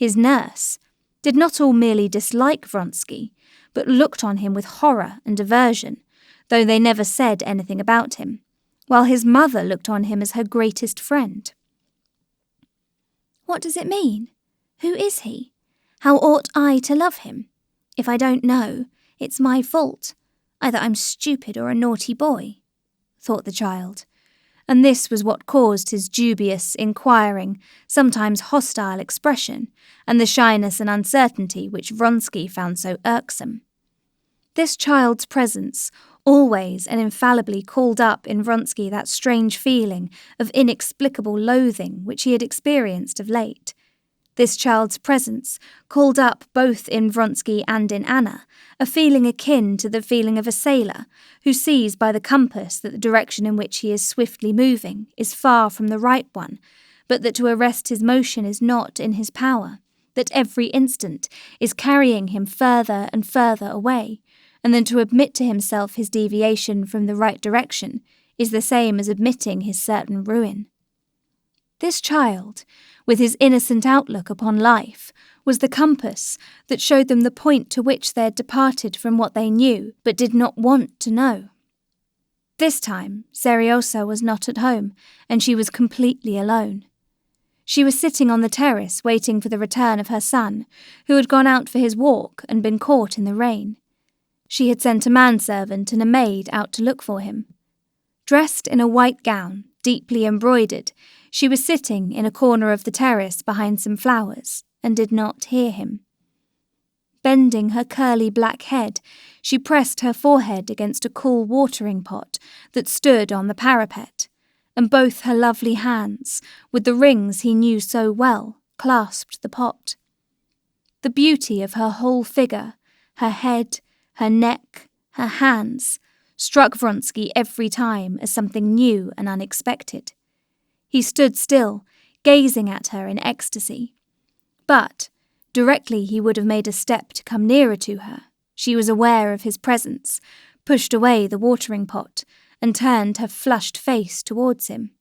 his nurse, did not all merely dislike Vronsky, but looked on him with horror and aversion, though they never said anything about him, while his mother looked on him as her greatest friend. What does it mean? Who is he? How ought I to love him? If I don't know, it's my fault. Either I'm stupid or a naughty boy, thought the child, and this was what caused his dubious, inquiring, sometimes hostile expression, and the shyness and uncertainty which Vronsky found so irksome. This child's presence always and infallibly called up in Vronsky that strange feeling of inexplicable loathing which he had experienced of late. This child's presence called up both in Vronsky and in Anna a feeling akin to the feeling of a sailor who sees by the compass that the direction in which he is swiftly moving is far from the right one, but that to arrest his motion is not in his power, that every instant is carrying him further and further away, and then to admit to himself his deviation from the right direction is the same as admitting his certain ruin. This child, with his innocent outlook upon life, was the compass that showed them the point to which they had departed from what they knew but did not want to know. This time, Seriosa was not at home, and she was completely alone. She was sitting on the terrace waiting for the return of her son, who had gone out for his walk and been caught in the rain. She had sent a manservant and a maid out to look for him. Dressed in a white gown, deeply embroidered, she was sitting in a corner of the terrace behind some flowers, and did not hear him. Bending her curly black head, she pressed her forehead against a cool watering pot that stood on the parapet, and both her lovely hands, with the rings he knew so well, clasped the pot. The beauty of her whole figure, her head, her neck, her hands, struck Vronsky every time as something new and unexpected. He stood still, gazing at her in ecstasy. But, directly he would have made a step to come nearer to her, she was aware of his presence, pushed away the watering pot, and turned her flushed face towards him.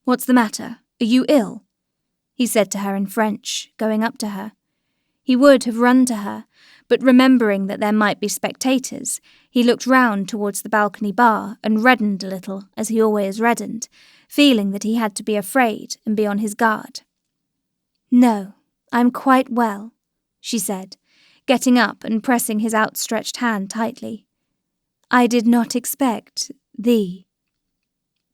"What's the matter? Are you ill?" he said to her in French, going up to her. He would have run to her, but remembering that there might be spectators, he looked round towards the balcony bar and reddened a little, as he always reddened, feeling that he had to be afraid and be on his guard. "No, I'm quite well," she said, getting up and pressing his outstretched hand tightly. "I did not expect thee."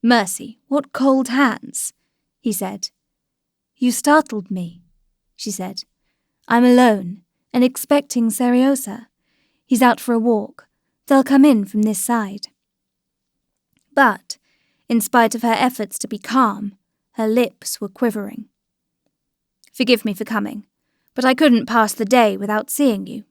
"Mercy, what cold hands," he said. "You startled me," she said. "I'm alone, and expecting Seriosa. He's out for a walk. They'll come in from this side." But, in spite of her efforts to be calm, her lips were quivering. "Forgive me for coming, but I couldn't pass the day without seeing you,"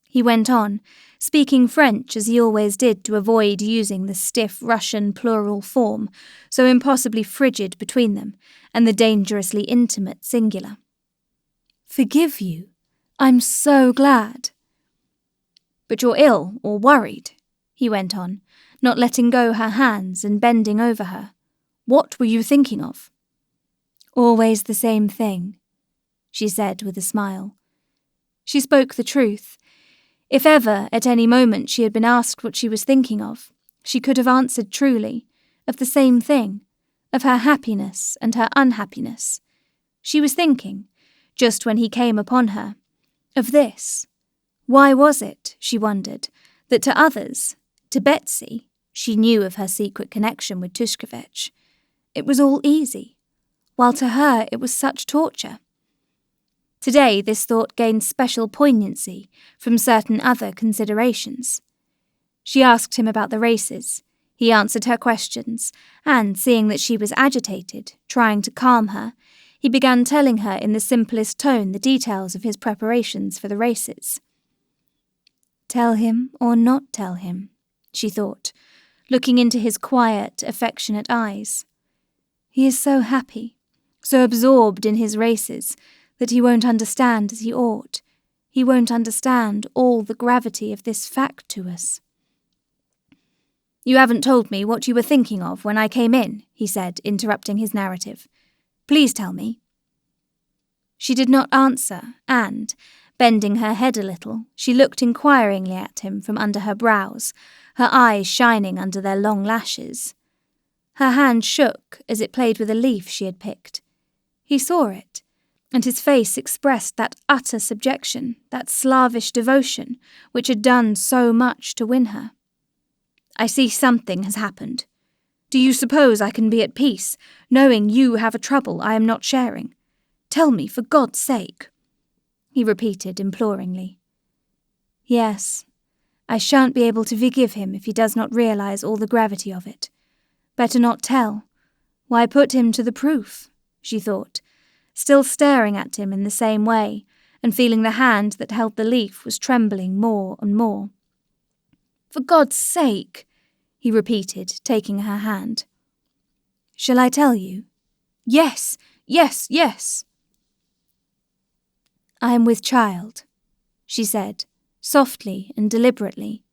he went on, speaking French as he always did to avoid using the stiff Russian plural form, so impossibly frigid between them, and the dangerously intimate singular. "Forgive you? I'm so glad." "But you're ill or worried," he went on, not letting go her hands and bending over her. "What were you thinking of?" "Always the same thing," she said with a smile. She spoke the truth. If ever, at any moment, she had been asked what she was thinking of, she could have answered truly, of the same thing, of her happiness and her unhappiness. She was thinking, just when he came upon her, of this. Why was it, she wondered, that to others, to Betsy, she knew of her secret connection with Tushkevich, it was all easy, while to her it was such torture? Today this thought gained special poignancy from certain other considerations. She asked him about the races. He answered her questions, and, seeing that she was agitated, trying to calm her, he began telling her in the simplest tone the details of his preparations for the races. Tell him or not tell him, she thought, looking into his quiet, affectionate eyes. He is so happy, so absorbed in his races, that he won't understand as he ought. He won't understand all the gravity of this fact to us. "You haven't told me what you were thinking of when I came in," he said, interrupting his narrative. "Please tell me." She did not answer, and, bending her head a little, she looked inquiringly at him from under her brows, her eyes shining under their long lashes. Her hand shook as it played with a leaf she had picked. He saw it, and his face expressed that utter subjection, that slavish devotion, which had done so much to win her. "I see something has happened. Do you suppose I can be at peace, knowing you have a trouble I am not sharing? Tell me, for God's sake," he repeated imploringly. "Yes, I shan't be able to forgive him if he does not realize all the gravity of it. Better not tell. Why put him to the proof?" she thought, still staring at him in the same way, and feeling the hand that held the leaf was trembling more and more. "For God's sake," he repeated, taking her hand. "Shall I tell you?" "Yes, yes, yes." "I am with child," she said, softly and deliberately.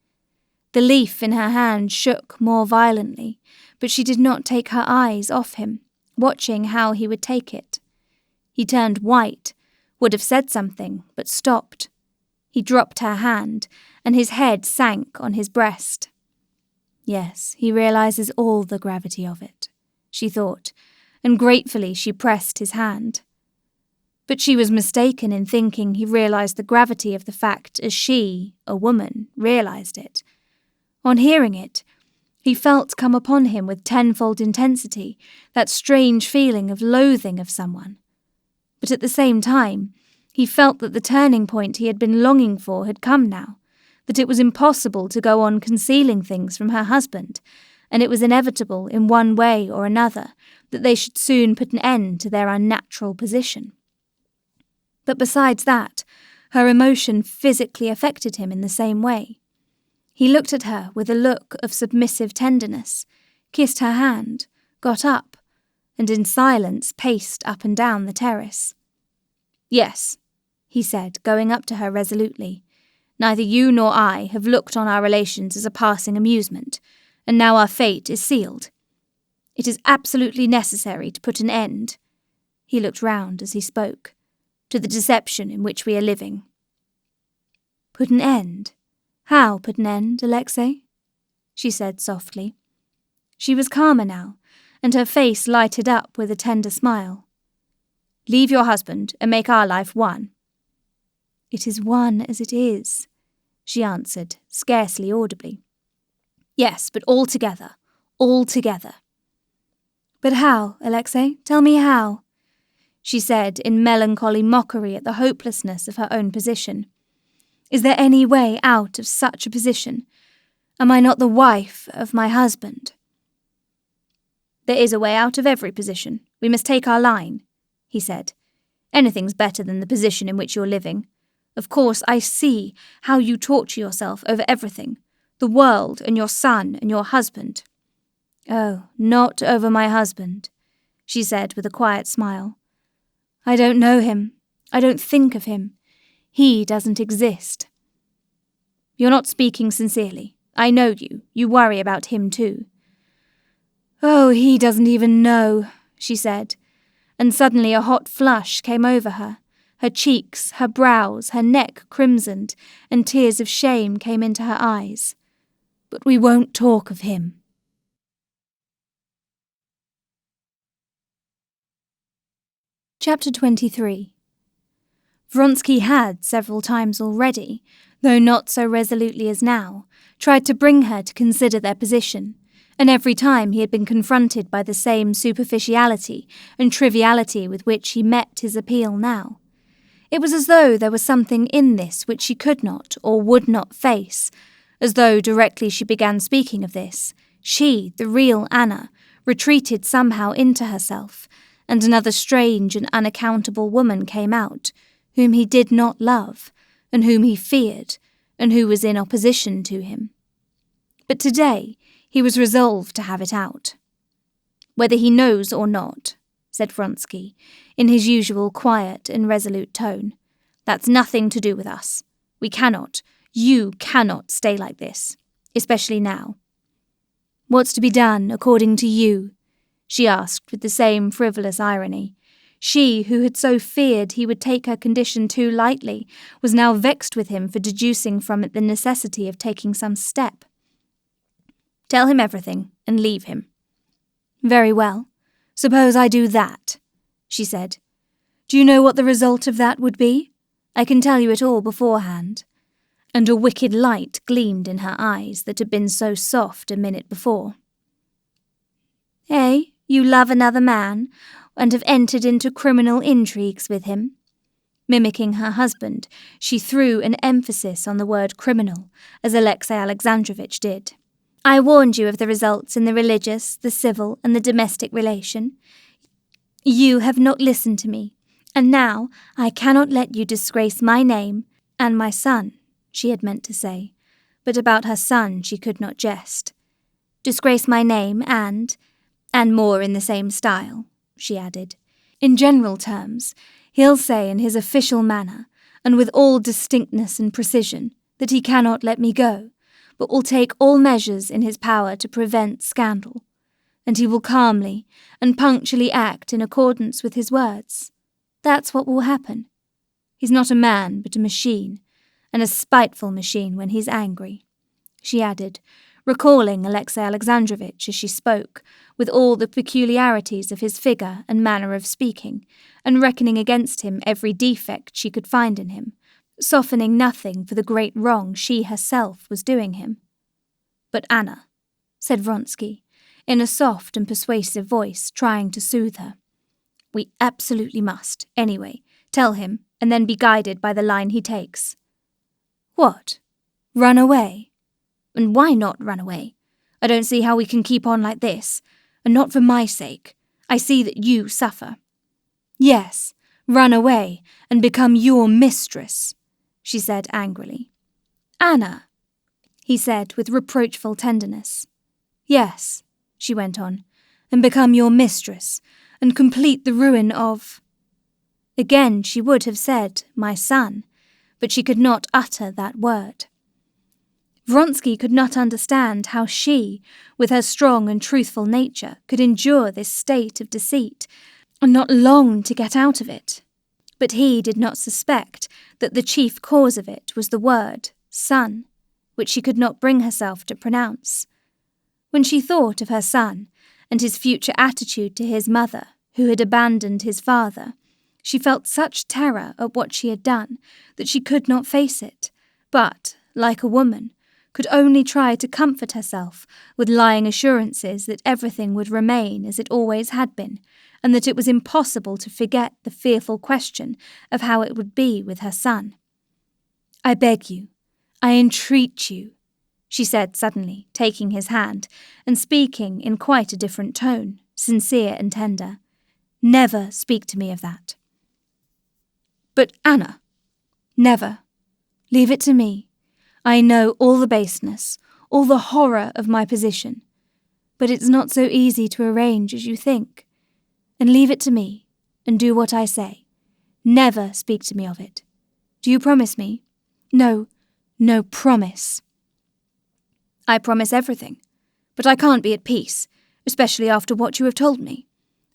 The leaf in her hand shook more violently, but she did not take her eyes off him, watching how he would take it. He turned white, would have said something, but stopped. He dropped her hand, and his head sank on his breast. Yes, he realizes all the gravity of it, she thought, and gratefully she pressed his hand. But she was mistaken in thinking he realized the gravity of the fact as she, a woman, realized it. On hearing it, he felt come upon him with tenfold intensity that strange feeling of loathing of someone. But at the same time, he felt that the turning point he had been longing for had come now, that it was impossible to go on concealing things from her husband, and it was inevitable in one way or another that they should soon put an end to their unnatural position. But besides that, her emotion physically affected him in the same way. He looked at her with a look of submissive tenderness, kissed her hand, got up, and in silence paced up and down the terrace. "Yes," he said, going up to her resolutely. "Neither you nor I have looked on our relations as a passing amusement, and now our fate is sealed. It is absolutely necessary to put an end," he looked round as he spoke, "to the deception in which we are living." "Put an end? How put an end, Alexei?" she said softly. She was calmer now, and her face lighted up with a tender smile. "Leave your husband and make our life one." "It is one as it is," she answered, scarcely audibly. "Yes, but all together, all together." "But how, Alexei? Tell me how," she said in melancholy mockery at the hopelessness of her own position. "Is there any way out of such a position? Am I not the wife of my husband?" "There is a way out of every position. We must take our line," he said. "Anything's better than the position in which you're living. Of course, I see how you torture yourself over everything, the world and your son and your husband." "Oh, not over my husband," she said with a quiet smile. "I don't know him. I don't think of him. He doesn't exist." "You're not speaking sincerely. I know you. You worry about him too." "Oh, he doesn't even know," she said, and suddenly a hot flush came over her. Her cheeks, her brows, her neck crimsoned, and tears of shame came into her eyes. "But we won't talk of him." Chapter 23. Vronsky had several times already, though not so resolutely as now, tried to bring her to consider their position, and every time he had been confronted by the same superficiality and triviality with which he met his appeal now. It was as though there was something in this which she could not or would not face, as though directly she began speaking of this, she, the real Anna, retreated somehow into herself, and another strange and unaccountable woman came out, whom he did not love, and whom he feared, and who was in opposition to him. But today he was resolved to have it out. "Whether he knows or not," said Vronsky, in his usual quiet and resolute tone, "that's nothing to do with us. We cannot, you cannot stay like this, especially now." "What's to be done, according to you?" she asked with the same frivolous irony. She, who had so feared he would take her condition too lightly, was now vexed with him for deducing from it the necessity of taking some step. "Tell him everything, and leave him." "Very well. Suppose I do that," she said. "Do you know what the result of that would be? I can tell you it all beforehand." And a wicked light gleamed in her eyes that had been so soft a minute before. "Eh, you love another man, and have entered into criminal intrigues with him?" Mimicking her husband, she threw an emphasis on the word criminal, as Alexei Alexandrovitch did. "I warned you of the results in the religious, the civil, and the domestic relation. You have not listened to me, and now I cannot let you disgrace my name and my son," she had meant to say, but about her son she could not jest. "Disgrace my name and more in the same style," she added. "In general terms, he'll say in his official manner, and with all distinctness and precision, that he cannot let me go, but will take all measures in his power to prevent scandal, and he will calmly and punctually act in accordance with his words. That's what will happen. He's not a man, but a machine, and a spiteful machine when he's angry," she added, recalling Alexei Alexandrovitch as she spoke, with all the peculiarities of his figure and manner of speaking, and reckoning against him every defect she could find in him, softening nothing for the great wrong she herself was doing him. "But Anna," said Vronsky, in a soft and persuasive voice, trying to soothe her, "we absolutely must, anyway, tell him, and then be guided by the line he takes." "What? Run away? And why not run away? I don't see how we can keep on like this, and not for my sake. I see that you suffer." "Yes, run away and become your mistress," she said angrily. "Anna," he said with reproachful tenderness. "Yes," she went on, "and become your mistress, and complete the ruin of—" Again she would have said, "my son," but she could not utter that word. Vronsky could not understand how she, with her strong and truthful nature, could endure this state of deceit, and not long to get out of it. But he did not suspect that the chief cause of it was the word, son, which she could not bring herself to pronounce. When she thought of her son, and his future attitude to his mother, who had abandoned his father, she felt such terror at what she had done that she could not face it, but, like a woman, could only try to comfort herself with lying assurances that everything would remain as it always had been, and that it was impossible to forget the fearful question of how it would be with her son. "I beg you, I entreat you," she said suddenly, taking his hand, and speaking in quite a different tone, sincere and tender. "Never speak to me of that." "But Anna—" "Never. Leave it to me. I know all the baseness, all the horror of my position, but it's not so easy to arrange as you think. And leave it to me, and do what I say. Never speak to me of it. Do you promise me? No, promise." "I promise everything, but I can't be at peace, especially after what you have told me.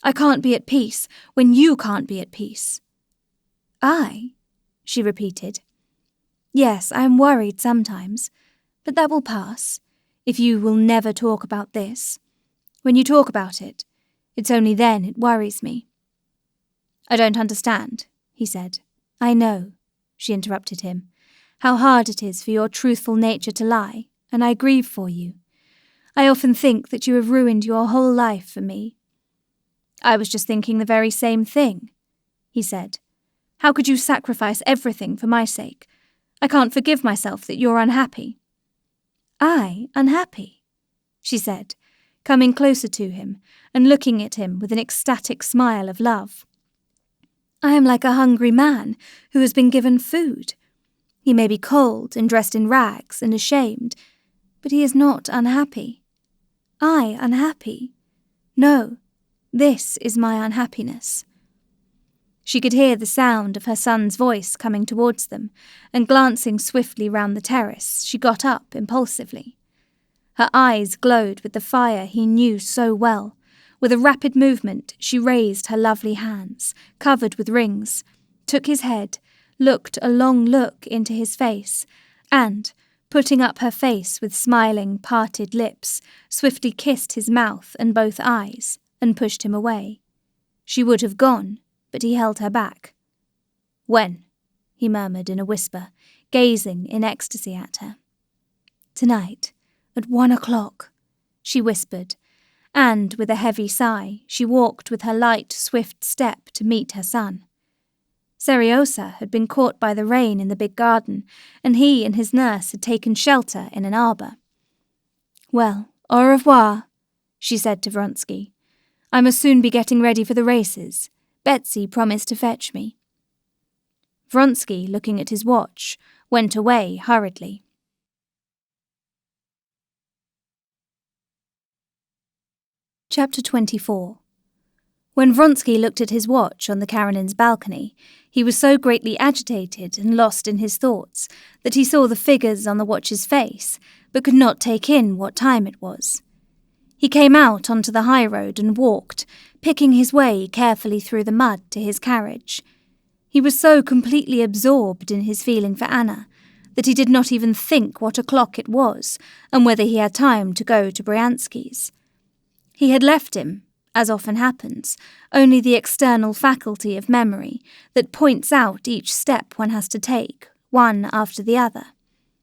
I can't be at peace when you can't be at peace." "I?" she repeated. "Yes, I am worried sometimes, but that will pass, if you will never talk about this. When you talk about it, it's only then it worries me." "I don't understand," he said. "I know," she interrupted him, "how hard it is for your truthful nature to lie, and I grieve for you. I often think that you have ruined your whole life for me." "I was just thinking the very same thing," he said. "How could you sacrifice everything for my sake? I can't forgive myself that you're unhappy." "I unhappy?" she said, coming closer to him and looking at him with an ecstatic smile of love. "I am like a hungry man who has been given food. He may be cold and dressed in rags and ashamed, but he is not unhappy. I unhappy? No, this is my unhappiness." She could hear the sound of her son's voice coming towards them, and glancing swiftly round the terrace, she got up impulsively. Her eyes glowed with the fire he knew so well, With a rapid movement, she raised her lovely hands, covered with rings, took his head, looked a long look into his face, and, putting up her face with smiling, parted lips, swiftly kissed his mouth and both eyes, and pushed him away. She would have gone, but he held her back. "When?" he murmured in a whisper, gazing in ecstasy at her. "Tonight, at 1 o'clock," she whispered, and, with a heavy sigh, she walked with her light, swift step to meet her son. Seriosa had been caught by the rain in the big garden, and he and his nurse had taken shelter in an arbour. "Well, au revoir," she said to Vronsky. "I must soon be getting ready for the races. Betsy promised to fetch me." Vronsky, looking at his watch, went away hurriedly. Chapter 24. When Vronsky looked at his watch on the Karenin's balcony, he was so greatly agitated and lost in his thoughts that he saw the figures on the watch's face, but could not take in what time it was. He came out onto the high road and walked, picking his way carefully through the mud to his carriage. He was so completely absorbed in his feeling for Anna that he did not even think what o'clock it was and whether he had time to go to Bryansky's. He had left him, as often happens, only the external faculty of memory that points out each step one has to take, one after the other.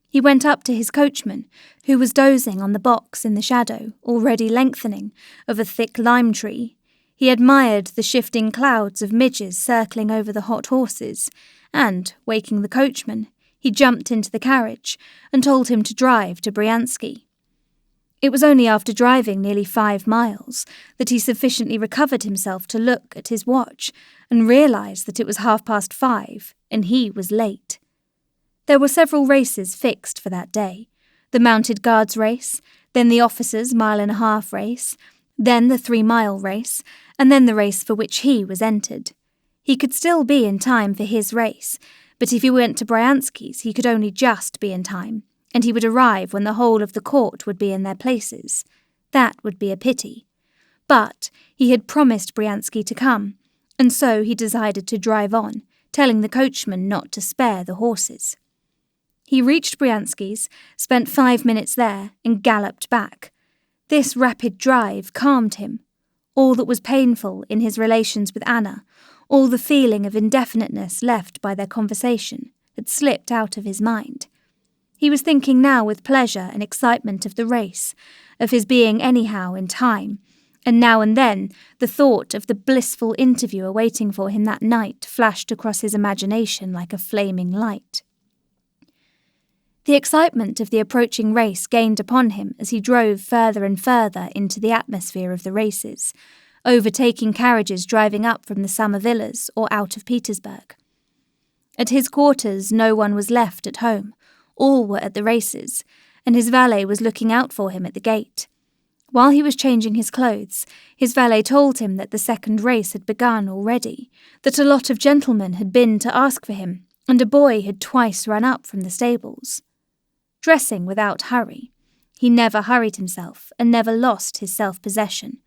He went up to his coachman, who was dozing on the box in the shadow, already lengthening, of a thick lime tree. He admired the shifting clouds of midges circling over the hot horses, and, waking the coachman, he jumped into the carriage and told him to drive to Bryansky. It was only after driving nearly 5 miles that he sufficiently recovered himself to look at his watch and realize that it was 5:30 and he was late. There were several races fixed for that day: the Mounted Guards race, then the Officers' 1.5 mile race, then the 3-mile race, and then the race for which he was entered. He could still be in time for his race, but if he went to Bryansky's he could only just be in time, and he would arrive when the whole of the court would be in their places. That would be a pity. But he had promised Bryansky to come, and so he decided to drive on, telling the coachman not to spare the horses. He reached Bryansky's, spent 5 minutes there, and galloped back. This rapid drive calmed him. All that was painful in his relations with Anna, all the feeling of indefiniteness left by their conversation, had slipped out of his mind. He was thinking now with pleasure and excitement of the race, of his being anyhow in time, and now and then the thought of the blissful interview awaiting for him that night flashed across his imagination like a flaming light. The excitement of the approaching race gained upon him as he drove further and further into the atmosphere of the races, overtaking carriages driving up from the summer villas or out of Petersburg. At his quarters no one was left at home. All were at the races, and his valet was looking out for him at the gate. While he was changing his clothes, his valet told him that the second race had begun already, that a lot of gentlemen had been to ask for him, and a boy had twice run up from the stables. Dressing without hurry, he never hurried himself and never lost his self-possession,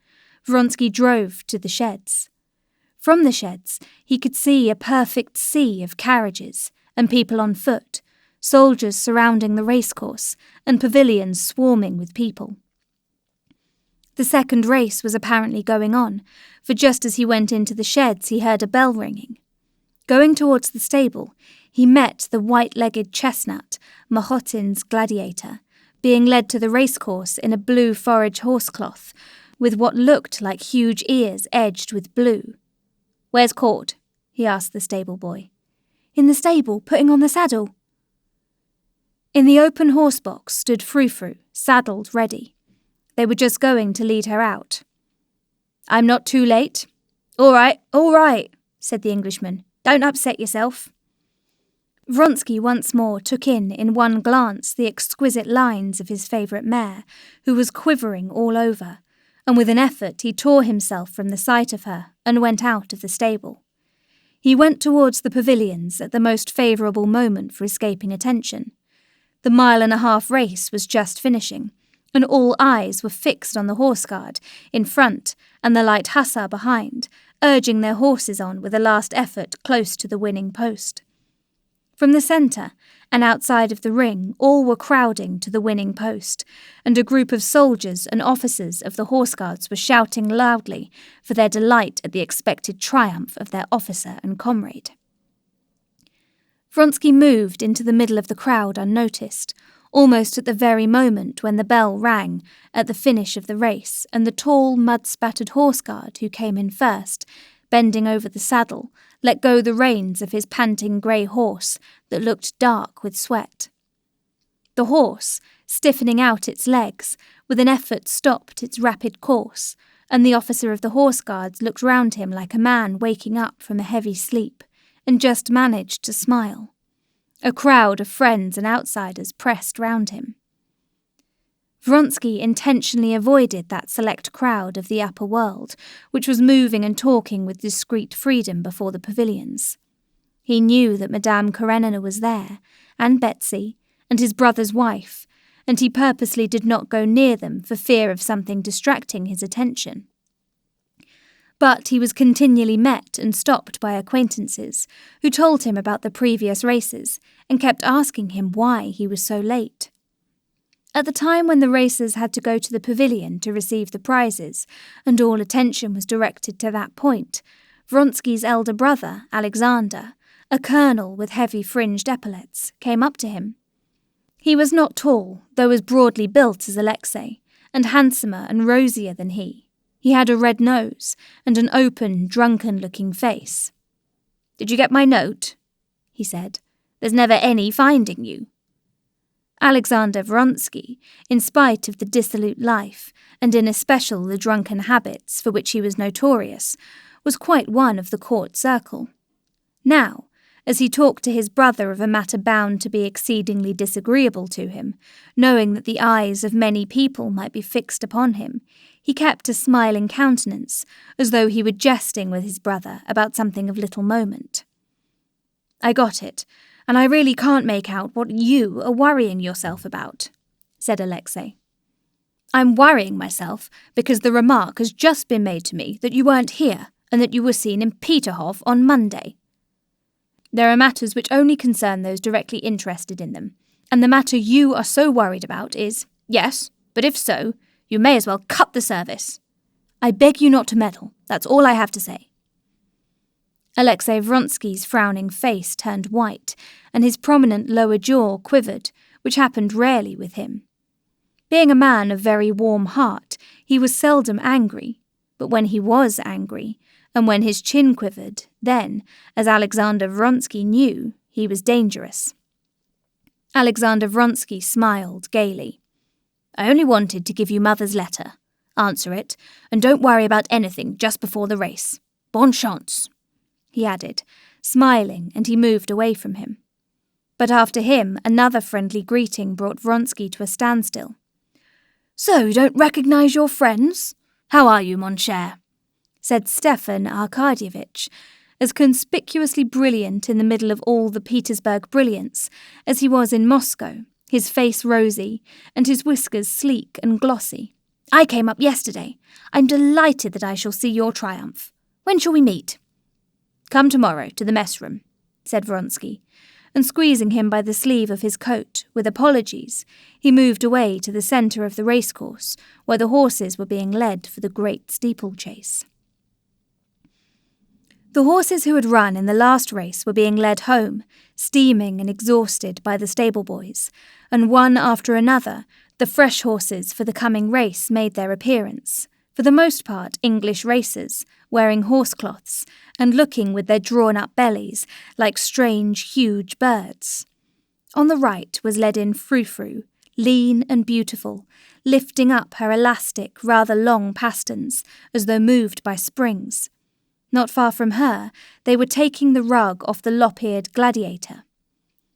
Vronsky drove to the sheds. From the sheds he could see a perfect sea of carriages and people on foot, soldiers surrounding the racecourse, and pavilions swarming with people. The second race was apparently going on, for just as he went into the sheds he heard a bell ringing. Going towards the stable, he met the white-legged chestnut, Mahotin's gladiator, being led to the racecourse in a blue forage horsecloth, with what looked like huge ears edged with blue. "Where's Court?" he asked the stable boy. "In the stable, putting on the saddle." In the open horsebox stood Frou-Frou, saddled ready. They were just going to lead her out. "I'm not too late." All right," said the Englishman. "Don't upset yourself." Vronsky once more took in one glance the exquisite lines of his favourite mare, who was quivering all over, and with an effort he tore himself from the sight of her and went out of the stable. He went towards the pavilions at the most favourable moment for escaping attention. The 1.5 mile race was just finishing, and all eyes were fixed on the horse guard in front and the light hussar behind, urging their horses on with a last effort close to the winning post. From the centre and outside of the ring, all were crowding to the winning post, and a group of soldiers and officers of the horse guards were shouting loudly for their delight at the expected triumph of their officer and comrade. Vronsky moved into the middle of the crowd unnoticed, almost at the very moment when the bell rang at the finish of the race, and the tall, mud-spattered horse guard who came in first, bending over the saddle, let go the reins of his panting grey horse that looked dark with sweat. The horse, stiffening out its legs, with an effort stopped its rapid course, and the officer of the horse guards looked round him like a man waking up from a heavy sleep, and just managed to smile. A crowd of friends and outsiders pressed round him. Vronsky intentionally avoided that select crowd of the upper world, which was moving and talking with discreet freedom before the pavilions. He knew that Madame Karenina was there, and Betsy, and his brother's wife, and he purposely did not go near them for fear of something distracting his attention. But he was continually met and stopped by acquaintances, who told him about the previous races, and kept asking him why he was so late. At the time when the racers had to go to the pavilion to receive the prizes, and all attention was directed to that point, Vronsky's elder brother, Alexander, a colonel with heavy fringed epaulets, came up to him. He was not tall, though as broadly built as Alexei, and handsomer and rosier than he. He had a red nose, and an open, drunken-looking face. "Did you get my note?" he said. "There's never any finding you." Alexander Vronsky, in spite of the dissolute life, and in especial the drunken habits for which he was notorious, was quite one of the court circle. Now, as he talked to his brother of a matter bound to be exceedingly disagreeable to him, knowing that the eyes of many people might be fixed upon him, he kept a smiling countenance, as though he were jesting with his brother about something of little moment. "I got it, and I really can't make out what you are worrying yourself about," said Alexei. "I'm worrying myself because the remark has just been made to me that you weren't here and that you were seen in Peterhof on Monday. There are matters which only concern those directly interested in them, and the matter you are so worried about is, yes, but if so, you may as well cut the service. I beg you not to meddle, that's all I have to say." Alexei Vronsky's frowning face turned white, and his prominent lower jaw quivered, which happened rarely with him. Being a man of very warm heart, he was seldom angry, but when he was angry, and when his chin quivered, then, as Alexander Vronsky knew, he was dangerous. Alexander Vronsky smiled gaily. "I only wanted to give you Mother's letter. Answer it, and don't worry about anything just before the race. Bonne chance," he added, smiling, and he moved away from him. But after him, another friendly greeting brought Vronsky to a standstill. "So you don't recognize your friends? How are you, mon cher?" said Stefan Arkadyevitch, as conspicuously brilliant in the middle of all the Petersburg brilliance as he was in Moscow, his face rosy, and his whiskers sleek and glossy. "I came up yesterday. I'm delighted that I shall see your triumph. When shall we meet?" "Come tomorrow to the mess room," said Vronsky, and squeezing him by the sleeve of his coat, with apologies, he moved away to the centre of the racecourse, where the horses were being led for the great steeplechase. The horses who had run in the last race were being led home, steaming and exhausted by the stable boys, and one after another, the fresh horses for the coming race made their appearance, for the most part English racers, wearing horsecloths, and looking with their drawn-up bellies like strange, huge birds. On the right was led in Frou-Frou, lean and beautiful, lifting up her elastic, rather long pasterns, as though moved by springs. Not far from her, they were taking the rug off the lop-eared gladiator.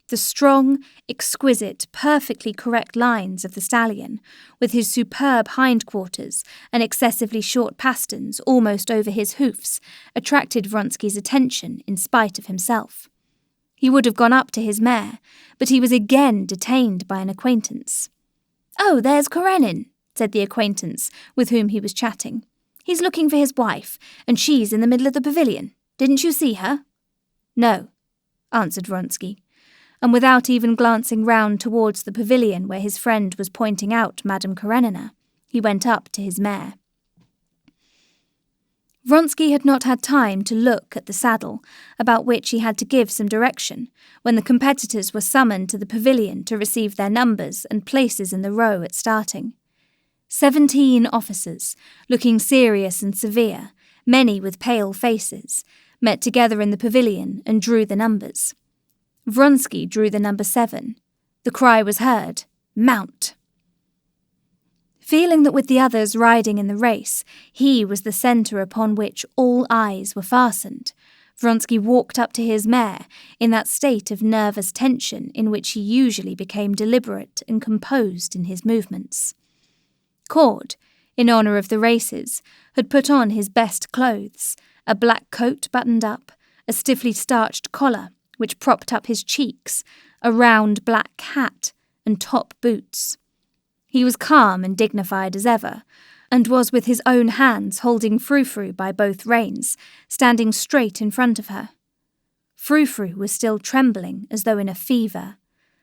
The strong, exquisite, perfectly correct lines of the stallion, with his superb hindquarters and excessively short pasterns almost over his hoofs, attracted Vronsky's attention in spite of himself. He would have gone up to his mare, but he was again detained by an acquaintance. "Oh, there's Karenin," said the acquaintance with whom he was chatting. "He's looking for his wife, and she's in the middle of the pavilion. Didn't you see her?" "No," answered Vronsky, and without even glancing round towards the pavilion where his friend was pointing out Madame Karenina, he went up to his mare. Vronsky had not had time to look at the saddle, about which he had to give some direction, when the competitors were summoned to the pavilion to receive their numbers and places in the row at starting. 17 officers, looking serious and severe, many with pale faces, met together in the pavilion and drew the numbers. Vronsky drew the number 7. The cry was heard, "Mount!" Feeling that with the others riding in the race, he was the centre upon which all eyes were fastened, Vronsky walked up to his mare in that state of nervous tension in which he usually became deliberate and composed in his movements. Cord, in honour of the races, had put on his best clothes, a black coat buttoned up, a stiffly starched collar which propped up his cheeks, a round black hat, and top boots. He was calm and dignified as ever, and was with his own hands holding Frou-Frou by both reins, standing straight in front of her. Frou-Frou was still trembling as though in a fever.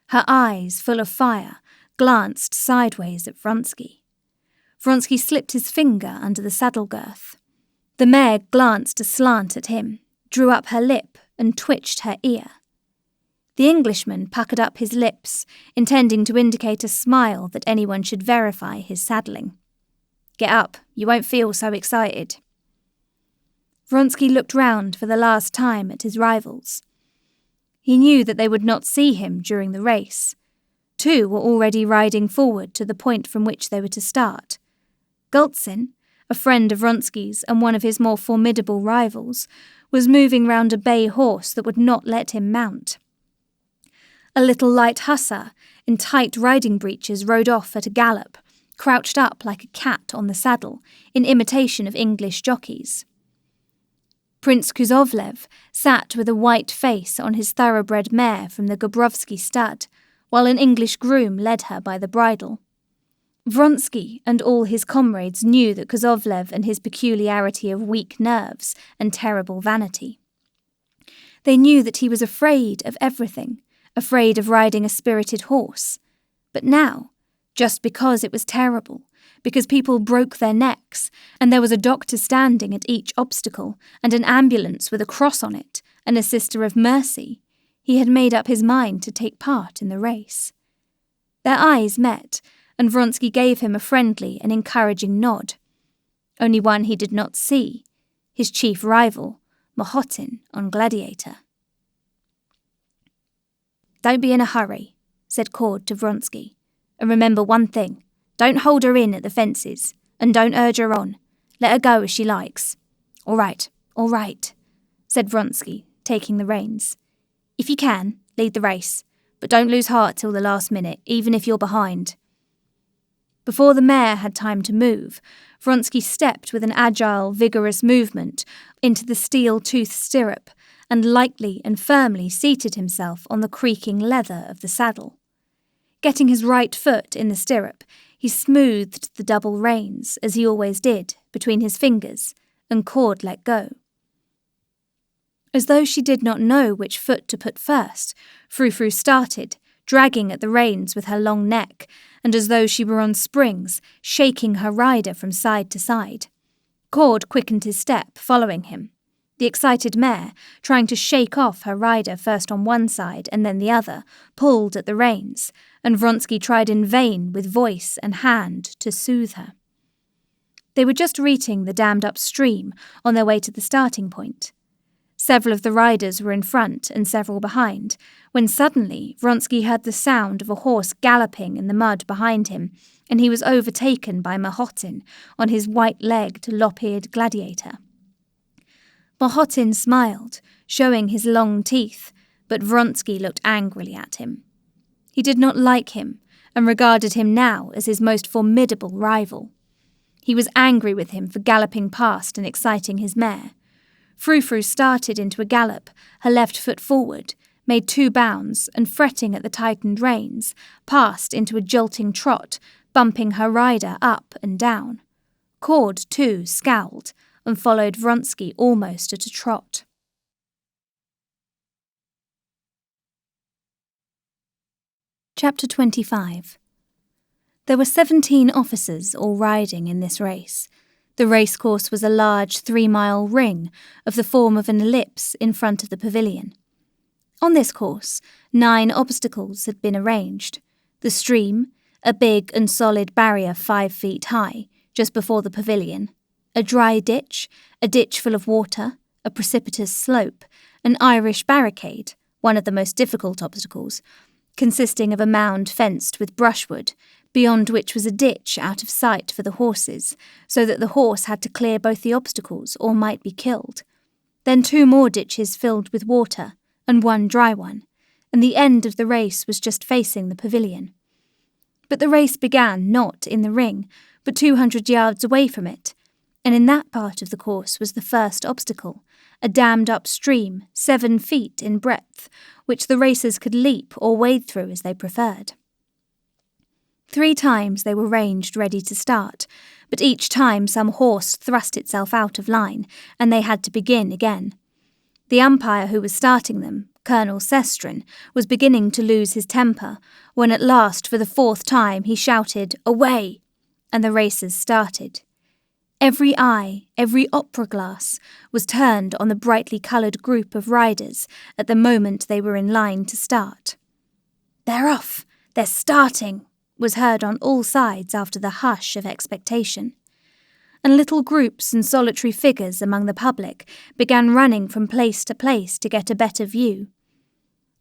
Her eyes, full of fire, glanced sideways at Vronsky. Vronsky slipped his finger under the saddle girth. The mare glanced aslant at him, drew up her lip, and twitched her ear. The Englishman puckered up his lips, intending to indicate a smile that anyone should verify his saddling. "Get up, you won't feel so excited." Vronsky looked round for the last time at his rivals. He knew that they would not see him during the race. 2 were already riding forward to the point from which they were to start. Goltzin, a friend of Vronsky's and one of his more formidable rivals, was moving round a bay horse that would not let him mount. A little light hussar in tight riding breeches rode off at a gallop, crouched up like a cat on the saddle, in imitation of English jockeys. Prince Kuzovlev sat with a white face on his thoroughbred mare from the Gobrovsky stud, while an English groom led her by the bridle. Vronsky and all his comrades knew that Kuzovlev and his peculiarity of weak nerves and terrible vanity. They knew that he was afraid of everything, afraid of riding a spirited horse. But now, just because it was terrible, because people broke their necks, and there was a doctor standing at each obstacle, and an ambulance with a cross on it, and a sister of mercy, he had made up his mind to take part in the race. Their eyes met, and Vronsky gave him a friendly and encouraging nod. Only one he did not see, his chief rival, Mahotin on Gladiator. "Don't be in a hurry," said Cord to Vronsky, "and remember one thing. Don't hold her in at the fences, and don't urge her on. Let her go as she likes." All right," said Vronsky, taking the reins. "If you can, lead the race, but don't lose heart till the last minute, even if you're behind." Before the mare had time to move, Vronsky stepped with an agile, vigorous movement into the steel-toothed stirrup, and lightly and firmly seated himself on the creaking leather of the saddle. Getting his right foot in the stirrup, he smoothed the double reins, as he always did, between his fingers, and Cord let go. As though she did not know which foot to put first, Frou-Frou started, dragging at the reins with her long neck, and as though she were on springs, shaking her rider from side to side. Cord quickened his step, following him. The excited mare, trying to shake off her rider first on one side and then the other, pulled at the reins, and Vronsky tried in vain with voice and hand to soothe her. They were just reaching the dammed-up stream on their way to the starting point. Several of the riders were in front and several behind, when suddenly Vronsky heard the sound of a horse galloping in the mud behind him, and he was overtaken by Mahotin on his white-legged, lop-eared Gladiator. Mahotin smiled, showing his long teeth, but Vronsky looked angrily at him. He did not like him, and regarded him now as his most formidable rival. He was angry with him for galloping past and exciting his mare. Frou-Frou started into a gallop, her left foot forward, made 2 bounds, and fretting at the tightened reins, passed into a jolting trot, bumping her rider up and down. Cord, too, scowled and followed Vronsky almost at a trot. Chapter 25. There were 17 officers all riding in this race. The racecourse was a large 3-mile ring of the form of an ellipse in front of the pavilion. On this course, 9 obstacles had been arranged. The stream, a big and solid barrier 5 feet high, just before the pavilion, a dry ditch, a ditch full of water, a precipitous slope, an Irish barricade, one of the most difficult obstacles, consisting of a mound fenced with brushwood, beyond which was a ditch out of sight for the horses, so that the horse had to clear both the obstacles or might be killed. Then 2 more ditches filled with water, and 1 dry one, and the end of the race was just facing the pavilion. But the race began not in the ring, but 200 yards away from it, and in that part of the course was the first obstacle, a dammed-up stream 7 feet in breadth, which the racers could leap or wade through as they preferred. 3 times they were ranged ready to start, but each time some horse thrust itself out of line, and they had to begin again. The umpire who was starting them, Colonel Sestrin, was beginning to lose his temper, when at last for the 4th time he shouted, "Away!" and the racers started. Every eye, every opera glass, was turned on the brightly coloured group of riders at the moment they were in line to start. "They're off! They're starting!" was heard on all sides after the hush of expectation. And little groups and solitary figures among the public began running from place to place to get a better view.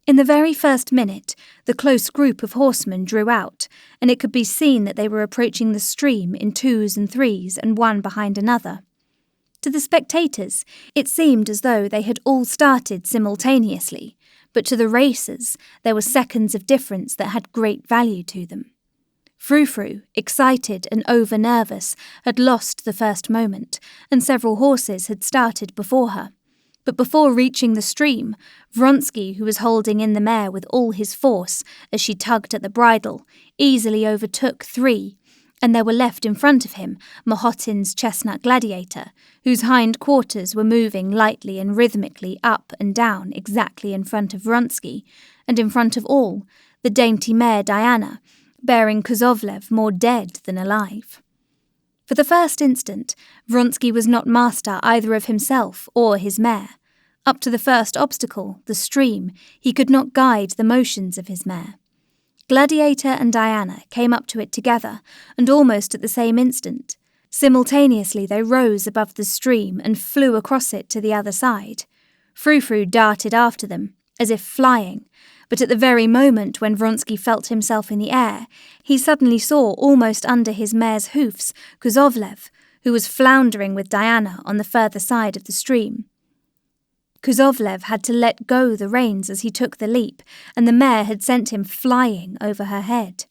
In the very first minute, the close group of horsemen drew out, and it could be seen that they were approaching the stream in 2s and 3s and one behind another. To the spectators, it seemed as though they had all started simultaneously, but to the racers there were seconds of difference that had great value to them. Frou-Frou, excited and over-nervous, had lost the first moment, and several horses had started before her. But before reaching the stream, Vronsky, who was holding in the mare with all his force as she tugged at the bridle, easily overtook 3, and there were left in front of him Mahotin's chestnut Gladiator, whose hind quarters were moving lightly and rhythmically up and down exactly in front of Vronsky, and in front of all, the dainty mare Diana, bearing Kuzovlev more dead than alive. For the first instant, Vronsky was not master either of himself or his mare. Up to the first obstacle, the stream, he could not guide the motions of his mare. Gladiator and Diana came up to it together, and almost at the same instant. Simultaneously they rose above the stream and flew across it to the other side. Frou-Frou darted after them, as if flying, but at the very moment when Vronsky felt himself in the air, he suddenly saw almost under his mare's hoofs Kuzovlev, who was floundering with Diana on the further side of the stream. Kuzovlev had to let go the reins as he took the leap, and the mare had sent him flying over her head.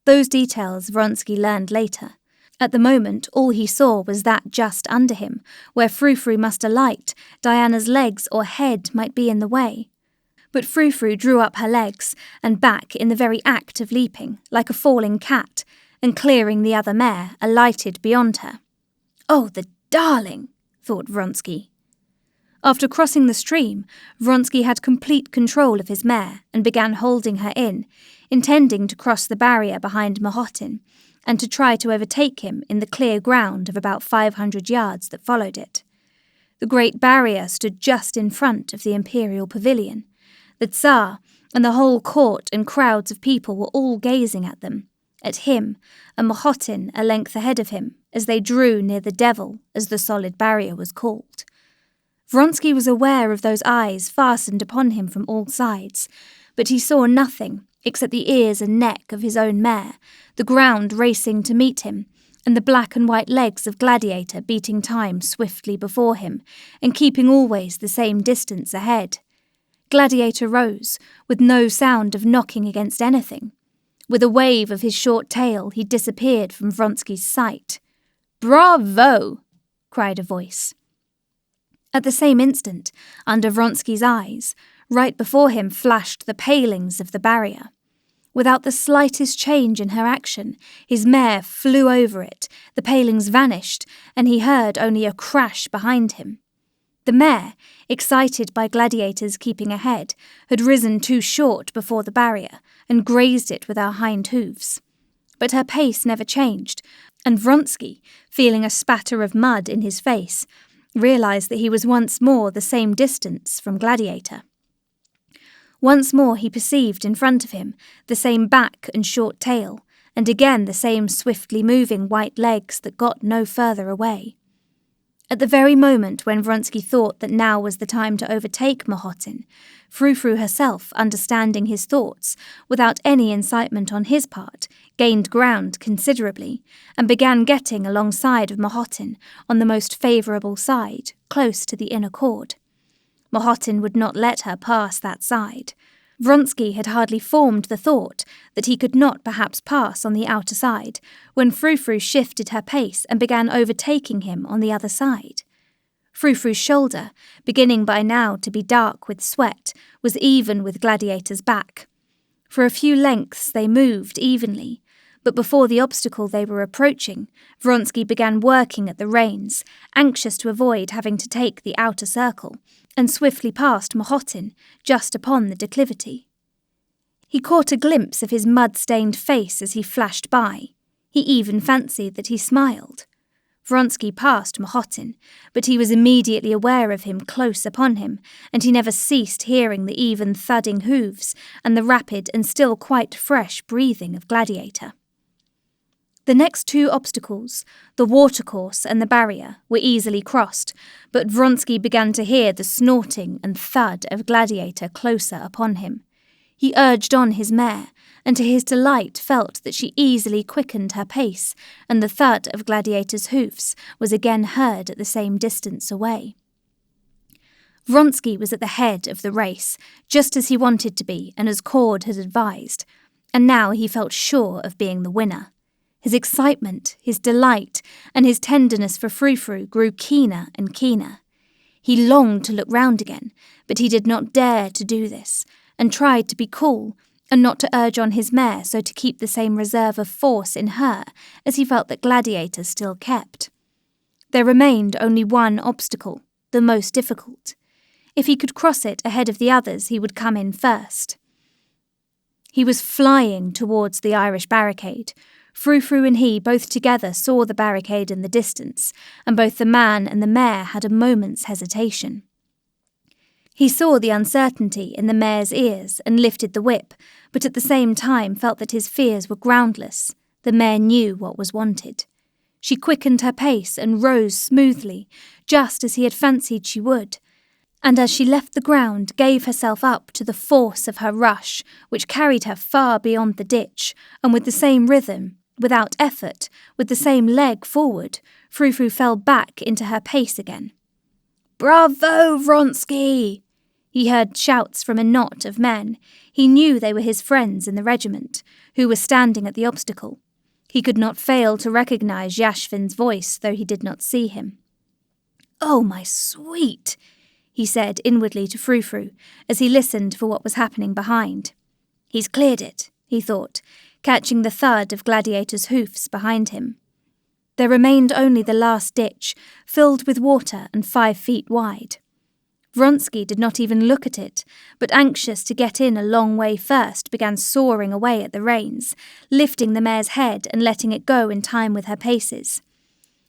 Those details Vronsky learned later. At the moment, all he saw was that just under him, where Frou-Frou must alight, Diana's legs or head might be in the way. But Frou-Frou drew up her legs and back in the very act of leaping, like a falling cat, and clearing the other mare, alighted beyond her. "Oh, the darling!" thought Vronsky. After crossing the stream, Vronsky had complete control of his mare and began holding her in, intending to cross the barrier behind Mahotin, and to try to overtake him in the clear ground of about 500 yards that followed it. The great barrier stood just in front of the imperial pavilion. The Tsar and the whole court and crowds of people were all gazing at them, at him, and Mahotin a length ahead of him, as they drew near the devil, as the solid barrier was called. Vronsky was aware of those eyes fastened upon him from all sides, but he saw nothing except the ears and neck of his own mare, the ground racing to meet him, and the black and white legs of Gladiator beating time swiftly before him, and keeping always the same distance ahead. Gladiator rose, with no sound of knocking against anything. With a wave of his short tail, he disappeared from Vronsky's sight. "Bravo!" cried a voice. At the same instant, under Vronsky's eyes, right before him flashed the palings of the barrier. Without the slightest change in her action, his mare flew over it, the palings vanished, and he heard only a crash behind him. The mare, excited by Gladiator's keeping ahead, had risen too short before the barrier and grazed it with her hind hooves. But her pace never changed, and Vronsky, feeling a spatter of mud in his face, realized that he was once more the same distance from Gladiator. Once more he perceived in front of him the same back and short tail, and again the same swiftly moving white legs that got no further away. At the very moment when Vronsky thought that now was the time to overtake Mahotin, Frou-Frou herself, understanding his thoughts, without any incitement on his part, gained ground considerably, and began getting alongside of Mahotin on the most favourable side, close to the inner cord. Mahotin would not let her pass that side. Vronsky had hardly formed the thought that he could not perhaps pass on the outer side, when Frou-Frou shifted her pace and began overtaking him on the other side. Frou-Frou's shoulder, beginning by now to be dark with sweat, was even with Gladiator's back. For a few lengths they moved evenly, but before the obstacle they were approaching, Vronsky began working at the reins, anxious to avoid having to take the outer circle, and swiftly passed Mahotin just upon the declivity. He caught a glimpse of his mud-stained face as he flashed by. He even fancied that he smiled. Vronsky passed Mahotin, but he was immediately aware of him close upon him, and he never ceased hearing the even thudding hooves and the rapid and still quite fresh breathing of Gladiator. The next two obstacles, the watercourse and the barrier, were easily crossed, but Vronsky began to hear the snorting and thud of Gladiator closer upon him. He urged on his mare, and to his delight felt that she easily quickened her pace, and the thud of Gladiator's hoofs was again heard at the same distance away. Vronsky was at the head of the race, just as he wanted to be and as Cord had advised, and now he felt sure of being the winner. His excitement, his delight, and his tenderness for Frou-Frou grew keener and keener. He longed to look round again, but he did not dare to do this, and tried to be cool, and not to urge on his mare so to keep the same reserve of force in her as he felt that Gladiator still kept. There remained only one obstacle, the most difficult. If he could cross it ahead of the others, he would come in first. He was flying towards the Irish barricade. Frou-Frou and he both together saw the barricade in the distance, and both the man and the mare had a moment's hesitation. He saw the uncertainty in the mare's ears and lifted the whip, but at the same time felt that his fears were groundless. The mare knew what was wanted. She quickened her pace and rose smoothly, just as he had fancied she would, and as she left the ground gave herself up to the force of her rush, which carried her far beyond the ditch, and with the same rhythm, without effort, with the same leg forward, Frou-Frou fell back into her pace again. "Bravo, Vronsky!" He heard shouts from a knot of men. He knew they were his friends in the regiment, who were standing at the obstacle. He could not fail to recognize Yashvin's voice, though he did not see him. "Oh, my sweet!" he said inwardly to Frou-Frou, as he listened for what was happening behind. "He's cleared it," he thought, catching the thud of Gladiator's hoofs behind him. There remained only the last ditch, filled with water and 5 feet wide. Vronsky did not even look at it, but anxious to get in a long way first, began sawing away at the reins, lifting the mare's head and letting it go in time with her paces.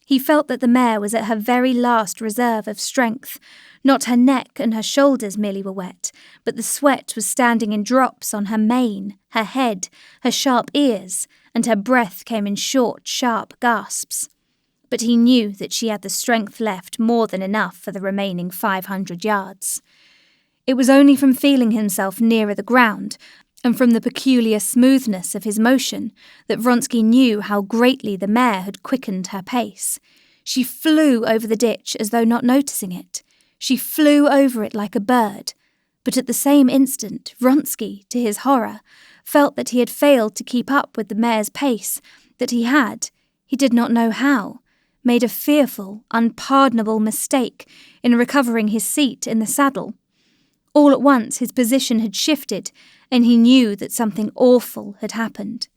He felt that the mare was at her very last reserve of strength. Not her neck and her shoulders merely were wet, but the sweat was standing in drops on her mane, her head, her sharp ears, and her breath came in short, sharp gasps. But he knew that she had the strength left more than enough for the remaining 500 yards. It was only from feeling himself nearer the ground, and from the peculiar smoothness of his motion, that Vronsky knew how greatly the mare had quickened her pace. She flew over the ditch as though not noticing it. She flew over it like a bird. But at the same instant, Vronsky, to his horror, felt that he had failed to keep up with the mare's pace, that he had, he did not know how, made a fearful, unpardonable mistake in recovering his seat in the saddle. All at once his position had shifted, and he knew that something awful had happened.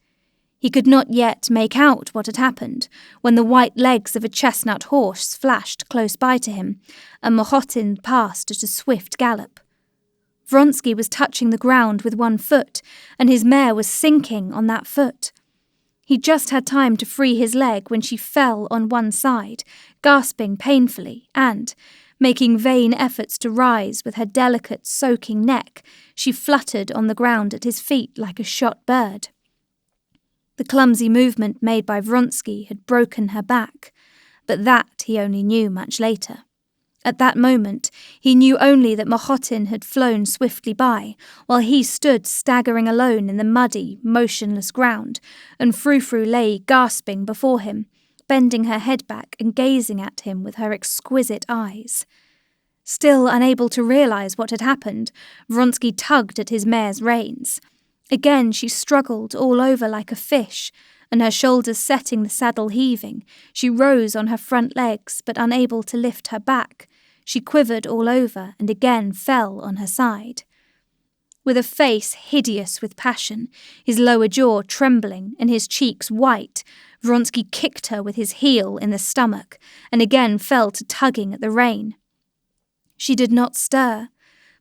He could not yet make out what had happened, when the white legs of a chestnut horse flashed close by to him, and Mahotin passed at a swift gallop. Vronsky was touching the ground with one foot, and his mare was sinking on that foot. He just had time to free his leg when she fell on one side, gasping painfully, and, making vain efforts to rise with her delicate, soaking neck, she fluttered on the ground at his feet like a shot bird. The clumsy movement made by Vronsky had broken her back, but that he only knew much later. At that moment, he knew only that Mahotin had flown swiftly by, while he stood staggering alone in the muddy, motionless ground, and Frou-Frou lay gasping before him, bending her head back and gazing at him with her exquisite eyes. Still unable to realize what had happened, Vronsky tugged at his mare's reins. Again she struggled all over like a fish, and her shoulders setting the saddle heaving, she rose on her front legs, but unable to lift her back. She quivered all over and again fell on her side. With a face hideous with passion, his lower jaw trembling and his cheeks white, Vronsky kicked her with his heel in the stomach and again fell to tugging at the rein. She did not stir,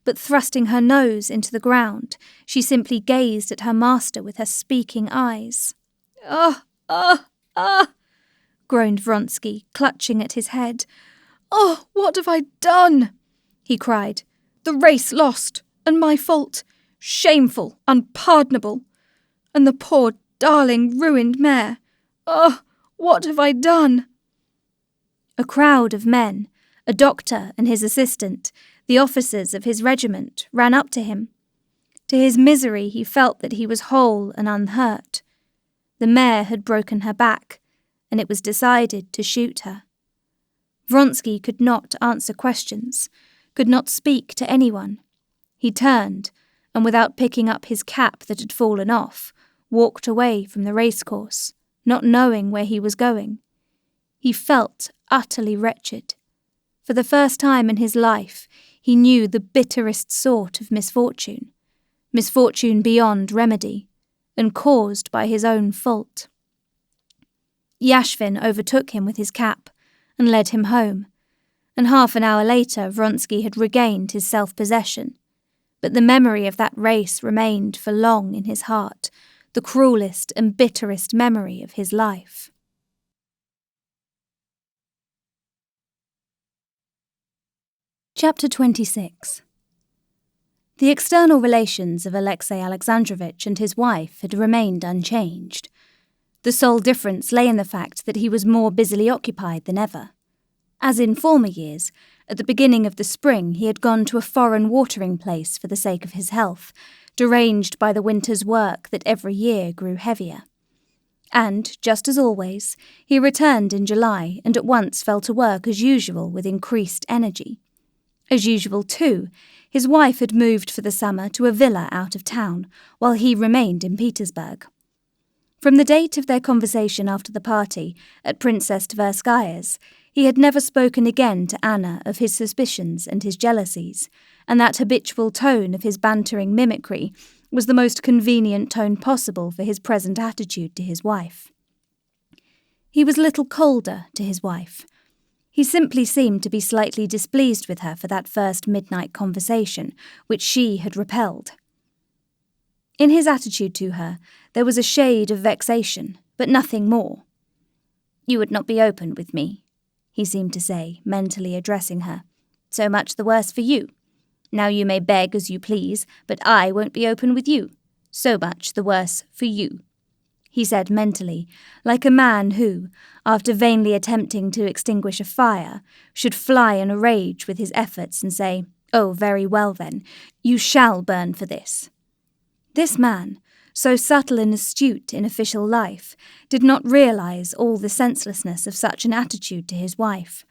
but thrusting her nose into the ground, she simply gazed at her master with her speaking eyes. "Ah, ah, ah," groaned Vronsky, clutching at his head. "Oh, what have I done?" he cried. "The race lost, and my fault. Shameful, unpardonable. And the poor, darling, ruined mare. Oh, what have I done?" A crowd of men, a doctor and his assistant, the officers of his regiment, ran up to him. To his misery he felt that he was whole and unhurt. The mare had broken her back, and it was decided to shoot her. Vronsky could not answer questions, could not speak to anyone. He turned, and without picking up his cap that had fallen off, walked away from the racecourse, not knowing where he was going. He felt utterly wretched. For the first time in his life, he knew the bitterest sort of misfortune, misfortune beyond remedy, and caused by his own fault. Yashvin overtook him with his cap and led him home, and half an hour later Vronsky had regained his self-possession, but the memory of that race remained for long in his heart, the cruelest and bitterest memory of his life. Chapter 26. The external relations of Alexei Alexandrovich and his wife had remained unchanged. The sole difference lay in the fact that he was more busily occupied than ever. As in former years, at the beginning of the spring he had gone to a foreign watering place for the sake of his health, deranged by the winter's work that every year grew heavier. And, just as always, he returned in July and at once fell to work as usual with increased energy. As usual, too, his wife had moved for the summer to a villa out of town, while he remained in Petersburg. From the date of their conversation after the party at Princess Tverskaya's, he had never spoken again to Anna of his suspicions and his jealousies, and that habitual tone of his bantering mimicry was the most convenient tone possible for his present attitude to his wife. He was a little colder to his wife. He simply seemed to be slightly displeased with her for that first midnight conversation, which she had repelled. In his attitude to her, there was a shade of vexation, but nothing more. "You would not be open with me," he seemed to say, mentally addressing her. "So much the worse for you. Now you may beg as you please, but I won't be open with you. So much the worse for you," he said mentally, like a man who, after vainly attempting to extinguish a fire, should fly in a rage with his efforts and say, "Oh, very well then, you shall burn for this." This man, so subtle and astute in official life, did not realize all the senselessness of such an attitude to his wife.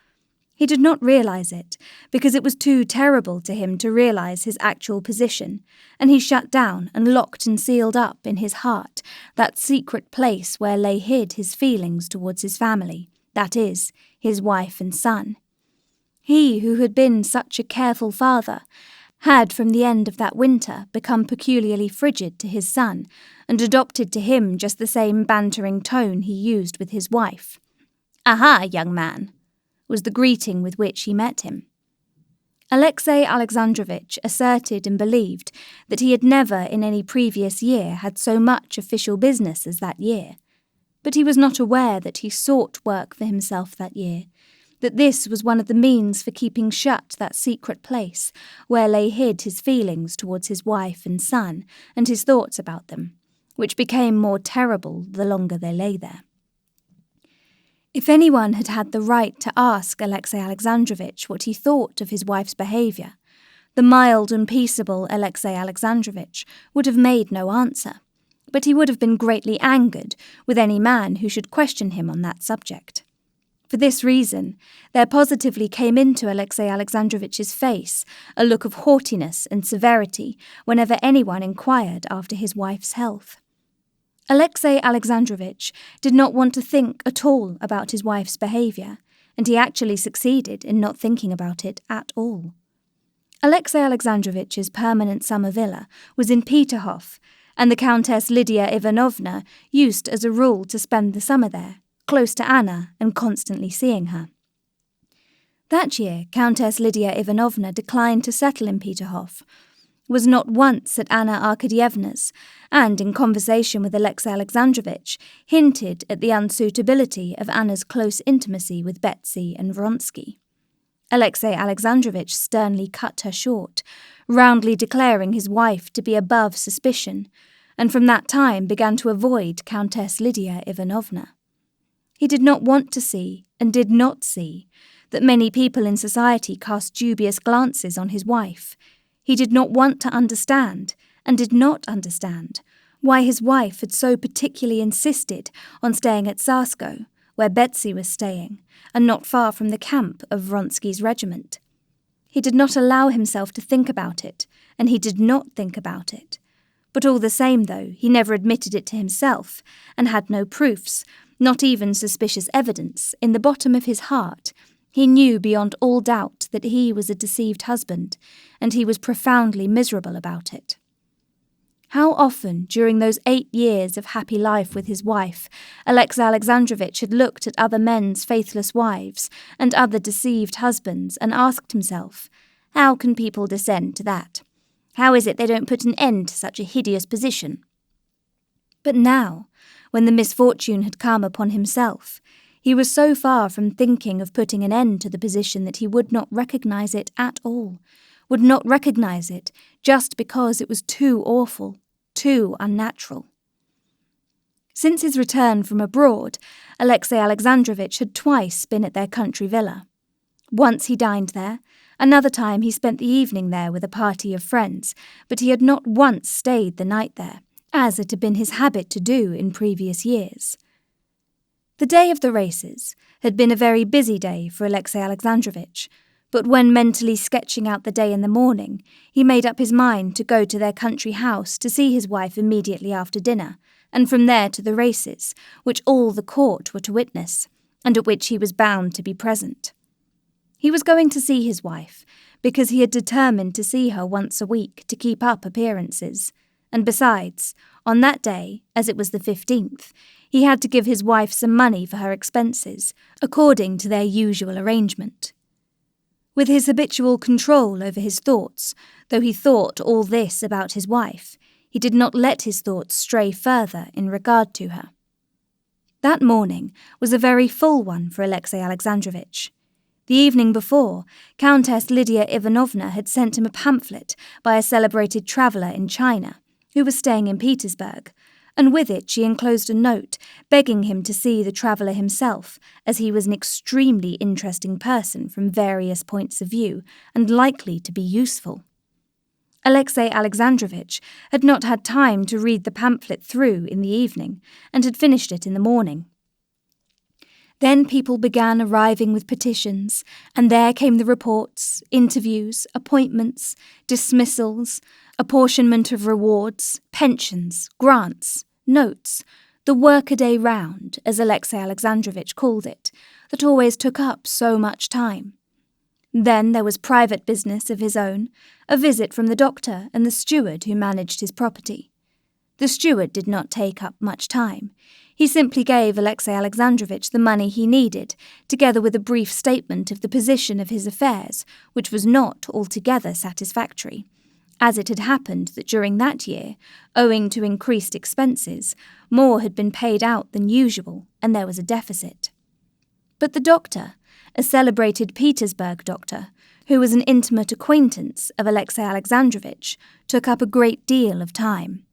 He did not realize it, because it was too terrible to him to realize his actual position, and he shut down and locked and sealed up in his heart that secret place where lay hid his feelings towards his family, that is, his wife and son. He who had been such a careful father, had from the end of that winter become peculiarly frigid to his son and adopted to him just the same bantering tone he used with his wife. "Aha, young man," was the greeting with which he met him. Alexey Alexandrovitch asserted and believed that he had never in any previous year had so much official business as that year, but he was not aware that he sought work for himself that year, that this was one of the means for keeping shut that secret place where lay hid his feelings towards his wife and son and his thoughts about them, which became more terrible the longer they lay there. If anyone had had the right to ask Alexey Alexandrovitch what he thought of his wife's behaviour, the mild and peaceable Alexey Alexandrovitch would have made no answer, but he would have been greatly angered with any man who should question him on that subject. For this reason, there positively came into Alexey Alexandrovitch's face a look of haughtiness and severity whenever anyone inquired after his wife's health. Alexey Alexandrovitch did not want to think at all about his wife's behaviour, and he actually succeeded in not thinking about it at all. Alexey Alexandrovitch's permanent summer villa was in Peterhof, and the Countess Lydia Ivanovna used as a rule to spend the summer there, close to Anna and constantly seeing her. That year, Countess Lydia Ivanovna declined to settle in Peterhof, was not once at Anna Arkadyevna's, and in conversation with Alexey Alexandrovitch hinted at the unsuitability of Anna's close intimacy with Betsy and Vronsky. Alexey Alexandrovitch sternly cut her short, roundly declaring his wife to be above suspicion, and from that time began to avoid Countess Lydia Ivanovna. He did not want to see, and did not see, that many people in society cast dubious glances on his wife. He did not want to understand, and did not understand, why his wife had so particularly insisted on staying at Zarskoe, where Betsy was staying, and not far from the camp of Vronsky's regiment. He did not allow himself to think about it, and he did not think about it. But all the same, though, he never admitted it to himself, and had no proofs, not even suspicious evidence, in the bottom of his heart. He knew beyond all doubt that he was a deceived husband, and he was profoundly miserable about it. How often, during those 8 years of happy life with his wife, Alexey Alexandrovitch had looked at other men's faithless wives and other deceived husbands and asked himself, how can people descend to that? How is it they don't put an end to such a hideous position? But now, when the misfortune had come upon himself, he was so far from thinking of putting an end to the position that he would not recognize it at all, would not recognize it just because it was too awful, too unnatural. Since his return from abroad, Alexey Alexandrovitch had twice been at their country villa. Once he dined there, another time he spent the evening there with a party of friends, but he had not once stayed the night there, as it had been his habit to do in previous years. The day of the races had been a very busy day for Alexey Alexandrovitch, but when mentally sketching out the day in the morning, he made up his mind to go to their country house to see his wife immediately after dinner, and from there to the races, which all the court were to witness, and at which he was bound to be present. He was going to see his wife, because he had determined to see her once a week to keep up appearances, and besides, on that day, as it was the 15th, he had to give his wife some money for her expenses, according to their usual arrangement. With his habitual control over his thoughts, though he thought all this about his wife, he did not let his thoughts stray further in regard to her. That morning was a very full one for Alexey Alexandrovitch. The evening before, Countess Lydia Ivanovna had sent him a pamphlet by a celebrated traveller in China, who was staying in Petersburg, and with it she enclosed a note begging him to see the traveller himself, as he was an extremely interesting person from various points of view and likely to be useful. Alexey Alexandrovitch had not had time to read the pamphlet through in the evening, and had finished it in the morning. Then people began arriving with petitions, and there came the reports, interviews, appointments, dismissals, apportionment of rewards, pensions, grants, notes, the workaday round, as Alexey Alexandrovitch called it, that always took up so much time. Then there was private business of his own, a visit from the doctor and the steward who managed his property. The steward did not take up much time. He simply gave Alexey Alexandrovich the money he needed, together with a brief statement of the position of his affairs, which was not altogether satisfactory, as it had happened that during that year, owing to increased expenses, more had been paid out than usual, and there was a deficit. But the doctor, a celebrated Petersburg doctor, who was an intimate acquaintance of Alexey Alexandrovich, took up a great deal of time.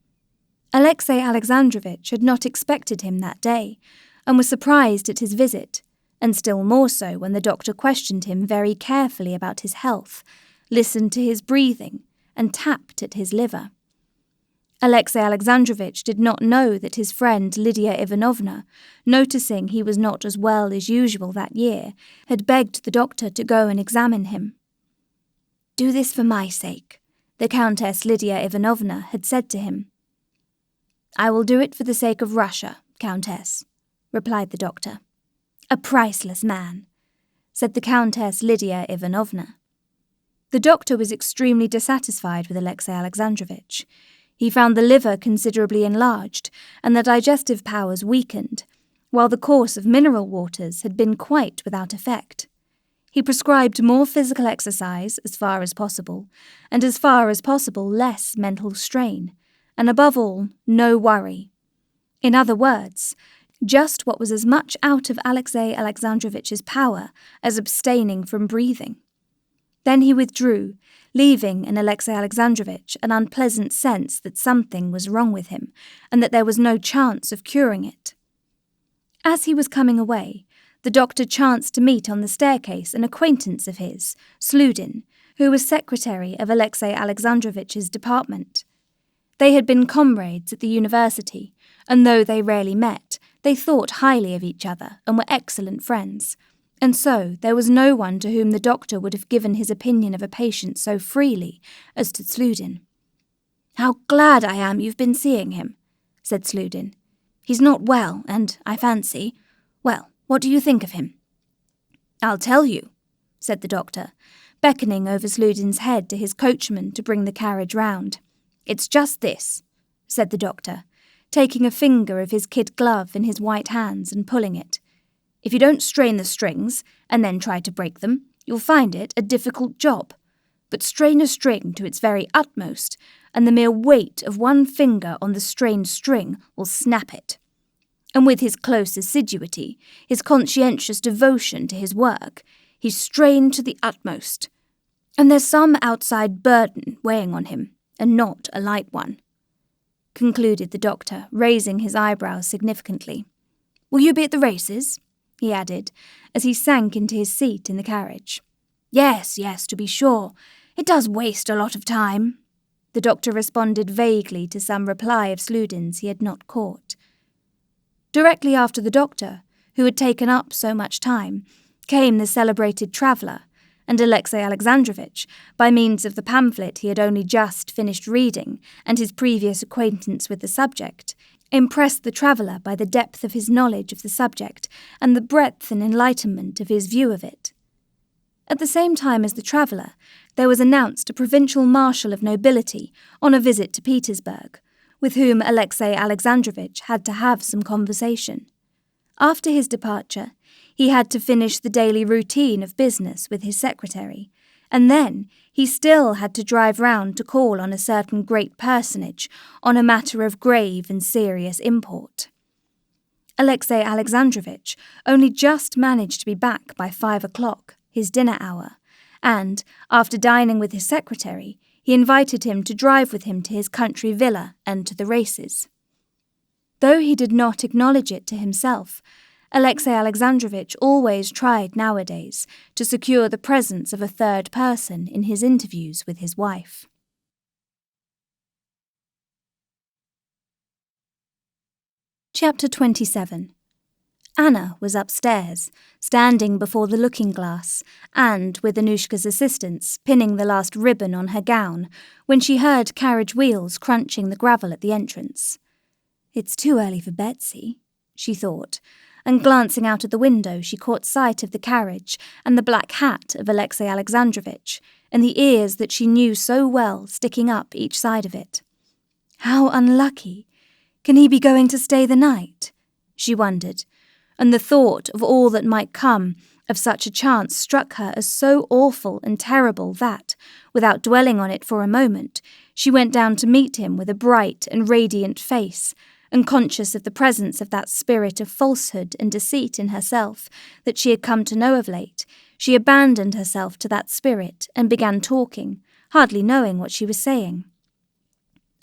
Alexey Alexandrovich had not expected him that day, and was surprised at his visit, and still more so when the doctor questioned him very carefully about his health, listened to his breathing, and tapped at his liver. Alexey Alexandrovich did not know that his friend Lydia Ivanovna, noticing he was not as well as usual that year, had begged the doctor to go and examine him. "Do this for my sake," the Countess Lydia Ivanovna had said to him. "I will do it for the sake of Russia, Countess," replied the doctor. "A priceless man," said the Countess Lydia Ivanovna. The doctor was extremely dissatisfied with Alexey Alexandrovich. He found the liver considerably enlarged and the digestive powers weakened, while the course of mineral waters had been quite without effect. He prescribed more physical exercise as far as possible, and as far as possible less mental strain, and above all, no worry. In other words, just what was as much out of Alexey Alexandrovich's power as abstaining from breathing. Then he withdrew, leaving in Alexey Alexandrovich an unpleasant sense that something was wrong with him, and that there was no chance of curing it. As he was coming away, the doctor chanced to meet on the staircase an acquaintance of his, Sludin, who was secretary of Alexey Alexandrovich's department. They had been comrades at the university, and though they rarely met, they thought highly of each other and were excellent friends. And so there was no one to whom the doctor would have given his opinion of a patient so freely as to Sludin. "How glad I am you've been seeing him," said Sludin. "He's not well, and I fancy... Well, what do you think of him?" "I'll tell you," said the doctor, beckoning over Sludin's head to his coachman to bring the carriage round. "It's just this," said the doctor, taking a finger of his kid glove in his white hands and pulling it. "If you don't strain the strings, and then try to break them, you'll find it a difficult job. But strain a string to its very utmost, and the mere weight of one finger on the strained string will snap it." And with his close assiduity, his conscientious devotion to his work, he strained to the utmost. And there's some outside burden weighing on him, and not a light one, concluded the doctor, raising his eyebrows significantly. "Will you be at the races?" he added, as he sank into his seat in the carriage. Yes, to be sure. It does waste a lot of time," the doctor responded vaguely to some reply of Sludin's he had not caught. Directly after the doctor, who had taken up so much time, came the celebrated traveller, and Alexey Alexandrovich, by means of the pamphlet he had only just finished reading and his previous acquaintance with the subject, impressed the traveller by the depth of his knowledge of the subject and the breadth and enlightenment of his view of it. At the same time as the traveller, there was announced a provincial marshal of nobility on a visit to Petersburg, with whom Alexey Alexandrovich had to have some conversation. After his departure, he had to finish the daily routine of business with his secretary, and then he still had to drive round to call on a certain great personage on a matter of grave and serious import. Alexey Alexandrovich only just managed to be back by 5 o'clock, his dinner hour, and, after dining with his secretary, he invited him to drive with him to his country villa and to the races. Though he did not acknowledge it to himself, Alexey Alexandrovich always tried nowadays to secure the presence of a third person in his interviews with his wife. Chapter 27. Anna was upstairs, standing before the looking-glass, and, with Anushka's assistance, pinning the last ribbon on her gown, when she heard carriage wheels crunching the gravel at the entrance. "It's too early for Betsy," she thought, and glancing out of the window she caught sight of the carriage and the black hat of Alexey Alexandrovitch, and the ears that she knew so well sticking up each side of it. How unlucky! Can he be going to stay the night? She wondered, and the thought of all that might come of such a chance struck her as so awful and terrible that, without dwelling on it for a moment, she went down to meet him with a bright and radiant face, and conscious of the presence of that spirit of falsehood and deceit in herself that she had come to know of late, she abandoned herself to that spirit and began talking, hardly knowing what she was saying.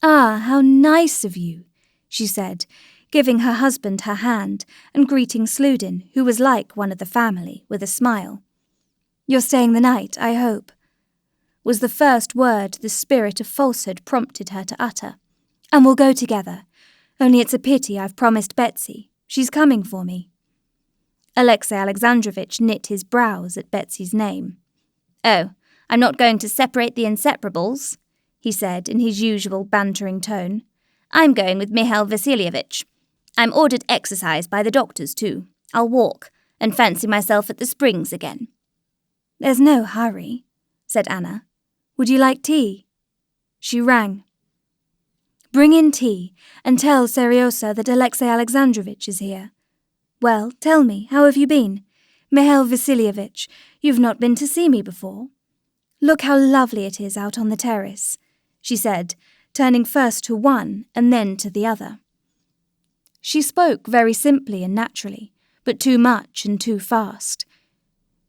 "Ah, how nice of you," she said, giving her husband her hand and greeting Sludin, who was like one of the family, with a smile. "You're staying the night, I hope," was the first word the spirit of falsehood prompted her to utter. "And we'll go together. Only it's a pity I've promised Betsy. She's coming for me." Alexey Alexandrovitch knit his brows at Betsy's name. "Oh, I'm not going to separate the inseparables," he said in his usual bantering tone. "I'm going with Mihail Vassilievich. I'm ordered exercise by the doctors, too. I'll walk, and fancy myself at the springs again." "There's no hurry," said Anna. "Would you like tea?" She rang. "Bring in tea, and tell Seryosa that Alexey Alexandrovitch is here. Well, tell me, how have you been? Mihail Vassilievich, you've not been to see me before. Look how lovely it is out on the terrace," she said, turning first to one and then to the other. She spoke very simply and naturally, but too much and too fast.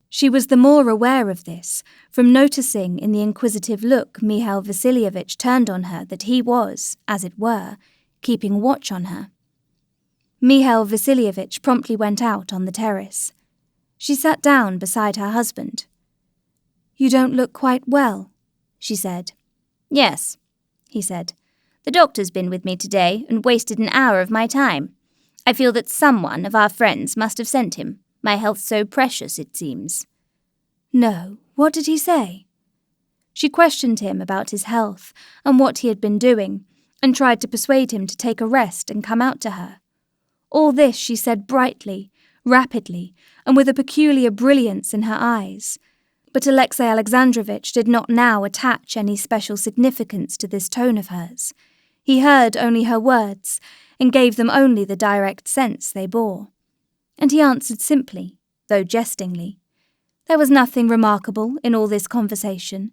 She was the more aware of this from noticing in the inquisitive look Mihail Vassilievich turned on her that he was, as it were, keeping watch on her. Mihail Vassilievich promptly went out on the terrace. She sat down beside her husband. "You don't look quite well," she said. "Yes," he said. "The doctor's been with me today and wasted an hour of my time. I feel that someone of our friends must have sent him. My health's so precious, it seems." "No, what did he say?" She questioned him about his health and what he had been doing, and tried to persuade him to take a rest and come out to her. All this she said brightly, rapidly, and with a peculiar brilliance in her eyes. But Alexey Alexandrovitch did not now attach any special significance to this tone of hers. He heard only her words, and gave them only the direct sense they bore. And he answered simply, though jestingly. There was nothing remarkable in all this conversation,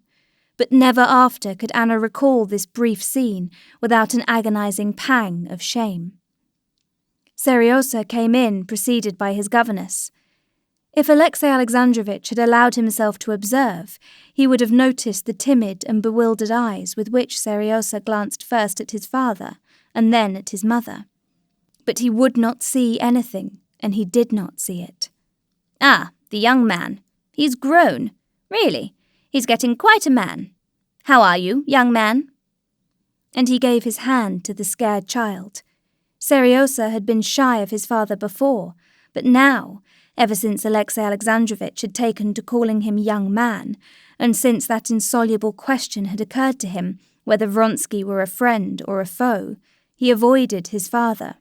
but never after could Anna recall this brief scene without an agonizing pang of shame. Seryosa came in, preceded by his governess. If Alexey Alexandrovitch had allowed himself to observe, he would have noticed the timid and bewildered eyes with which Seryosa glanced first at his father and then at his mother. But he would not see anything, and he did not see it. "Ah, the young man. He's grown. Really, he's getting quite a man. How are you, young man?" And he gave his hand to the scared child. Seryosa had been shy of his father before, but now, ever since Alexey Alexandrovitch had taken to calling him young man, and since that insoluble question had occurred to him whether Vronsky were a friend or a foe, he avoided his father.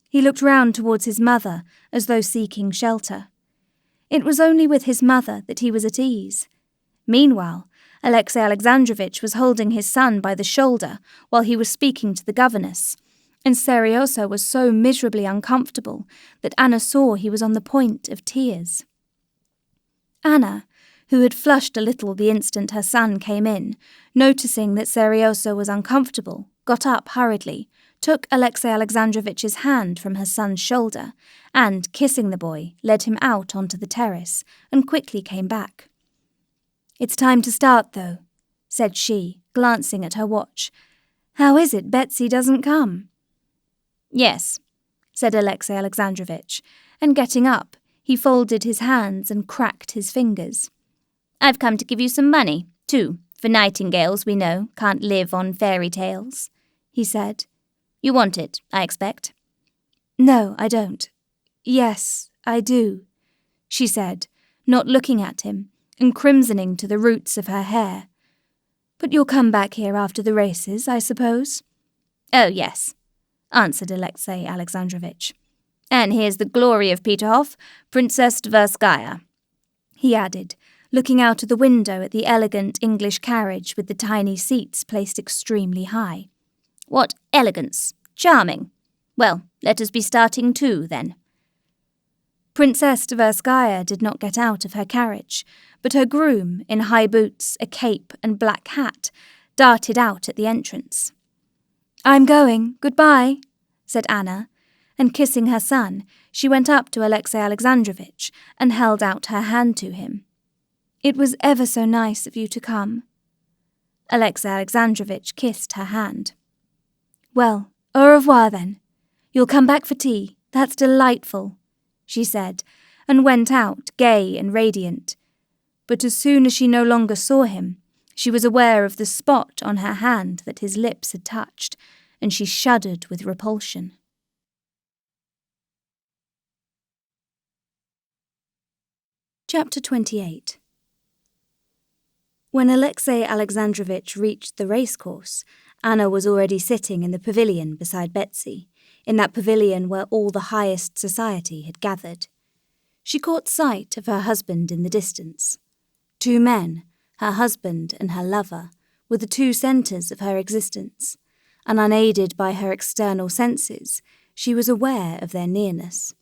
He looked round towards his mother as though seeking shelter. It was only with his mother that he was at ease. Meanwhile, Alexey Alexandrovitch was holding his son by the shoulder while he was speaking to the governess, and Seryosa was so miserably uncomfortable that Anna saw he was on the point of tears. Anna, who had flushed a little the instant her son came in, noticing that Seryosa was uncomfortable, got up hurriedly, took Alexey Alexandrovitch's hand from her son's shoulder, and, kissing the boy, led him out onto the terrace, and quickly came back. "It's time to start, though," said she, glancing at her watch. "How is it Betsy doesn't come?" "Yes," said Alexey Alexandrovitch, and getting up, he folded his hands and cracked his fingers. "I've come to give you some money, too, for nightingales, we know, can't live on fairy tales," he said. "You want it, I expect." "No, I don't. Yes, I do," she said, not looking at him, and crimsoning to the roots of her hair. "But you'll come back here after the races, I suppose?" "Oh, yes," answered Alexey Alexandrovitch. And here's the glory of Peterhof, Princess Tverskaya," he added, looking out of the window at the elegant English carriage with the tiny seats placed extremely high. "What elegance! Charming! Well, let us be starting too, then." Princess Tverskaya did not get out of her carriage, but her groom, in high boots, a cape, and black hat, darted out at the entrance. "I'm going. Goodbye," said Anna, and kissing her son, she went up to Alexey Alexandrovitch and held out her hand to him. "It was ever so nice of you to come." Alexey Alexandrovitch kissed her hand. "Well, au revoir then. You'll come back for tea. That's delightful," she said, and went out, gay and radiant. But as soon as she no longer saw him, she was aware of the spot on her hand that his lips had touched, and she shuddered with repulsion. Chapter 28. When Alexey Alexandrovitch reached the racecourse, Anna was already sitting in the pavilion beside Betsy, in that pavilion where all the highest society had gathered. She caught sight of her husband in the distance. 2 men, her husband and her lover, were the 2 centres of her existence, and unaided by her external senses, she was aware of their nearness.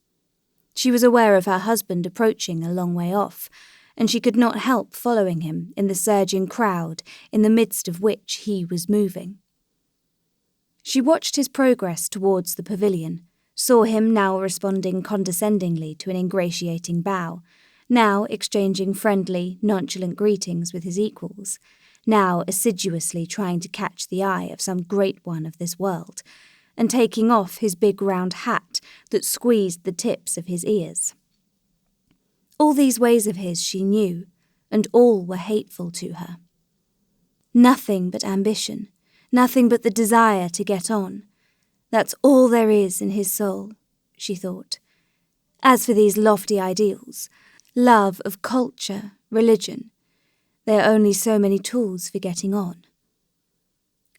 She was aware of her husband approaching a long way off, and she could not help following him in the surging crowd in the midst of which he was moving. She watched his progress towards the pavilion, saw him now responding condescendingly to an ingratiating bow, now exchanging friendly, nonchalant greetings with his equals, now assiduously trying to catch the eye of some great one of this world, and taking off his big round hat that squeezed the tips of his ears. All these ways of his she knew, and all were hateful to her. Nothing but ambition, nothing but the desire to get on. That's all there is in his soul, she thought. As for these lofty ideals, love of culture, religion, they are only so many tools for getting on.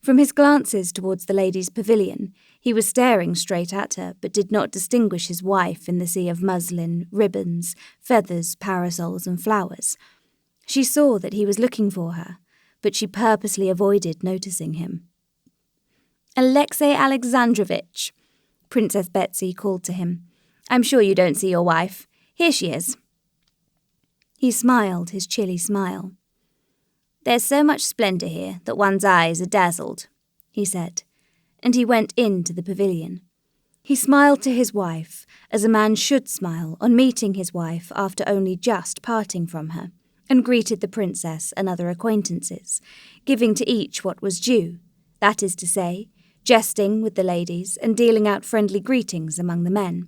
From his glances towards the ladies' pavilion, he was staring straight at her, but did not distinguish his wife in the sea of muslin, ribbons, feathers, parasols, and flowers. She saw that he was looking for her, but she purposely avoided noticing him. "Alexey Alexandrovitch," Princess Betsy called to him. "I'm sure you don't see your wife. Here she is." He smiled his chilly smile. "There's so much splendour here that one's eyes are dazzled," he said, and he went into the pavilion. He smiled to his wife, as a man should smile on meeting his wife after only just parting from her, and greeted the princess and other acquaintances, giving to each what was due, that is to say, jesting with the ladies and dealing out friendly greetings among the men.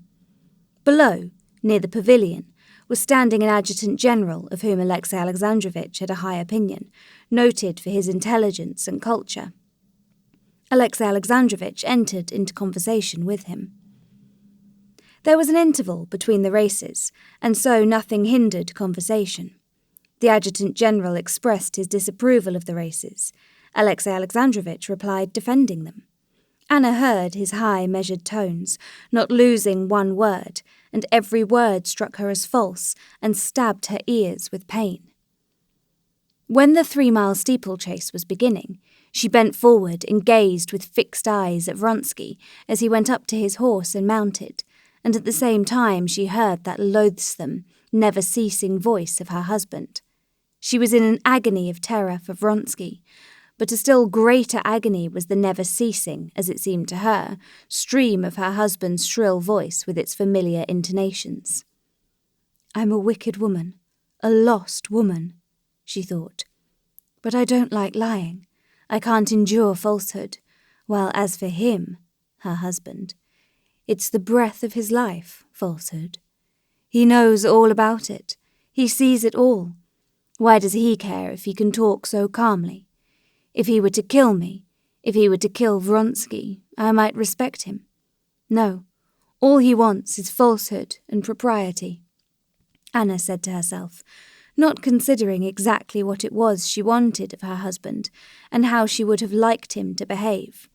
Below, near the pavilion, was standing an adjutant general of whom Alexey Alexandrovitch had a high opinion, noted for his intelligence and culture. Alexey Alexandrovitch entered into conversation with him. There was an interval between the races, and so nothing hindered conversation. The adjutant general expressed his disapproval of the races. Alexey Alexandrovitch replied defending them. Anna heard his high, measured tones, not losing one word, and every word struck her as false and stabbed her ears with pain. When the 3-mile steeplechase was beginning, she bent forward and gazed with fixed eyes at Vronsky as he went up to his horse and mounted, and at the same time she heard that loathsome, never-ceasing voice of her husband. She was in an agony of terror for Vronsky, but a still greater agony was the never-ceasing, as it seemed to her, stream of her husband's shrill voice with its familiar intonations. "I'm a wicked woman, a lost woman," she thought. "But I don't like lying. I can't endure falsehood, while as for him, her husband, it's the breath of his life, falsehood. He knows all about it. He sees it all. Why does he care if he can talk so calmly? If he were to kill me, if he were to kill Vronsky, I might respect him. No, all he wants is falsehood and propriety," Anna said to herself, not considering exactly what it was she wanted of her husband and how she would have liked him to behave.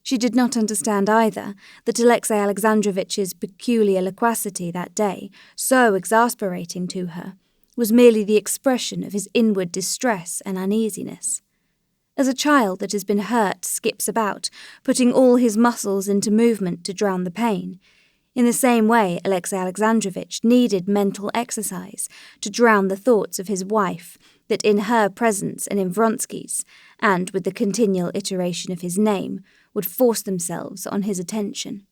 She did not understand either that Alexei Alexandrovich's peculiar loquacity that day, so exasperating to her, was merely the expression of his inward distress and uneasiness. As a child that has been hurt skips about, putting all his muscles into movement to drown the pain, in the same way Alexei Alexandrovich needed mental exercise to drown the thoughts of his wife that in her presence and in Vronsky's, and with the continual iteration of his name, would force themselves on his attention.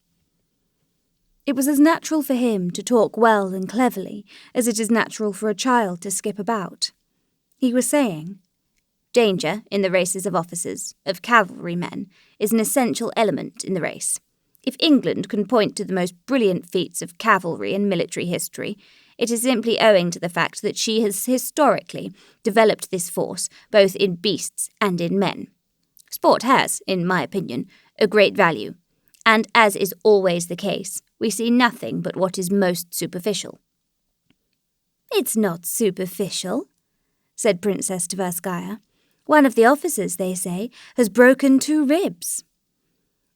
It was as natural for him to talk well and cleverly as it is natural for a child to skip about. He was saying, "Danger in the races of officers, of cavalrymen, is an essential element in the race. If England can point to the most brilliant feats of cavalry and military history, it is simply owing to the fact that she has historically developed this force both in beasts and in men. Sport has, in my opinion, a great value, and as is always the case, we see nothing but what is most superficial." "It's not superficial," said Princess Tverskaya. "One of the officers, they say, has broken 2 ribs."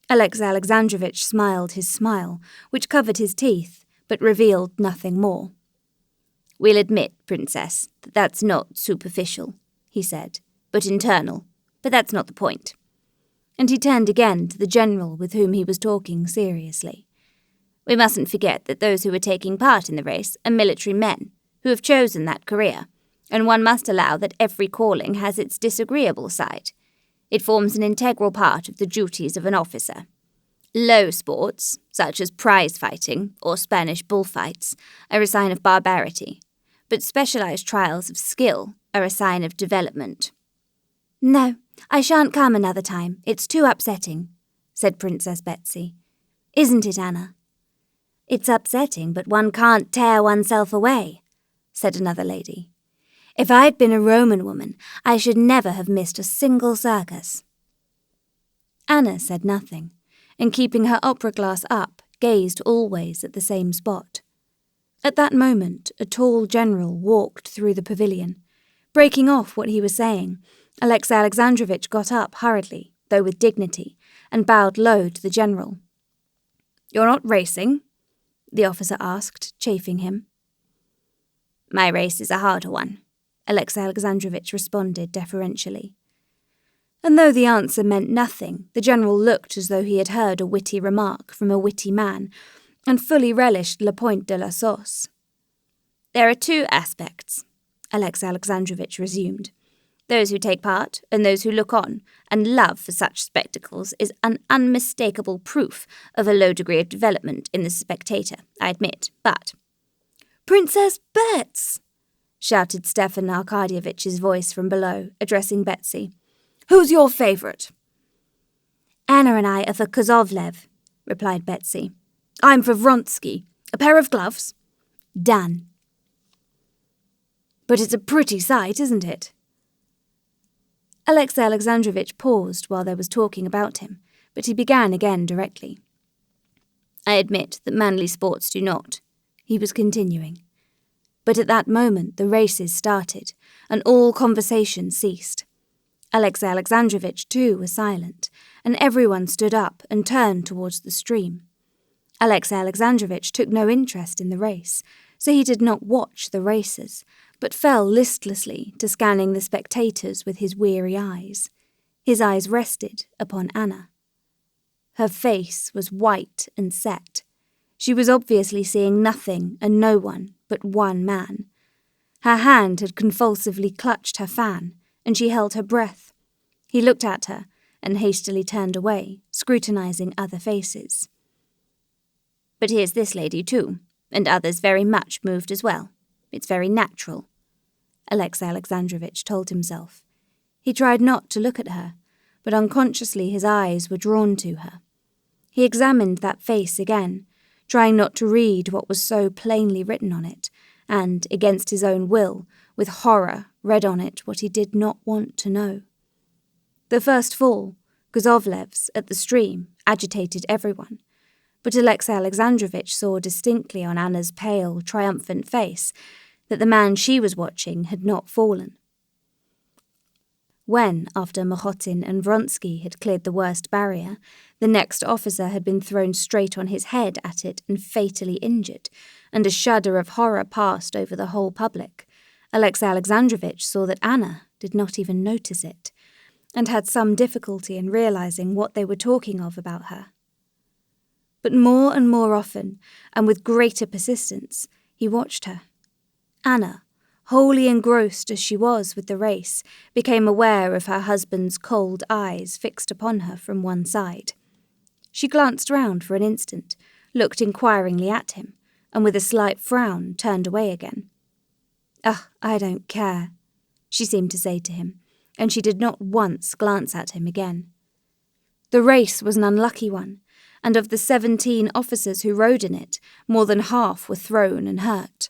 Alexei Alexandrovich smiled his smile, which covered his teeth, but revealed nothing more. "We'll admit, Princess, that that's not superficial," he said, "but internal. But that's not the point." And he turned again to the general with whom he was talking seriously. "We mustn't forget that those who are taking part in the race are military men, who have chosen that career, and one must allow that every calling has its disagreeable side. It forms an integral part of the duties of an officer. Low sports, such as prize fighting or Spanish bullfights, are a sign of barbarity, but specialized trials of skill are a sign of development." "No, I shan't come another time. It's too upsetting," said Princess Betsy. "Isn't it, Anna?" "It's upsetting, but one can't tear oneself away," said another lady. "If I'd been a Roman woman, I should never have missed a single circus." Anna said nothing, and keeping her opera glass up, gazed always at the same spot. At that moment, a tall general walked through the pavilion. Breaking off what he was saying, Alexei Alexandrovich got up hurriedly, though with dignity, and bowed low to the general. "You're not racing?" the officer asked, chaffing him. "My race is a harder one," Alexei Alexandrovich responded deferentially. And though the answer meant nothing, the general looked as though he had heard a witty remark from a witty man, and fully relished le point de la sauce. "There are 2 aspects," Alexei Alexandrovich resumed. "Those who take part and those who look on, and love for such spectacles is an unmistakable proof of a low degree of development in the spectator, I admit, but—" "Princess Bets!" shouted Stefan Arkadyevich's voice from below, addressing Betsy. "Who's your favourite?" "Anna and I are for Kozovlev," replied Betsy. "I'm for Vronsky. A pair of gloves?" "Done." "But it's a pretty sight, isn't it?" Alexei Alexandrovich paused while there was talking about him, but he began again directly. "I admit that manly sports do not," he was continuing. But at that moment the races started, and all conversation ceased. Alexei Alexandrovich too was silent, and everyone stood up and turned towards the stream. Alexei Alexandrovich took no interest in the race, so he did not watch the racers, but fell listlessly to scanning the spectators with his weary eyes. His eyes rested upon Anna. Her face was white and set. She was obviously seeing nothing and no one but one man. Her hand had convulsively clutched her fan, and she held her breath. He looked at her and hastily turned away, scrutinizing other faces. "But here's this lady too, and others very much moved as well. It's very natural," Alexei Alexandrovich told himself. He tried not to look at her, but unconsciously his eyes were drawn to her. He examined that face again, trying not to read what was so plainly written on it, and, against his own will, with horror read on it what he did not want to know. The first fall, Kozovlev's, at the stream, agitated everyone, but Alexei Alexandrovich saw distinctly on Anna's pale, triumphant face that the man she was watching had not fallen. When, after Mahotin and Vronsky had cleared the worst barrier, the next officer had been thrown straight on his head at it and fatally injured, and a shudder of horror passed over the whole public, Alexei Alexandrovitch saw that Anna did not even notice it, and had some difficulty in realizing what they were talking of about her. But more and more often, and with greater persistence, he watched her. Anna, wholly engrossed as she was with the race, became aware of her husband's cold eyes fixed upon her from one side. She glanced round for an instant, looked inquiringly at him, and with a slight frown turned away again. I don't care," she seemed to say to him, and she did not once glance at him again. The race was an unlucky one, and of the 17 officers who rode in it, more than half were thrown and hurt.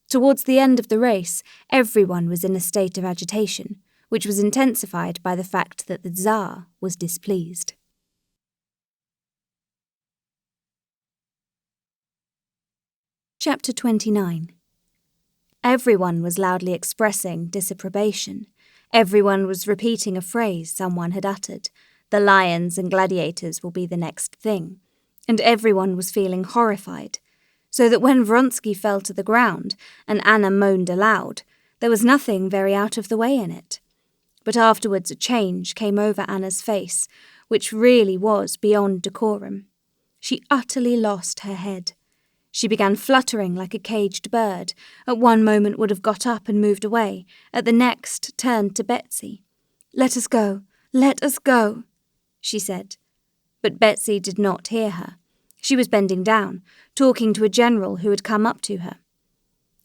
Towards the end of the race, everyone was in a state of agitation, which was intensified by the fact that the Tsar was displeased. Chapter 29. Everyone was loudly expressing disapprobation. Everyone was repeating a phrase someone had uttered, "The lions and gladiators will be the next thing," and everyone was feeling horrified, so that when Vronsky fell to the ground and Anna moaned aloud, there was nothing very out of the way in it. But afterwards a change came over Anna's face, which really was beyond decorum. She utterly lost her head. She began fluttering like a caged bird, at one moment would have got up and moved away, at the next turned to Betsy. "Let us go, let us go," she said. But Betsy did not hear her. She was bending down, talking to a general who had come up to her.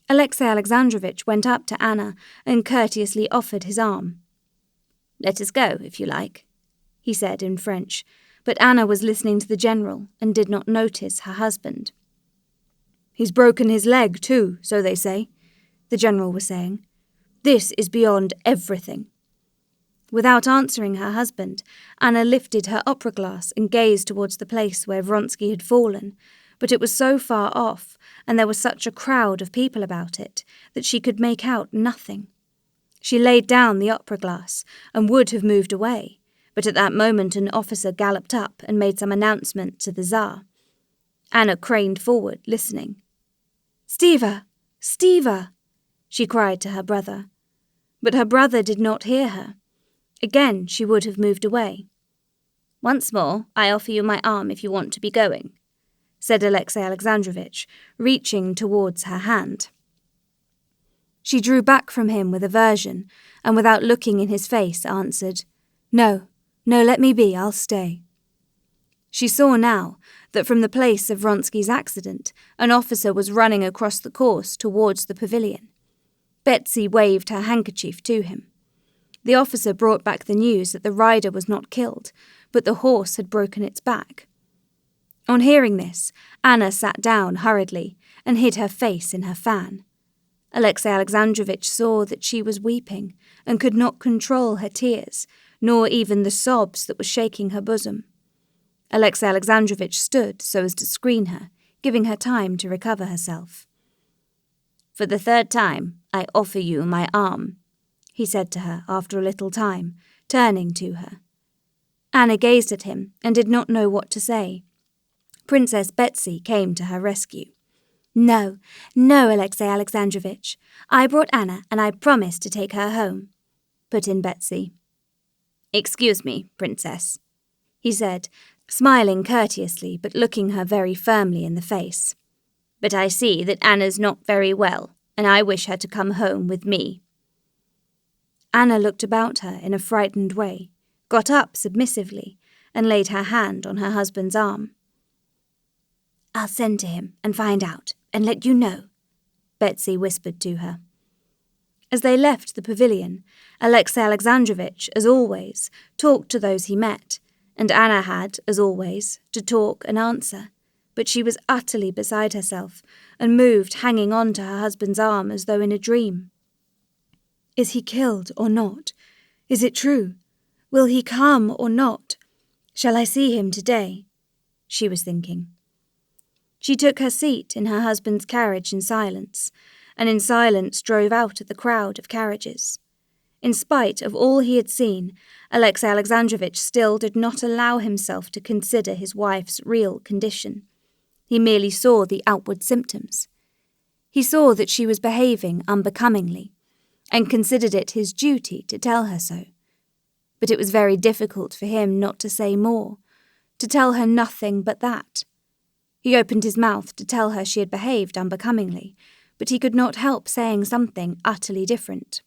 Alexei Alexandrovitch went up to Anna and courteously offered his arm. "Let us go, if you like," he said in French, but Anna was listening to the general and did not notice her husband. "He's broken his leg, too, so they say," the general was saying. "This is beyond everything." Without answering her husband, Anna lifted her opera glass and gazed towards the place where Vronsky had fallen, but it was so far off, and there was such a crowd of people about it, that she could make out nothing. She laid down the opera glass and would have moved away, but at that moment an officer galloped up and made some announcement to the Tsar. Anna craned forward, listening. "Stiva! Stiva!" she cried to her brother. But her brother did not hear her. Again she would have moved away. "Once more, I offer you my arm if you want to be going," said Alexei Alexandrovitch, reaching towards her hand. She drew back from him with aversion, and without looking in his face answered, No, let me be, I'll stay." She saw now that from the place of Vronsky's accident, an officer was running across the course towards the pavilion. Betsy waved her handkerchief to him. The officer brought back the news that the rider was not killed, but the horse had broken its back. On hearing this, Anna sat down hurriedly and hid her face in her fan. Alexei Alexandrovitch saw that she was weeping and could not control her tears, nor even the sobs that were shaking her bosom. Alexei Alexandrovitch stood so as to screen her, giving her time to recover herself. "For the 3rd time, I offer you my arm," he said to her after a little time, turning to her. Anna gazed at him and did not know what to say. Princess Betsy came to her rescue. No, Alexei Alexandrovitch. I brought Anna and I promised to take her home," put in Betsy. "Excuse me, Princess," he said, smiling courteously but looking her very firmly in the face. "But I see that Anna's not very well, and I wish her to come home with me." Anna looked about her in a frightened way, got up submissively, and laid her hand on her husband's arm. "I'll send to him and find out, and let you know," Betsy whispered to her. As they left the pavilion, Alexei Alexandrovitch, as always, talked to those he met, and Anna had, as always, to talk and answer, but she was utterly beside herself and moved hanging on to her husband's arm as though in a dream. "Is he killed or not? Is it true? Will he come or not? Shall I see him today?" she was thinking. She took her seat in her husband's carriage in silence, and in silence drove out of the crowd of carriages. In spite of all he had seen, Alexei Alexandrovitch still did not allow himself to consider his wife's real condition. He merely saw the outward symptoms. He saw that she was behaving unbecomingly, and considered it his duty to tell her so. But it was very difficult for him not to say more, to tell her nothing but that. He opened his mouth to tell her she had behaved unbecomingly, but he could not help saying something utterly different.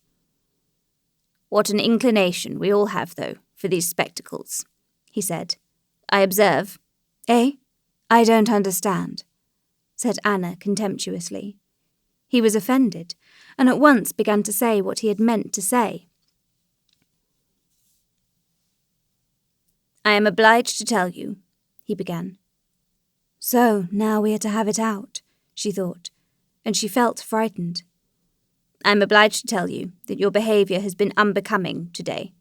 "What an inclination we all have, though, for these spectacles," he said. "I observe." "Eh? I don't understand," said Anna contemptuously. He was offended, and at once began to say what he had meant to say. "I am obliged to tell you," he began. So now we are to have it out, she thought, and she felt frightened. "I am obliged to tell you that your behaviour has been unbecoming today,"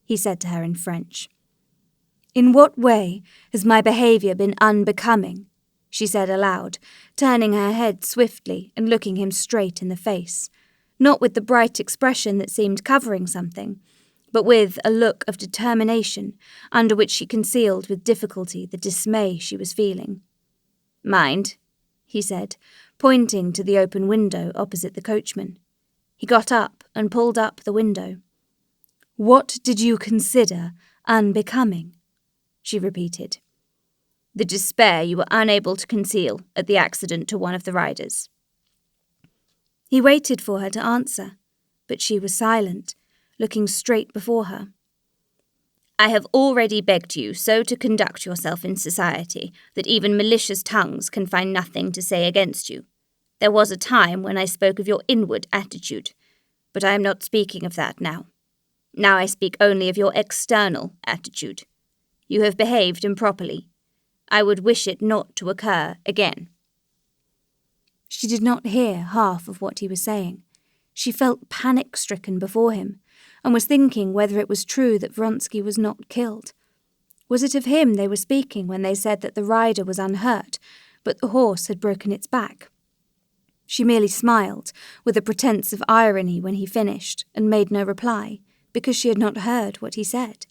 he said to her in French. "In what way has my behaviour been unbecoming?" she said aloud, turning her head swiftly and looking him straight in the face, not with the bright expression that seemed covering something, but with a look of determination under which she concealed with difficulty the dismay she was feeling. "Mind," he said, pointing to the open window opposite the coachman. He got up and pulled up the window. "What did you consider unbecoming?" she repeated. "The despair you were unable to conceal at the accident to one of the riders." He waited for her to answer, but she was silent, looking straight before her. "I have already begged you so to conduct yourself in society that even malicious tongues can find nothing to say against you. There was a time when I spoke of your inward attitude, but I am not speaking of that now. Now I speak only of your external attitude. You have behaved improperly. I would wish it not to occur again." She did not hear half of what he was saying. She felt panic-stricken before him, and was thinking whether it was true that Vronsky was not killed. Was it of him they were speaking when they said that the rider was unhurt, but the horse had broken its back? She merely smiled, with a pretence of irony when he finished, and made no reply, because she had not heard what he said.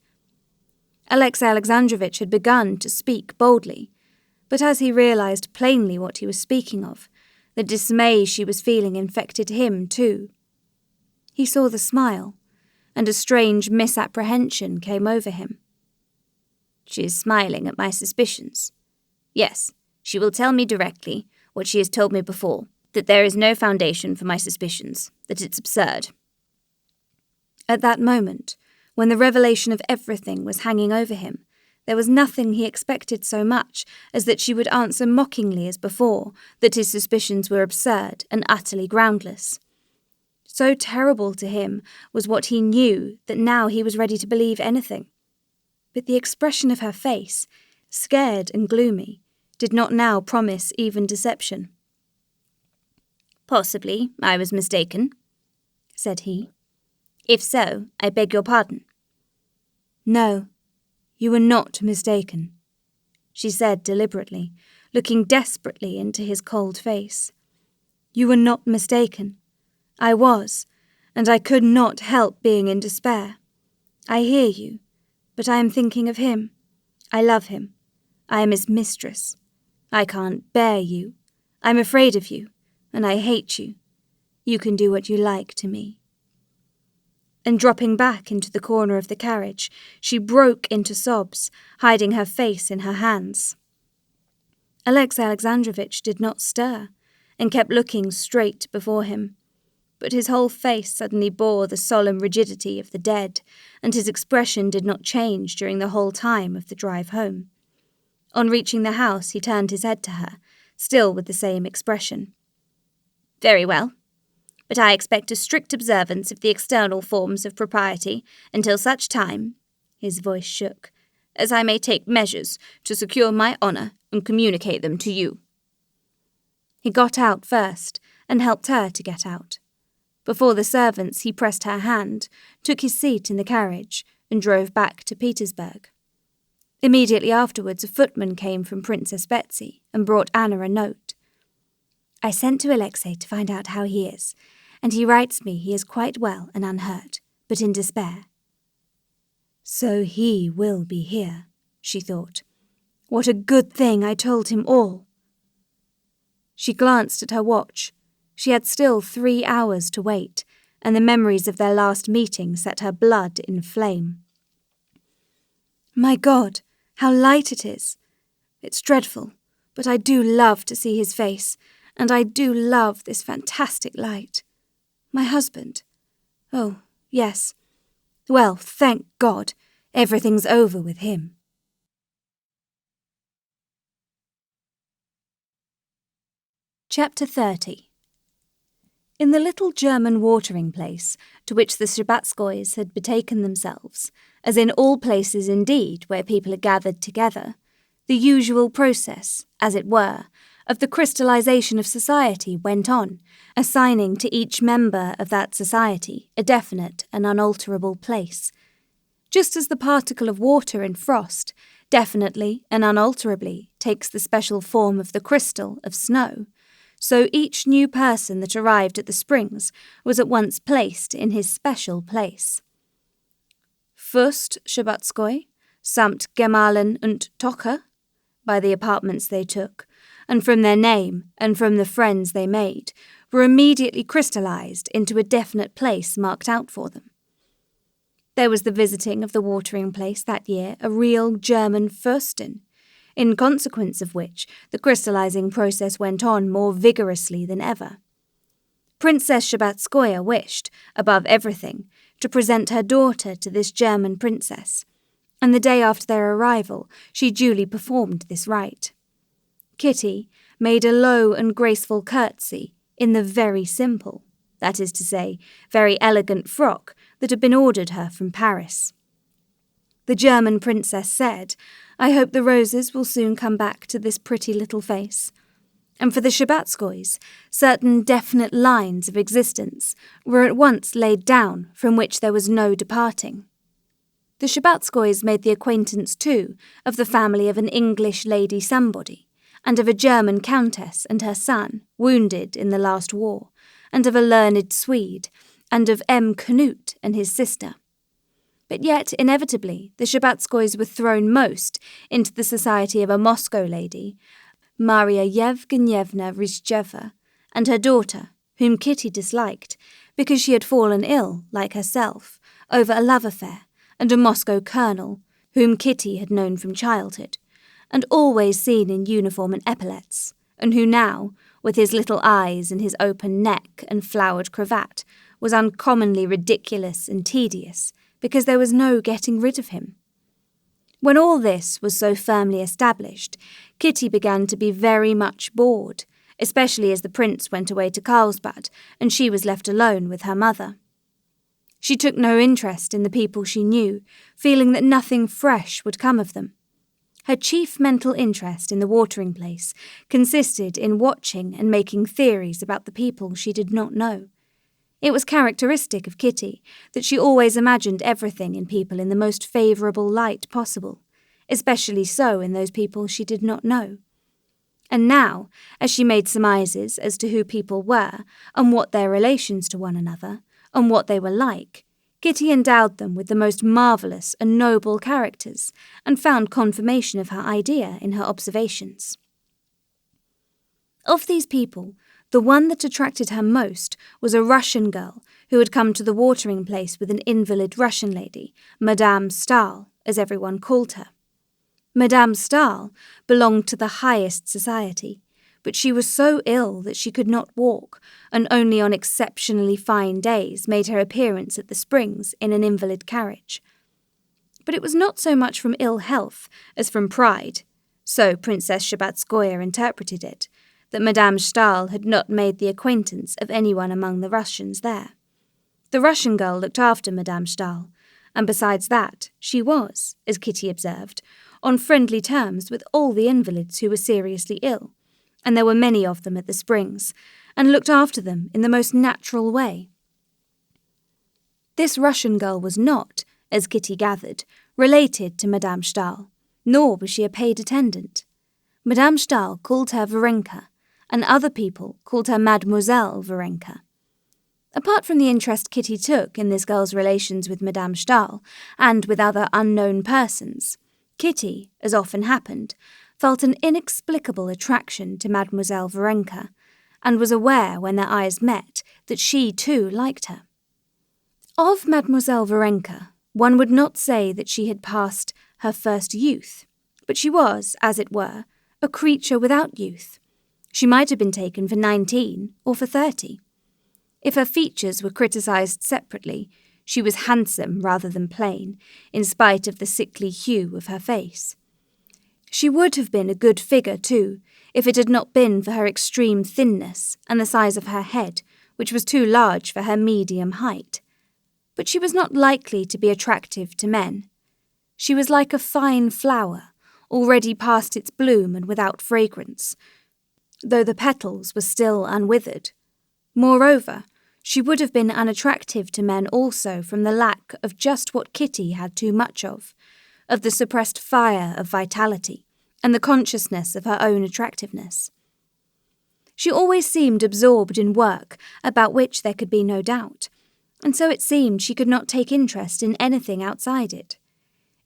Alexei Alexandrovitch had begun to speak boldly, but as he realized plainly what he was speaking of, the dismay she was feeling infected him too. He saw the smile, and a strange misapprehension came over him. "She is smiling at my suspicions. Yes, she will tell me directly what she has told me before, that there is no foundation for my suspicions, that it's absurd." At that moment, when the revelation of everything was hanging over him, there was nothing he expected so much as that she would answer mockingly as before that his suspicions were absurd and utterly groundless. So terrible to him was what he knew that now he was ready to believe anything. But the expression of her face, scared and gloomy, did not now promise even deception. "Possibly I was mistaken," said he. "If so, I beg your pardon." "No, you were not mistaken," she said deliberately, looking desperately into his cold face. "You were not mistaken. I was, and I could not help being in despair. I hear you, but I am thinking of him. I love him. I am his mistress. I can't bear you. I'm afraid of you, and I hate you. You can do what you like to me." And dropping back into the corner of the carriage, she broke into sobs, hiding her face in her hands. Alexei Alexandrovitch did not stir, and kept looking straight before him. But his whole face suddenly bore the solemn rigidity of the dead, and his expression did not change during the whole time of the drive home. On reaching the house, he turned his head to her, still with the same expression. "Very well. But I expect a strict observance of the external forms of propriety until such time," his voice shook, "as I may take measures to secure my honour and communicate them to you." He got out first, and helped her to get out. Before the servants, he pressed her hand, took his seat in the carriage, and drove back to Petersburg. Immediately afterwards, a footman came from Princess Betsy and brought Anna a note. "I sent to Alexei to find out how he is, and he writes me he is quite well and unhurt, but in despair. So he will be here, she thought. What a good thing I told him all. She glanced at her watch. She had still 3 hours to wait, and the memories of their last meeting set her blood in flame. My God, how light it is! It's dreadful, but I do love to see his face, and I do love this fantastic light. My husband. Oh, yes. Well, thank God, everything's over with him. Chapter 30. In the little German watering place to which the Shabbatskoys had betaken themselves, as in all places indeed where people are gathered together, the usual process, as it were, of the crystallization of society went on, assigning to each member of that society a definite and unalterable place. Just as the particle of water in frost definitely and unalterably takes the special form of the crystal of snow, so each new person that arrived at the springs was at once placed in his special place. Fürst Shabbatskoy, samt Gemahlin und Tochter, by the apartments they took, and from their name and from the friends they made, were immediately crystallized into a definite place marked out for them. There was the visiting of the watering place that year a real German Fürstin, in consequence of which the crystallizing process went on more vigorously than ever. Princess Shabbatskoya wished, above everything, to present her daughter to this German princess, and the day after their arrival she duly performed this rite. Kitty made a low and graceful curtsy in the very simple, that is to say, very elegant frock that had been ordered her from Paris. The German princess said, I hope the roses will soon come back to this pretty little face. And for the Shabbatskoys, certain definite lines of existence were at once laid down from which there was no departing. The Shabbatskoys made the acquaintance, too, of the family of an English lady somebody, and of a German countess and her son, wounded in the last war, and of a learned Swede, and of M. Canute and his sister. But yet, inevitably, the Shabbatskoys were thrown most into the society of a Moscow lady, Maria Yevgenyevna Rizhcheva, and her daughter, whom Kitty disliked, because she had fallen ill, like herself, over a love affair, and a Moscow colonel, whom Kitty had known from childhood, and always seen in uniform and epaulets, and who now, with his little eyes and his open neck and flowered cravat, was uncommonly ridiculous and tedious, because there was no getting rid of him. When all this was so firmly established, Kitty began to be very much bored, especially as the prince went away to Carlsbad and she was left alone with her mother. She took no interest in the people she knew, feeling that nothing fresh would come of them. Her chief mental interest in the watering place consisted in watching and making theories about the people she did not know. It was characteristic of Kitty that she always imagined everything in people in the most favourable light possible, especially so in those people she did not know. And now, as she made surmises as to who people were, and what their relations to one another, and what they were like, Kitty endowed them with the most marvellous and noble characters, and found confirmation of her idea in her observations. Of these people, the one that attracted her most was a Russian girl who had come to the watering place with an invalid Russian lady, Madame Stahl, as everyone called her. Madame Stahl belonged to the highest society, but she was so ill that she could not walk, and only on exceptionally fine days made her appearance at the springs in an invalid carriage. But it was not so much from ill health as from pride, so Princess Shabbatskoya interpreted it, that Madame Stahl had not made the acquaintance of anyone among the Russians there. The Russian girl looked after Madame Stahl, and besides that, she was, as Kitty observed, on friendly terms with all the invalids who were seriously ill, and there were many of them at the springs, and looked after them in the most natural way. This Russian girl was not, as Kitty gathered, related to Madame Stahl, nor was she a paid attendant. Madame Stahl called her Varenka, and other people called her Mademoiselle Varenka. Apart from the interest Kitty took in this girl's relations with Madame Stahl and with other unknown persons, Kitty, as often happened, felt an inexplicable attraction to Mademoiselle Varenka, and was aware when their eyes met that she too liked her. Of Mademoiselle Varenka, one would not say that she had passed her first youth, but she was, as it were, a creature without youth. She might have been taken for 19 or for 30. If her features were criticised separately, she was handsome rather than plain, in spite of the sickly hue of her face. She would have been a good figure, too, if it had not been for her extreme thinness and the size of her head, which was too large for her medium height. But she was not likely to be attractive to men. She was like a fine flower, already past its bloom and without fragrance, though the petals were still unwithered. Moreover, she would have been unattractive to men also from the lack of just what Kitty had too much of the suppressed fire of vitality and the consciousness of her own attractiveness. She always seemed absorbed in work about which there could be no doubt, and so it seemed she could not take interest in anything outside it.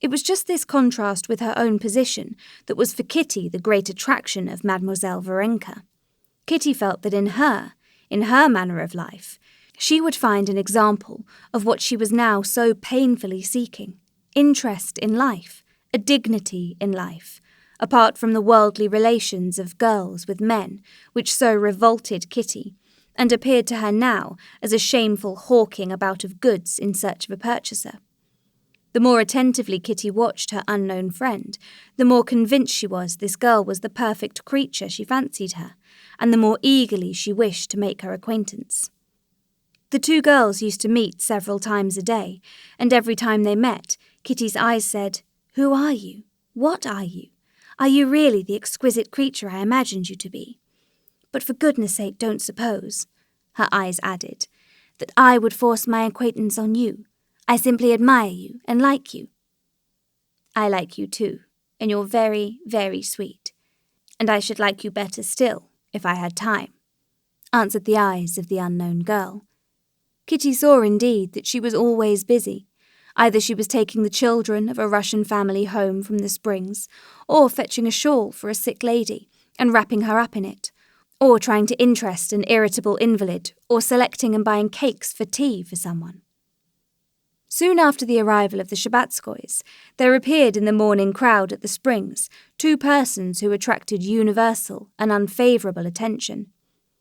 It was just this contrast with her own position that was for Kitty the great attraction of Mademoiselle Varenka. Kitty felt that in her manner of life, she would find an example of what she was now so painfully seeking: interest in life, a dignity in life, apart from the worldly relations of girls with men, which so revolted Kitty, and appeared to her now as a shameful hawking about of goods in search of a purchaser. The more attentively Kitty watched her unknown friend, the more convinced she was this girl was the perfect creature she fancied her, and the more eagerly she wished to make her acquaintance. The two girls used to meet several times a day, and every time they met, Kitty's eyes said, "Who are you? What are you? Are you really the exquisite creature I imagined you to be? But for goodness sake don't suppose," her eyes added, "that I would force my acquaintance on you. I simply admire you and like you." "I like you too, and you're very, very sweet. And I should like you better still, if I had time," answered the eyes of the unknown girl. Kitty saw indeed that she was always busy. Either she was taking the children of a Russian family home from the Springs, or fetching a shawl for a sick lady and wrapping her up in it, or trying to interest an irritable invalid, or selecting and buying cakes for tea for someone. Soon after the arrival of the Shabbatskoys, there appeared in the morning crowd at the Springs 2 persons who attracted universal and unfavourable attention.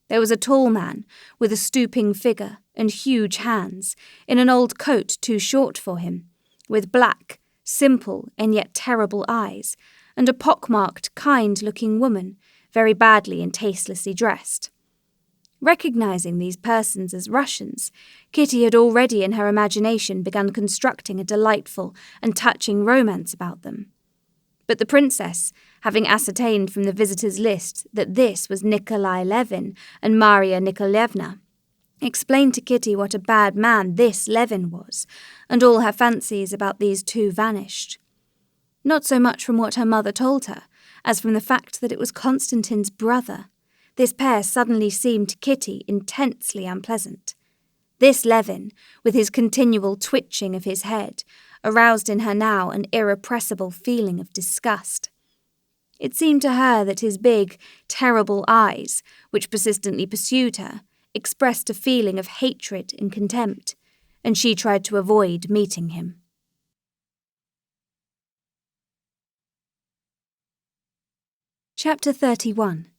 There was a tall man with a stooping figure and huge hands, in an old coat too short for him, with black, simple and yet terrible eyes, and a pockmarked, kind-looking woman, very badly and tastelessly dressed. Recognizing these persons as Russians, Kitty had already in her imagination begun constructing a delightful and touching romance about them. But the princess, having ascertained from the visitors' list that this was Nikolai Levin and Maria Nikolaevna, explained to Kitty what a bad man this Levin was, and all her fancies about these two vanished. Not so much from what her mother told her, as from the fact that it was Konstantin's brother. This pair suddenly seemed to Kitty intensely unpleasant. This Levin, with his continual twitching of his head, aroused in her now an irrepressible feeling of disgust. It seemed to her that his big, terrible eyes, which persistently pursued her, expressed a feeling of hatred and contempt, and she tried to avoid meeting him. Chapter 31.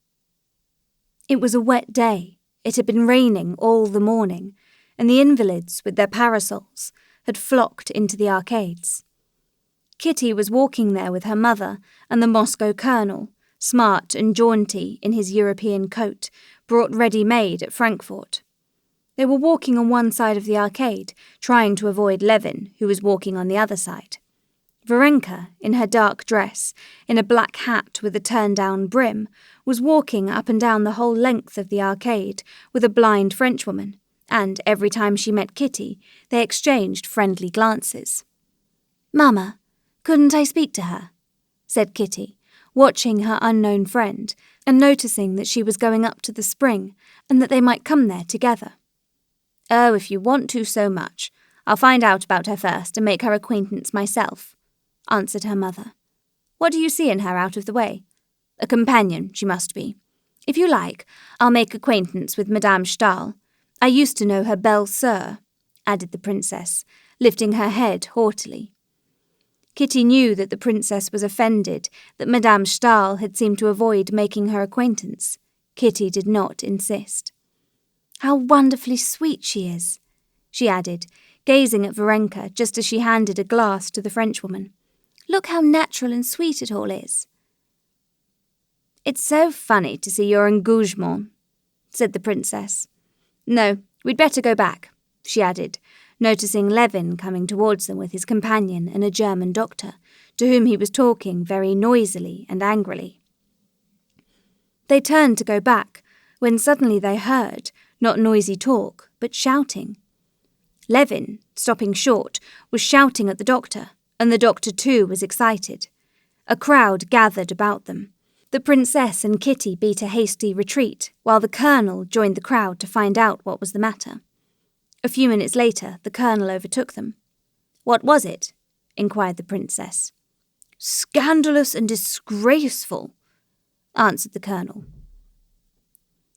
It was a wet day. It had been raining all the morning, and the invalids, with their parasols, had flocked into the arcades. Kitty was walking there with her mother and the Moscow colonel, smart and jaunty in his European coat, brought ready-made at Frankfurt. They were walking on one side of the arcade, trying to avoid Levin, who was walking on the other side. Varenka, in her dark dress, in a black hat with a turned-down brim, was walking up and down the whole length of the arcade with a blind Frenchwoman, and every time she met Kitty, they exchanged friendly glances. "Mamma, couldn't I speak to her?" said Kitty, watching her unknown friend, and noticing that she was going up to the spring, and that they might come there together. Oh, if you want to so much. I'll find out about her first and make her acquaintance myself, answered her mother. What do you see in her out of the way? A companion, she must be. If you like, I'll make acquaintance with Madame Stahl. I used to know her belle sœur, added the princess, lifting her head haughtily. Kitty knew that the princess was offended that Madame Stahl had seemed to avoid making her acquaintance. Kitty did not insist. How wonderfully sweet she is, she added, gazing at Varenka just as she handed a glass to the Frenchwoman. Look how natural and sweet it all is. It's so funny to see your engagement, said the princess. No, we'd better go back, she added, noticing Levin coming towards them with his companion and a German doctor, to whom he was talking very noisily and angrily. They turned to go back, when suddenly they heard, not noisy talk, but shouting. Levin, stopping short, was shouting at the doctor, and the doctor too was excited. A crowd gathered about them. The princess and Kitty beat a hasty retreat, while the colonel joined the crowd to find out what was the matter. A few minutes later, the colonel overtook them. What was it? Inquired the princess. Scandalous and disgraceful, answered the colonel.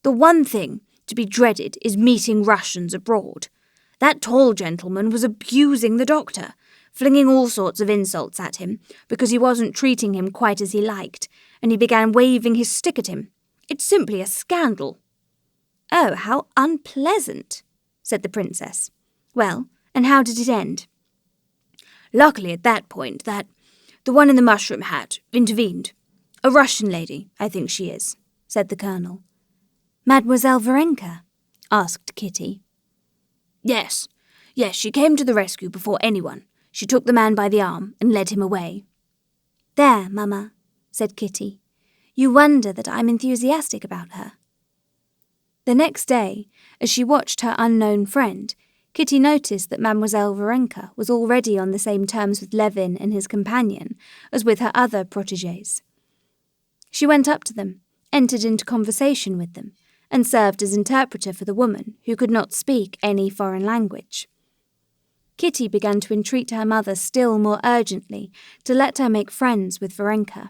The one thing to be dreaded is meeting Russians abroad. That tall gentleman was abusing the doctor, flinging all sorts of insults at him because he wasn't treating him quite as he liked, and he began waving his stick at him. It's simply a scandal. Oh, how unpleasant, said the princess. Well, and how did it end? Luckily at that point the one in the mushroom hat intervened. A Russian lady, I think she is, said the colonel. Mademoiselle Varenka? Asked Kitty. Yes, she came to the rescue before anyone. She took the man by the arm and led him away. There, Mamma, said Kitty. You wonder that I'm enthusiastic about her. The next day, as she watched her unknown friend, Kitty noticed that Mademoiselle Varenka was already on the same terms with Levin and his companion as with her other protégés. She went up to them, entered into conversation with them, and served as interpreter for the woman who could not speak any foreign language. Kitty began to entreat her mother still more urgently to let her make friends with Varenka.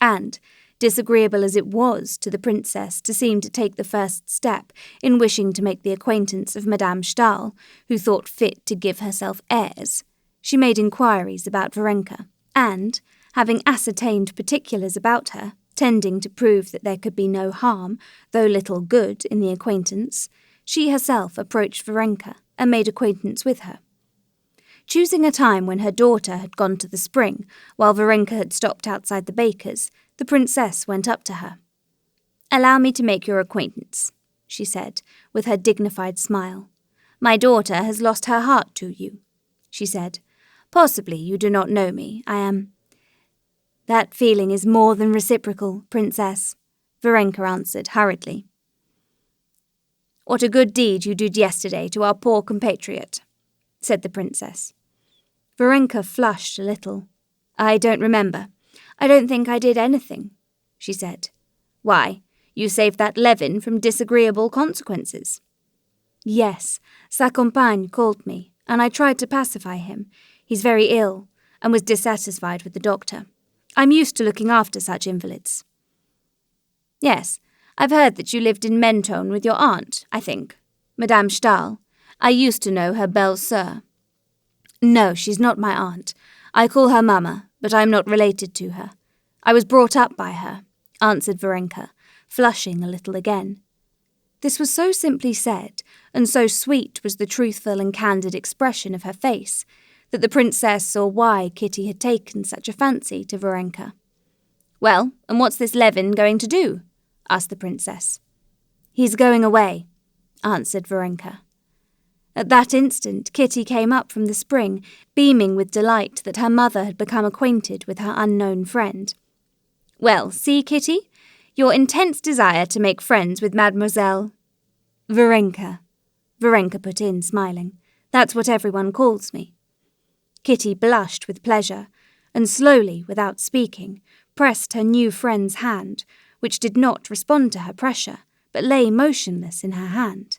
And, disagreeable as it was to the princess to seem to take the first step in wishing to make the acquaintance of Madame Stahl, who thought fit to give herself airs, she made inquiries about Varenka, and, having ascertained particulars about her, tending to prove that there could be no harm, though little good, in the acquaintance, she herself approached Varenka and made acquaintance with her. Choosing a time when her daughter had gone to the spring, while Varenka had stopped outside the baker's, the princess went up to her. Allow me to make your acquaintance, she said, with her dignified smile. My daughter has lost her heart to you, she said. Possibly you do not know me. I am... That feeling is more than reciprocal, princess, Varenka answered hurriedly. What a good deed you did yesterday to our poor compatriot, said the princess. Varenka flushed a little. I don't remember. I don't think I did anything, she said. Why, you saved that Levin from disagreeable consequences. Yes, sa compagne called me, and I tried to pacify him. He's very ill, and was dissatisfied with the doctor. I'm used to looking after such invalids. Yes, I've heard that you lived in Mentone with your aunt, I think. Madame Stahl. I used to know her belle sœur. No, she's not my aunt. I call her Mamma, but I'm not related to her. I was brought up by her, answered Varenka, flushing a little again. This was so simply said, and so sweet was the truthful and candid expression of her face, that the princess saw why Kitty had taken such a fancy to Varenka. Well, and what's this Levin going to do? Asked the princess. He's going away, answered Varenka. At that instant, Kitty came up from the spring, beaming with delight that her mother had become acquainted with her unknown friend. Well, see, Kitty, your intense desire to make friends with Mademoiselle... Varenka, Varenka put in, smiling. That's what everyone calls me. Kitty blushed with pleasure, and slowly, without speaking, pressed her new friend's hand, which did not respond to her pressure, but lay motionless in her hand.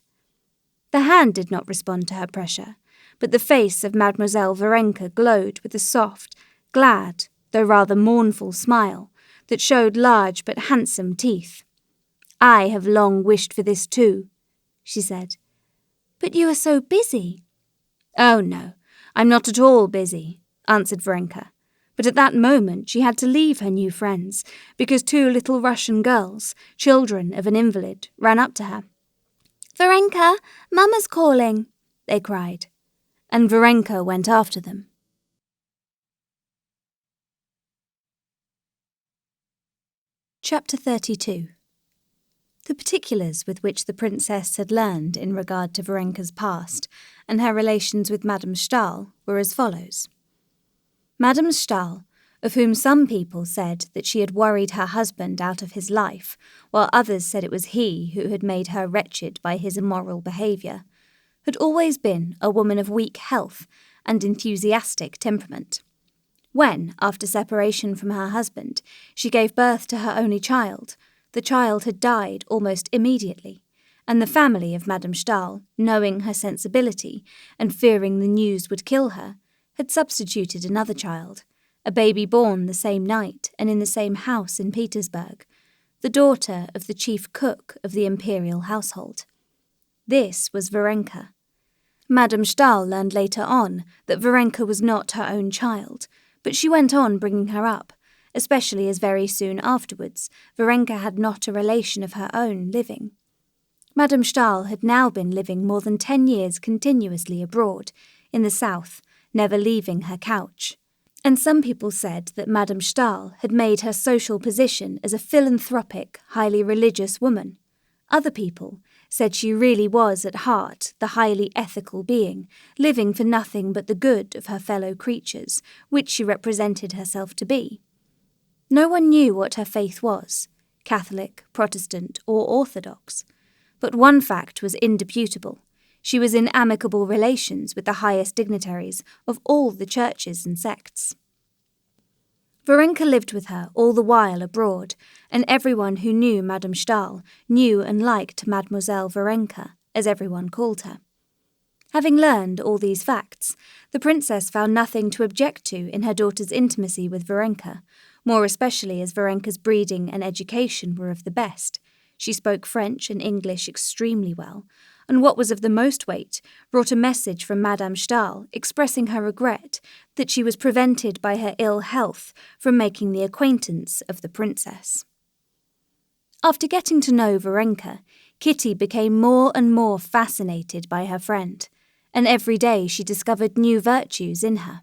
The hand did not respond to her pressure, but the face of Mademoiselle Varenka glowed with a soft, glad, though rather mournful smile that showed large but handsome teeth. "I have long wished for this too," she said. "But you are so busy." "Oh no, I'm not at all busy," answered Varenka. But at that moment she had to leave her new friends, because 2 little Russian girls, children of an invalid, ran up to her. "Varenka, Mama's calling," they cried, and Varenka went after them. Chapter 32. The particulars with which the princess had learned in regard to Varenka's past and her relations with Madame Stahl were as follows. Madame Stahl, of whom some people said that she had worried her husband out of his life, while others said it was he who had made her wretched by his immoral behaviour, had always been a woman of weak health and enthusiastic temperament. When, after separation from her husband, she gave birth to her only child, the child had died almost immediately, and the family of Madame Stahl, knowing her sensibility and fearing the news would kill her, had substituted another child, a baby born the same night and in the same house in Petersburg, the daughter of the chief cook of the imperial household. This was Varenka. Madame Stahl learned later on that Varenka was not her own child, but she went on bringing her up, especially as very soon afterwards Varenka had not a relation of her own living. Madame Stahl had now been living more than 10 years continuously abroad, in the south, never leaving her couch. And some people said that Madame Stahl had made her social position as a philanthropic, highly religious woman. Other people said she really was at heart the highly ethical being, living for nothing but the good of her fellow creatures, which she represented herself to be. No one knew what her faith was, Catholic, Protestant, or Orthodox. But one fact was indisputable. She was in amicable relations with the highest dignitaries of all the churches and sects. Varenka lived with her all the while abroad, and everyone who knew Madame Stahl knew and liked Mademoiselle Varenka, as everyone called her. Having learned all these facts, the princess found nothing to object to in her daughter's intimacy with Varenka, more especially as Varenka's breeding and education were of the best. She spoke French and English extremely well, and what was of the most weight, brought a message from Madame Stahl expressing her regret that she was prevented by her ill health from making the acquaintance of the princess. After getting to know Varenka, Kitty became more and more fascinated by her friend, and every day she discovered new virtues in her.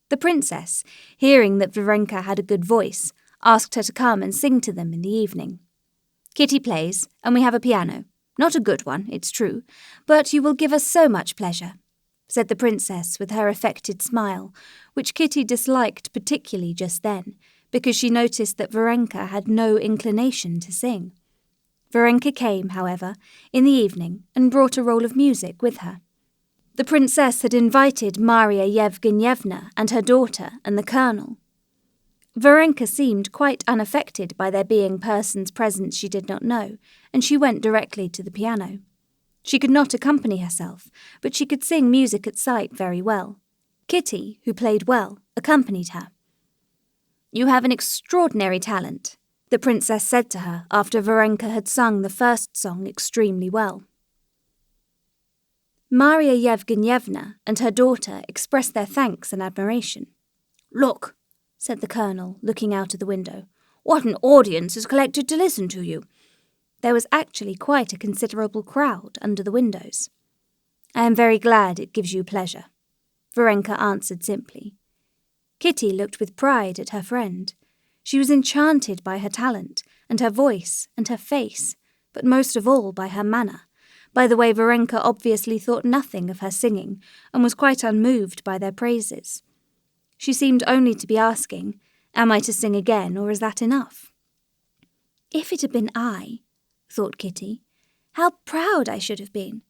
The princess, hearing that Varenka had a good voice, asked her to come and sing to them in the evening. "Kitty plays, and we have a piano. Not a good one, it's true, but you will give us so much pleasure," said the princess with her affected smile, which Kitty disliked particularly just then, because she noticed that Varenka had no inclination to sing. Varenka came, however, in the evening and brought a roll of music with her. The princess had invited Maria Yevgenyevna and her daughter and the colonel. Varenka seemed quite unaffected by there being persons present she did not know, and she went directly to the piano. She could not accompany herself, but she could sing music at sight very well. Kitty, who played well, accompanied her. "You have an extraordinary talent," the princess said to her after Varenka had sung the first song extremely well. Maria Yevgenyevna and her daughter expressed their thanks and admiration. "Look," said the colonel, looking out of the window. "What an audience is collected to listen to you." There was actually quite a considerable crowd under the windows. "I am very glad it gives you pleasure," Varenka answered simply. Kitty looked with pride at her friend. She was enchanted by her talent, and her voice, and her face, but most of all by her manner, by the way Varenka obviously thought nothing of her singing, and was quite unmoved by their praises. She seemed only to be asking, "Am I to sing again, or is that enough?" "If it had been I," thought Kitty, "how proud I should have been.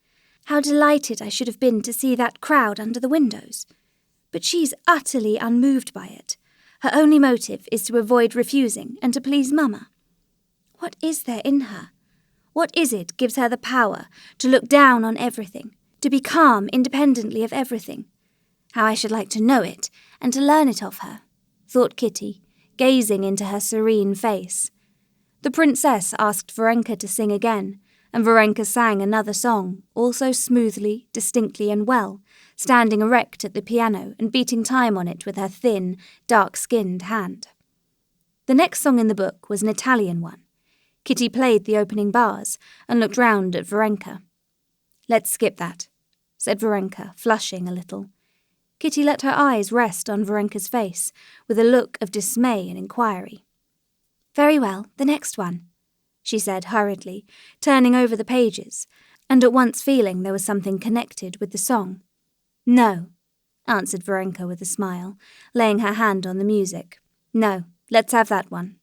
How delighted I should have been to see that crowd under the windows. But she's utterly unmoved by it. Her only motive is to avoid refusing and to please Mamma. What is there in her? What is it gives her the power to look down on everything, to be calm independently of everything? How I should like to know it, and to learn it of her, thought Kitty, gazing into her serene face. The princess asked Varenka to sing again, and Varenka sang another song, also smoothly, distinctly and well, standing erect at the piano and beating time on it with her thin, dark-skinned hand. The next song in the book was an Italian one. Kitty played the opening bars and looked round at Varenka. "Let's skip that," said Varenka, flushing a little. Kitty let her eyes rest on Varenka's face with a look of dismay and inquiry. "Very well, the next one," she said hurriedly, turning over the pages, and at once feeling there was something connected with the song. "No," answered Varenka with a smile, laying her hand on the music. "No, let's have that one."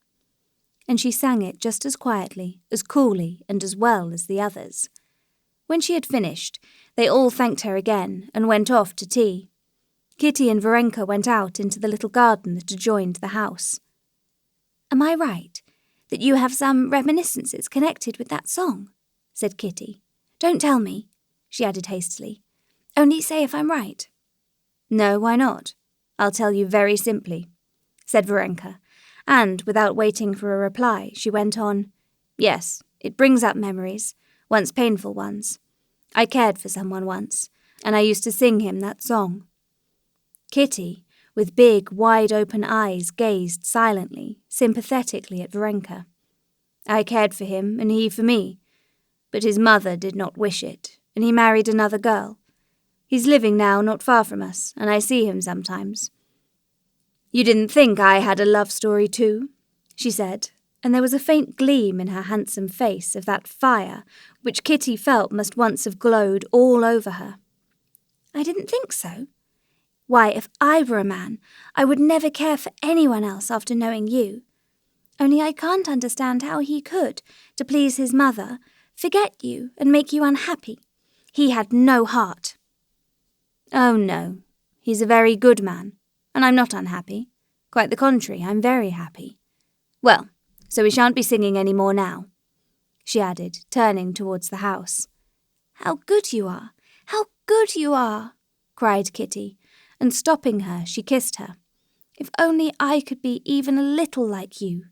And she sang it just as quietly, as coolly, and as well as the others. When she had finished, they all thanked her again and went off to tea. Kitty and Varenka went out into the little garden that adjoined the house. "Am I right, that you have some reminiscences connected with that song?" said Kitty. "Don't tell me," she added hastily. "Only say if I'm right." "No, why not? I'll tell you very simply," said Varenka, and, without waiting for a reply, she went on, "Yes, it brings up memories, once painful ones. I cared for someone once, and I used to sing him that song." Kitty, with big, wide-open eyes, gazed silently, sympathetically at Varenka. "I cared for him, and he for me. But his mother did not wish it, and he married another girl. He's living now not far from us, and I see him sometimes." "You didn't think I had a love story too?" she said, and there was a faint gleam in her handsome face of that fire which Kitty felt must once have glowed all over her. "I didn't think so. Why, if I were a man, I would never care for anyone else after knowing you. Only I can't understand how he could, to please his mother, forget you and make you unhappy. He had no heart." "Oh, no. He's a very good man, and I'm not unhappy. Quite the contrary, I'm very happy. Well, so we shan't be singing any more now," she added, turning towards the house. "How good you are! How good you are!" cried Kitty, and stopping her, she kissed her. "If only I could be even a little like you."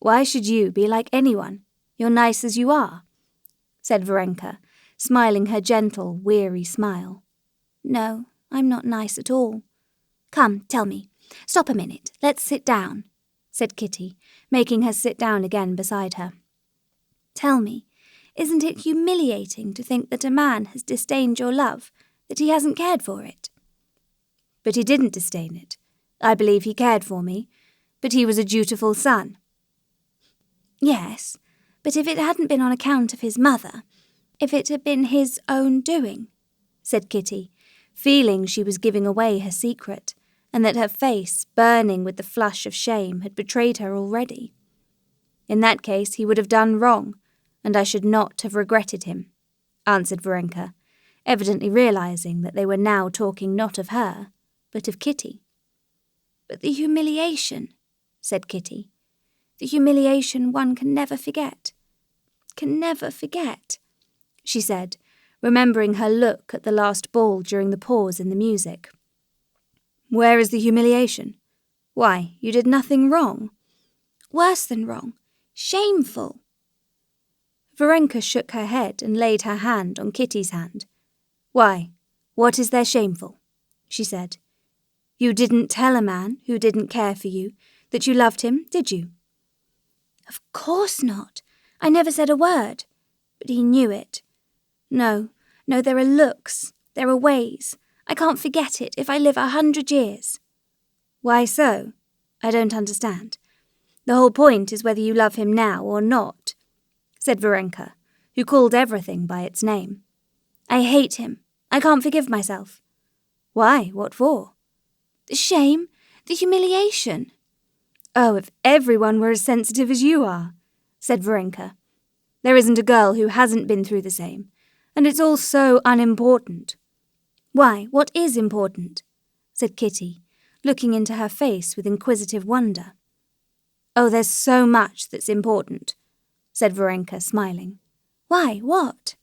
"Why should you be like anyone? You're nice as you are," said Varenka, smiling her gentle, weary smile. "No, I'm not nice at all. Come, tell me. Stop a minute. Let's sit down," said Kitty, making her sit down again beside her. "Tell me, isn't it humiliating to think that a man has disdained your love, that he hasn't cared for it?" "But he didn't disdain it. I believe he cared for me, but he was a dutiful son." "Yes, but if it hadn't been on account of his mother, if it had been his own doing," said Kitty, feeling she was giving away her secret, and that her face, burning with the flush of shame, had betrayed her already. "In that case he would have done wrong, and I should not have regretted him," answered Varenka, evidently realizing that they were now talking not of her, but of Kitty. "But the humiliation," said Kitty, "the humiliation one can never forget. Can never forget," she said, remembering her look at the last ball during the pause in the music. "Where is the humiliation? Why, you did nothing wrong." "Worse than wrong. Shameful." Varenka shook her head and laid her hand on Kitty's hand. "Why, what is there shameful?" she said. "You didn't tell a man who didn't care for you that you loved him, did you?" "Of course not. I never said a word. But he knew it. No, there are looks, there are ways. I can't forget it if I live 100 years. "Why so? I don't understand. The whole point is whether you love him now or not," said Varenka, who called everything by its name. "I hate him. I can't forgive myself." "Why? What for?" "The shame, the humiliation." "Oh, if everyone were as sensitive as you are," said Varenka. "There isn't a girl who hasn't been through the same, and it's all so unimportant." "Why, what is important?" said Kitty, looking into her face with inquisitive wonder. "Oh, there's so much that's important," said Varenka, smiling. Why, what?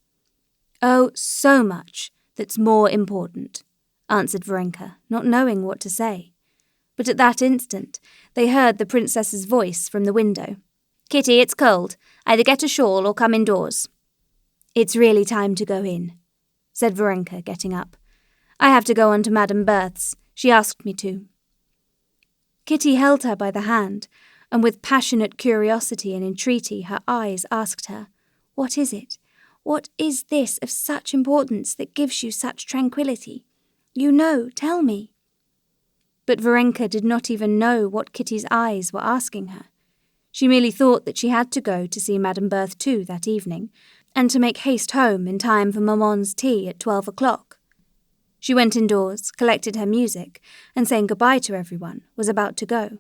Oh, so much that's more important, answered Varenka, not knowing what to say. But at that instant they heard the princess's voice from the window. Kitty, it's cold. Either get a shawl or come indoors. It's really time to go in, said Varenka, getting up. I have to go on to Madame Berth's. She asked me to. Kitty held her by the hand, and with passionate curiosity and entreaty her eyes asked her, What is it? What is this of such importance that gives you such tranquillity? You know, tell me. But Varenka did not even know what Kitty's eyes were asking her. She merely thought that she had to go to see Madame Berth too that evening, and to make haste home in time for Maman's tea at 12 o'clock. She went indoors, collected her music, and saying goodbye to everyone, was about to go.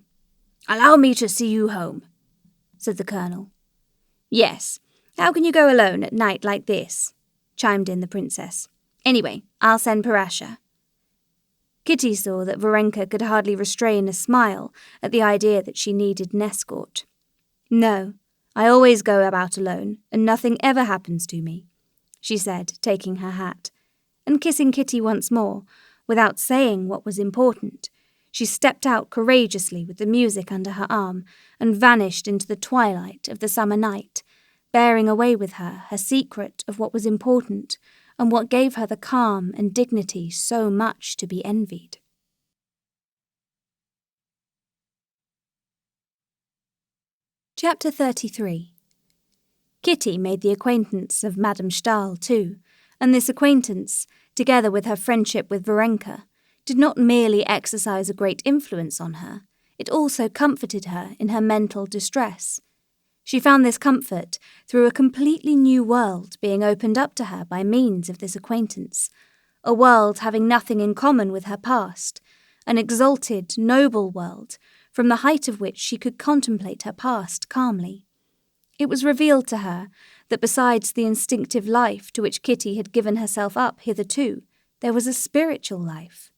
Allow me to see you home, said the colonel. Yes, how can you go alone at night like this? Chimed in the princess. Anyway, I'll send Parasha. Kitty saw that Varenka could hardly restrain a smile at the idea that she needed an escort. No, I always go about alone, and nothing ever happens to me, she said, taking her hat, and kissing Kitty once more, without saying what was important. She stepped out courageously with the music under her arm and vanished into the twilight of the summer night, bearing away with her secret of what was important and what gave her the calm and dignity so much to be envied. Chapter 33. Kitty made the acquaintance of Madame Stahl too, and this acquaintance, together with her friendship with Varenka, did not merely exercise a great influence on her, it also comforted her in her mental distress. She found this comfort through a completely new world being opened up to her by means of this acquaintance, a world having nothing in common with her past, an exalted, noble world, from the height of which she could contemplate her past calmly. It was revealed to her that besides the instinctive life to which Kitty had given herself up hitherto, there was a spiritual life.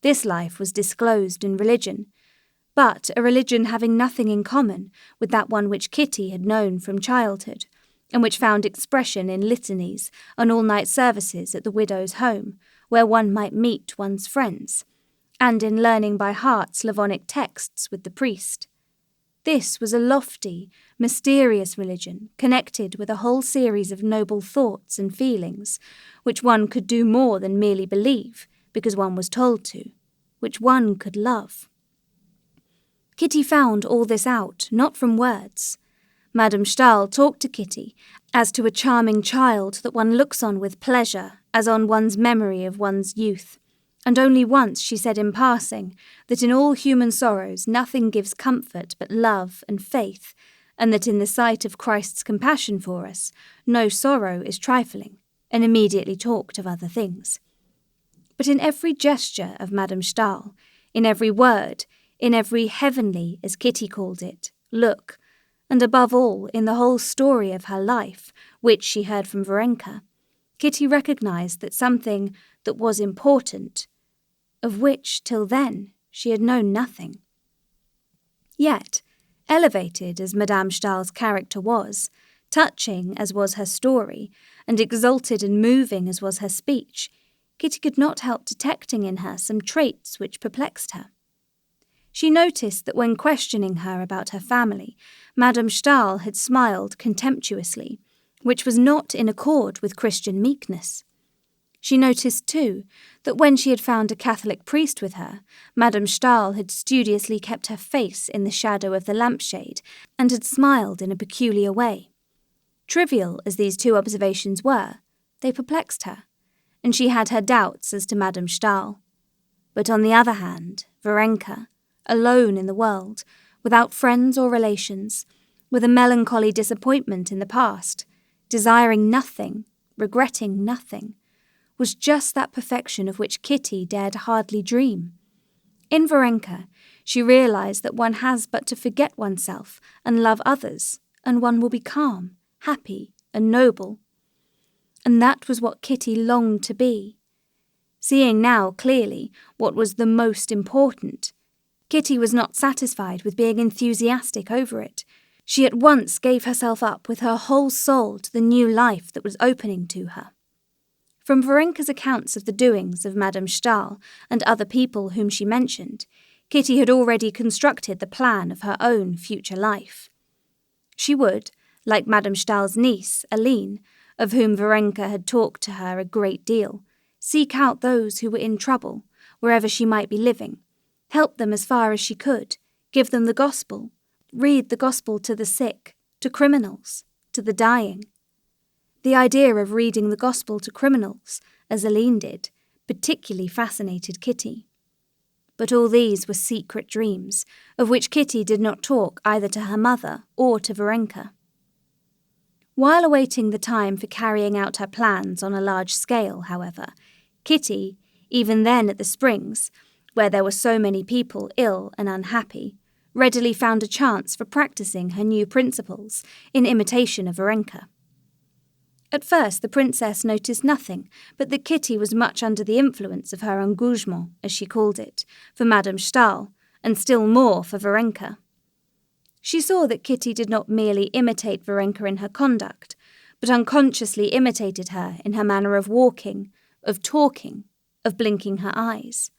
This life was disclosed in religion, but a religion having nothing in common with that one which Kitty had known from childhood, and which found expression in litanies and all-night services at the widow's home, where one might meet one's friends, and in learning by heart Slavonic texts with the priest. This was a lofty, mysterious religion connected with a whole series of noble thoughts and feelings, which one could do more than merely believe, because one was told to, which one could love. Kitty found all this out, not from words. Madame Stahl talked to Kitty as to a charming child that one looks on with pleasure, as on one's memory of one's youth, and only once she said in passing that in all human sorrows nothing gives comfort but love and faith, and that in the sight of Christ's compassion for us, no sorrow is trifling, and immediately talked of other things. But in every gesture of Madame Stahl, in every word, in every heavenly, as Kitty called it, look, and above all in the whole story of her life, which she heard from Varenka, Kitty recognized that something that was important, of which till then she had known nothing. Yet, elevated as Madame Stahl's character was, touching as was her story, and exalted and moving as was her speech, Kitty could not help detecting in her some traits which perplexed her. She noticed that when questioning her about her family, Madame Stahl had smiled contemptuously, which was not in accord with Christian meekness. She noticed, too, that when she had found a Catholic priest with her, Madame Stahl had studiously kept her face in the shadow of the lampshade and had smiled in a peculiar way. Trivial as these two observations were, they perplexed her, and she had her doubts as to Madame Stahl. But on the other hand, Varenka, alone in the world, without friends or relations, with a melancholy disappointment in the past, desiring nothing, regretting nothing, was just that perfection of which Kitty dared hardly dream. In Varenka, she realized that one has but to forget oneself and love others, and one will be calm, happy, and noble. And that was what Kitty longed to be. Seeing now clearly what was the most important, Kitty was not satisfied with being enthusiastic over it. She at once gave herself up with her whole soul to the new life that was opening to her. From Varenka's accounts of the doings of Madame Stahl and other people whom she mentioned, Kitty had already constructed the plan of her own future life. She would, like Madame Stahl's niece, Aline, of whom Varenka had talked to her a great deal, seek out those who were in trouble, wherever she might be living, help them as far as she could, give them the gospel, read the gospel to the sick, to criminals, to the dying. The idea of reading the gospel to criminals, as Aline did, particularly fascinated Kitty. But all these were secret dreams, of which Kitty did not talk either to her mother or to Varenka. While awaiting the time for carrying out her plans on a large scale, however, Kitty, even then at the Springs, where there were so many people ill and unhappy, readily found a chance for practicing her new principles in imitation of Varenka. At first the princess noticed nothing but that Kitty was much under the influence of her engagement, as she called it, for Madame Stahl, and still more for Varenka. She saw that Kitty did not merely imitate Varenka in her conduct, but unconsciously imitated her in her manner of walking, of talking, of blinking her eyes.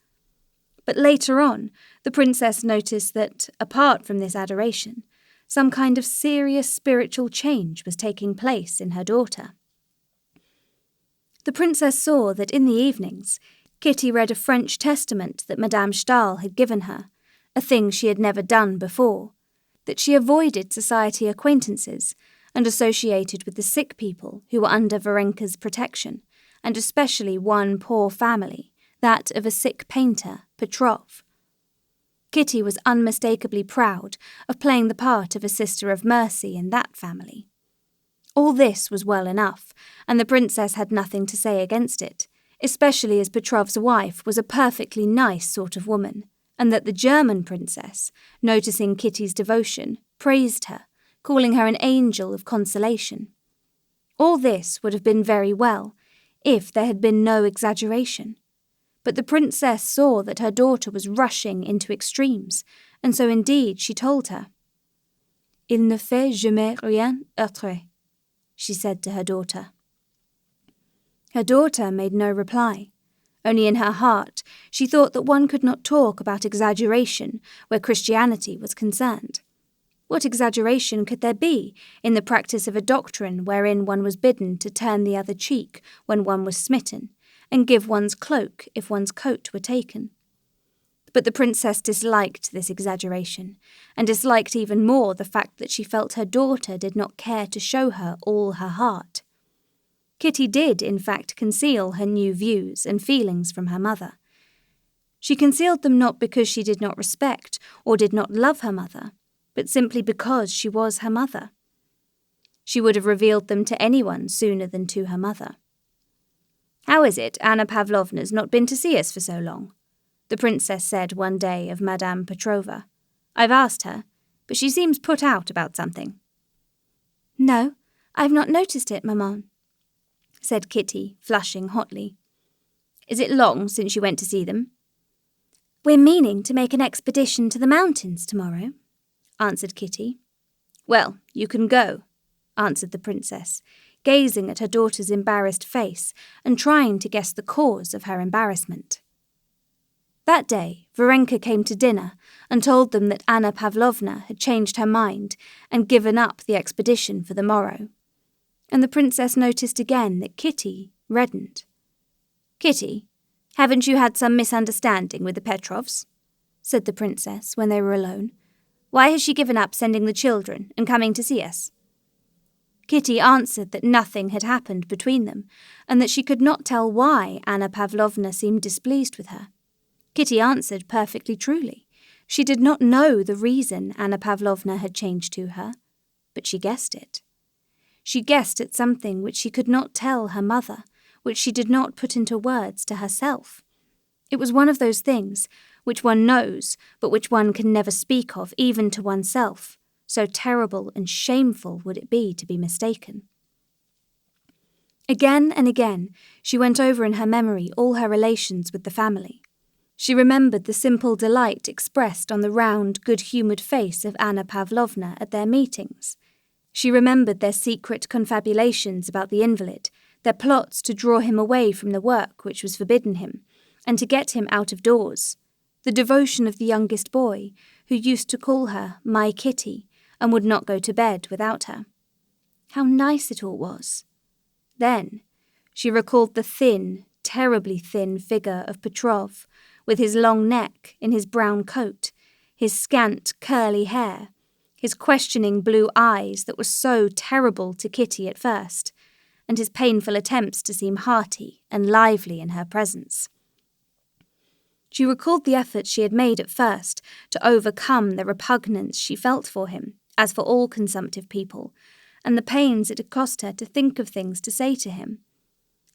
But later on, the princess noticed that, apart from this adoration, some kind of serious spiritual change was taking place in her daughter. The princess saw that in the evenings, Kitty read a French testament that Madame Stahl had given her, a thing she had never done before, that she avoided society acquaintances and associated with the sick people who were under Varenka's protection, and especially one poor family, that of a sick painter, Petrov. Kitty was unmistakably proud of playing the part of a sister of mercy in that family. All this was well enough, and the princess had nothing to say against it, especially as Petrov's wife was a perfectly nice sort of woman, and that the German princess, noticing Kitty's devotion, praised her, calling her an angel of consolation. All this would have been very well, if there had been no exaggeration. But the princess saw that her daughter was rushing into extremes, and so indeed she told her. Il ne fait jamais rien autre, she said to her daughter. Her daughter made no reply. Only in her heart she thought that one could not talk about exaggeration where Christianity was concerned. What exaggeration could there be in the practice of a doctrine wherein one was bidden to turn the other cheek when one was smitten, and give one's cloak if one's coat were taken? But the princess disliked this exaggeration, and disliked even more the fact that she felt her daughter did not care to show her all her heart. Kitty did, in fact, conceal her new views and feelings from her mother. She concealed them not because she did not respect or did not love her mother, but simply because she was her mother. She would have revealed them to anyone sooner than to her mother. "How is it Anna Pavlovna's not been to see us for so long?" the princess said one day of Madame Petrova. "I've asked her, but she seems put out about something." "No, I've not noticed it, maman," said Kitty, flushing hotly. "Is it long since you went to see them?" "We're meaning to make an expedition to the mountains tomorrow," answered Kitty. "Well, you can go," answered the princess, gazing at her daughter's embarrassed face and trying to guess the cause of her embarrassment. That day, Varenka came to dinner and told them that Anna Pavlovna had changed her mind and given up the expedition for the morrow. And the princess noticed again that Kitty reddened. "Kitty, haven't you had some misunderstanding with the Petrovs?" said the princess when they were alone. "Why has she given up sending the children and coming to see us?" Kitty answered that nothing had happened between them, and that she could not tell why Anna Pavlovna seemed displeased with her. Kitty answered perfectly truly. She did not know the reason Anna Pavlovna had changed to her, but she guessed it. She guessed at something which she could not tell her mother, which she did not put into words to herself. It was one of those things which one knows, but which one can never speak of even to oneself. So terrible and shameful would it be to be mistaken. Again and again she went over in her memory all her relations with the family. She remembered the simple delight expressed on the round, good-humoured face of Anna Pavlovna at their meetings. She remembered their secret confabulations about the invalid, their plots to draw him away from the work which was forbidden him, and to get him out of doors, the devotion of the youngest boy, who used to call her "my Kitty," and would not go to bed without her. How nice it all was. Then she recalled the thin, terribly thin figure of Petrov, with his long neck in his brown coat, his scant curly hair, his questioning blue eyes that were so terrible to Kitty at first, and his painful attempts to seem hearty and lively in her presence. She recalled the efforts she had made at first to overcome the repugnance she felt for him, as for all consumptive people, and the pains it had cost her to think of things to say to him.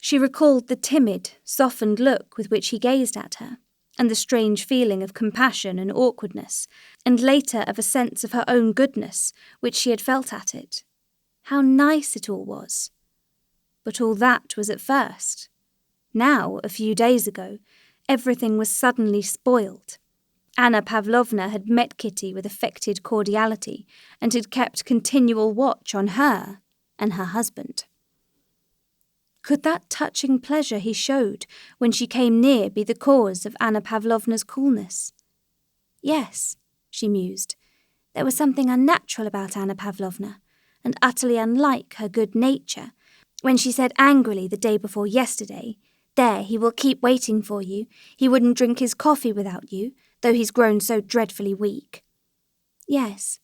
She recalled the timid, softened look with which he gazed at her, and the strange feeling of compassion and awkwardness, and later of a sense of her own goodness, which she had felt at it. How nice it all was. But all that was at first. Now, a few days ago, everything was suddenly spoiled. Anna Pavlovna had met Kitty with affected cordiality, and had kept continual watch on her and her husband. Could that touching pleasure he showed when she came near be the cause of Anna Pavlovna's coolness? Yes, she mused. There was something unnatural about Anna Pavlovna, and utterly unlike her good nature, when she said angrily the day before yesterday, "There, he will keep waiting for you. He wouldn't drink his coffee without you, though he's grown so dreadfully weak." Yes,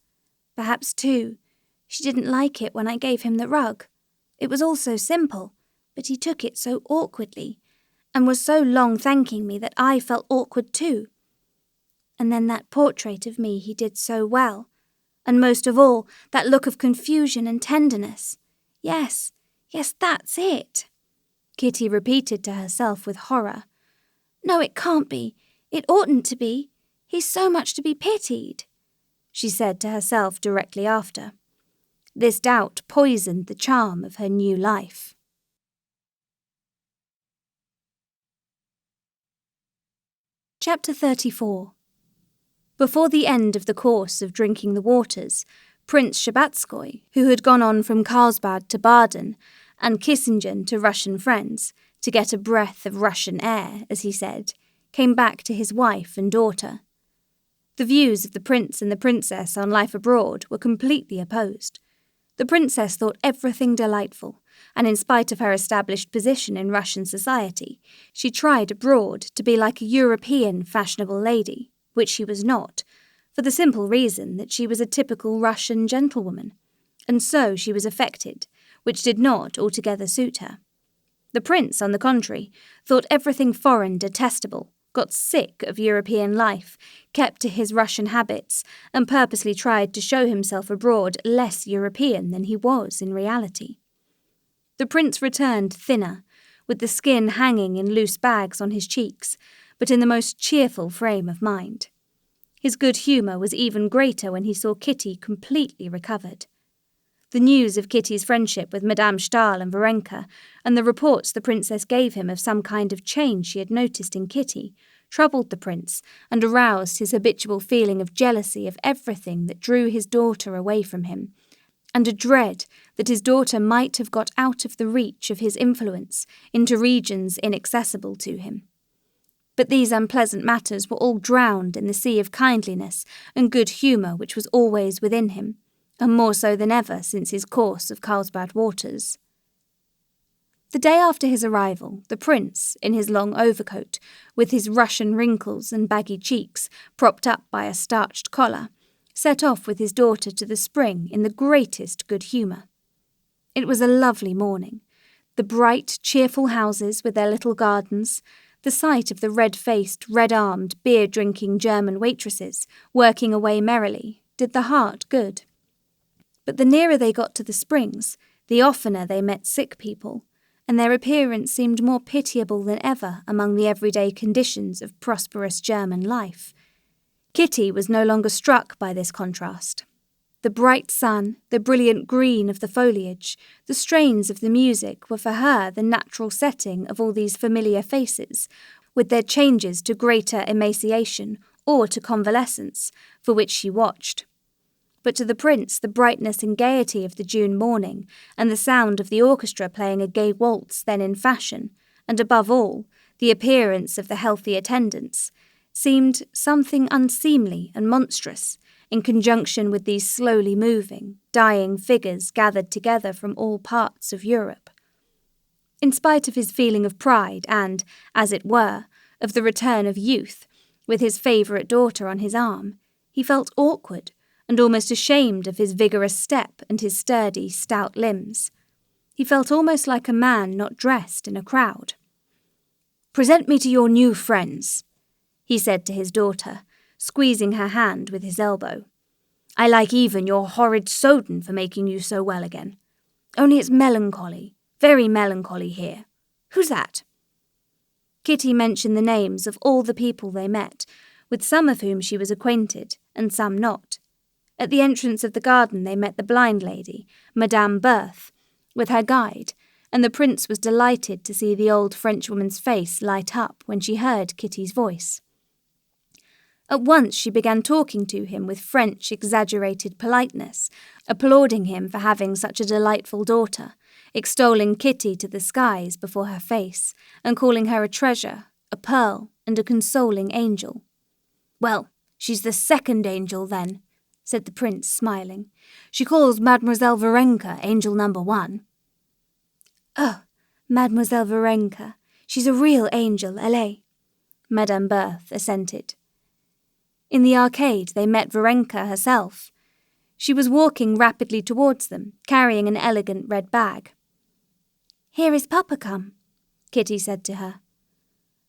perhaps, too, she didn't like it when I gave him the rug. It was all so simple, but he took it so awkwardly, and was so long thanking me that I felt awkward too. And then that portrait of me he did so well, and most of all, that look of confusion and tenderness. Yes, that's it. Kitty repeated to herself with horror. No, it can't be. It oughtn't to be. He's so much to be pitied, she said to herself directly after. This doubt poisoned the charm of her new life. Chapter 34. Before the end of the course of drinking the waters, Prince Shtcherbatskoy, who had gone on from Carlsbad to Baden, and Kissingen to Russian friends, to get a breath of Russian air, as he said, came back to his wife and daughter. The views of the prince and the princess on life abroad were completely opposed. The princess thought everything delightful, and in spite of her established position in Russian society, she tried abroad to be like a European fashionable lady, which she was not, for the simple reason that she was a typical Russian gentlewoman, and so she was affected, which did not altogether suit her. The prince, on the contrary, thought everything foreign detestable, got sick of European life, kept to his Russian habits, and purposely tried to show himself abroad less European than he was in reality. The prince returned thinner, with the skin hanging in loose bags on his cheeks, but in the most cheerful frame of mind. His good humour was even greater when he saw Kitty completely recovered. The news of Kitty's friendship with Madame Stahl and Varenka, and the reports the princess gave him of some kind of change she had noticed in Kitty, troubled the prince and aroused his habitual feeling of jealousy of everything that drew his daughter away from him, and a dread that his daughter might have got out of the reach of his influence into regions inaccessible to him. But these unpleasant matters were all drowned in the sea of kindliness and good humour which was always within him, and more so than ever since his course of Carlsbad waters. The day after his arrival, the prince, in his long overcoat, with his Russian wrinkles and baggy cheeks propped up by a starched collar, set off with his daughter to the spring in the greatest good humour. It was a lovely morning. The bright, cheerful houses with their little gardens, the sight of the red-faced, red-armed, beer-drinking German waitresses working away merrily, did the heart good. But the nearer they got to the springs, the oftener they met sick people, and their appearance seemed more pitiable than ever among the everyday conditions of prosperous German life. Kitty was no longer struck by this contrast. The bright sun, the brilliant green of the foliage, the strains of the music were for her the natural setting of all these familiar faces, with their changes to greater emaciation or to convalescence, for which she watched. But to the prince the brightness and gaiety of the June morning, and the sound of the orchestra playing a gay waltz then in fashion, and above all, the appearance of the healthy attendants, seemed something unseemly and monstrous, in conjunction with these slowly moving, dying figures gathered together from all parts of Europe. In spite of his feeling of pride and, as it were, of the return of youth, with his favourite daughter on his arm, he felt awkward and almost ashamed of his vigorous step and his sturdy, stout limbs. He felt almost like a man not dressed in a crowd. "Present me to your new friends," he said to his daughter, squeezing her hand with his elbow. "I like even your horrid Soden for making you so well again. Only it's melancholy, very melancholy here. Who's that?" Kitty mentioned the names of all the people they met, with some of whom she was acquainted, and some not. At the entrance of the garden they met the blind lady, Madame Berthe, with her guide, and the prince was delighted to see the old Frenchwoman's face light up when she heard Kitty's voice. At once she began talking to him with French exaggerated politeness, applauding him for having such a delightful daughter, extolling Kitty to the skies before her face, and calling her a treasure, a pearl, and a consoling angel. "Well, she's the second angel, then," said the prince, smiling. "She calls Mademoiselle Varenka angel number 1. "Oh, Mademoiselle Varenka, she's a real angel, elle est," Madame Berthe assented. In the arcade they met Varenka herself. She was walking rapidly towards them, carrying an elegant red bag. "Here is Papa come," Kitty said to her.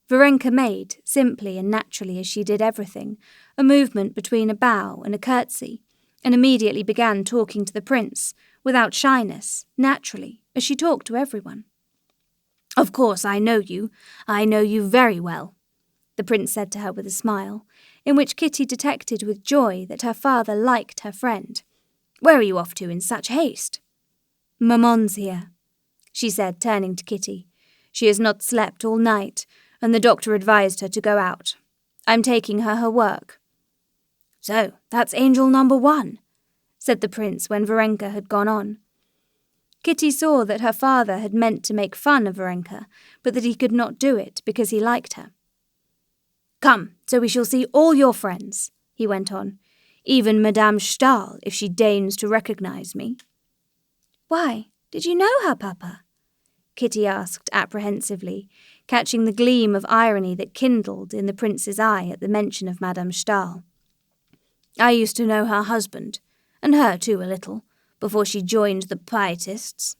Varenka made, simply and naturally as she did everything, a movement between a bow and a curtsy, and immediately began talking to the prince, without shyness, naturally, as she talked to everyone. "Of course I know you very well," the prince said to her with a smile, in which Kitty detected with joy that her father liked her friend. "Where are you off to in such haste?" "Maman's here," she said, turning to Kitty. "She has not slept all night, and the doctor advised her to go out. I'm taking her work." "So, that's angel number 1, said the prince when Varenka had gone on. Kitty saw that her father had meant to make fun of Varenka, but that he could not do it because he liked her. "Come, so we shall see all your friends," he went on, "even Madame Stahl, if she deigns to recognize me." "Why, did you know her, Papa?" Kitty asked apprehensively, catching the gleam of irony that kindled in the prince's eye at the mention of Madame Stahl. "I used to know her husband, and her too a little, before she joined the Pietists."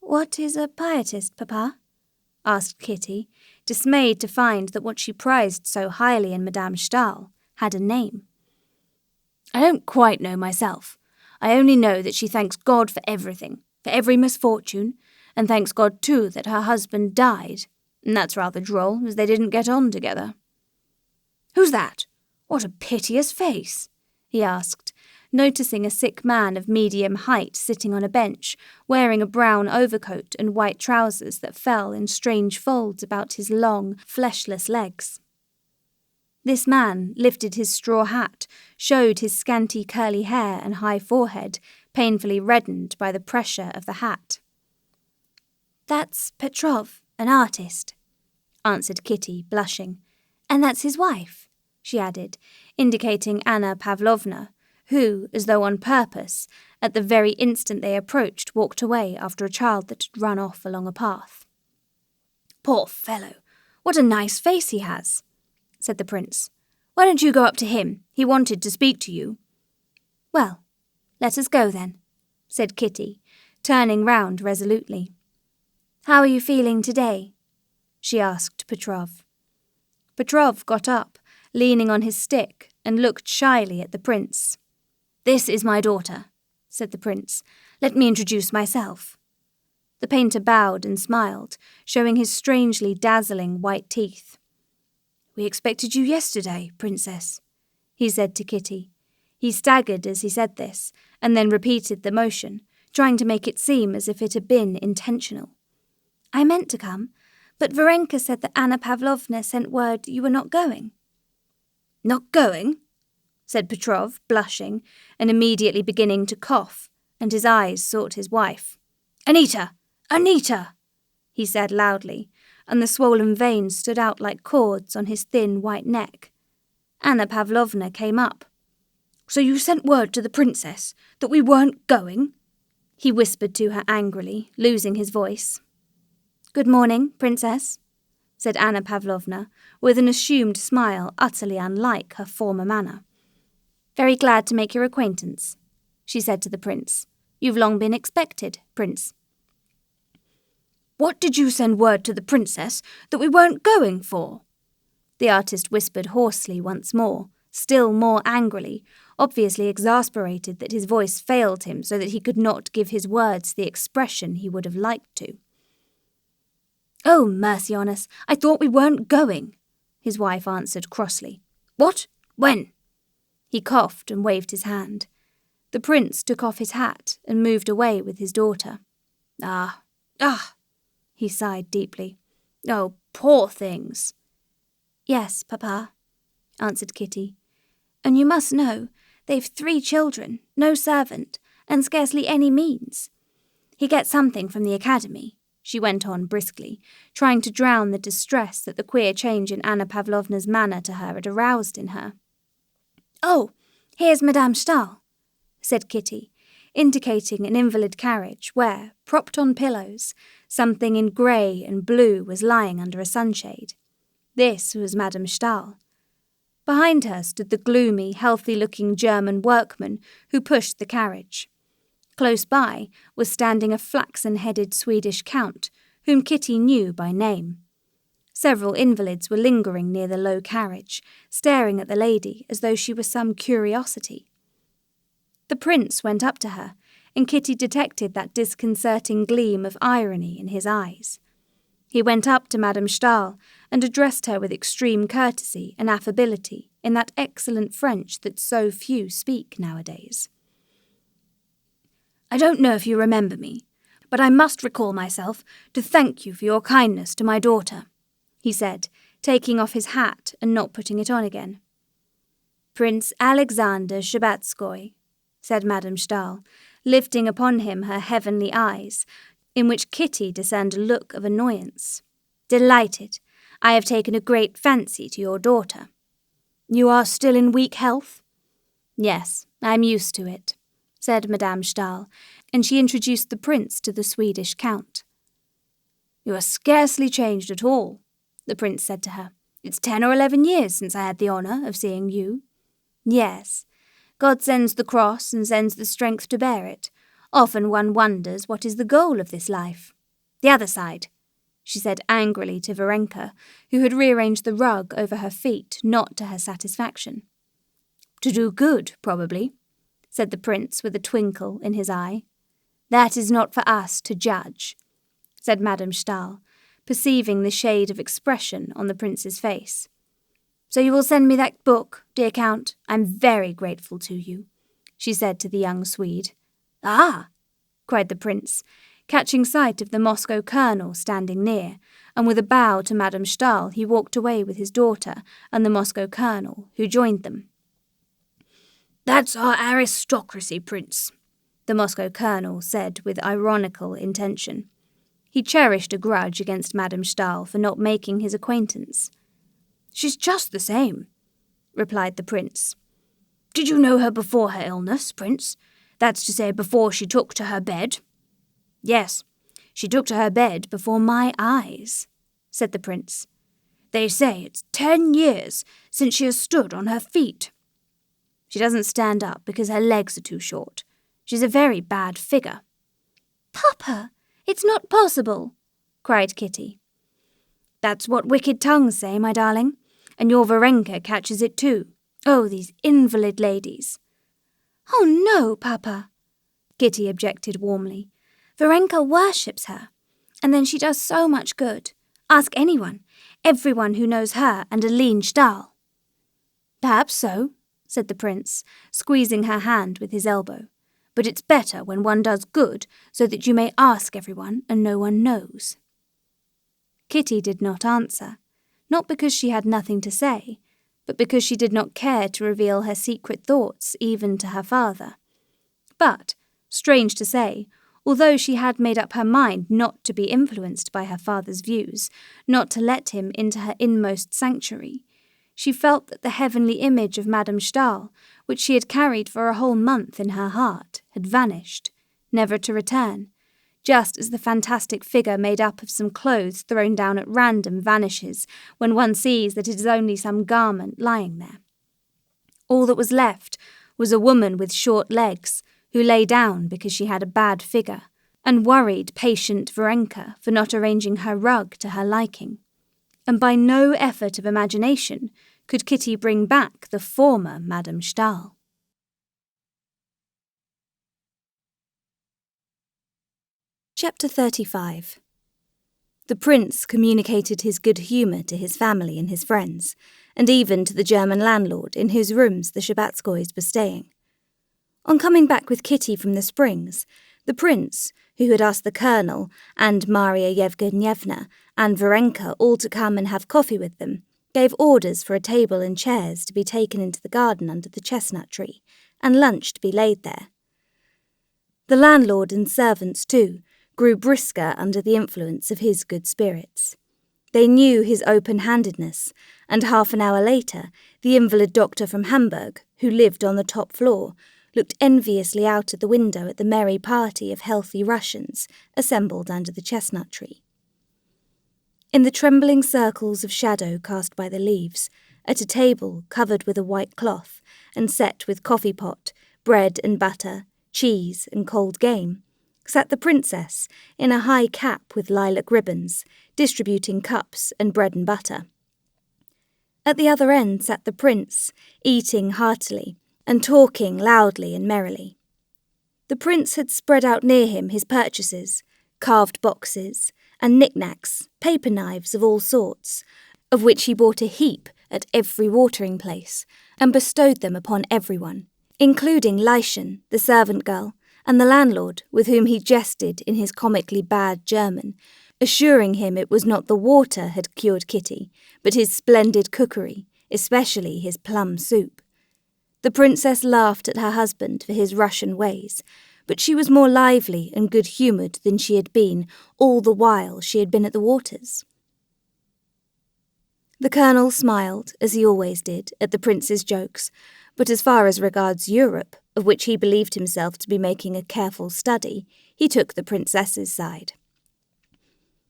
"What is a Pietist, Papa?" asked Kitty, dismayed to find that what she prized so highly in Madame Stahl had a name. "I don't quite know myself. I only know that she thanks God for everything, for every misfortune, and thanks God too that her husband died, and that's rather droll, as they didn't get on together." "Who's that? What a piteous face," he asked, noticing a sick man of medium height sitting on a bench, wearing a brown overcoat and white trousers that fell in strange folds about his long, fleshless legs. This man lifted his straw hat, showed his scanty curly hair and high forehead, painfully reddened by the pressure of the hat. "That's Petrov, an artist," answered Kitty, blushing. "And that's his wife," she added, indicating Anna Pavlovna, who, as though on purpose, at the very instant they approached, walked away after a child that had run off along a path. "Poor fellow, what a nice face he has," said the prince. "Why don't you go up to him? He wanted to speak to you." "Well, let us go then," said Kitty, turning round resolutely. "How are you feeling today?" she asked Petrov. Petrov got up, leaning on his stick, and looked shyly at the prince. "This is my daughter," said the prince. "Let me introduce myself." The painter bowed and smiled, showing his strangely dazzling white teeth. "We expected you yesterday, Princess," he said to Kitty. He staggered as he said this, and then repeated the motion, trying to make it seem as if it had been intentional. "I meant to come, But Varenka said that Anna Pavlovna sent word you were not going. Not going? Said Petrov, blushing, and immediately beginning to cough, and his eyes sought his wife. Anita! Anita! He said loudly, and the swollen veins stood out like cords on his thin white neck. Anna Pavlovna came up. So you sent word to the princess that we weren't going? He whispered to her angrily, losing his voice. Good morning, princess, said Anna Pavlovna, with an assumed smile utterly unlike her former manner. Very glad to make your acquaintance, she said to the prince. You've long been expected, prince. What did you send word to the princess that we weren't going for? The artist whispered hoarsely once more, still more angrily, obviously exasperated that his voice failed him so that he could not give his words the expression he would have liked to. Oh, mercy on us, I thought we weren't going, his wife answered crossly. What? When? He coughed and waved his hand. The prince took off his hat and moved away with his daughter. Ah, he sighed deeply. Oh, poor things. Yes, Papa, answered Kitty. And you must know, they've 3 children, no servant, and scarcely any means. He gets something from the academy, she went on briskly, trying to drown the distress that the queer change in Anna Pavlovna's manner to her had aroused in her. Oh, here's Madame Stahl, said Kitty, indicating an invalid carriage where, propped on pillows, something in grey and blue was lying under a sunshade. This was Madame Stahl. Behind her stood the gloomy, healthy-looking German workman who pushed the carriage. Close by was standing a flaxen-headed Swedish count, whom Kitty knew by name. Several invalids were lingering near the low carriage, staring at the lady as though she were some curiosity. The prince went up to her, and Kitty detected that disconcerting gleam of irony in his eyes. He went up to Madame Stahl and addressed her with extreme courtesy and affability in that excellent French that so few speak nowadays. I don't know if you remember me, but I must recall myself to thank you for your kindness to my daughter, he said, taking off his hat and not putting it on again. Prince Alexander Shtcherbatskoy, said Madame Stahl, lifting upon him her heavenly eyes, in which Kitty discerned a look of annoyance. Delighted. I have taken a great fancy to your daughter. You are still in weak health? Yes, I'm used to it, said Madame Stahl, and she introduced the prince to the Swedish count. You are scarcely changed at all, the prince said to her. It's 10 or 11 years since I had the honour of seeing you. Yes, God sends the cross and sends the strength to bear it. Often one wonders what is the goal of this life. The other side, she said angrily to Varenka, who had rearranged the rug over her feet, not to her satisfaction. To do good, probably, said the prince with a twinkle in his eye. That is not for us to judge, said Madame Stahl, perceiving the shade of expression on the prince's face. So you will send me that book, dear Count. I'm very grateful to you, she said to the young Swede. Ah, cried the prince, catching sight of the Moscow colonel standing near, and with a bow to Madame Stahl he walked away with his daughter and the Moscow colonel, who joined them. That's our aristocracy, Prince, the Moscow colonel said with ironical intention. He cherished a grudge against Madame Stahl for not making his acquaintance. She's just the same, replied the prince. Did you know her before her illness, Prince? That's to say, before she took to her bed? Yes, she took to her bed before my eyes, said the prince. They say it's 10 years since she has stood on her feet. She doesn't stand up because her legs are too short. She's a very bad figure. Papa, it's not possible, cried Kitty. That's what wicked tongues say, my darling, and your Varenka catches it too. Oh, these invalid ladies. Oh, no, Papa, Kitty objected warmly. Varenka worships her, and then she does so much good. Ask anyone, everyone who knows her and Aline Stahl. Perhaps so, said the prince, squeezing her hand with his elbow. But it's better when one does good so that you may ask everyone and no one knows. Kitty did not answer, not because she had nothing to say, but because she did not care to reveal her secret thoughts even to her father. But, strange to say, although she had made up her mind not to be influenced by her father's views, not to let him into her inmost sanctuary, she felt that the heavenly image of Madame Stahl, which she had carried for a whole month in her heart, had vanished, never to return, just as the fantastic figure made up of some clothes thrown down at random vanishes when one sees that it is only some garment lying there. All that was left was a woman with short legs, who lay down because she had a bad figure, and worried patient Varenka for not arranging her rug to her liking. And by no effort of imagination could Kitty bring back the former Madame Stahl. Chapter 35. The prince communicated his good humour to his family and his friends, and even to the German landlord in whose rooms the Shabbatskoys were staying. On coming back with Kitty from the Springs, the prince, who had asked the colonel and Maria Yevgenyevna and Varenka all to come and have coffee with them, gave orders for a table and chairs to be taken into the garden under the chestnut tree, and lunch to be laid there. The landlord and servants, too, grew brisker under the influence of his good spirits. They knew his open-handedness, and half an hour later, the invalid doctor from Hamburg, who lived on the top floor, looked enviously out of the window at the merry party of healthy Russians assembled under the chestnut tree. In the trembling circles of shadow cast by the leaves, at a table covered with a white cloth and set with coffee pot, bread and butter, cheese and cold game, sat the princess in a high cap with lilac ribbons, distributing cups and bread and butter. At the other end sat the prince, eating heartily and talking loudly and merrily. The prince had spread out near him his purchases, carved boxes, and knickknacks, paper knives of all sorts, of which he bought a heap at every watering place, and bestowed them upon everyone, including Lieschen, the servant girl, and the landlord, with whom he jested in his comically bad German, assuring him it was not the water had cured Kitty, but his splendid cookery, especially his plum soup. The princess laughed at her husband for his Russian ways, but she was more lively and good-humoured than she had been all the while she had been at the waters. The colonel smiled, as he always did, at the prince's jokes, but as far as regards Europe, of which he believed himself to be making a careful study, he took the princess's side.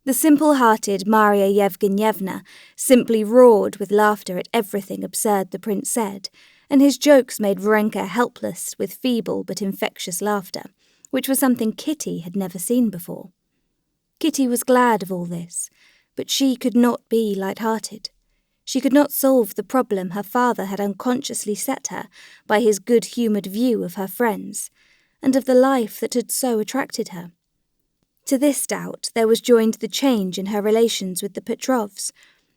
The simple-hearted Maria Yevgenyevna simply roared with laughter at everything absurd the prince said, and his jokes made Varenka helpless with feeble but infectious laughter, which was something Kitty had never seen before. Kitty was glad of all this, but she could not be light-hearted. She could not solve the problem her father had unconsciously set her by his good-humoured view of her friends, and of the life that had so attracted her. To this doubt there was joined the change in her relations with the Petrovs,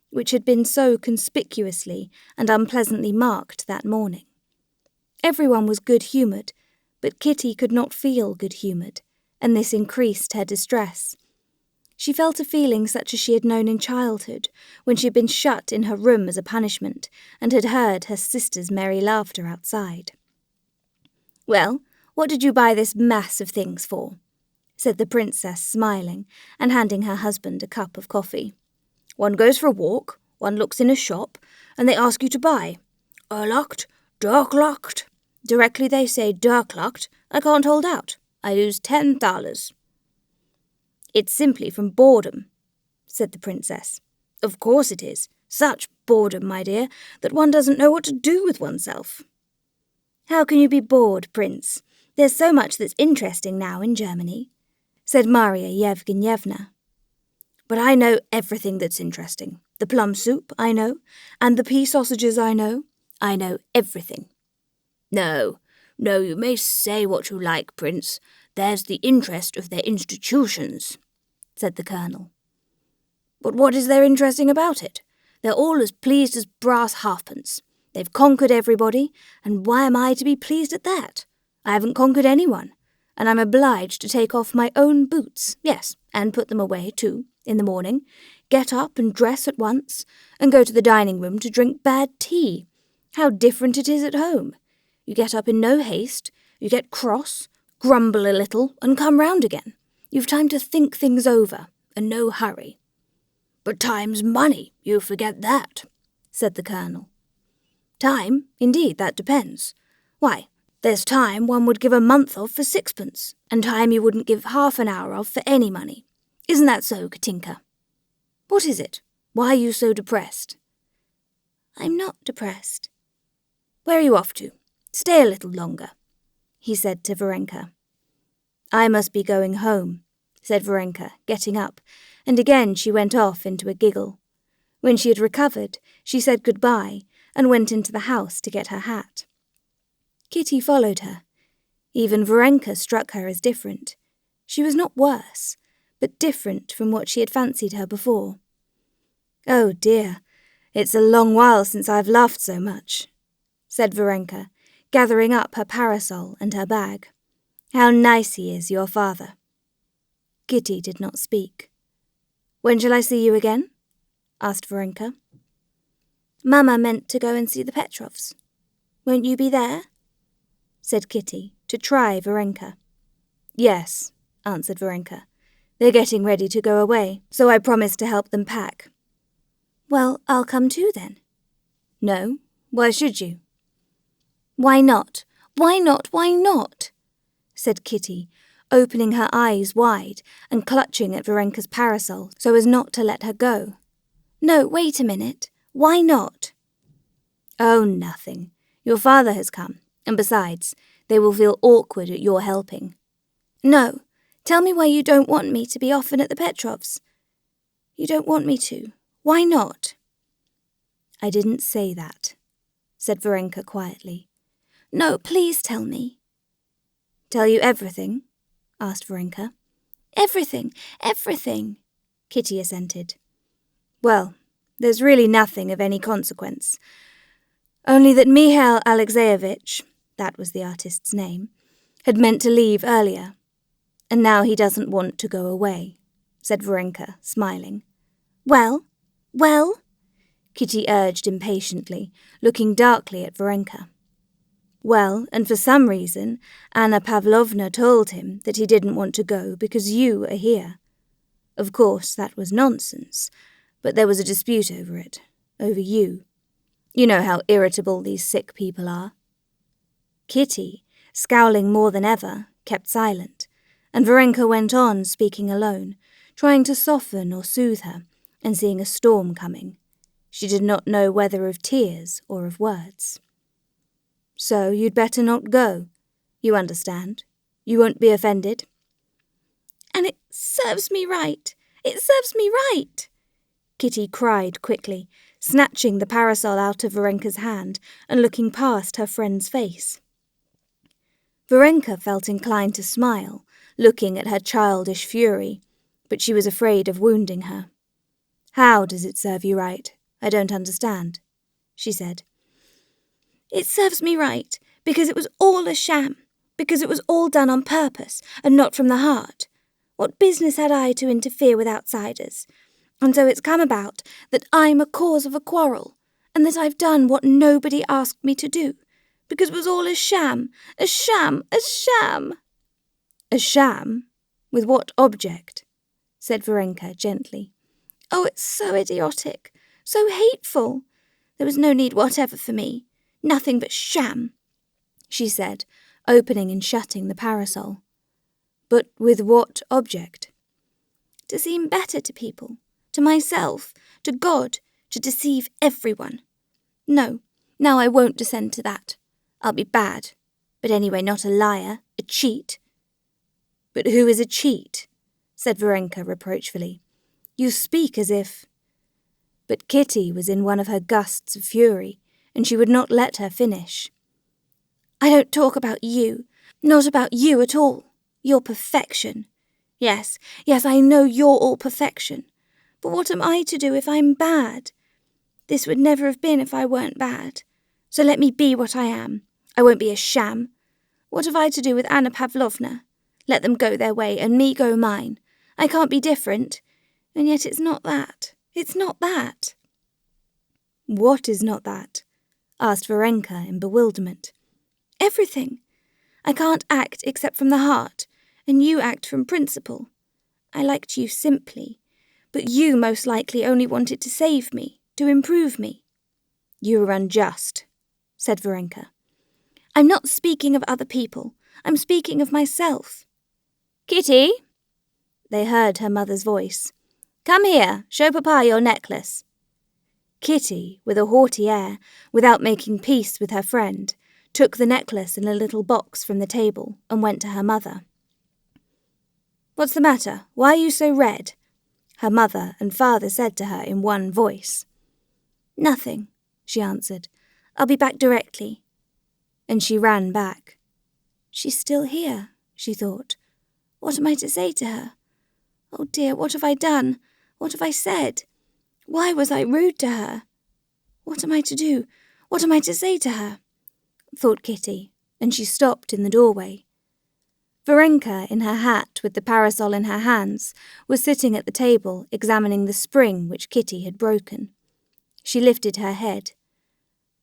which had been so conspicuously and unpleasantly marked that morning. Everyone was good-humoured, but Kitty could not feel good-humoured, and this increased her distress. She felt a feeling such as she had known in childhood, when she had been shut in her room as a punishment, and had heard her sister's merry laughter outside. "Well, what did you buy this mass of things for?" said the princess, smiling, and handing her husband a cup of coffee. "One goes for a walk, one looks in a shop, and they ask you to buy. Erlacht, Durklacht. Directly they say Durklacht, I can't hold out. I lose $10. "It's simply from boredom," said the princess. "Of course it is. Such boredom, my dear, that one doesn't know what to do with oneself." "How can you be bored, Prince? There's so much that's interesting now in Germany," said Maria Yevgenyevna. "But I know everything that's interesting. The plum soup, I know, and the pea sausages, I know. I know everything." No, you may say what you like, Prince. There's the interest of their institutions," said the colonel. "But what is there interesting about it? They're all as pleased as brass halfpence. They've conquered everybody, and why am I to be pleased at that? I haven't conquered anyone. and I'm obliged to take off my own boots, yes, and put them away too, in the morning, get up and dress at once, and go to the dining room to drink bad tea. How different it is at home. You get up in no haste, you get cross, grumble a little, and come round again. You've time to think things over, and no hurry. But time's money, you forget that, said the Colonel. Time? Indeed, that depends. Why, there's time one would give a month of for sixpence, and time you wouldn't give half an hour of for any money. Isn't that so, Katinka? What is it? Why are you so depressed? I'm not depressed. Where are you off to? Stay a little longer, he said to Varenka. I must be going home, said Varenka, getting up, and again she went off into a giggle. When she had recovered, she said goodbye and went into the house to get her hat. Kitty followed her. Even Varenka struck her as different. She was not worse, but different from what she had fancied her before. Oh dear, it's a long while since I've laughed so much, said Varenka, gathering up her parasol and her bag. How nice he is, your father. Kitty did not speak. When shall I see you again? Asked Varenka. Mamma meant to go and see the Petrovs. Won't you be there? Said Kitty, to try Varenka. Yes, answered Varenka. They're getting ready to go away, so I promised to help them pack. Well, I'll come too then. No, why should you? Why not? Why not? Why not? Said Kitty, opening her eyes wide and clutching at Varenka's parasol so as not to let her go. No, wait a minute. Why not? Oh, nothing. Your father has come, and besides, they will feel awkward at your helping. No, tell me why you don't want me to be often at the Petrovs. You don't want me to. Why not? I didn't say that, said Varenka quietly. No, please tell me. Tell you everything? Asked Varenka. Everything, everything, Kitty assented. Well, there's really nothing of any consequence. Only that Mihail Alexeyevich, that was the artist's name, had meant to leave earlier, and now he doesn't want to go away, said Varenka, smiling. Well? Kitty urged impatiently, looking darkly at Varenka. Well, and for some reason, Anna Pavlovna told him that he didn't want to go because you are here. Of course, that was nonsense, but there was a dispute over it, over you. You know how irritable these sick people are. Kitty, scowling more than ever, kept silent, and Varenka went on speaking alone, trying to soften or soothe her, and seeing a storm coming. She did not know whether of tears or of words. So you'd better not go. You understand? You won't be offended? And it serves me right. It serves me right, Kitty cried quickly, snatching the parasol out of Varenka's hand and looking past her friend's face. Varenka felt inclined to smile, looking at her childish fury, but she was afraid of wounding her. How does it serve you right? I don't understand, she said. It serves me right, because it was all a sham, because it was all done on purpose and not from the heart. What business had I to interfere with outsiders? And so it's come about that I'm a cause of a quarrel, and that I've done what nobody asked me to do, because it was all a sham, a sham, a sham. A sham? With what object? Said Varenka gently. Oh, it's so idiotic, so hateful. There was no need whatever for me. Nothing but sham, she said, opening and shutting the parasol. But with what object? To seem better to people, to myself, to God, to deceive everyone. No, now I won't descend to that. I'll be bad, but anyway not a liar, a cheat. But who is a cheat? Said Varenka reproachfully. You speak as if... But Kitty was in one of her gusts of fury, and she would not let her finish. I don't talk about you, not about you at all. You're perfection. Yes, I know you're all perfection. But what am I to do if I'm bad? This would never have been if I weren't bad. So let me be what I am. I won't be a sham. What have I to do with Anna Pavlovna? Let them go their way and me go mine. I can't be different. And yet it's not that. It's not that. What is not that? Asked Varenka in bewilderment. Everything. I can't act except from the heart, and you act from principle. I liked you simply, but you most likely only wanted to save me, to improve me. You are unjust, said Varenka. I'm not speaking of other people. I'm speaking of myself. Kitty, they heard her mother's voice. Come here, show Papa your necklace. Kitty, with a haughty air, without making peace with her friend, took the necklace in a little box from the table and went to her mother. What's the matter? Why are you so red? Her mother and father said to her in one voice. Nothing, she answered. I'll be back directly. And she ran back. She's still here, she thought. What am I to say to her? Oh dear, what have I done? What have I said? Why was I rude to her? What am I to do? What am I to say to her? Thought Kitty, and she stopped in the doorway. Varenka, in her hat with the parasol in her hands, was sitting at the table examining the spring which Kitty had broken. She lifted her head.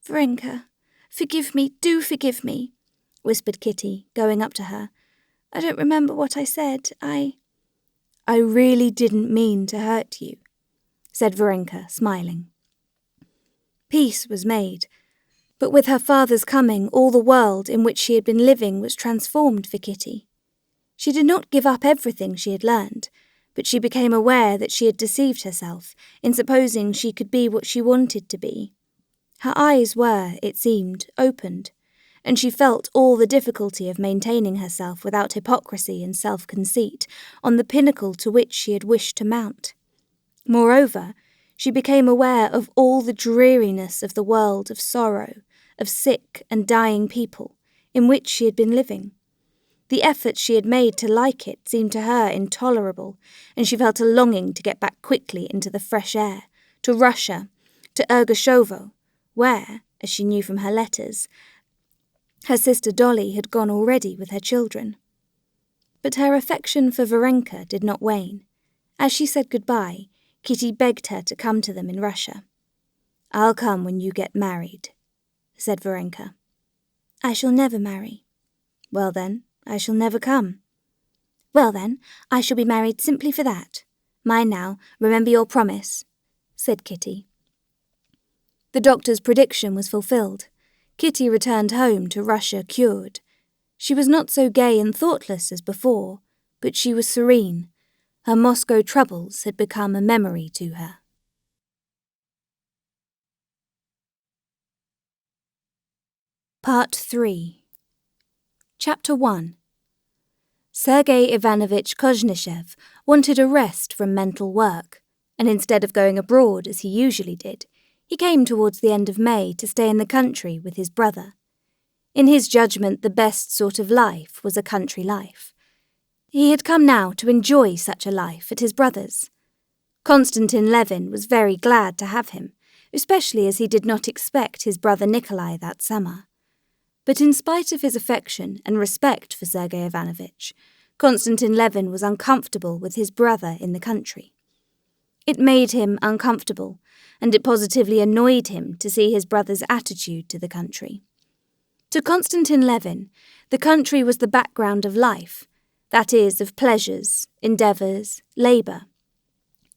Varenka, forgive me, do forgive me, whispered Kitty, going up to her. I don't remember what I said. I really didn't mean to hurt you, said Varenka, smiling. Peace was made, but with her father's coming all the world in which she had been living was transformed for Kitty. She did not give up everything she had learned, but she became aware that she had deceived herself in supposing she could be what she wanted to be. Her eyes were, it seemed, opened, and she felt all the difficulty of maintaining herself without hypocrisy and self-conceit on the pinnacle to which she had wished to mount. Moreover, she became aware of all the dreariness of the world of sorrow, of sick and dying people, in which she had been living. The efforts she had made to like it seemed to her intolerable, and she felt a longing to get back quickly into the fresh air, to Russia, to Ergoshovo, where, as she knew from her letters, her sister Dolly had gone already with her children. But her affection for Varenka did not wane. As she said goodbye, Kitty begged her to come to them in Russia. I'll come when you get married, said Varenka. I shall never marry. Well then, I shall never come. Well then, I shall be married simply for that. Mind now, remember your promise, said Kitty. The doctor's prediction was fulfilled. Kitty returned home to Russia cured. She was not so gay and thoughtless as before, but she was serene. Her Moscow troubles had become a memory to her. Part 3. Chapter 1. Sergei Ivanovich Kozhnishev wanted a rest from mental work, and instead of going abroad as he usually did, he came towards the end of May to stay in the country with his brother. In his judgment, the best sort of life was a country life. He had come now to enjoy such a life at his brother's. Konstantin Levin was very glad to have him, especially as he did not expect his brother Nikolai that summer. But in spite of his affection and respect for Sergei Ivanovich, Konstantin Levin was uncomfortable with his brother in the country. It made him uncomfortable, and it positively annoyed him to see his brother's attitude to the country. To Konstantin Levin, the country was the background of life, that is, of pleasures, endeavours, labour.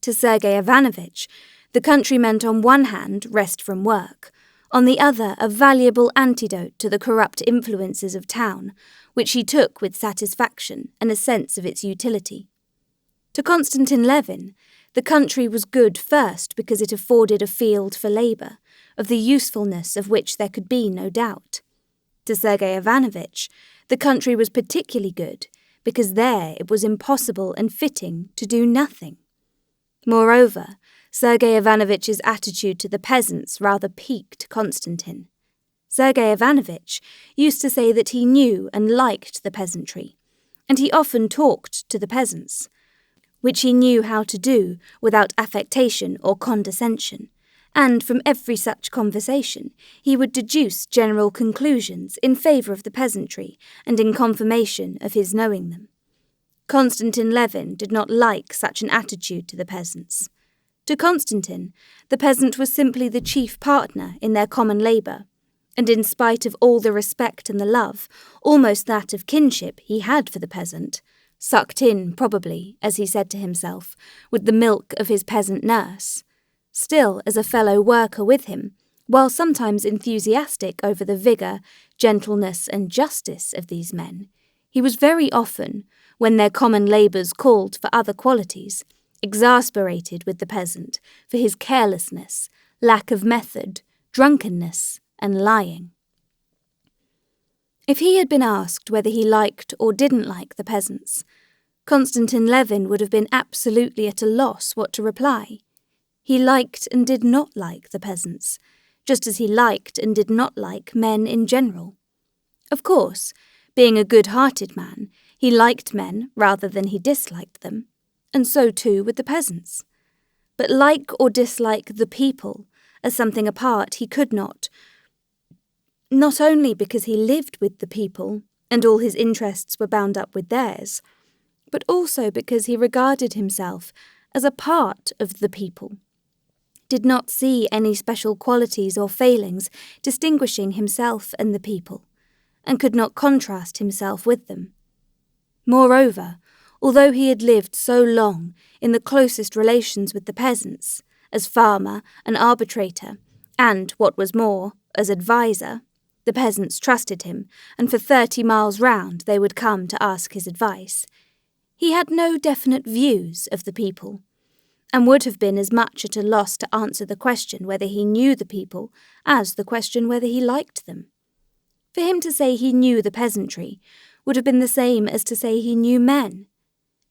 To Sergei Ivanovich, the country meant on one hand rest from work, on the other a valuable antidote to the corrupt influences of town, which he took with satisfaction and a sense of its utility. To Konstantin Levin, the country was good first because it afforded a field for labour, of the usefulness of which there could be no doubt. To Sergei Ivanovich, the country was particularly good because there it was impossible and fitting to do nothing. Moreover, Sergei Ivanovich's attitude to the peasants rather piqued Konstantin. Sergei Ivanovich used to say that he knew and liked the peasantry, and he often talked to the peasants, which he knew how to do without affectation or condescension, and from every such conversation he would deduce general conclusions in favour of the peasantry and in confirmation of his knowing them. Konstantin Levin did not like such an attitude to the peasants. To Konstantin, the peasant was simply the chief partner in their common labour, and in spite of all the respect and the love, almost that of kinship he had for the peasant, sucked in, probably, as he said to himself, with the milk of his peasant nurse, still as a fellow worker with him, while sometimes enthusiastic over the vigour, gentleness and justice of these men, he was very often, when their common labours called for other qualities, exasperated with the peasant for his carelessness, lack of method, drunkenness, and lying. If he had been asked whether he liked or didn't like the peasants, Konstantin Levin would have been absolutely at a loss what to reply. He liked and did not like the peasants, just as he liked and did not like men in general. Of course, being a good-hearted man, he liked men rather than he disliked them, and so too with the peasants. But like or dislike the people as something apart he could not only because he lived with the people and all his interests were bound up with theirs, but also because he regarded himself as a part of the people, did not see any special qualities or failings distinguishing himself and the people, and could not contrast himself with them. Moreover, although he had lived so long in the closest relations with the peasants, as farmer and arbitrator, and, what was more, as adviser, the peasants trusted him, and for 30 miles round they would come to ask his advice. He had no definite views of the people, and would have been as much at a loss to answer the question whether he knew the people as the question whether he liked them. For him to say he knew the peasantry would have been the same as to say he knew men.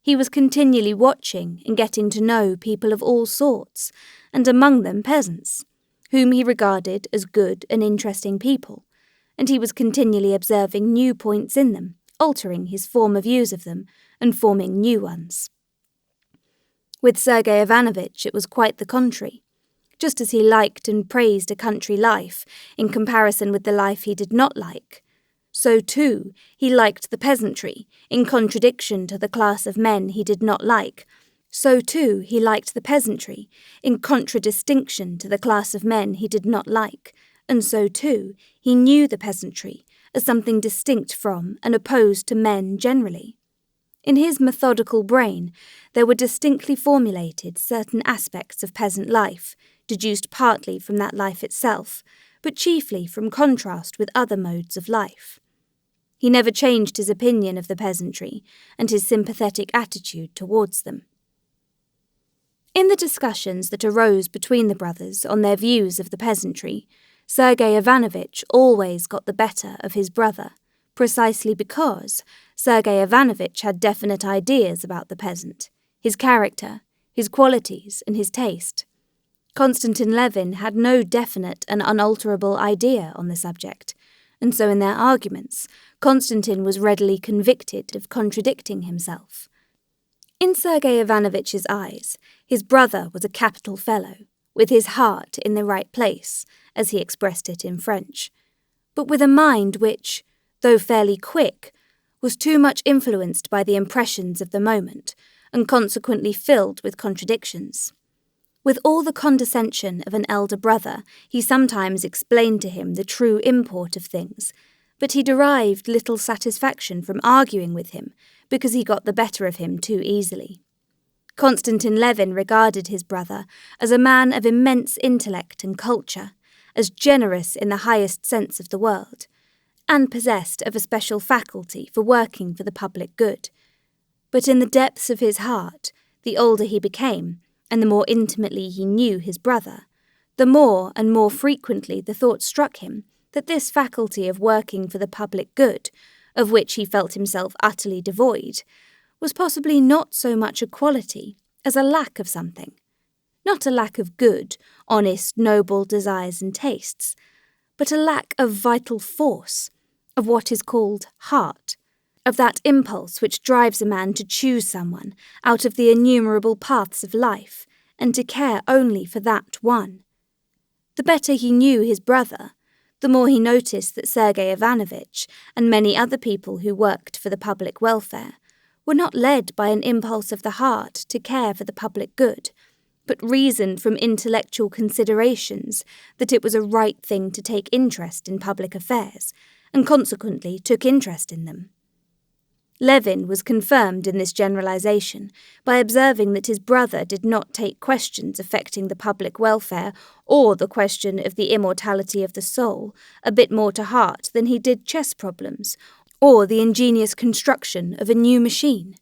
He was continually watching and getting to know people of all sorts, and among them peasants, whom he regarded as good and interesting people, and he was continually observing new points in them, altering his former views of them, and forming new ones. With Sergei Ivanovitch it was quite the contrary. Just as he liked and praised a country life in comparison with the life he did not like, so too he liked the peasantry in contradiction to the class of men he did not like. So too he liked the peasantry in contradistinction to the class of men he did not like, and so too he knew the peasantry as something distinct from and opposed to men generally. In his methodical brain there were distinctly formulated certain aspects of peasant life, deduced partly from that life itself, but chiefly from contrast with other modes of life. He never changed his opinion of the peasantry and his sympathetic attitude towards them. In the discussions that arose between the brothers on their views of the peasantry, Sergei Ivanovitch always got the better of his brother, precisely because Sergei Ivanovitch had definite ideas about the peasant, his character, his qualities, and his taste. Konstantin Levin had no definite and unalterable idea on the subject, and so in their arguments, Konstantin was readily convicted of contradicting himself. In Sergei Ivanovitch's eyes, his brother was a capital fellow, with his heart in the right place, as he expressed it in French, but with a mind which, though fairly quick, was too much influenced by the impressions of the moment, and consequently filled with contradictions. With all the condescension of an elder brother, he sometimes explained to him the true import of things, but he derived little satisfaction from arguing with him, because he got the better of him too easily. Konstantin Levin regarded his brother as a man of immense intellect and culture, as generous in the highest sense of the word, and possessed of a special faculty for working for the public good. But in the depths of his heart, the older he became, and the more intimately he knew his brother, the more and more frequently the thought struck him that this faculty of working for the public good, of which he felt himself utterly devoid, was possibly not so much a quality as a lack of something. Not a lack of good, honest, noble desires and tastes, but a lack of vital force, of what is called heart, of that impulse which drives a man to choose someone out of the innumerable paths of life, and to care only for that one. The better he knew his brother, the more he noticed that Sergei Ivanovitch, and many other people who worked for the public welfare, were not led by an impulse of the heart to care for the public good, but reasoned from intellectual considerations that it was a right thing to take interest in public affairs, and consequently took interest in them. Levin was confirmed in this generalization by observing that his brother did not take questions affecting the public welfare or the question of the immortality of the soul a bit more to heart than he did chess problems or the ingenious construction of a new machine.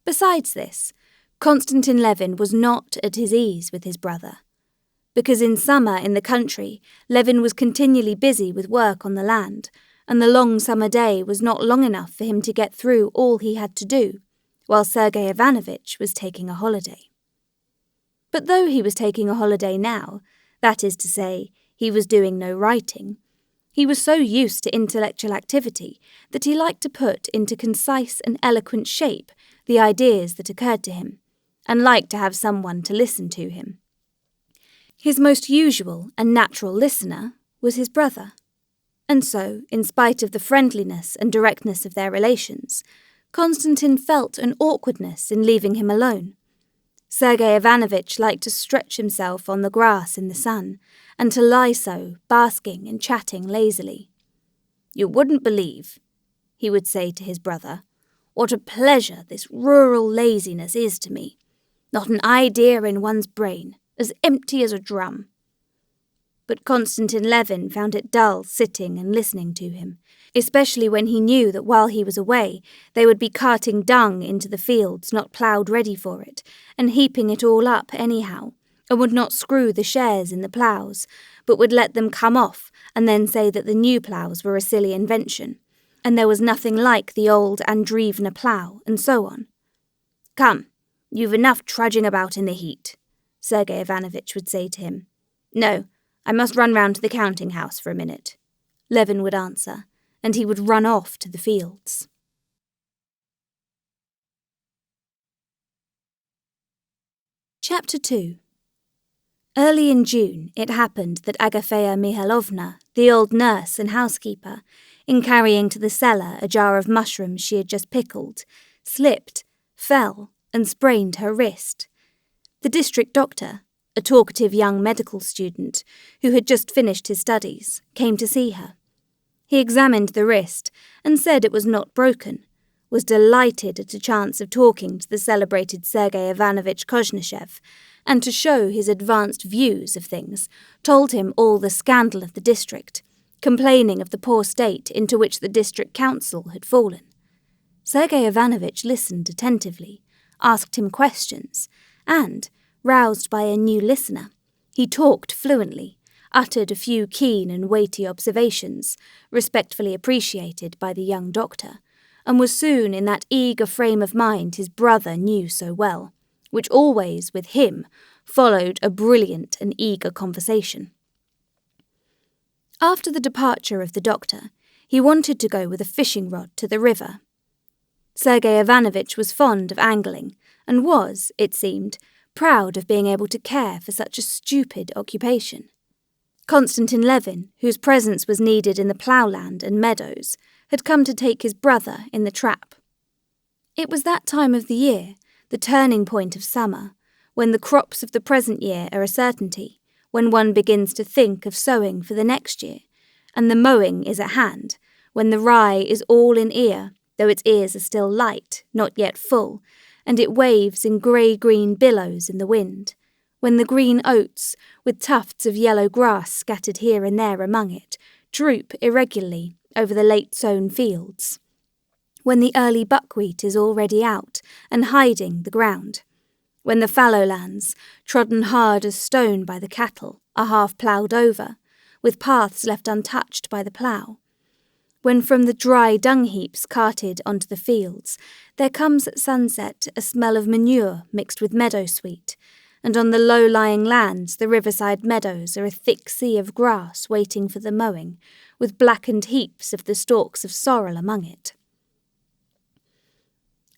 Besides this, Konstantin Levin was not at his ease with his brother, because in summer in the country Levin was continually busy with work on the land, and the long summer day was not long enough for him to get through all he had to do, while Sergei Ivanovich was taking a holiday. But though he was taking a holiday now, that is to say, he was doing no writing, he was so used to intellectual activity that he liked to put into concise and eloquent shape the ideas that occurred to him, and liked to have someone to listen to him. His most usual and natural listener was his brother. And so, in spite of the friendliness and directness of their relations, Konstantin felt an awkwardness in leaving him alone. Sergei Ivanovich liked to stretch himself on the grass in the sun, and to lie so, basking and chatting lazily. "You wouldn't believe," he would say to his brother, "what a pleasure this rural laziness is to me. Not an idea in one's brain, as empty as a drum." But Konstantin Levin found it dull sitting and listening to him, especially when he knew that while he was away they would be carting dung into the fields not ploughed ready for it, and heaping it all up anyhow, and would not screw the shares in the ploughs, but would let them come off and then say that the new ploughs were a silly invention, and there was nothing like the old Andreevna plough, and so on. "Come, you've enough trudging about in the heat," Sergei Ivanovich would say to him. "No, I must run round to the counting house for a minute," Levin would answer, and he would run off to the fields. Chapter 2. Early in June it happened that Agafea Mihailovna, the old nurse and housekeeper, in carrying to the cellar a jar of mushrooms she had just pickled, slipped, fell, and sprained her wrist. The district doctor, a talkative young medical student who had just finished his studies, came to see her. He examined the wrist and said it was not broken, was delighted at a chance of talking to the celebrated Sergei Ivanovich Kozhnishev, and to show his advanced views of things, told him all the scandal of the district, complaining of the poor state into which the district council had fallen. Sergei Ivanovich listened attentively, asked him questions, and, roused by a new listener, he talked fluently, uttered a few keen and weighty observations, respectfully appreciated by the young doctor, and was soon in that eager frame of mind his brother knew so well, which always, with him, followed a brilliant and eager conversation. After the departure of the doctor, he wanted to go with a fishing rod to the river. Sergei Ivanovich was fond of angling, and was, it seemed, proud of being able to care for such a stupid occupation. Konstantin Levin, whose presence was needed in the ploughland and meadows, had come to take his brother in the trap. It was that time of the year, the turning point of summer, when the crops of the present year are a certainty, when one begins to think of sowing for the next year, and the mowing is at hand, when the rye is all in ear, though its ears are still light, not yet full, and it waves in grey-green billows in the wind, when the green oats, with tufts of yellow grass scattered here and there among it, droop irregularly over the late-sown fields, when the early buckwheat is already out and hiding the ground, when the fallow lands, trodden hard as stone by the cattle, are half ploughed over, with paths left untouched by the plough, when from the dry dung-heaps carted onto the fields there comes at sunset a smell of manure mixed with meadow-sweet, and on the low-lying lands the riverside meadows are a thick sea of grass waiting for the mowing, with blackened heaps of the stalks of sorrel among it.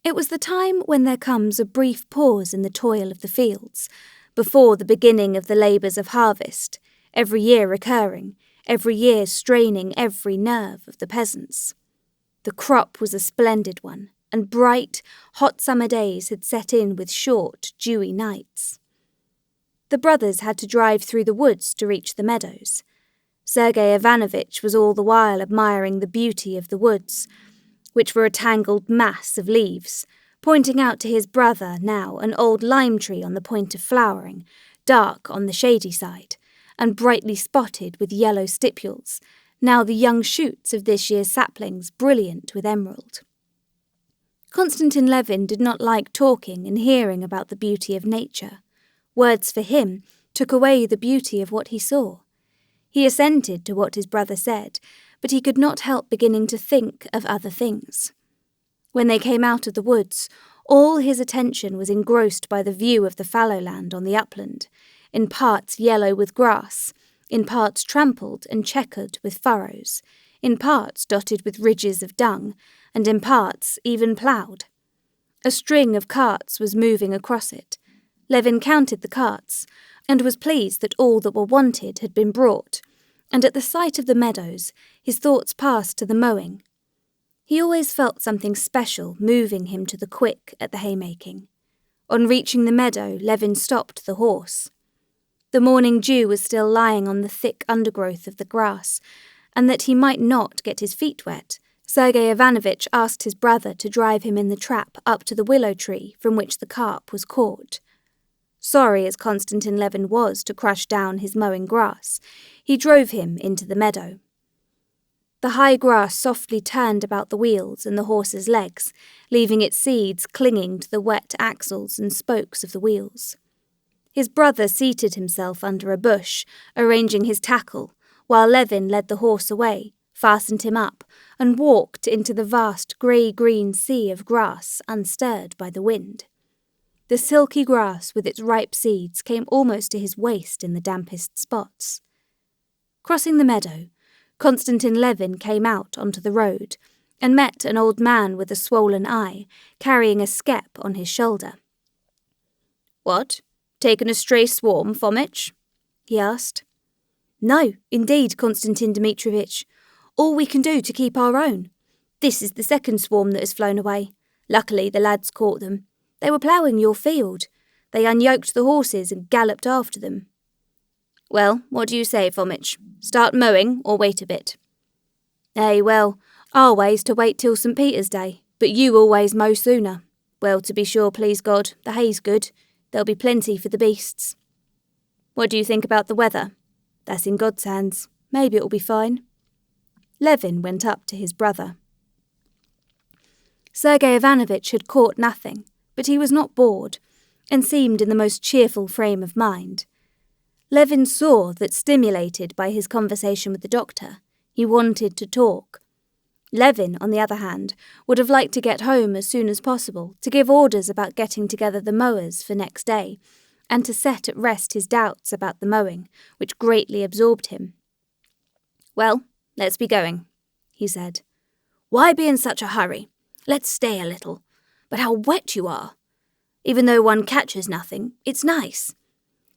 It was the time when there comes a brief pause in the toil of the fields, before the beginning of the labours of harvest, every year recurring, every year straining every nerve of the peasants. The crop was a splendid one, and bright, hot summer days had set in with short, dewy nights. The brothers had to drive through the woods to reach the meadows. Sergei Ivanovich was all the while admiring the beauty of the woods, which were a tangled mass of leaves, pointing out to his brother now an old lime tree on the point of flowering, dark on the shady side, and brightly spotted with yellow stipules, now the young shoots of this year's saplings brilliant with emerald. Konstantin Levin did not like talking and hearing about the beauty of nature. Words for him took away the beauty of what he saw. He assented to what his brother said, but he could not help beginning to think of other things. When they came out of the woods, all his attention was engrossed by the view of the fallow land on the upland, in parts yellow with grass, in parts trampled and checkered with furrows, in parts dotted with ridges of dung, and in parts even ploughed. A string of carts was moving across it. Levin counted the carts, and was pleased that all that were wanted had been brought, and at the sight of the meadows his thoughts passed to the mowing. He always felt something special moving him to the quick at the haymaking. On reaching the meadow, Levin stopped the horse. The morning dew was still lying on the thick undergrowth of the grass, and that he might not get his feet wet, Sergei Ivanovich asked his brother to drive him in the trap up to the willow tree from which the carp was caught. Sorry as Konstantin Levin was to crush down his mowing grass, he drove him into the meadow. The high grass softly turned about the wheels and the horse's legs, leaving its seeds clinging to the wet axles and spokes of the wheels. His brother seated himself under a bush, arranging his tackle, while Levin led the horse away, fastened him up, and walked into the vast grey-green sea of grass unstirred by the wind. The silky grass with its ripe seeds came almost to his waist in the dampest spots. Crossing the meadow, Konstantin Levin came out onto the road and met an old man with a swollen eye, carrying a skep on his shoulder. "What, taken a stray swarm, Fomitch?" he asked. "No, indeed, Konstantin Dmitrievich. All we can do to keep our own. This is the second swarm that has flown away. Luckily the lads caught them. They were ploughing your field. They unyoked the horses and galloped after them." "Well, what do you say, Fomitch? Start mowing or wait a bit?" Well, our way's to wait till St. Peter's Day, but you always mow sooner. Well, to be sure, please God, the hay's good. There'll be plenty for the beasts." "What do you think about the weather?" "That's in God's hands. Maybe it'll be fine." Levin went up to his brother. Sergei Ivanovich had caught nothing, but he was not bored, and seemed in the most cheerful frame of mind. Levin saw that, stimulated by his conversation with the doctor, he wanted to talk. Levin, on the other hand, would have liked to get home as soon as possible, to give orders about getting together the mowers for next day, and to set at rest his doubts about the mowing, which greatly absorbed him. "Well, let's be going," he said. "Why be in such a hurry? Let's stay a little. But how wet you are! Even though one catches nothing, it's nice.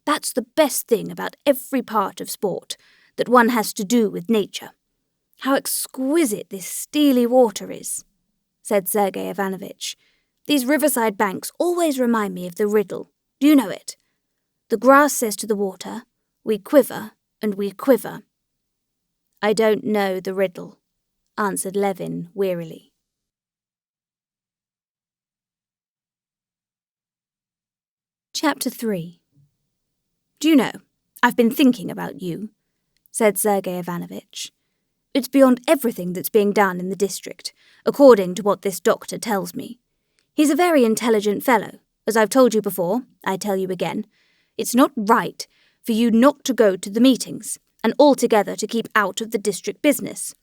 That's the best thing about every part of sport, that one has to do with nature. How exquisite this steely water is," said Sergei Ivanovich. "These riverside banks always remind me of the riddle. Do you know it? The grass says to the water, 'We quiver and we quiver.'" "I don't know the riddle," answered Levin wearily. Chapter 3. "Do you know, I've been thinking about you," said Sergei Ivanovich. "It's beyond everything that's being done in the district, according to what this doctor tells me. He's a very intelligent fellow. As I've told you before, I tell you again. It's not right for you not to go to the meetings, and altogether to keep out of the district business.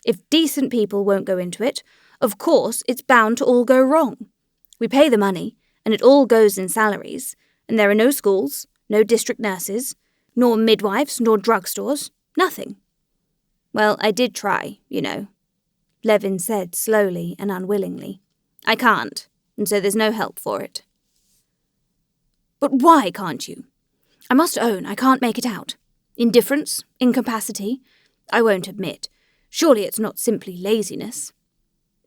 If decent people won't go into it, of course it's bound to all go wrong. We pay the money, and it all goes in salaries, and there are no schools, no district nurses, nor midwives, nor drugstores, nothing." "Well, I did try, you know," Levin said slowly and unwillingly. "I can't, and so there's no help for it." "But why can't you? I must own I can't make it out. Indifference, incapacity, I won't admit. Surely it's not simply laziness."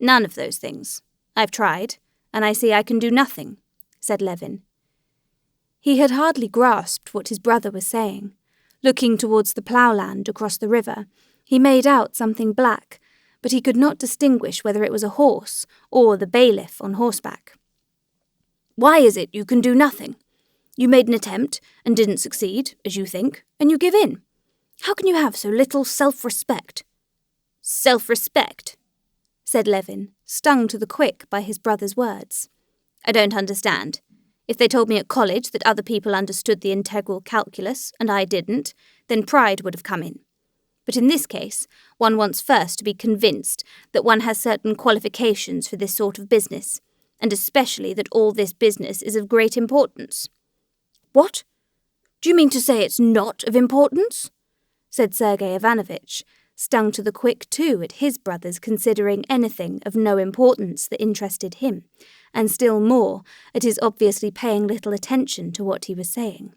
"None of those things. I've tried, and I see I can do nothing, said Levin. He had hardly grasped what his brother was saying. Looking towards the ploughland across the river, he made out something black, but he could not distinguish whether it was a horse or the bailiff on horseback. Why is it you can do nothing? You made an attempt and didn't succeed, as you think, and you give in. How can you have so little self-respect? Self-respect, said Levin, stung to the quick by his brother's words. I don't understand. If they told me at college that other people understood the integral calculus and I didn't, then pride would have come in. But in this case, one wants first to be convinced that one has certain qualifications for this sort of business, and especially that all this business is of great importance. What? Do you mean to say it's not of importance? Said Sergei Ivanovitch, stung to the quick too at his brother's considering anything of no importance that interested him, and still more at his obviously paying little attention to what he was saying.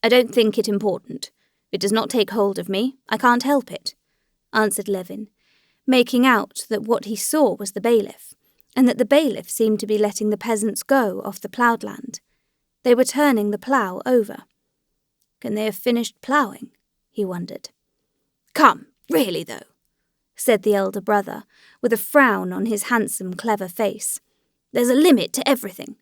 I don't think it important. It does not take hold of me. I can't help it, answered Levin, making out that what he saw was the bailiff, and that the bailiff seemed to be letting the peasants go off the ploughed land. They were turning the plough over. Can they have finished ploughing? He wondered. Come, really though, said the elder brother, with a frown on his handsome, clever face. There's a limit to everything.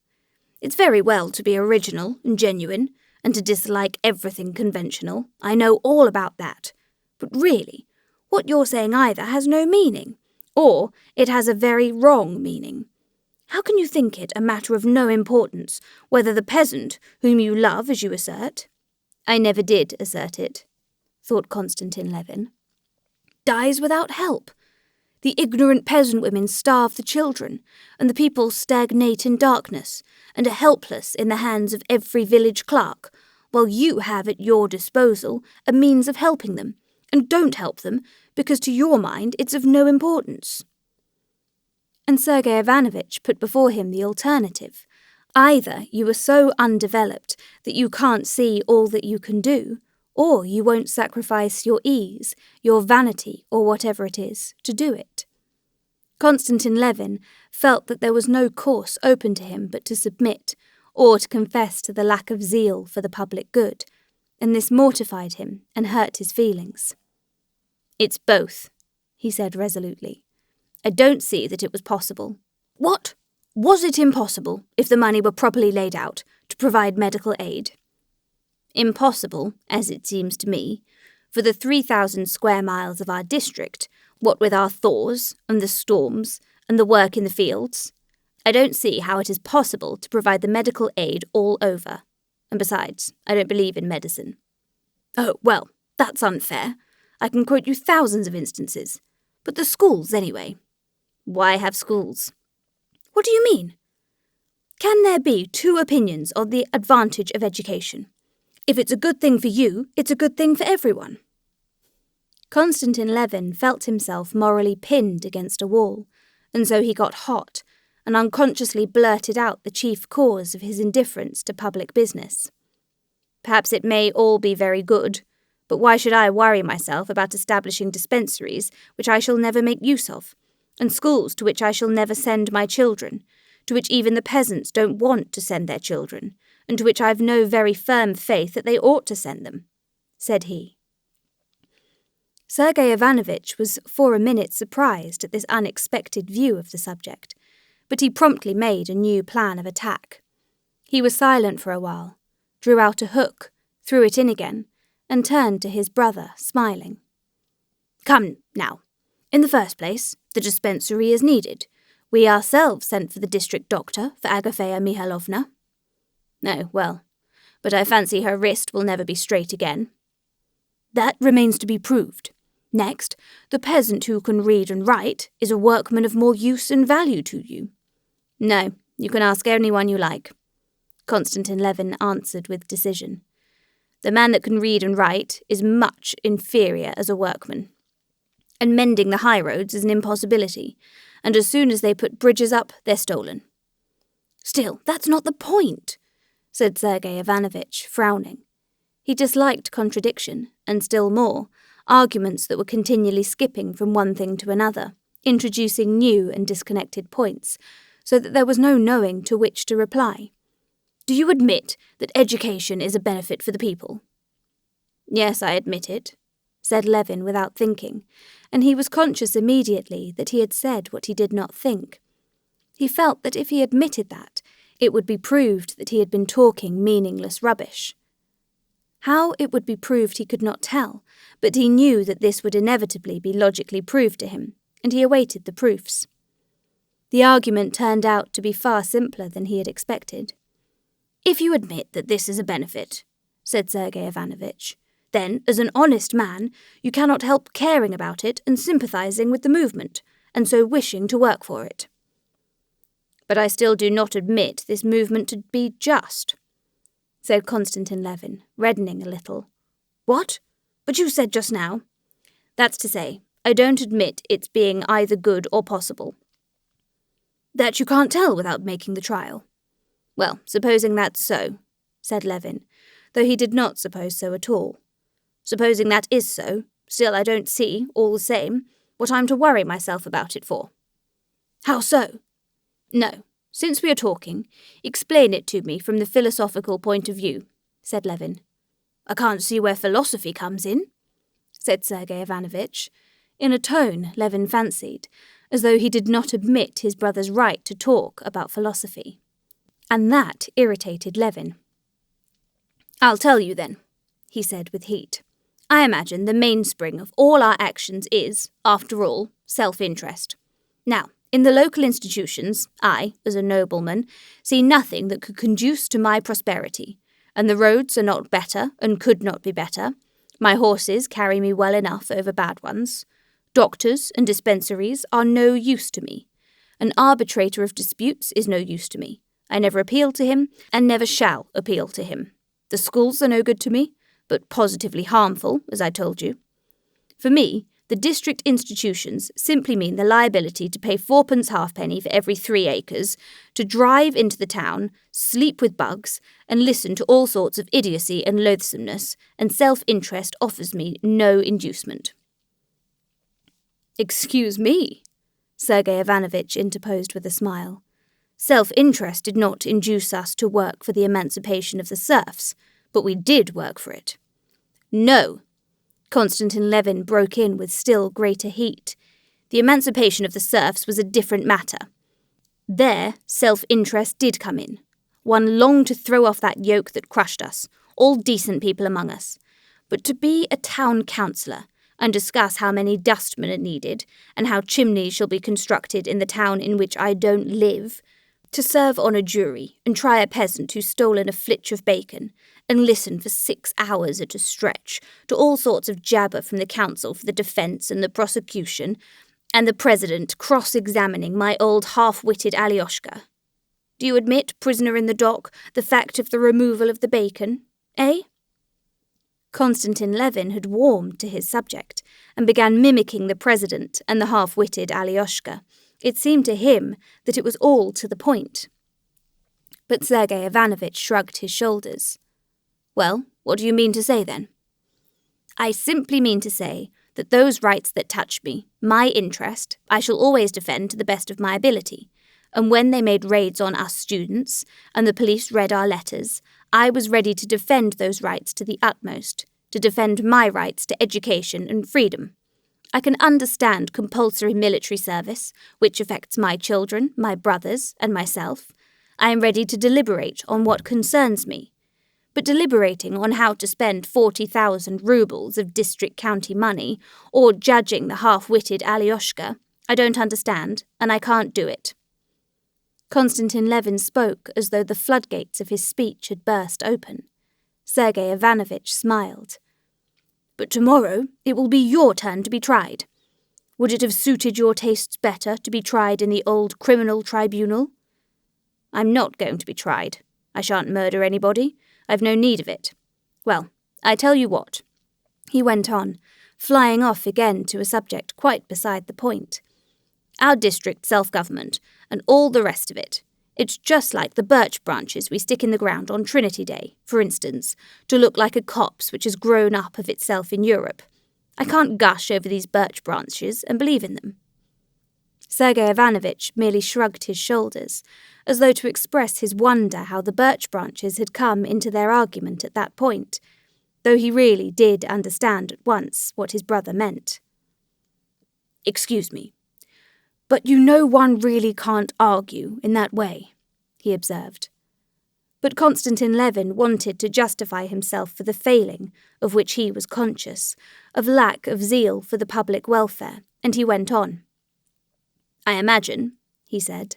It's very well to be original and genuine, and to dislike everything conventional. I know all about that. But really, what you're saying either has no meaning, or it has a very wrong meaning. How can you think it a matter of no importance whether the peasant, whom you love as you assert— I never did assert it, thought Konstantin Levin— dies without help? The ignorant peasant women starve the children, and the people stagnate in darkness, and are helpless in the hands of every village clerk, while you have at your disposal a means of helping them, and don't help them because to your mind it's of no importance. And Sergei Ivanovitch put before him the alternative. Either you are so undeveloped that you can't see all that you can do, or you won't sacrifice your ease, your vanity, or whatever it is, to do it. Konstantin Levin felt that there was no course open to him but to submit, or to confess to the lack of zeal for the public good, and this mortified him and hurt his feelings. It's both, he said resolutely. I don't see that it was possible. What? Was it impossible, if the money were properly laid out, to provide medical aid? Impossible, as it seems to me, for the 3,000 square miles of our district, what with our thaws and the storms and the work in the fields. I don't see how it is possible to provide the medical aid all over. And besides, I don't believe in medicine. Oh, well, that's unfair. I can quote you thousands of instances. But the schools, anyway. Why have schools? What do you mean? Can there be two opinions on the advantage of education? If it's a good thing for you, it's a good thing for everyone. Konstantin Levin felt himself morally pinned against a wall, and so he got hot, and unconsciously blurted out the chief cause of his indifference to public business. Perhaps it may all be very good, but why should I worry myself about establishing dispensaries which I shall never make use of, and schools to which I shall never send my children, to which even the peasants don't want to send their children, and to which I've no very firm faith that they ought to send them, said he. Sergei Ivanovitch was for a minute surprised at this unexpected view of the subject, but he promptly made a new plan of attack. He was silent for a while, drew out a hook, threw it in again, and turned to his brother, smiling. Come, now. In the first place, the dispensary is needed. We ourselves sent for the district doctor, for Agafea Mihailovna. No, well, but I fancy her wrist will never be straight again. That remains to be proved. Next, the peasant who can read and write is a workman of more use and value to you. No, you can ask anyone you like, Konstantin Levin answered with decision. The man that can read and write is much inferior as a workman. And mending the high roads is an impossibility, and as soon as they put bridges up, they're stolen. Still, that's not the point, said Sergei Ivanovitch, frowning. He disliked contradiction, and still more, arguments that were continually skipping from one thing to another, introducing new and disconnected points, so that there was no knowing to which to reply. "Do you admit that education is a benefit for the people?" "Yes, I admit it," said Levin without thinking, and he was conscious immediately that he had said what he did not think. He felt that if he admitted that, it would be proved that he had been talking meaningless rubbish. How it would be proved he could not tell, but he knew that this would inevitably be logically proved to him, and he awaited the proofs. The argument turned out to be far simpler than he had expected. "If you admit that this is a benefit," said Sergei Ivanovitch, "then, as an honest man, you cannot help caring about it and sympathizing with the movement, and so wishing to work for it." "But I still do not admit this movement to be just," said Konstantin Levin, reddening a little. "What? But you said just now—" "That's to say, I don't admit its being either good or possible." "That you can't tell without making the trial." "Well, supposing that's so," said Levin, though he did not suppose so at all. "Supposing that is so, still I don't see, all the same, what I'm to worry myself about it for." "How so?" "No, since we are talking, explain it to me from the philosophical point of view," said Levin. "I can't see where philosophy comes in," said Sergei Ivanovitch, in a tone Levin fancied, as though he did not admit his brother's right to talk about philosophy. And that irritated Levin. "I'll tell you then," he said with heat. "I imagine the mainspring of all our actions is, after all, self-interest. Now, in the local institutions, I, as a nobleman, see nothing that could conduce to my prosperity, and the roads are not better and could not be better. My horses carry me well enough over bad ones. Doctors and dispensaries are no use to me. An arbitrator of disputes is no use to me. I never appeal to him, and never shall appeal to him. The schools are no good to me, but positively harmful, as I told you. For me, the district institutions simply mean the liability to pay 4 halfpenny for every 3 acres, to drive into the town, sleep with bugs, and listen to all sorts of idiocy and loathsomeness, and self-interest offers me no inducement." "Excuse me," Sergei Ivanovitch interposed with a smile. "Self-interest did not induce us to work for the emancipation of the serfs, but we did work for it." "No," Konstantin Levin broke in with still greater heat. "The emancipation of the serfs was a different matter. There, self-interest did come in. One longed to throw off that yoke that crushed us, all decent people among us. But to be a town councillor, and discuss how many dustmen are needed, and how chimneys shall be constructed in the town in which I don't live, to serve on a jury, and try a peasant who's stolen a flitch of bacon, and listen for 6 hours at a stretch to all sorts of jabber from the counsel for the defence and the prosecution, and the president cross-examining my old half-witted Alyoshka. Do you admit, prisoner in the dock, the fact of the removal of the bacon, eh?" Konstantin Levin had warmed to his subject, and began mimicking the president and the half-witted Alyoshka. It seemed to him that it was all to the point. But Sergei Ivanovitch shrugged his shoulders. "Well, what do you mean to say then?" "I simply mean to say that those rights that touch me, my interest, I shall always defend to the best of my ability. And when they made raids on us students, and the police read our letters, I was ready to defend those rights to the utmost, to defend my rights to education and freedom. I can understand compulsory military service, which affects my children, my brothers, and myself. I am ready to deliberate on what concerns me. But deliberating on how to spend 40,000 rubles of district county money, or judging the half-witted Alyoshka, I don't understand, and I can't do it." Konstantin Levin spoke as though the floodgates of his speech had burst open. Sergei Ivanovitch smiled. "But tomorrow it will be your turn to be tried. Would it have suited your tastes better to be tried in the old criminal tribunal?" "I'm not going to be tried. I shan't murder anybody. I've no need of it. Well, I tell you what," he went on, flying off again to a subject quite beside the point. "Our district self-government, and all the rest of it. It's just like the birch branches we stick in the ground on Trinity Day, for instance, to look like a copse which has grown up of itself in Europe. I can't gush over these birch branches and believe in them." Sergei Ivanovich merely shrugged his shoulders, as though to express his wonder how the birch branches had come into their argument at that point, though he really did understand at once what his brother meant. "Excuse me, but you know one really can't argue in that way," he observed. But Konstantin Levin wanted to justify himself for the failing, of which he was conscious, of lack of zeal for the public welfare, and he went on. "I imagine," he said,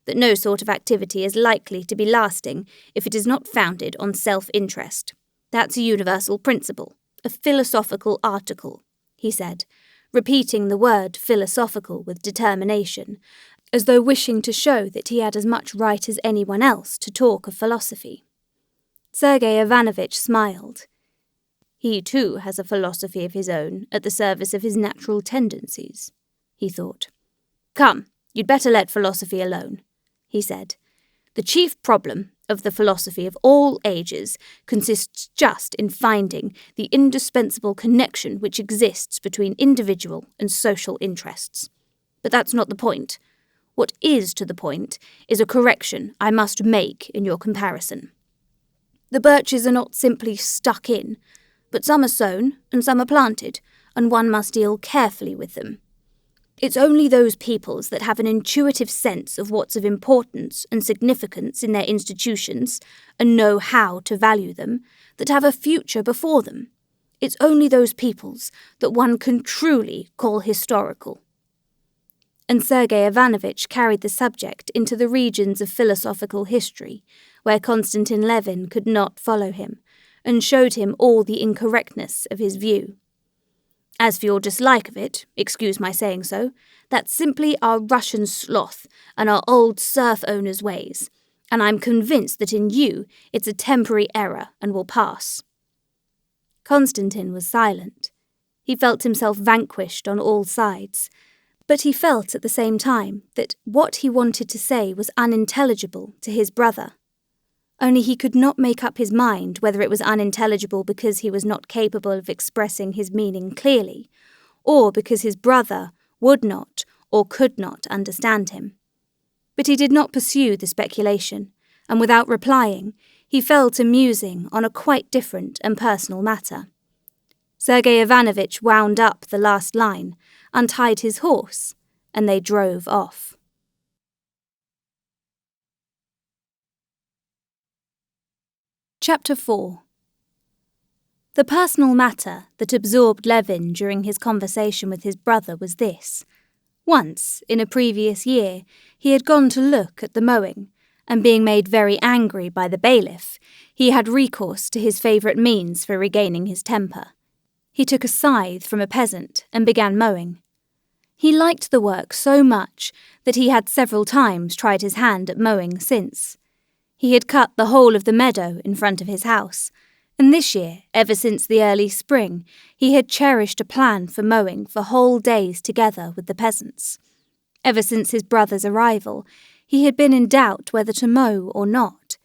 "that no sort of activity is likely to be lasting if it is not founded on self-interest. That's a universal principle, a philosophical article," he said, repeating the word philosophical with determination, as though wishing to show that he had as much right as anyone else to talk of philosophy. Sergei Ivanovich smiled. He too has a philosophy of his own at the service of his natural tendencies, he thought. "Come, you'd better let philosophy alone," he said. "The chief problem of the philosophy of all ages consists just in finding the indispensable connection which exists between individual and social interests. But that's not the point. What is to the point is a correction I must make in your comparison. The birches are not simply stuck in, but some are sown and some are planted, and one must deal carefully with them. It's only those peoples that have an intuitive sense of what's of importance and significance in their institutions and know how to value them that have a future before them. It's only those peoples that one can truly call historical." And Sergei Ivanovich carried the subject into the regions of philosophical history, where Konstantin Levin could not follow him, and showed him all the incorrectness of his view. "As for your dislike of it, excuse my saying so, that's simply our Russian sloth and our old serf owners' ways, and I'm convinced that in you it's a temporary error and will pass." Konstantin was silent. He felt himself vanquished on all sides, but he felt at the same time that what he wanted to say was unintelligible to his brother. Only he could not make up his mind whether it was unintelligible because he was not capable of expressing his meaning clearly, or because his brother would not or could not understand him. But he did not pursue the speculation, and without replying, he fell to musing on a quite different and personal matter. Sergei Ivanovich wound up the last line, untied his horse, and they drove off. Chapter 4. The personal matter that absorbed Levin during his conversation with his brother was this. Once, in a previous year, he had gone to look at the mowing, and being made very angry by the bailiff, he had recourse to his favourite means for regaining his temper. He took a scythe from a peasant and began mowing. He liked the work so much that he had several times tried his hand at mowing since. He had cut the whole of the meadow in front of his house, and this year, ever since the early spring, he had cherished a plan for mowing for whole days together with the peasants. Ever since his brother's arrival, he had been in doubt whether to mow or not.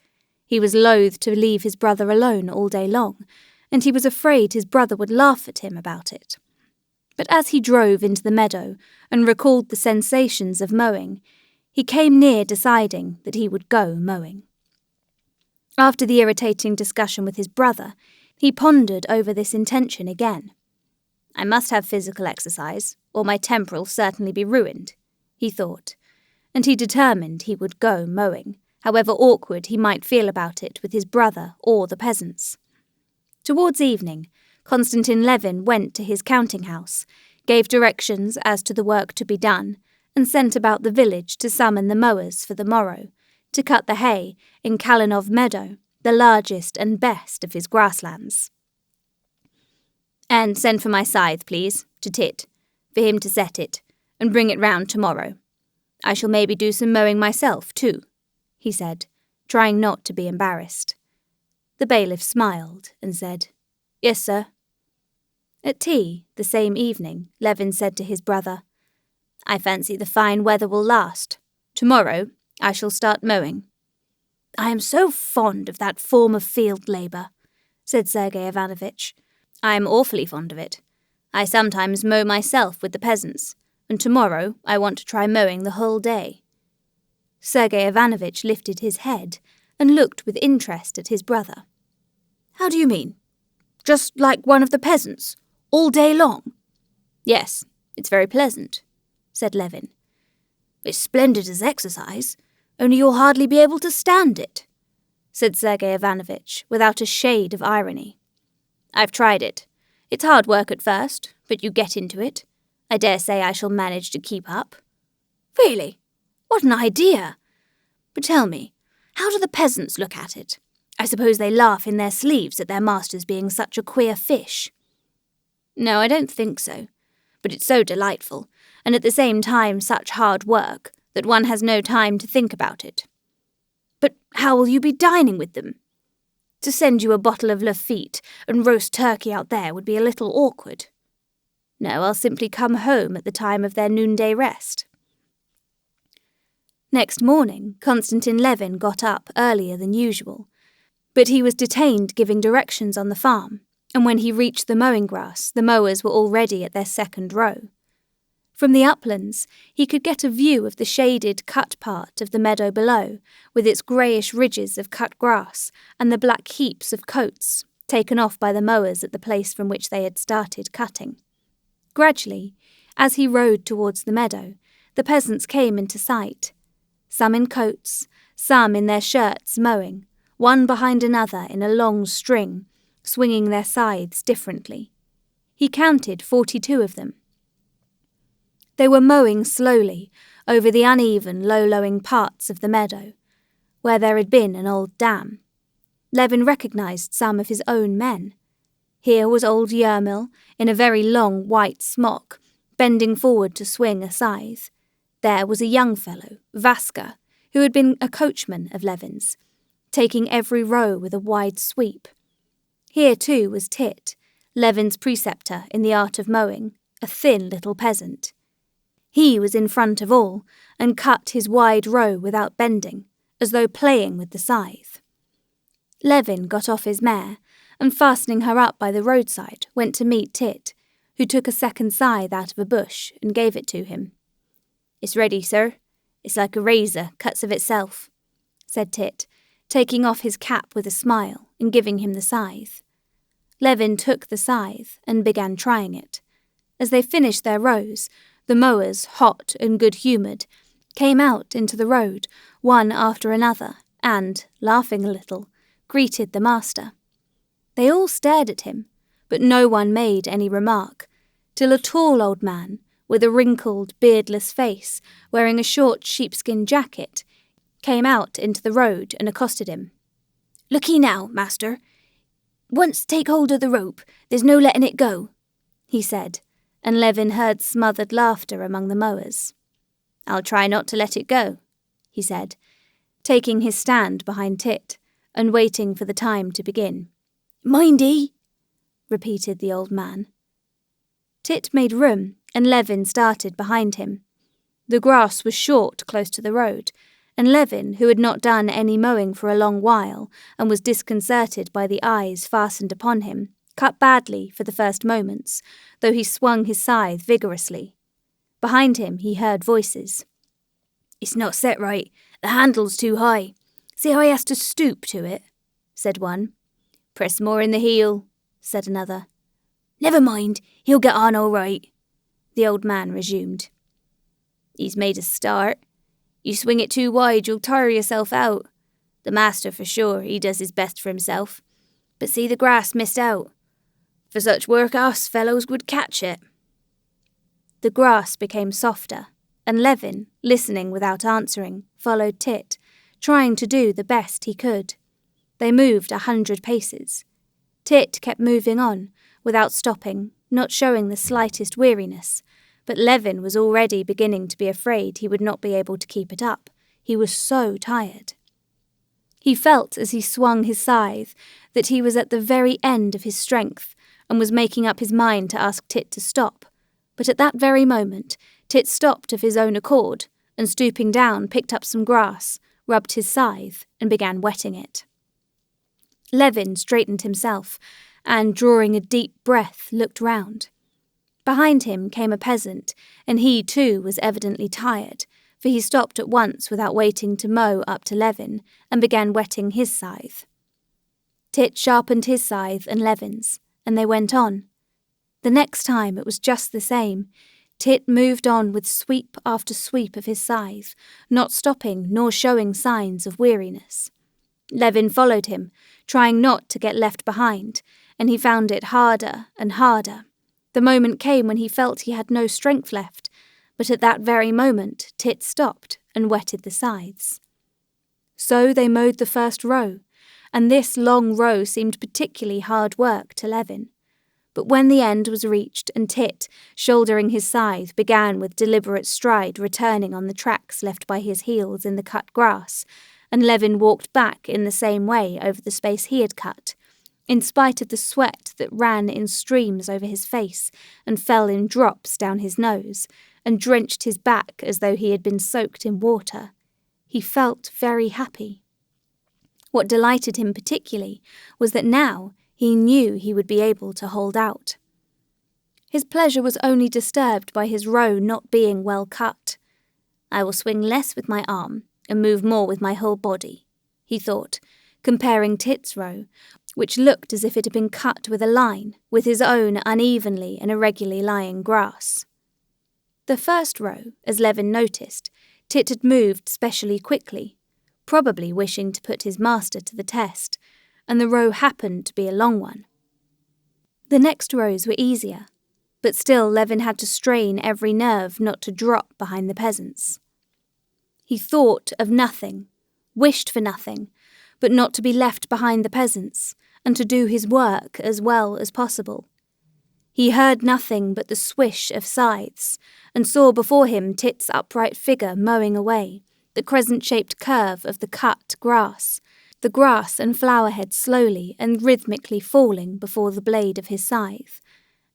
He was loath to leave his brother alone all day long, and he was afraid his brother would laugh at him about it. But as he drove into the meadow and recalled the sensations of mowing, he came near deciding that he would go mowing. After the irritating discussion with his brother, he pondered over this intention again. "I must have physical exercise, or my temper'll certainly be ruined," he thought, and he determined he would go mowing, however awkward he might feel about it with his brother or the peasants. Towards evening, Konstantin Levin went to his counting-house, gave directions as to the work to be done, and sent about the village to summon the mowers for the morrow, to cut the hay in Kalinov meadow, the largest and best of his grasslands. "And send for my scythe, please, to Tit, for him to set it, and bring it round tomorrow. I shall maybe do some mowing myself, too," he said, trying not to be embarrassed. The bailiff smiled and said, "Yes, sir." At tea, the same evening, Levin said to his brother, "I fancy the fine weather will last. Tomorrow I shall start mowing." "I am so fond of that form of field labour," said Sergei Ivanovich. "I am awfully fond of it. I sometimes mow myself with the peasants, and tomorrow I want to try mowing the whole day." Sergei Ivanovich lifted his head and looked with interest at his brother. "How do you mean? Just like one of the peasants, all day long?" "Yes, it's very pleasant," said Levin. "It's splendid as exercise, only you'll hardly be able to stand it," said Sergei Ivanovich without a shade of irony. "I've tried it. It's hard work at first, but you get into it. I dare say I shall manage to keep up." "Really? What an idea! But tell me, how do the peasants look at it? I suppose they laugh in their sleeves at their masters being such a queer fish." "No, I don't think so. But it's so delightful, and at the same time such hard work, that one has no time to think about it." "But how will you be dining with them? To send you a bottle of Lafitte and roast turkey out there would be a little awkward." "No, I'll simply come home at the time of their noonday rest." Next morning, Konstantin Levin got up earlier than usual, but he was detained giving directions on the farm, and when he reached the mowing grass, the mowers were already at their second row. From the uplands, he could get a view of the shaded, cut part of the meadow below, with its greyish ridges of cut grass and the black heaps of coats taken off by the mowers at the place from which they had started cutting. Gradually, as he rode towards the meadow, the peasants came into sight, some in coats, some in their shirts mowing, one behind another in a long string, swinging their scythes differently. He counted 42 of them. They were mowing slowly over the uneven, low-lying parts of the meadow, where there had been an old dam. Levin recognised some of his own men. Here was old Yermil, in a very long white smock, bending forward to swing a scythe. There was a young fellow, Vaska, who had been a coachman of Levin's, taking every row with a wide sweep. Here too was Tit, Levin's preceptor in the art of mowing, a thin little peasant. He was in front of all, and cut his wide row without bending, as though playing with the scythe. Levin got off his mare, and fastening her up by the roadside, went to meet Tit, who took a second scythe out of a bush and gave it to him. "It's ready, sir. It's like a razor, cuts of itself," said Tit, taking off his cap with a smile and giving him the scythe. Levin took the scythe and began trying it. As they finished their rows, the mowers, hot and good-humoured, came out into the road, one after another, and, laughing a little, greeted the master. They all stared at him, but no one made any remark, till a tall old man, with a wrinkled, beardless face, wearing a short sheepskin jacket, came out into the road and accosted him. "Look'ee now, master. Once take hold of the rope, there's no letting it go," he said, and Levin heard smothered laughter among the mowers. "I'll try not to let it go," he said, taking his stand behind Tit and waiting for the time to begin. "Mindy," repeated the old man. Tit made room, and Levin started behind him. The grass was short close to the road, and Levin, who had not done any mowing for a long while and was disconcerted by the eyes fastened upon him, cut badly for the first moments, though he swung his scythe vigorously. Behind him he heard voices. "It's not set right. The handle's too high. See how he has to stoop to it," said one. "Press more in the heel," said another. "Never mind, he'll get on all right," the old man resumed. "He's made a start. You swing it too wide, you'll tire yourself out. The master, for sure, he does his best for himself. But see the grass missed out. For such work us fellows would catch it." The grass became softer, and Levin, listening without answering, followed Tit, trying to do the best he could. They moved 100 paces. Tit kept moving on, without stopping, not showing the slightest weariness, but Levin was already beginning to be afraid he would not be able to keep it up. He was so tired. He felt as he swung his scythe that he was at the very end of his strength and was making up his mind to ask Tit to stop, but at that very moment Tit stopped of his own accord and, stooping down, picked up some grass, rubbed his scythe and began wetting it. Levin straightened himself and, drawing a deep breath, looked round. Behind him came a peasant, and he too was evidently tired, for he stopped at once without waiting to mow up to Levin, and began whetting his scythe. Tit sharpened his scythe and Levin's, and they went on. The next time it was just the same. Tit moved on with sweep after sweep of his scythe, not stopping nor showing signs of weariness. Levin followed him, trying not to get left behind, and he found it harder and harder. The moment came when he felt he had no strength left, but at that very moment Tit stopped and whetted the scythes. So they mowed the first row, and this long row seemed particularly hard work to Levin. But when the end was reached and Tit, shouldering his scythe, began with deliberate stride returning on the tracks left by his heels in the cut grass, and Levin walked back in the same way over the space he had cut, in spite of the sweat that ran in streams over his face and fell in drops down his nose, and drenched his back as though he had been soaked in water, he felt very happy. What delighted him particularly was that now he knew he would be able to hold out. His pleasure was only disturbed by his row not being well cut. "I will swing less with my arm and move more with my whole body," he thought, comparing Tit's row, which looked as if it had been cut with a line, with his own unevenly and irregularly lying grass. The first row, as Levin noticed, Tit had moved specially quickly, probably wishing to put his master to the test, and the row happened to be a long one. The next rows were easier, but still Levin had to strain every nerve not to drop behind the peasants. He thought of nothing, wished for nothing, but not to be left behind the peasants, and to do his work as well as possible. He heard nothing but the swish of scythes, and saw before him Tit's upright figure mowing away, the crescent-shaped curve of the cut grass, the grass and flower heads slowly and rhythmically falling before the blade of his scythe,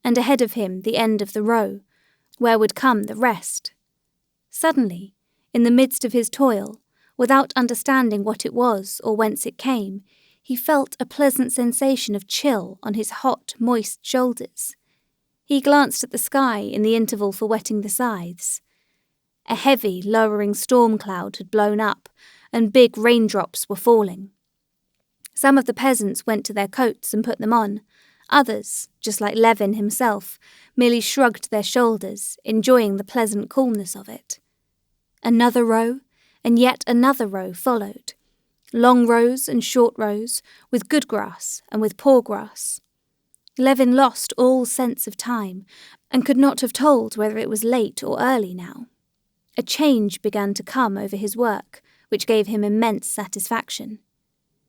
and ahead of him the end of the row, where would come the rest. Suddenly, in the midst of his toil, without understanding what it was or whence it came, he felt a pleasant sensation of chill on his hot, moist shoulders. He glanced at the sky in the interval for whetting the scythes. A heavy, lowering storm cloud had blown up, and big raindrops were falling. Some of the peasants went to their coats and put them on. Others, just like Levin himself, merely shrugged their shoulders, enjoying the pleasant coolness of it. Another row, and yet another row followed. Long rows and short rows, with good grass and with poor grass. Levin lost all sense of time, and could not have told whether it was late or early now. A change began to come over his work, which gave him immense satisfaction.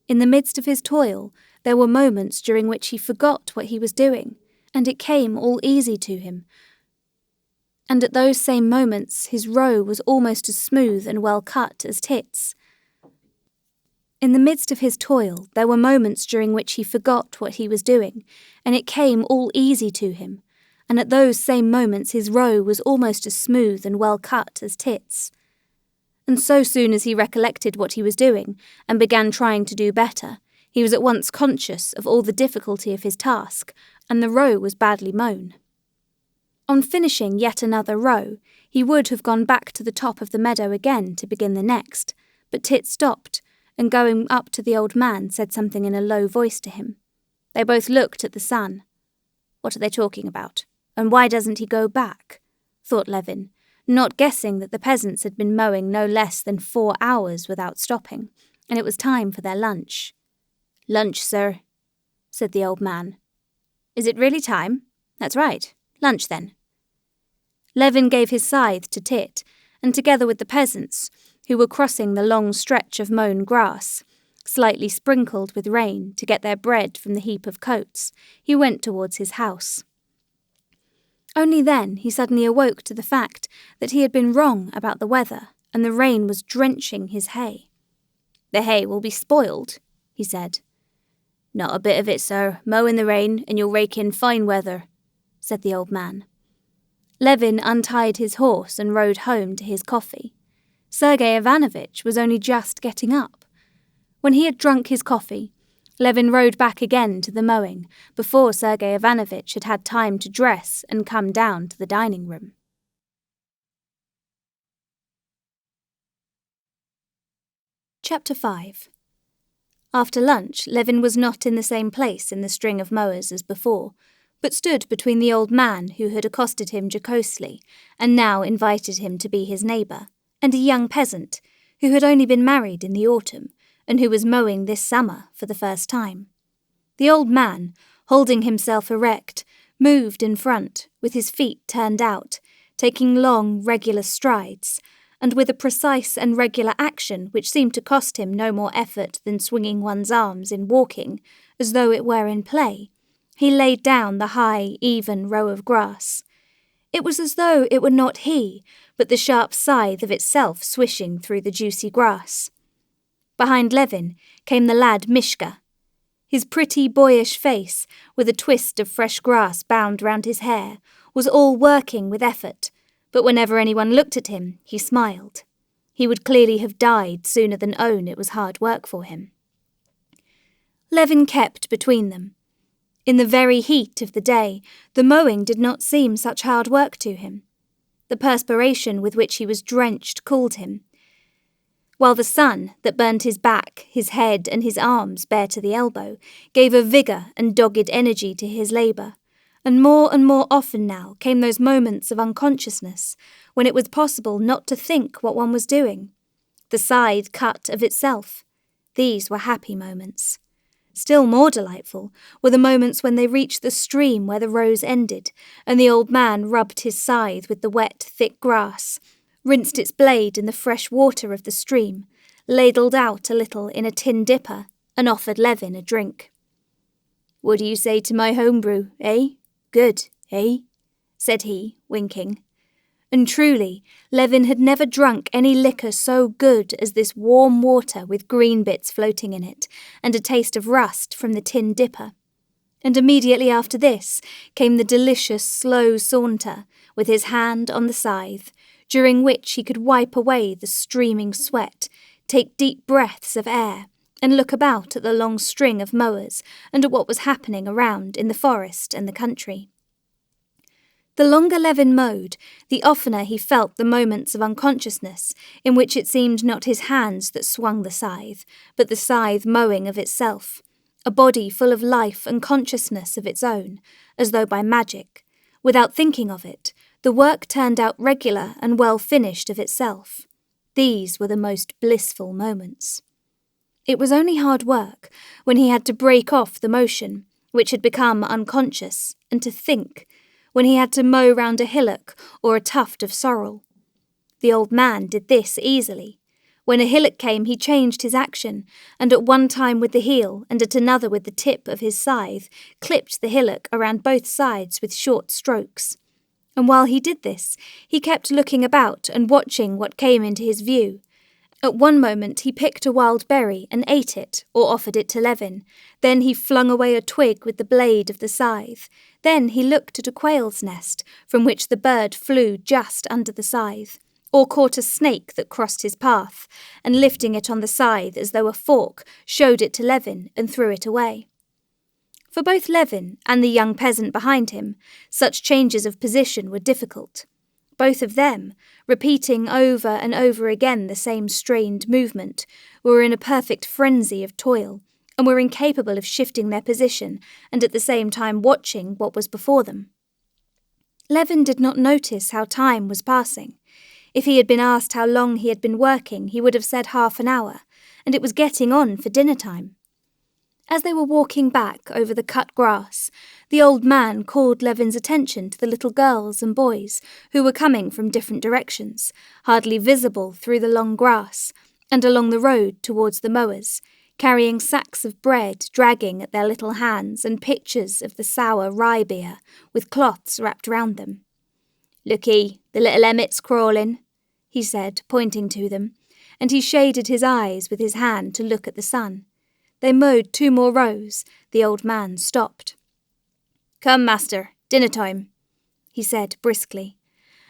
In the midst of his toil, there were moments during which he forgot what he was doing, and it came all easy to him. And at those same moments his row was almost as smooth and well cut as Tit's. In the midst of his toil, there were moments during which he forgot what he was doing, and it came all easy to him, and at those same moments his row was almost as smooth and well cut as Tit's. And so soon as he recollected what he was doing, and began trying to do better, he was at once conscious of all the difficulty of his task, and the row was badly mown. On finishing yet another row, he would have gone back to the top of the meadow again to begin the next, but Tit stopped, and going up to the old man said something in a low voice to him. They both looked at the sun. "What are they talking about? And why doesn't he go back?" thought Levin, not guessing that the peasants had been mowing no less than 4 hours without stopping, and it was time for their lunch. "Lunch, sir," said the old man. "Is it really time? That's right. Lunch, then." Levin gave his scythe to Tit, and together with the peasants, who were crossing the long stretch of mown grass, slightly sprinkled with rain to get their bread from the heap of coats, he went towards his house. Only then he suddenly awoke to the fact that he had been wrong about the weather, and the rain was drenching his hay. "The hay will be spoiled," he said. "Not a bit of it, sir. Mow in the rain, and you'll rake in fine weather," said the old man. Levin untied his horse and rode home to his coffee. Sergei Ivanovitch was only just getting up. When he had drunk his coffee, Levin rode back again to the mowing before Sergei Ivanovich had had time to dress and come down to the dining room. Chapter 5. After lunch, Levin was not in the same place in the string of mowers as before, but stood between the old man who had accosted him jocosely and now invited him to be his neighbour, and a young peasant who had only been married in the autumn and who was mowing this summer for the first time. The old man, holding himself erect, moved in front, with his feet turned out, taking long, regular strides, and with a precise and regular action which seemed to cost him no more effort than swinging one's arms in walking, as though it were in play. He laid down the high, even row of grass. It was as though it were not he, but the sharp scythe of itself swishing through the juicy grass. Behind Levin came the lad Mishka. His pretty boyish face, with a twist of fresh grass bound round his hair, was all working with effort, but whenever anyone looked at him, he smiled. He would clearly have died sooner than own it was hard work for him. Levin kept between them. In the very heat of the day, the mowing did not seem such hard work to him. The perspiration with which he was drenched cooled him, while the sun that burned his back, his head, and his arms bare to the elbow, gave a vigour and dogged energy to his labour, and more often now came those moments of unconsciousness when it was possible not to think what one was doing. The scythe cut of itself. These were happy moments. Still more delightful were the moments when they reached the stream where the rows ended, and the old man rubbed his scythe with the wet, thick grass, rinsed its blade in the fresh water of the stream, ladled out a little in a tin dipper, and offered Levin a drink. "What do you say to my homebrew, eh? Good, eh?" said he, winking. And truly, Levin had never drunk any liquor so good as this warm water with green bits floating in it, and a taste of rust from the tin dipper. And immediately after this came the delicious slow saunter, with his hand on the scythe, during which he could wipe away the streaming sweat, take deep breaths of air, and look about at the long string of mowers and at what was happening around in the forest and the country. The longer Levin mowed, the oftener he felt the moments of unconsciousness in which it seemed not his hands that swung the scythe, but the scythe mowing of itself, a body full of life and consciousness of its own, as though by magic. Without thinking of it, the work turned out regular and well finished of itself. These were the most blissful moments. It was only hard work when he had to break off the motion, which had become unconscious, and to think, when he had to mow round a hillock or a tuft of sorrel. The old man did this easily. When a hillock came, he changed his action, and at one time with the heel, and at another with the tip of his scythe, clipped the hillock around both sides with short strokes. And while he did this, he kept looking about and watching what came into his view. At one moment he picked a wild berry and ate it, or offered it to Levin. Then he flung away a twig with the blade of the scythe. Then he looked at a quail's nest, from which the bird flew just under the scythe, or caught a snake that crossed his path, and lifting it on the scythe as though a fork, showed it to Levin and threw it away. For both Levin and the young peasant behind him, such changes of position were difficult. Both of them, repeating over and over again the same strained movement, were in a perfect frenzy of toil, and were incapable of shifting their position and at the same time watching what was before them. Levin did not notice how time was passing. If he had been asked how long he had been working, he would have said half an hour, and it was getting on for dinner time. As they were walking back over the cut grass, the old man called Levin's attention to the little girls and boys who were coming from different directions, hardly visible through the long grass, and along the road towards the mowers, carrying sacks of bread dragging at their little hands and pitchers of the sour rye beer with cloths wrapped round them. "Lookee, the little emmets crawling," he said, pointing to them, and he shaded his eyes with his hand to look at the sun. They mowed 2 more rows. The old man stopped. "Come, master, dinner time," he said briskly.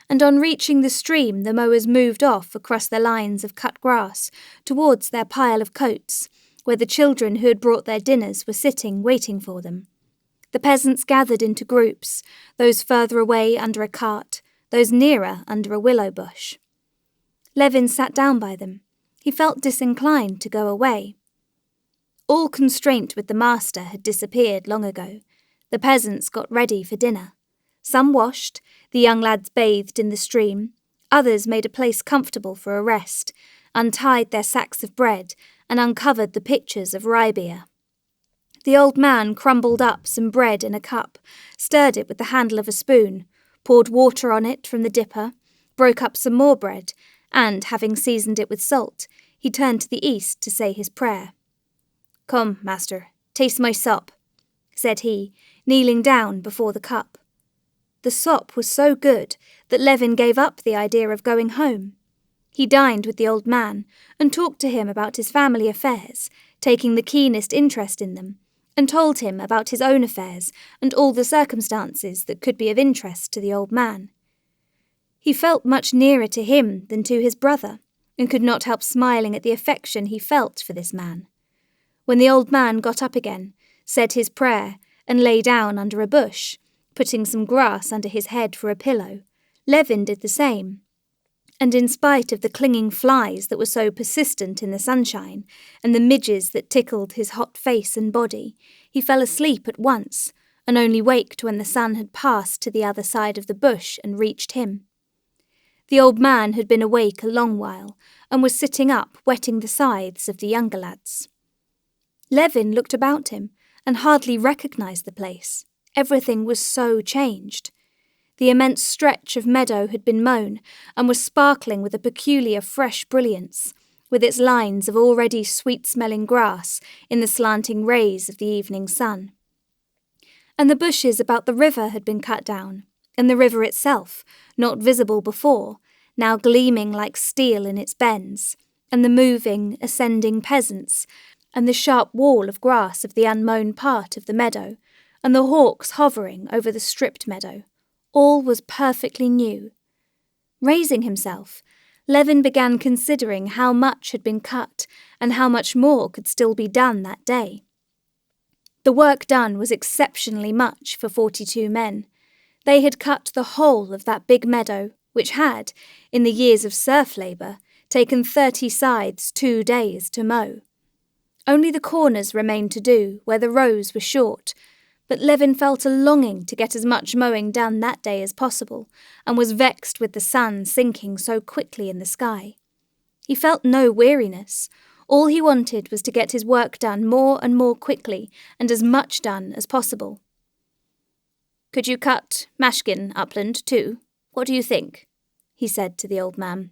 And on reaching the stream, the mowers moved off across their lines of cut grass towards their pile of coats, where the children who had brought their dinners were sitting waiting for them. The peasants gathered into groups, those further away under a cart, those nearer under a willow bush. Levin sat down by them. He felt disinclined to go away. All constraint with the master had disappeared long ago. The peasants got ready for dinner. Some washed, the young lads bathed in the stream, others made a place comfortable for a rest, untied their sacks of bread, and uncovered the pitchers of rye beer. The old man crumbled up some bread in a cup, stirred it with the handle of a spoon, poured water on it from the dipper, broke up some more bread, and, having seasoned it with salt, he turned to the east to say his prayer. "Come, master, taste my sop," said he, kneeling down before the cup. The sop was so good that Levin gave up the idea of going home. He dined with the old man and talked to him about his family affairs, taking the keenest interest in them, and told him about his own affairs and all the circumstances that could be of interest to the old man. He felt much nearer to him than to his brother, and could not help smiling at the affection he felt for this man. When the old man got up again, said his prayer, and lay down under a bush, putting some grass under his head for a pillow, Levin did the same. And in spite of the clinging flies that were so persistent in the sunshine, and the midges that tickled his hot face and body, he fell asleep at once, and only waked when the sun had passed to the other side of the bush and reached him. The old man had been awake a long while, and was sitting up whetting the scythes of the younger lads. Levin looked about him, and hardly recognised the place. Everything was so changed. The immense stretch of meadow had been mown, and was sparkling with a peculiar fresh brilliance, with its lines of already sweet-smelling grass in the slanting rays of the evening sun. And the bushes about the river had been cut down, and the river itself, not visible before, now gleaming like steel in its bends, and the moving, ascending peasants, and the sharp wall of grass of the unmown part of the meadow, and the hawks hovering over the stripped meadow. All was perfectly new. Raising himself, Levin began considering how much had been cut and how much more could still be done that day. The work done was exceptionally much for 42 men. They had cut the whole of that big meadow, which had, in the years of serf labour, taken 30 scythes 2 days to mow. Only the corners remained to do, where the rows were short, but Levin felt a longing to get as much mowing done that day as possible, and was vexed with the sun sinking so quickly in the sky. He felt no weariness. All he wanted was to get his work done more and more quickly, and as much done as possible. "Could you cut Mashkin upland too? What do you think?" he said to the old man.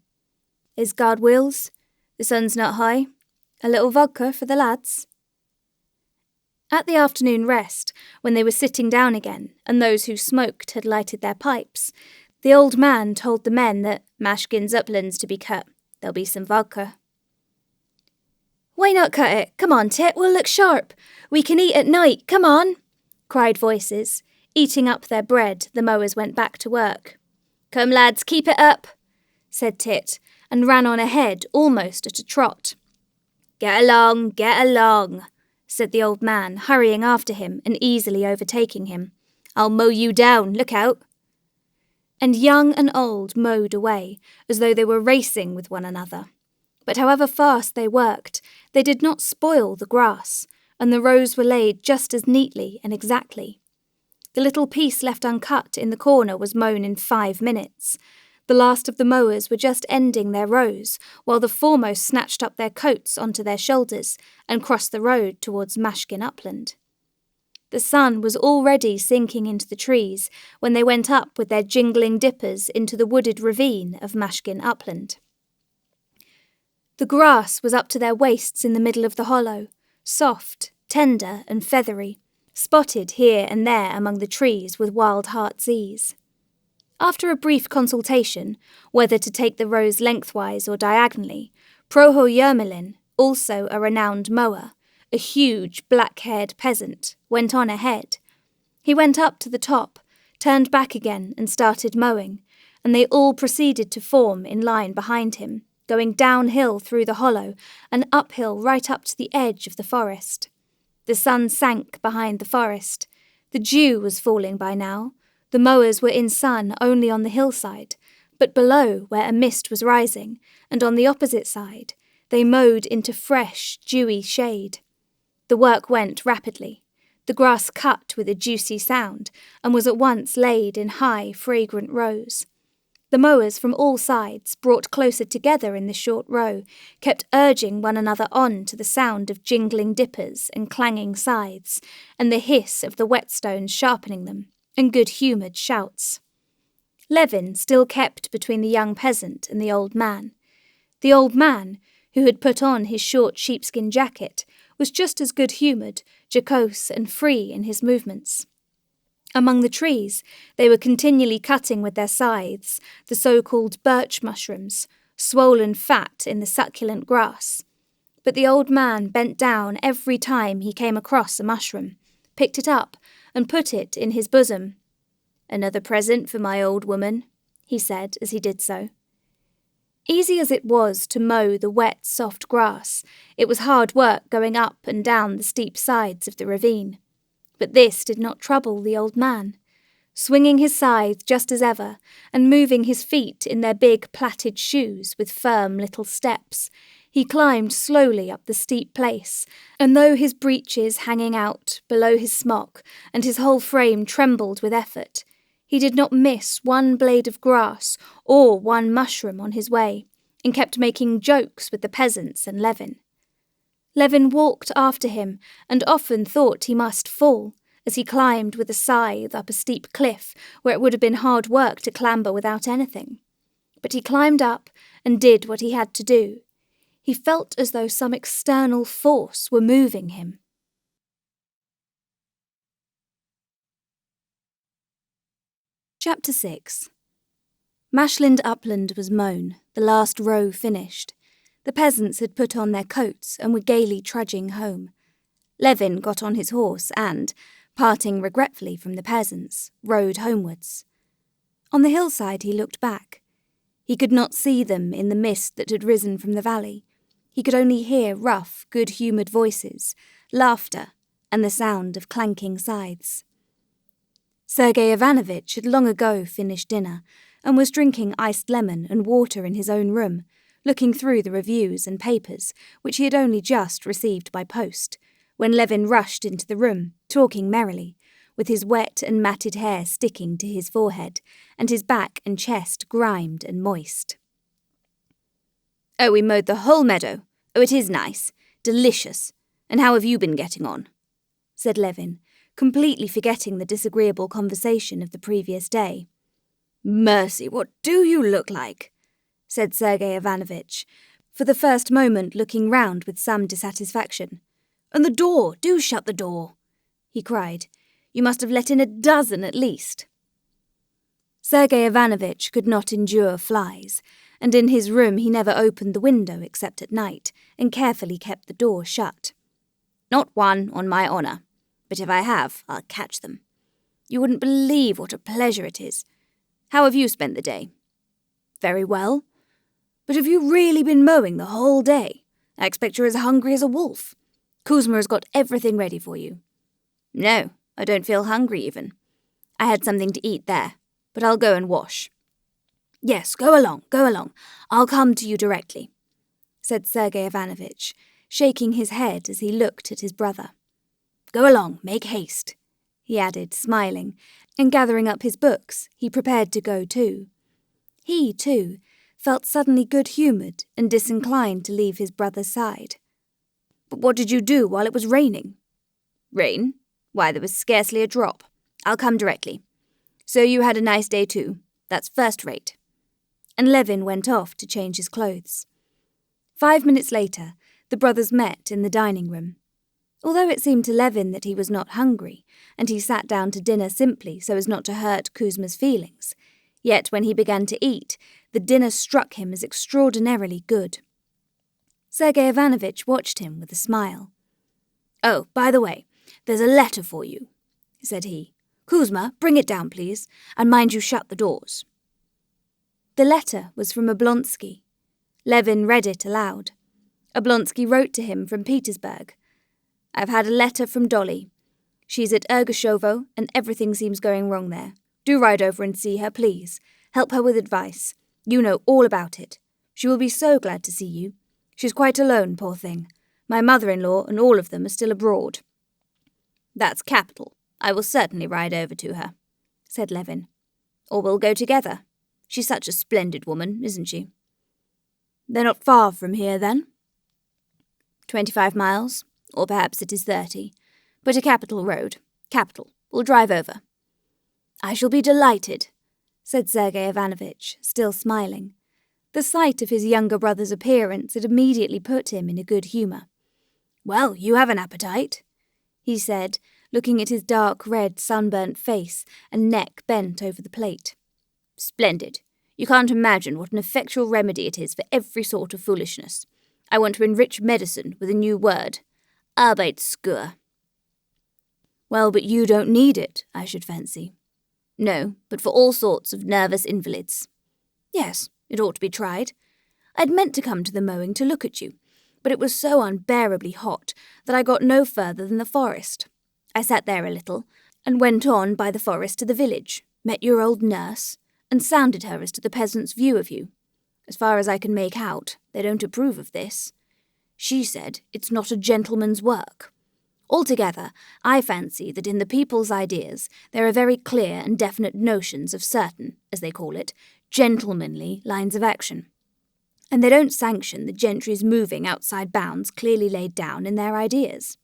"As God wills. The sun's not high. A little vodka for the lads." At the afternoon rest, when they were sitting down again, and those who smoked had lighted their pipes, the old man told the men that Mashkin's upland's to be cut. There'll be some vodka. "Why not cut it? Come on, Tit, we'll look sharp. We can eat at night, come on," cried voices. Eating up their bread, the mowers went back to work. "Come, lads, keep it up," said Tit, and ran on ahead almost at a trot. Get along, said the old man, hurrying after him and easily overtaking him. "I'll mow you down, look out." And young and old mowed away, as though they were racing with one another. But however fast they worked, they did not spoil the grass, and the rows were laid just as neatly and exactly. The little piece left uncut in the corner was mown in 5 minutes. The last of the mowers were just ending their rows, while the foremost snatched up their coats onto their shoulders and crossed the road towards Mashkin Upland. The sun was already sinking into the trees when they went up with their jingling dippers into the wooded ravine of Mashkin Upland. The grass was up to their waists in the middle of the hollow, soft, tender and feathery, spotted here and there among the trees with wild heart's ease. After a brief consultation, whether to take the rows lengthwise or diagonally, Proho Yermolin, also a renowned mower, a huge black-haired peasant, went on ahead. He went up to the top, turned back again and started mowing, and they all proceeded to form in line behind him, going downhill through the hollow and uphill right up to the edge of the forest. The sun sank behind the forest. The dew was falling by now. The mowers were in sun only on the hillside, but below, where a mist was rising, and on the opposite side, they mowed into fresh, dewy shade. The work went rapidly. The grass cut with a juicy sound and was at once laid in high, fragrant rows. The mowers from all sides, brought closer together in the short row, kept urging one another on to the sound of jingling dippers and clanging scythes, and the hiss of the whetstones sharpening them, and good-humoured shouts. Levin still kept between the young peasant and the old man. The old man, who had put on his short sheepskin jacket, was just as good-humoured, jocose and free in his movements. Among the trees, they were continually cutting with their scythes the so-called birch mushrooms, swollen fat in the succulent grass. But the old man bent down every time he came across a mushroom, picked it up, and put it in his bosom. "Another present for my old woman," he said as he did so. Easy as it was to mow the wet, soft grass, it was hard work going up and down the steep sides of the ravine. But this did not trouble the old man. Swinging his scythe just as ever, and moving his feet in their big plaited shoes with firm little steps, he climbed slowly up the steep place, and though his breeches hanging out below his smock and his whole frame trembled with effort, he did not miss one blade of grass or one mushroom on his way, and kept making jokes with the peasants and Levin. Levin walked after him, and often thought he must fall, as he climbed with a scythe up a steep cliff where it would have been hard work to clamber without anything. But he climbed up and did what he had to do. He felt as though some external force were moving him. Chapter 6. Mashland Upland was mown, the last row finished. The peasants had put on their coats and were gaily trudging home. Levin got on his horse and, parting regretfully from the peasants, rode homewards. On the hillside he looked back. He could not see them in the mist that had risen from the valley. He could only hear rough, good-humoured voices, laughter, and the sound of clanking scythes. Sergei Ivanovitch had long ago finished dinner and was drinking iced lemon and water in his own room, looking through the reviews and papers, which he had only just received by post, when Levin rushed into the room, talking merrily, with his wet and matted hair sticking to his forehead, and his back and chest grimed and moist. "Oh, we mowed the whole meadow. Oh, it is nice. Delicious. And how have you been getting on?" said Levin, completely forgetting the disagreeable conversation of the previous day. "Mercy, what do you look like?" said Sergei Ivanovitch, for the first moment looking round with some dissatisfaction. "And the door, do shut the door," he cried. "You must have let in a dozen at least." Sergei Ivanovitch could not endure flies, and in his room he never opened the window except at night, and carefully kept the door shut. "Not one, on my honour. But if I have, I'll catch them. You wouldn't believe what a pleasure it is. How have you spent the day?" "Very well. But have you really been mowing the whole day? I expect you're as hungry as a wolf. Kuzma has got everything ready for you." "No, I don't feel hungry even. I had something to eat there, but I'll go and wash." "Yes, go along. I'll come to you directly," said Sergei Ivanovitch, shaking his head as he looked at his brother. "Go along, make haste," he added, smiling, and gathering up his books, he prepared to go too. He, too, felt suddenly good-humoured and disinclined to leave his brother's side. "But what did you do while it was raining?" "Rain? Why, there was scarcely a drop. I'll come directly. So you had a nice day too. That's first rate." And Levin went off to change his clothes. 5 minutes later, the brothers met in the dining room. Although it seemed to Levin that he was not hungry, and he sat down to dinner simply so as not to hurt Kuzma's feelings, yet when he began to eat, the dinner struck him as extraordinarily good. Sergei Ivanovitch watched him with a smile. "Oh, by the way, there's a letter for you," said he. "Kuzma, bring it down, please, and mind you shut the doors." The letter was from Oblonsky. Levin read it aloud. Oblonsky wrote to him from Petersburg. I've had a letter from Dolly. She's at Ergoshovo and everything seems going wrong there. Do ride over and see her, please. Help her with advice. You know all about it. She will be so glad to see you. She's quite alone, poor thing. My mother-in-law and all of them are still abroad. That's capital. I will certainly ride over to her, said Levin. Or we'll go together. She's such a splendid woman, isn't she? They're not far from here, then? 25 miles, or perhaps it is 30. But a capital road. Capital. We'll drive over. I shall be delighted, said Sergei Ivanovich, still smiling. The sight of his younger brother's appearance had immediately put him in a good humour. Well, you have an appetite, he said, looking at his dark red sunburnt face and neck bent over the plate. Splendid. You can't imagine what an effectual remedy it is for every sort of foolishness. I want to enrich medicine with a new word. Arbeitskur. Well, but you don't need it, I should fancy. No, but for all sorts of nervous invalids. Yes, it ought to be tried. I'd meant to come to the mowing to look at you, but it was so unbearably hot that I got no further than the forest. I sat there a little, and went on by the forest to the village, met your old nurse, and sounded her as to the peasants' view of you. As far as I can make out, they don't approve of this. She said it's not a gentleman's work. Altogether, I fancy that in the people's ideas there are very clear and definite notions of certain, as they call it, gentlemanly lines of action. And they don't sanction the gentry's moving outside bounds clearly laid down in their ideas.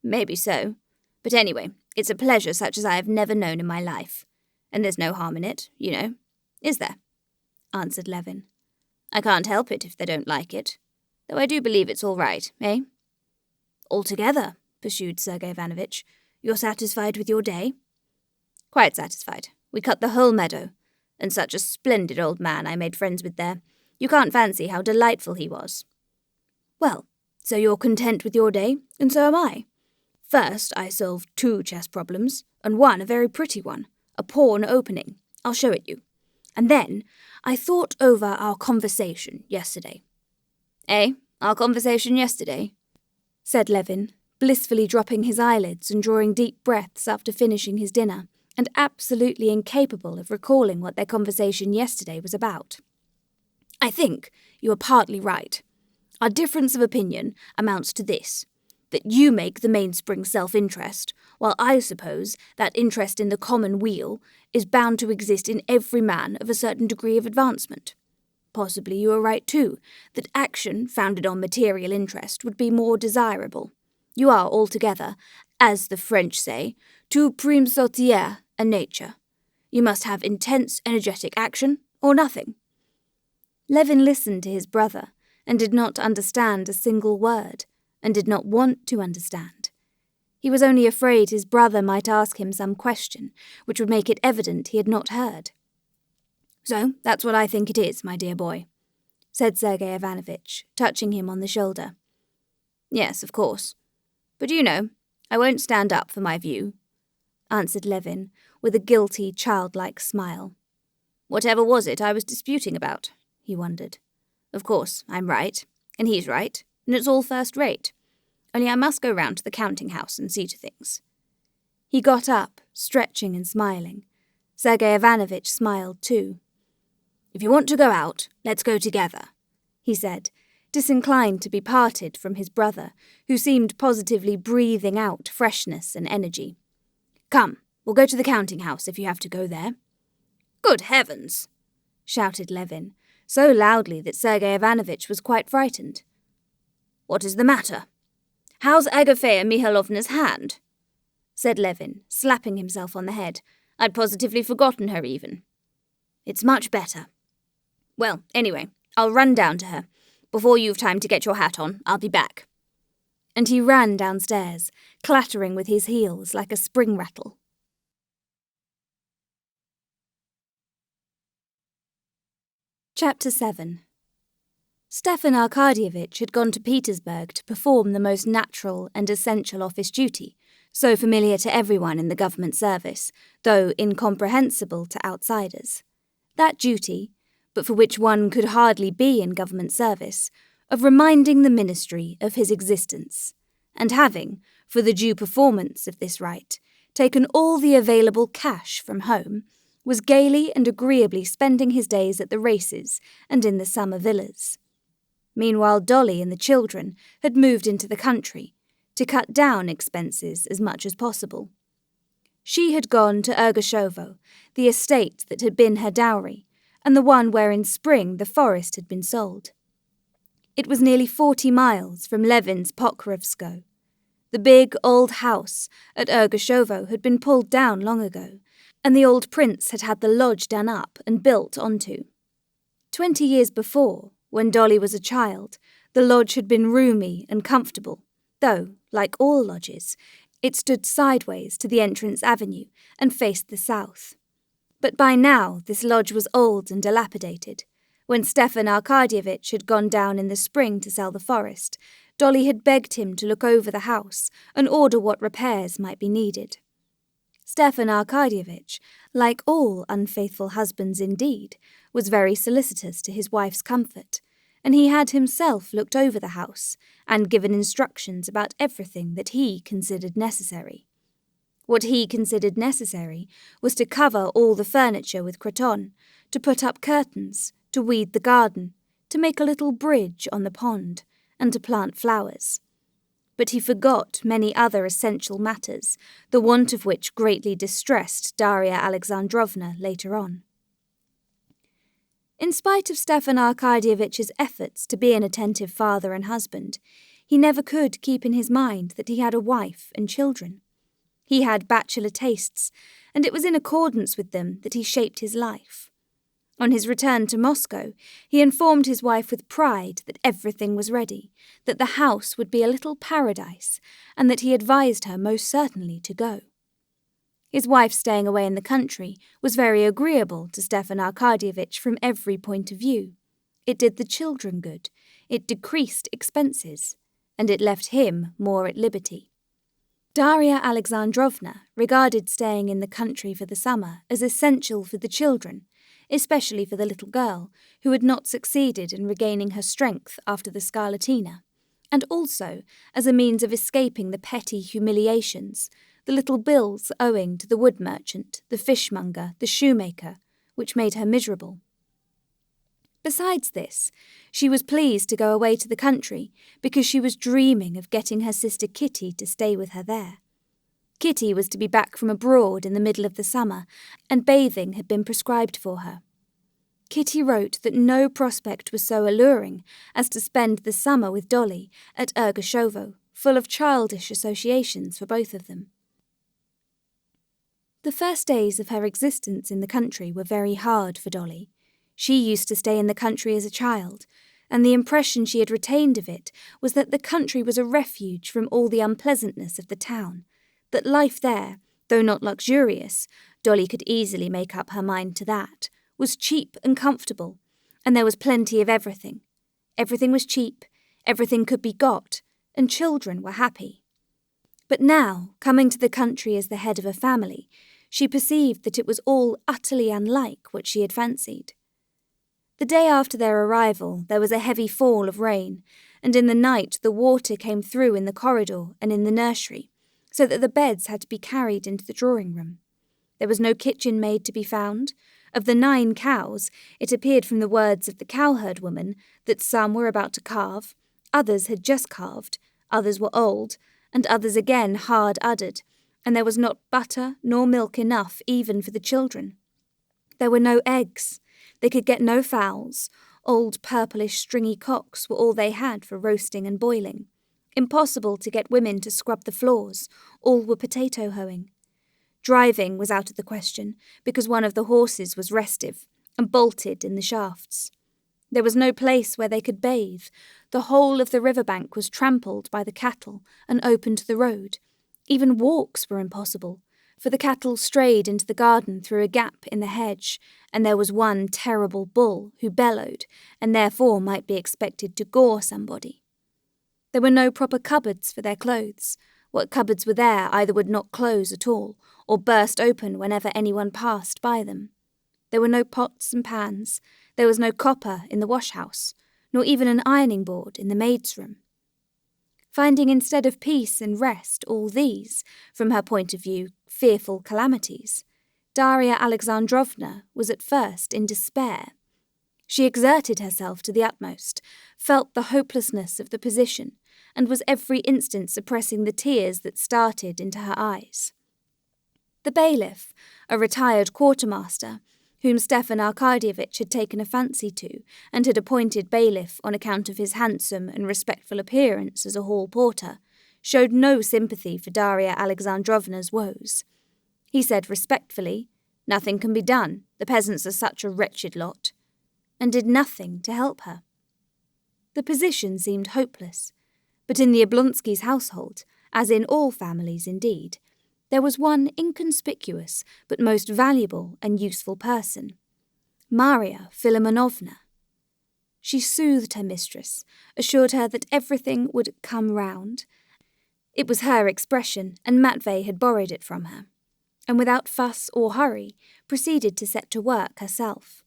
Maybe so, but anyway, it's a pleasure such as I have never known in my life. And there's no harm in it, you know. Is there? Answered Levin. I can't help it if they don't like it, though I do believe it's all right, eh? Altogether, pursued Sergei Ivanovich. You're satisfied with your day? Quite satisfied. We cut the whole meadow, and such a splendid old man I made friends with there. You can't fancy how delightful he was. Well, so you're content with your day, and so am I. First, I solved 2 chess problems, and one a very pretty one, a pawn opening. I'll show it you. And then I thought over our conversation yesterday. Eh? Our conversation yesterday? Said Levin, blissfully dropping his eyelids and drawing deep breaths after finishing his dinner, and absolutely incapable of recalling what their conversation yesterday was about. I think you are partly right. Our difference of opinion amounts to this, that you make the mainspring self-interest, while I suppose that interest in the common weal is bound to exist in every man of a certain degree of advancement. Possibly you are right too, that action founded on material interest would be more desirable. You are altogether, as the French say, tout prime sautière a nature. You must have intense, energetic action, or nothing. Levin listened to his brother, and did not understand a single word, and did not want to understand. He was only afraid his brother might ask him some question, which would make it evident he had not heard. So that's what I think it is, my dear boy, said Sergei Ivanovich, touching him on the shoulder. Yes, of course. But you know, I won't stand up for my view, answered Levin, with a guilty, childlike smile. Whatever was it I was disputing about? He wondered. Of course, I'm right, and he's right, and it's all first rate. Only I must go round to the counting-house and see to things. He got up, stretching and smiling. Sergei Ivanovich smiled too. If you want to go out, let's go together, he said, disinclined to be parted from his brother, who seemed positively breathing out freshness and energy. Come, we'll go to the counting-house if you have to go there. Good heavens, shouted Levin, so loudly that Sergei Ivanovich was quite frightened. What is the matter? How's Agafea Mihailovna's hand? Said Levin, slapping himself on the head. I'd positively forgotten her even. It's much better. Well, anyway, I'll run down to her. Before you've time to get your hat on, I'll be back. And he ran downstairs, clattering with his heels like a spring rattle. Chapter 7. Stefan Arkadyevitch had gone to Petersburg to perform the most natural and essential office duty, so familiar to everyone in the government service, though incomprehensible to outsiders. That duty, but for which one could hardly be in government service, of reminding the ministry of his existence, and having, for the due performance of this rite, taken all the available cash from home, was gaily and agreeably spending his days at the races and in the summer villas. Meanwhile, Dolly and the children had moved into the country to cut down expenses as much as possible. She had gone to Ergoshovo, the estate that had been her dowry, and the one where in spring the forest had been sold. It was nearly 40 miles from Levin's Pokrovskoe. The big old house at Ergoshovo had been pulled down long ago, and the old prince had had the lodge done up and built onto. 20 years before, when Dolly was a child, the lodge had been roomy and comfortable, though, like all lodges, it stood sideways to the entrance avenue and faced the south. But by now this lodge was old and dilapidated. When Stefan Arkadyevitch had gone down in the spring to sell the forest, Dolly had begged him to look over the house and order what repairs might be needed. Stefan Arkadyevitch, like all unfaithful husbands indeed, was very solicitous to his wife's comfort, and he had himself looked over the house and given instructions about everything that he considered necessary. What he considered necessary was to cover all the furniture with cretonne, to put up curtains, to weed the garden, to make a little bridge on the pond, and to plant flowers. But he forgot many other essential matters, the want of which greatly distressed Darya Alexandrovna later on. In spite of Stefan Arkadyevitch's efforts to be an attentive father and husband, he never could keep in his mind that he had a wife and children. He had bachelor tastes, and it was in accordance with them that he shaped his life. On his return to Moscow, he informed his wife with pride that everything was ready, that the house would be a little paradise, and that he advised her most certainly to go. His wife staying away in the country was very agreeable to Stefan Arkadyevitch from every point of view. It did the children good, it decreased expenses, and it left him more at liberty. Darya Alexandrovna regarded staying in the country for the summer as essential for the children, especially for the little girl, who had not succeeded in regaining her strength after the scarlatina, and also as a means of escaping the petty humiliations, the little bills owing to the wood merchant, the fishmonger, the shoemaker, which made her miserable. Besides this, she was pleased to go away to the country because she was dreaming of getting her sister Kitty to stay with her there. Kitty was to be back from abroad in the middle of the summer, and bathing had been prescribed for her. Kitty wrote that no prospect was so alluring as to spend the summer with Dolly at Ergoshovo, full of childish associations for both of them. The first days of her existence in the country were very hard for Dolly. She used to stay in the country as a child, and the impression she had retained of it was that the country was a refuge from all the unpleasantness of the town, that life there, though not luxurious, Dolly could easily make up her mind to that, was cheap and comfortable, and there was plenty of everything. Everything was cheap, everything could be got, and children were happy. But now, coming to the country as the head of a family, she perceived that it was all utterly unlike what she had fancied. The day after their arrival there was a heavy fall of rain, and in the night the water came through in the corridor and in the nursery, so that the beds had to be carried into the drawing-room. There was no kitchen maid to be found. Of the 9 cows, it appeared from the words of the cowherd woman that some were about to calve, others had just calved, others were old, and others again hard-uddered, and there was not butter nor milk enough even for the children. There were no eggs. They could get no fowls. Old purplish stringy cocks were all they had for roasting and boiling. Impossible to get women to scrub the floors. All were potato hoeing. Driving was out of the question, because one of the horses was restive and bolted in the shafts. There was no place where they could bathe. The whole of the riverbank was trampled by the cattle and open to the road. Even walks were impossible, for the cattle strayed into the garden through a gap in the hedge, and there was one terrible bull who bellowed, and therefore might be expected to gore somebody. There were no proper cupboards for their clothes. What cupboards were there either would not close at all, or burst open whenever anyone passed by them. There were no pots and pans. There was no copper in the wash-house, nor even an ironing board in the maid's room. Finding instead of peace and rest all these, from her point of view, fearful calamities, Daria Alexandrovna was at first in despair. She exerted herself to the utmost, felt the hopelessness of the position, and was every instant suppressing the tears that started into her eyes. The bailiff, a retired quartermaster, whom Stefan Arkadyevitch had taken a fancy to and had appointed bailiff on account of his handsome and respectful appearance as a hall porter, showed no sympathy for Daria Alexandrovna's woes. He said respectfully, "Nothing can be done, the peasants are such a wretched lot," and did nothing to help her. The position seemed hopeless, but in the Oblonskys' household, as in all families indeed, there was one inconspicuous but most valuable and useful person, Maria Philimonovna. She soothed her mistress, assured her that everything would come round. It was her expression, and Matvey had borrowed it from her, and without fuss or hurry proceeded to set to work herself.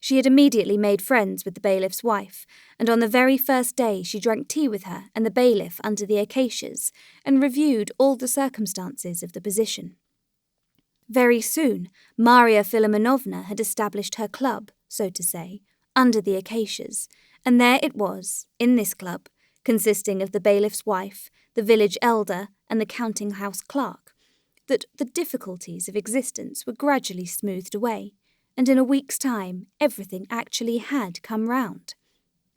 She had immediately made friends with the bailiff's wife, and on the very first day she drank tea with her and the bailiff under the acacias, and reviewed all the circumstances of the position. Very soon Maria Philimonovna had established her club, so to say, under the acacias, and there it was, in this club, consisting of the bailiff's wife, the village elder, and the counting-house clerk, that the difficulties of existence were gradually smoothed away, and in a week's time everything actually had come round.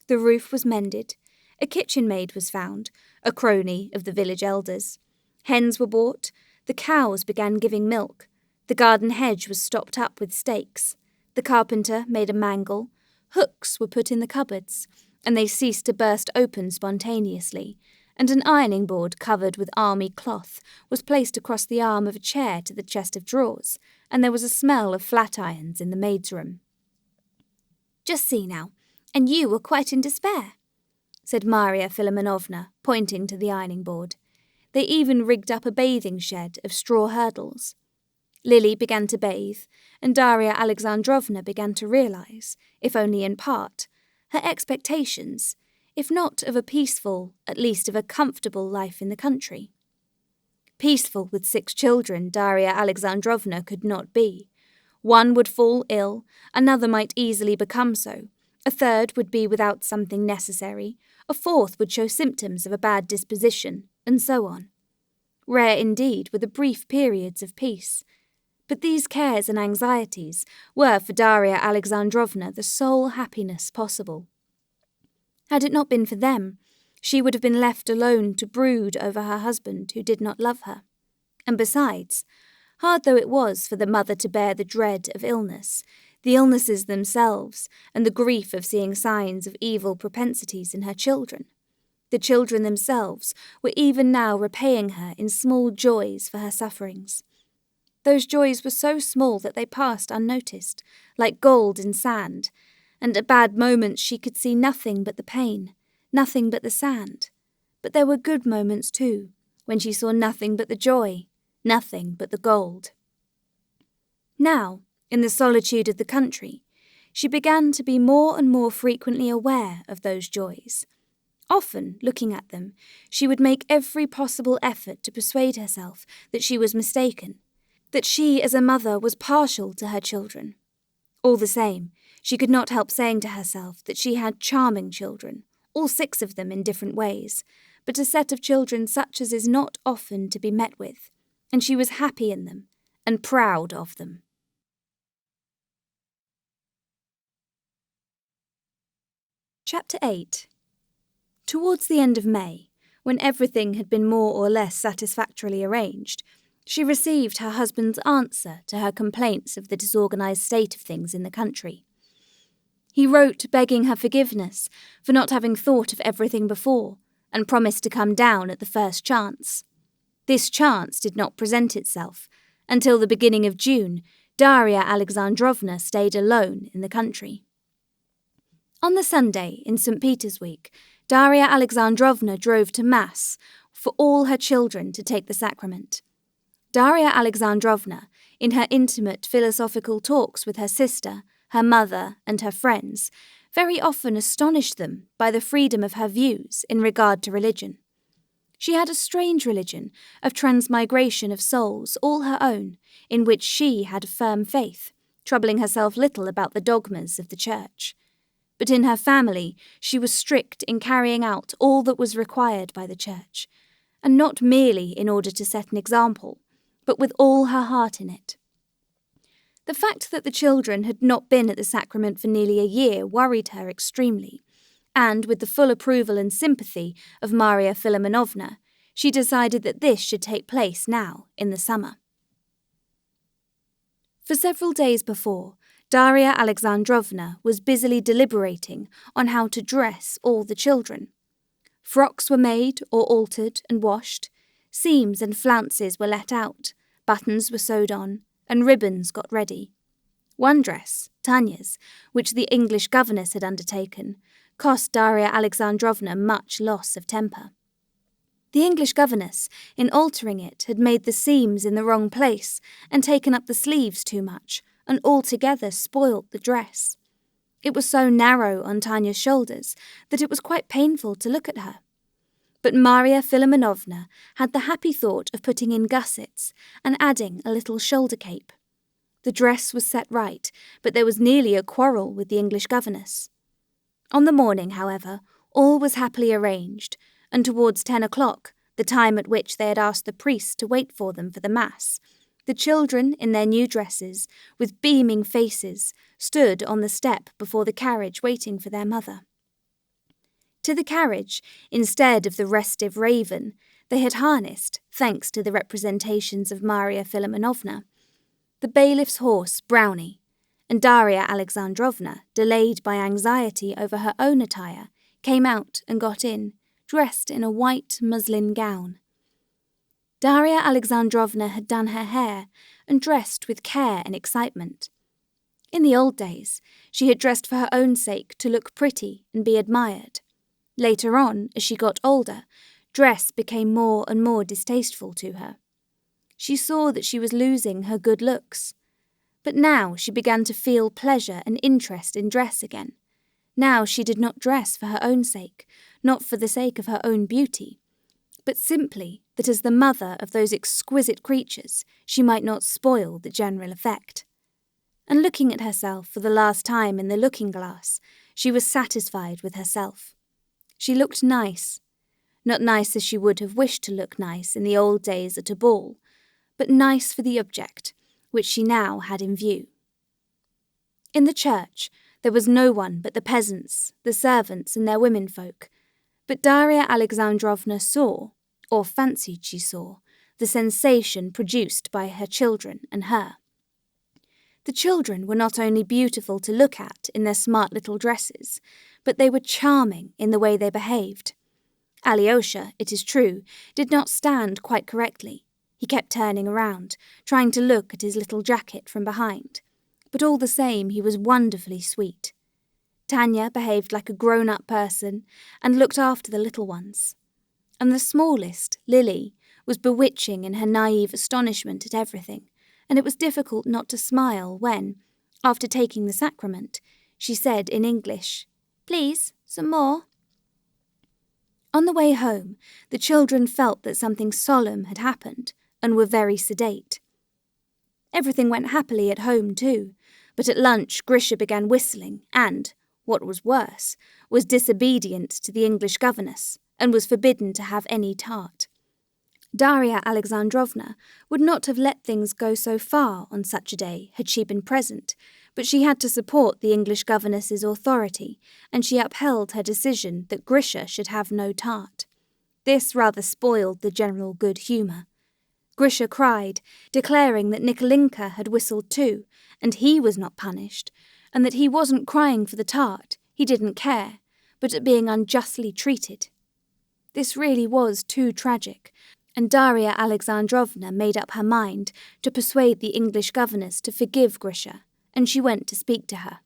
The roof was mended, a kitchen maid was found, a crony of the village elders. Hens were bought, the cows began giving milk, the garden hedge was stopped up with stakes, the carpenter made a mangle, hooks were put in the cupboards, and they ceased to burst open spontaneously, and an ironing board covered with army cloth was placed across the arm of a chair to the chest of drawers, and there was a smell of flat irons in the maid's room. "Just see now, and you were quite in despair," said Maria Philimonovna, pointing to the ironing board. They even rigged up a bathing shed of straw hurdles. Lily began to bathe, and Daria Alexandrovna began to realize, if only in part, her expectations, if not of a peaceful, at least of a comfortable life in the country. Peaceful with 6 children Daria Alexandrovna could not be. One would fall ill, another might easily become so, a third would be without something necessary, a fourth would show symptoms of a bad disposition, and so on. Rare indeed were the brief periods of peace, but these cares and anxieties were for Daria Alexandrovna the sole happiness possible. Had it not been for them, she would have been left alone to brood over her husband who did not love her. And besides, hard though it was for the mother to bear the dread of illness, the illnesses themselves, and the grief of seeing signs of evil propensities in her children, the children themselves were even now repaying her in small joys for her sufferings. Those joys were so small that they passed unnoticed, like gold in sand, and at bad moments she could see nothing but the pain, nothing but the sand. But there were good moments too, when she saw nothing but the joy, nothing but the gold. Now, in the solitude of the country, she began to be more and more frequently aware of those joys. Often, looking at them, she would make every possible effort to persuade herself that she was mistaken, that she as a mother was partial to her children. All the same, she could not help saying to herself that she had charming children, all 6 of them in different ways, but a set of children such as is not often to be met with, and she was happy in them, and proud of them. Chapter 8. Towards the end of May, when everything had been more or less satisfactorily arranged, she received her husband's answer to her complaints of the disorganized state of things in the country. He wrote begging her forgiveness for not having thought of everything before, and promised to come down at the first chance. This chance did not present itself. Until the beginning of June, Daria Alexandrovna stayed alone in the country. On the Sunday in St. Peter's week, Daria Alexandrovna drove to Mass for all her children to take the sacrament. Daria Alexandrovna, in her intimate philosophical talks with her sister, her mother, and her friends, very often astonished them by the freedom of her views in regard to religion. She had a strange religion of transmigration of souls all her own, in which she had a firm faith, troubling herself little about the dogmas of the church. But in her family she was strict in carrying out all that was required by the church, and not merely in order to set an example, but with all her heart in it. The fact that the children had not been at the sacrament for nearly a year worried her extremely, and with the full approval and sympathy of Maria Philimonovna, she decided that this should take place now, in the summer. For several days before, Daria Alexandrovna was busily deliberating on how to dress all the children. Frocks were made or altered and washed, seams and flounces were let out, buttons were sewed on, and ribbons got ready. One dress, Tanya's, which the English governess had undertaken, cost Daria Alexandrovna much loss of temper. The English governess, in altering it, had made the seams in the wrong place and taken up the sleeves too much, and altogether spoilt the dress. It was so narrow on Tanya's shoulders that it was quite painful to look at her. But Maria Philimonovna had the happy thought of putting in gussets and adding a little shoulder cape. The dress was set right, but there was nearly a quarrel with the English governess. On the morning, however, all was happily arranged, and towards 10 o'clock, the time at which they had asked the priest to wait for them for the Mass, the children, in their new dresses, with beaming faces, stood on the step before the carriage waiting for their mother. To the carriage, instead of the restive raven, they had harnessed, thanks to the representations of Maria Philimonovna, the bailiff's horse Brownie, and Daria Alexandrovna, delayed by anxiety over her own attire, came out and got in, dressed in a white muslin gown. Daria Alexandrovna had done her hair and dressed with care and excitement. In the old days, she had dressed for her own sake to look pretty and be admired. Later on, as she got older, dress became more and more distasteful to her. She saw that she was losing her good looks. But now she began to feel pleasure and interest in dress again. Now she did not dress for her own sake, not for the sake of her own beauty, but simply that as the mother of those exquisite creatures she might not spoil the general effect. And looking at herself for the last time in the looking-glass, she was satisfied with herself. She looked nice, not nice as she would have wished to look nice in the old days at a ball, but nice for the object, which she now had in view. In the church, there was no one but the peasants, the servants and their womenfolk, but Daria Alexandrovna saw, or fancied she saw, the sensation produced by her children and her. The children were not only beautiful to look at in their smart little dresses, but they were charming in the way they behaved. Alyosha, it is true, did not stand quite correctly. He kept turning around, trying to look at his little jacket from behind. But all the same he was wonderfully sweet. Tanya behaved like a grown-up person and looked after the little ones. And the smallest, Lily, was bewitching in her naive astonishment at everything, and it was difficult not to smile when, after taking the sacrament, she said in English, "Please, some more." On the way home, the children felt that something solemn had happened and were very sedate. Everything went happily at home too, but at lunch Grisha began whistling and, what was worse, was disobedient to the English governess and was forbidden to have any tart. Daria Alexandrovna would not have let things go so far on such a day had she been present, but she had to support the English governess's authority, and she upheld her decision that Grisha should have no tart. This rather spoiled the general good humour. Grisha cried, declaring that Nikolinka had whistled too, and he was not punished, and that he wasn't crying for the tart, he didn't care, but at being unjustly treated. This really was too tragic, and Daria Alexandrovna made up her mind to persuade the English governess to forgive Grisha, and she went to speak to her.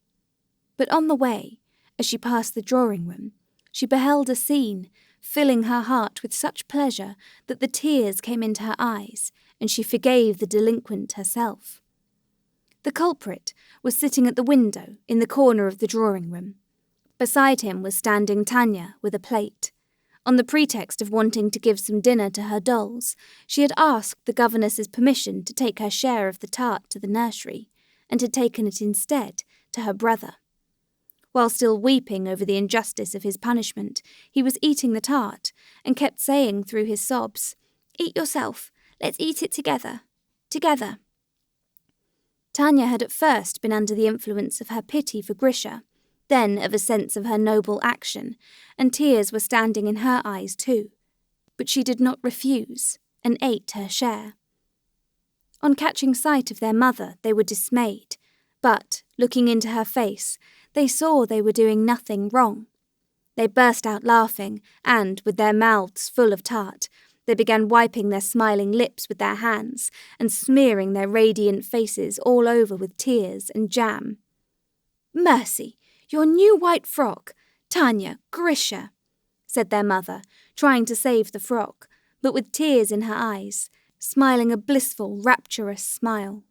But on the way, as she passed the drawing-room, she beheld a scene, filling her heart with such pleasure that the tears came into her eyes, and she forgave the delinquent herself. The culprit was sitting at the window in the corner of the drawing room. Beside him was standing Tanya with a plate. On the pretext of wanting to give some dinner to her dolls, she had asked the governess's permission to take her share of the tart to the nursery, and had taken it instead to her brother. While still weeping over the injustice of his punishment, he was eating the tart, and kept saying through his sobs, "Eat yourself, let's eat it together, together." Tanya had at first been under the influence of her pity for Grisha, then of a sense of her noble action, and tears were standing in her eyes too. But she did not refuse, and ate her share. On catching sight of their mother, they were dismayed, but, looking into her face, they saw they were doing nothing wrong. They burst out laughing, and, with their mouths full of tart, they began wiping their smiling lips with their hands, and smearing their radiant faces all over with tears and jam. "Mercy! Your new white frock! Tanya, Grisha!" said their mother, trying to save the frock, but with tears in her eyes, smiling a blissful, rapturous smile.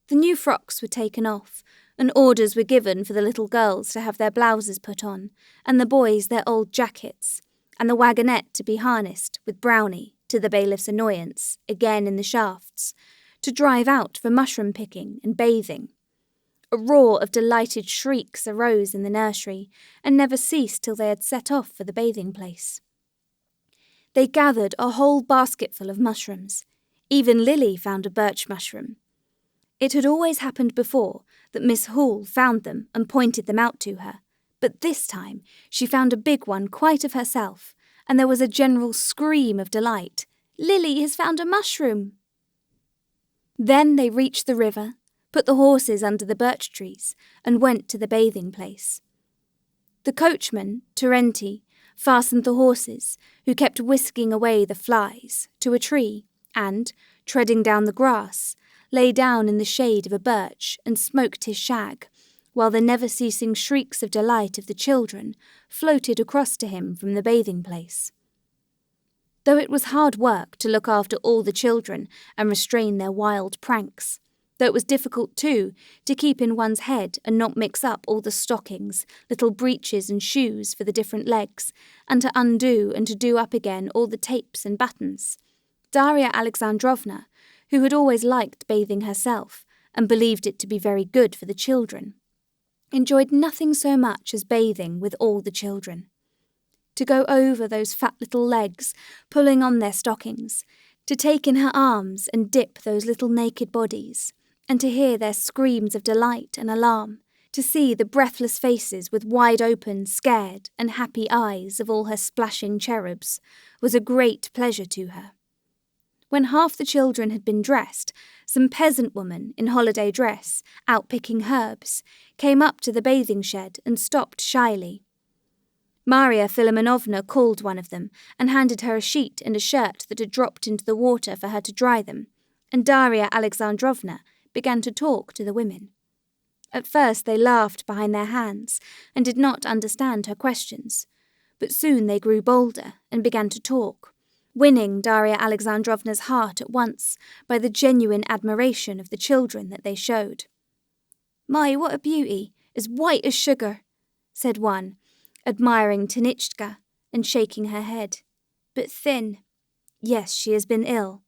The new frocks were taken off, and orders were given for the little girls to have their blouses put on, and the boys their old jackets, and the wagonette to be harnessed with Brownie, to the bailiff's annoyance, again in the shafts, to drive out for mushroom picking and bathing. A roar of delighted shrieks arose in the nursery, and never ceased till they had set off for the bathing place. They gathered a whole basketful of mushrooms. Even Lily found a birch mushroom. It had always happened before that Miss Hall found them and pointed them out to her, but this time she found a big one quite of herself, and there was a general scream of delight. "Lily has found a mushroom!" Then they reached the river, put the horses under the birch trees, and went to the bathing place. The coachman, Terenti, fastened the horses, who kept whisking away the flies, to a tree, and, treading down the grass, lay down in the shade of a birch and smoked his shag, while the never-ceasing shrieks of delight of the children floated across to him from the bathing place. Though it was hard work to look after all the children and restrain their wild pranks, though it was difficult, too, to keep in one's head and not mix up all the stockings, little breeches and shoes for the different legs, and to undo and to do up again all the tapes and buttons, Darya Alexandrovna, who had always liked bathing herself and believed it to be very good for the children, enjoyed nothing so much as bathing with all the children. To go over those fat little legs, pulling on their stockings, to take in her arms and dip those little naked bodies, and to hear their screams of delight and alarm, to see the breathless faces with wide-open, scared and happy eyes of all her splashing cherubs, was a great pleasure to her. When half the children had been dressed, some peasant woman in holiday dress, out picking herbs, came up to the bathing shed and stopped shyly. Maria Filimonovna called one of them and handed her a sheet and a shirt that had dropped into the water for her to dry them, and Darya Alexandrovna began to talk to the women. At first they laughed behind their hands and did not understand her questions, but soon they grew bolder and began to talk, winning Darya Alexandrovna's heart at once by the genuine admiration of the children that they showed. "My, what a beauty, as white as sugar," said one, admiring Tanichka and shaking her head. "But thin. Yes, she has been ill."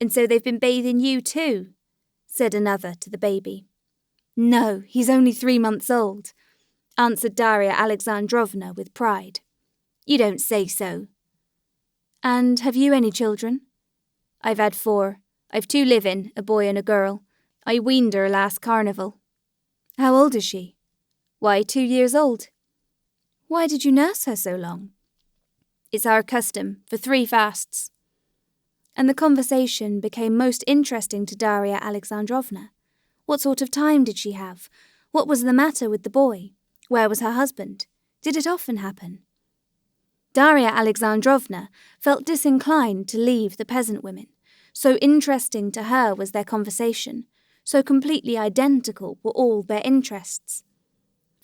"And so they've been bathing you too?" said another to the baby. "No, he's only 3 months old," answered Darya Alexandrovna with pride. "You don't say so." "And have you any children?" "I've had 4. I've 2 living, a boy and a girl. I weaned her last carnival." "How old is she?" "Why, 2 years old." "Why did you nurse her so long?" "It's our custom, for 3 fasts." And the conversation became most interesting to Darya Alexandrovna. What sort of time did she have? What was the matter with the boy? Where was her husband? Did it often happen? Darya Alexandrovna felt disinclined to leave the peasant women. So interesting to her was their conversation, so completely identical were all their interests.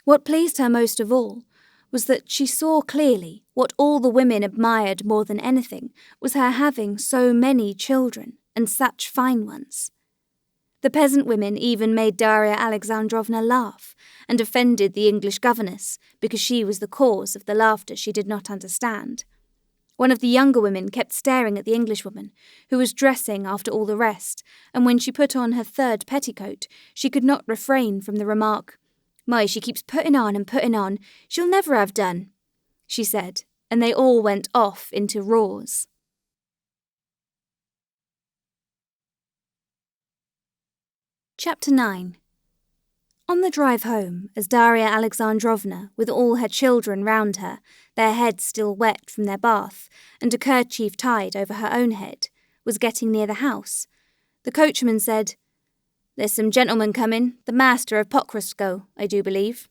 What pleased her most of all was that she saw clearly what all the women admired more than anything was her having so many children, and such fine ones. The peasant women even made Darya Alexandrovna laugh, and offended the English governess because she was the cause of the laughter she did not understand. One of the younger women kept staring at the Englishwoman, who was dressing after all the rest, and when she put on her third petticoat, she could not refrain from the remark, "My, she keeps putting on and putting on, she'll never have done," she said, and they all went off into roars. Chapter 9. On the drive home, as Darya Alexandrovna, with all her children round her, their heads still wet from their bath, and a kerchief tied over her own head, was getting near the house, the coachman said, "There's some gentlemen coming, the master of Pokrovskoe, I do believe."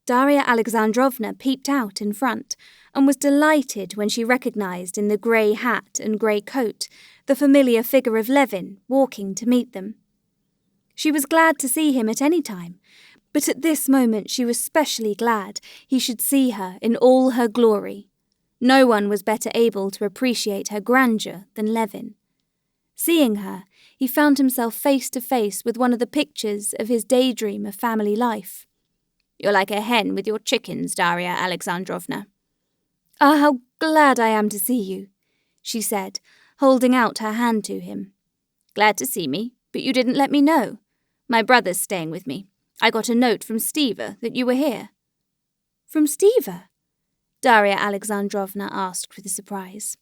Darya Alexandrovna peeped out in front, and was delighted when she recognised in the grey hat and grey coat the familiar figure of Levin walking to meet them. She was glad to see him at any time, but at this moment she was specially glad he should see her in all her glory. No one was better able to appreciate her grandeur than Levin. Seeing her, he found himself face to face with one of the pictures of his daydream of family life. "You're like a hen with your chickens, Darya Alexandrovna." "Ah, how glad I am to see you," she said, holding out her hand to him. "Glad to see me, but you didn't let me know. My brother's staying with me. I got a note from Steva that you were here." "From Steva?" Darya Alexandrovna asked with surprise.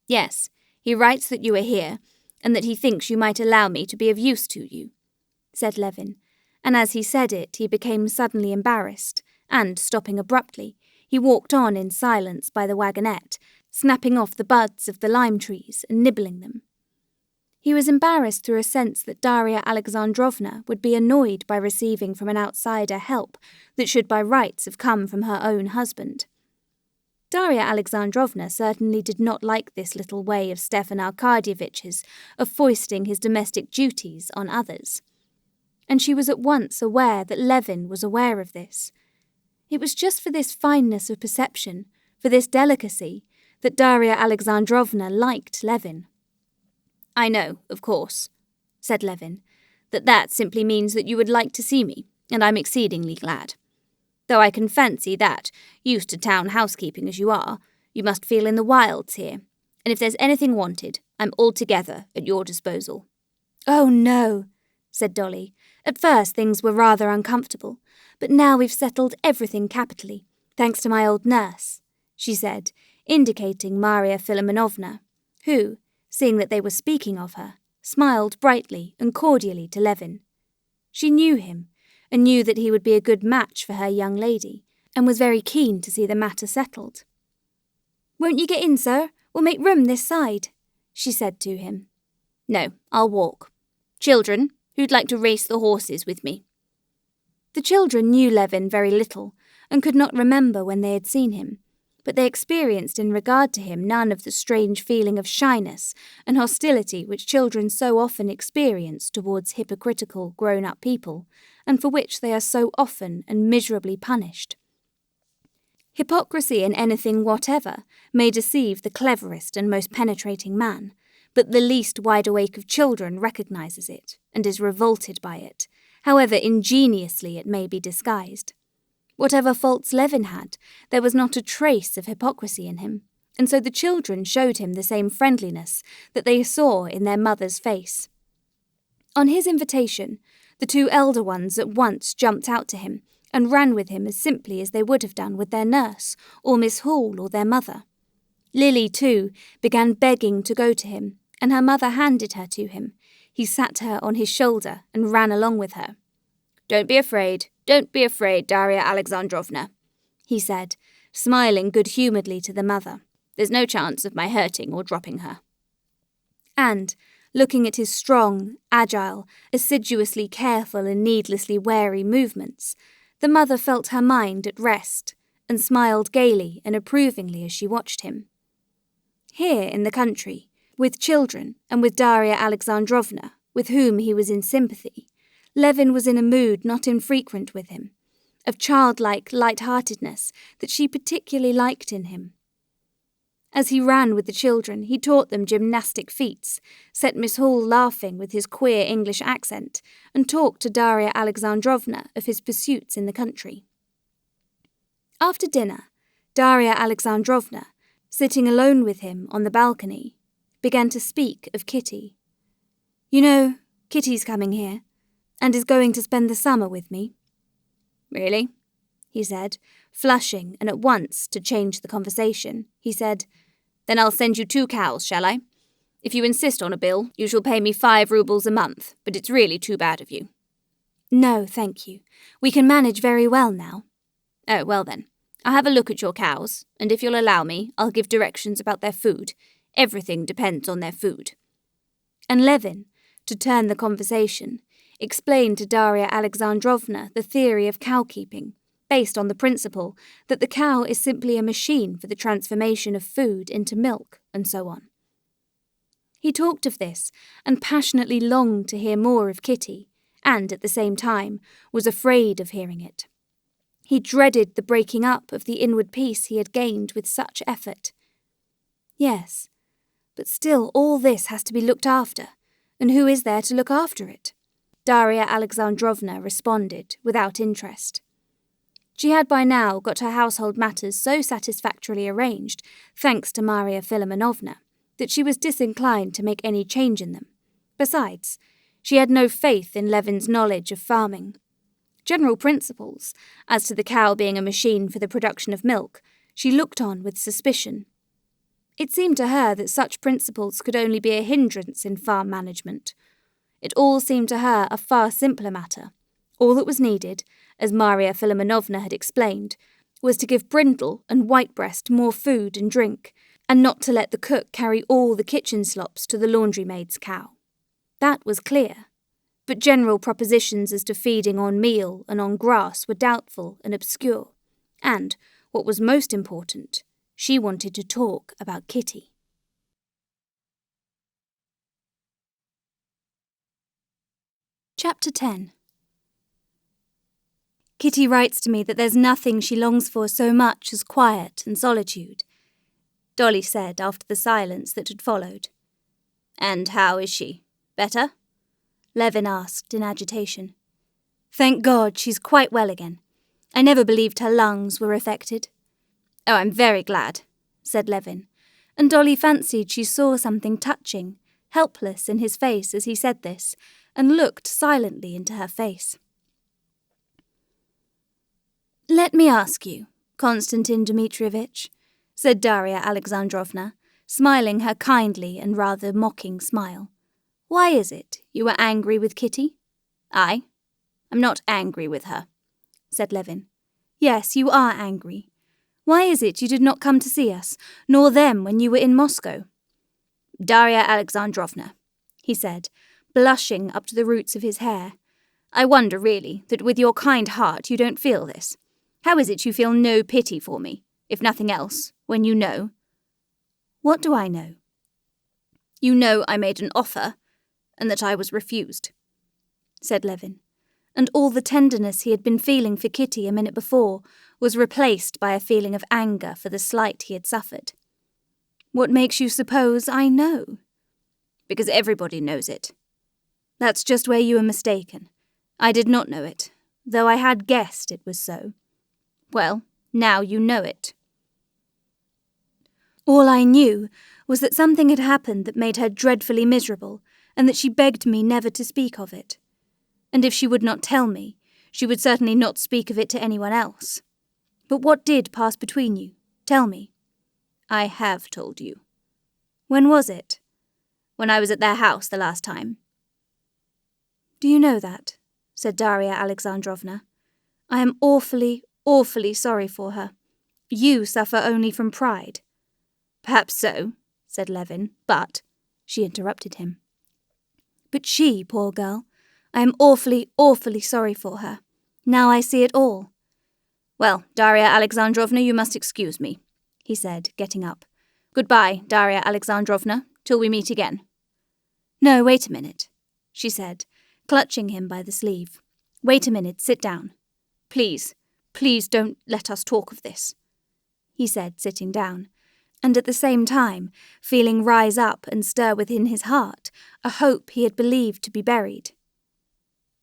"Yes, he writes that you are here, and that he thinks you might allow me to be of use to you," said Levin, and as he said it he became suddenly embarrassed, and, stopping abruptly, he walked on in silence by the wagonette, snapping off the buds of the lime trees and nibbling them. He was embarrassed through a sense that Darya Alexandrovna would be annoyed by receiving from an outsider help that should by rights have come from her own husband. Darya Alexandrovna certainly did not like this little way of Stefan Arkadyevich's of foisting his domestic duties on others. And she was at once aware that Levin was aware of this. It was just for this fineness of perception, for this delicacy, that Darya Alexandrovna liked Levin. "I know, of course," said Levin, that simply means that you would like to see me, and I'm exceedingly glad. Though I can fancy that, used to town housekeeping as you are, you must feel in the wilds here, and if there's anything wanted, I'm altogether at your disposal." "Oh, no," said Dolly. "At first things were rather uncomfortable, but now we've settled everything capitally, thanks to my old nurse," she said, indicating Maria Philimonovna, who, seeing that they were speaking of her, smiled brightly and cordially to Levin. She knew him, and knew that he would be a good match for her young lady, and was very keen to see the matter settled. "Won't you get in, sir? We'll make room this side," she said to him. "No, I'll walk. Children, who'd like to race the horses with me?" The children knew Levin very little, and could not remember when they had seen him, but they experienced in regard to him none of the strange feeling of shyness and hostility which children so often experience towards hypocritical grown-up people, and for which they are so often and miserably punished. Hypocrisy in anything whatever may deceive the cleverest and most penetrating man, but the least wide-awake of children recognizes it, and is revolted by it, however ingeniously it may be disguised. Whatever faults Levin had, there was not a trace of hypocrisy in him, and so the children showed him the same friendliness that they saw in their mother's face. On his invitation, the two elder ones at once jumped out to him and ran with him as simply as they would have done with their nurse, or Miss Hall, or their mother. Lily, too, began begging to go to him, and her mother handed her to him. He sat her on his shoulder and ran along with her. Don't be afraid, Darya Alexandrovna," he said, smiling good-humouredly to the mother. "There's no chance of my hurting or dropping her." And, looking at his strong, agile, assiduously careful and needlessly wary movements, the mother felt her mind at rest, and smiled gaily and approvingly as she watched him. Here in the country, with children and with Darya Alexandrovna, with whom he was in sympathy, Levin was in a mood not infrequent with him, of childlike light-heartedness that she particularly liked in him. As he ran with the children, he taught them gymnastic feats, set Miss Hall laughing with his queer English accent, and talked to Darya Alexandrovna of his pursuits in the country. After dinner, Darya Alexandrovna, sitting alone with him on the balcony, began to speak of Kitty. "You know, Kitty's coming here, and is going to spend the summer with me." "Really?" he said, flushing, and at once, to change the conversation, he said, "Then I'll send you 2 cows, shall I? If you insist on a bill, you shall pay me 5 roubles a month, but it's really too bad of you." "No, thank you. We can manage very well now." "Oh, well then, I'll have a look at your cows, and if you'll allow me, I'll give directions about their food. Everything depends on their food." And Levin, to turn the conversation, explained to Darya Alexandrovna the theory of cow-keeping, based on the principle that the cow is simply a machine for the transformation of food into milk, and so on. He talked of this, and passionately longed to hear more of Kitty, and, at the same time, was afraid of hearing it. He dreaded the breaking up of the inward peace he had gained with such effort. Yes, but still all this has to be looked after, and who is there to look after it? Darya Alexandrovna responded, without interest. She had by now got her household matters so satisfactorily arranged, thanks to Maria Philimonovna, that she was disinclined to make any change in them. Besides, she had no faith in Levin's knowledge of farming. General principles, as to the cow being a machine for the production of milk, she looked on with suspicion. It seemed to her that such principles could only be a hindrance in farm management. It all seemed to her a far simpler matter. All that was needed, as Maria Philimonovna had explained, was to give Brindle and Whitebreast more food and drink, and not to let the cook carry all the kitchen slops to the laundry-maid's cow. That was clear. But general propositions as to feeding on meal and on grass were doubtful and obscure, and, what was most important, she wanted to talk about Kitty. Chapter 10. Kitty writes to me that there's nothing she longs for so much as quiet and solitude, Dolly said after the silence that had followed. "And how is she? Better?" Levin asked in agitation. "Thank God, she's quite well again. I never believed her lungs were affected." "Oh, I'm very glad," said Levin, and Dolly fancied she saw something touching, helpless in his face as he said this, and looked silently into her face. "Let me ask you, Konstantin Dmitrievitch," said Darya Alexandrovna, smiling her kindly and rather mocking smile. "Why is it you were angry with Kitty?" "I? I'm not angry with her," said Levin. "Yes, you are angry. Why is it you did not come to see us, nor them when you were in Moscow?" "Darya Alexandrovna," he said, blushing up to the roots of his hair, "I wonder really that with your kind heart you don't feel this. How is it you feel no pity for me, if nothing else, when you know?" "What do I know?" "You know I made an offer, and that I was refused," said Levin, and all the tenderness he had been feeling for Kitty a minute before was replaced by a feeling of anger for the slight he had suffered. "What makes you suppose I know?" "Because everybody knows it." "That's just where you are mistaken. I did not know it, though I had guessed it was so." "Well, now you know it." "All I knew was that something had happened that made her dreadfully miserable, and that she begged me never to speak of it. And if she would not tell me, she would certainly not speak of it to anyone else. But what did pass between you? Tell me." "I have told you." "When was it?" "When I was at their house the last time." "Do you know that?" said Darya Alexandrovna. "I am awfully, awfully sorry for her. You suffer only from pride." "Perhaps so," said Levin, "but—" She interrupted him. "But she, poor girl, I am awfully, awfully sorry for her. Now I see it all." "Well, Darya Alexandrovna, you must excuse me," he said, getting up. "Goodbye, Darya Alexandrovna, till we meet again." "No, wait a minute," she said, clutching him by the sleeve. "Wait a minute, sit down." Please don't let us talk of this," he said, sitting down, and at the same time feeling rise up and stir within his heart a hope he had believed to be buried.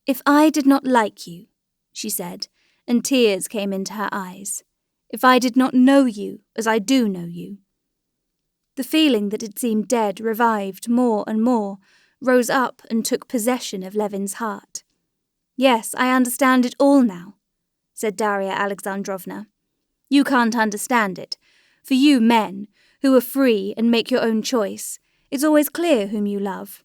"If I did not like you," she said, and tears came into her eyes, "if I did not know you as I do know you." The feeling that had seemed dead revived more and more, rose up and took possession of Levin's heart. "Yes, I understand it all now," said Darya Alexandrovna. "You can't understand it. For you men, who are free and make your own choice, it's always clear whom you love.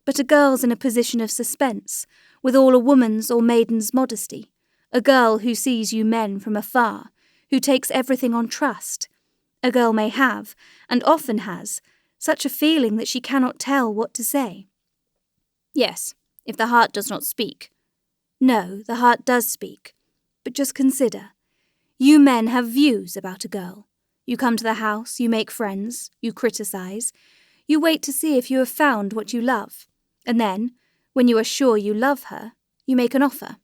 But a girl's in a position of suspense, with all a woman's or maiden's modesty, a girl who sees you men from afar, who takes everything on trust. A girl may have, and often has, such a feeling that she cannot tell what to say." "Yes, if the heart does not speak." "No, the heart does speak. But just consider. You men have views about a girl. You come to the house, you make friends, you criticize. You wait to see if you have found what you love. And then, when you are sure you love her, you make an offer."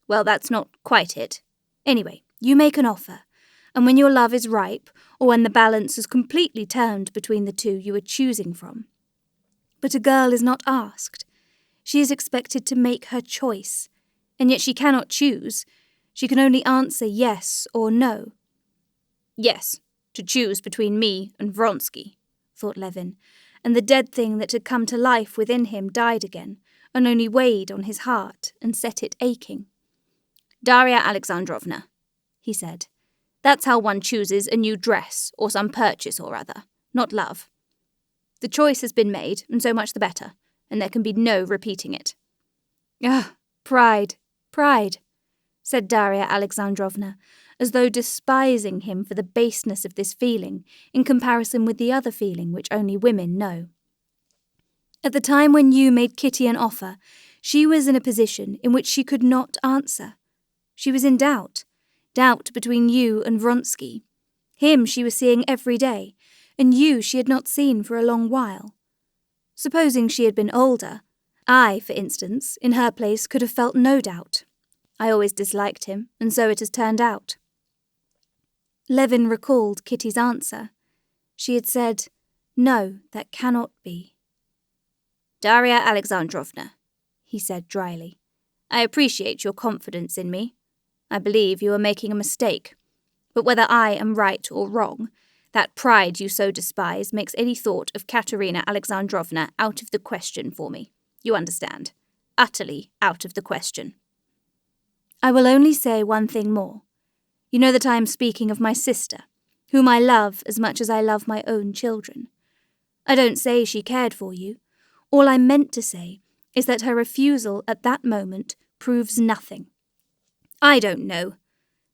"Well, that's not quite it." "Anyway, you make an offer. And when your love is ripe, or when the balance is completely turned between the two you are choosing from. But a girl is not asked. She is expected to make her choice, and yet she cannot choose. She can only answer yes or no." "Yes, to choose between me and Vronsky," thought Levin, and the dead thing that had come to life within him died again, and only weighed on his heart and set it aching. "Darya Alexandrovna," he said, "that's how one chooses a new dress or some purchase or other, not love. The choice has been made, and so much the better, and there can be no repeating it." "Ah, pride, pride," said Darya Alexandrovna, as though despising him for the baseness of this feeling in comparison with the other feeling which only women know. "At the time when you made Kitty an offer, she was in a position in which she could not answer. She was in doubt between you and Vronsky. Him she was seeing every day, and you she had not seen for a long while. Supposing she had been older, I, for instance, in her place could have felt no doubt. I always disliked him, and so it has turned out." Levin recalled Kitty's answer. She had said, "No, that cannot be." "Darya Alexandrovna," he said dryly, "I appreciate your confidence in me. I believe you are making a mistake. But whether I am right or wrong, that pride you so despise makes any thought of Katerina Alexandrovna out of the question for me. You understand? Utterly out of the question." "I will only say one thing more. You know that I am speaking of my sister, whom I love as much as I love my own children. I don't say she cared for you. All I meant to say is that her refusal at that moment proves nothing." "I don't know,"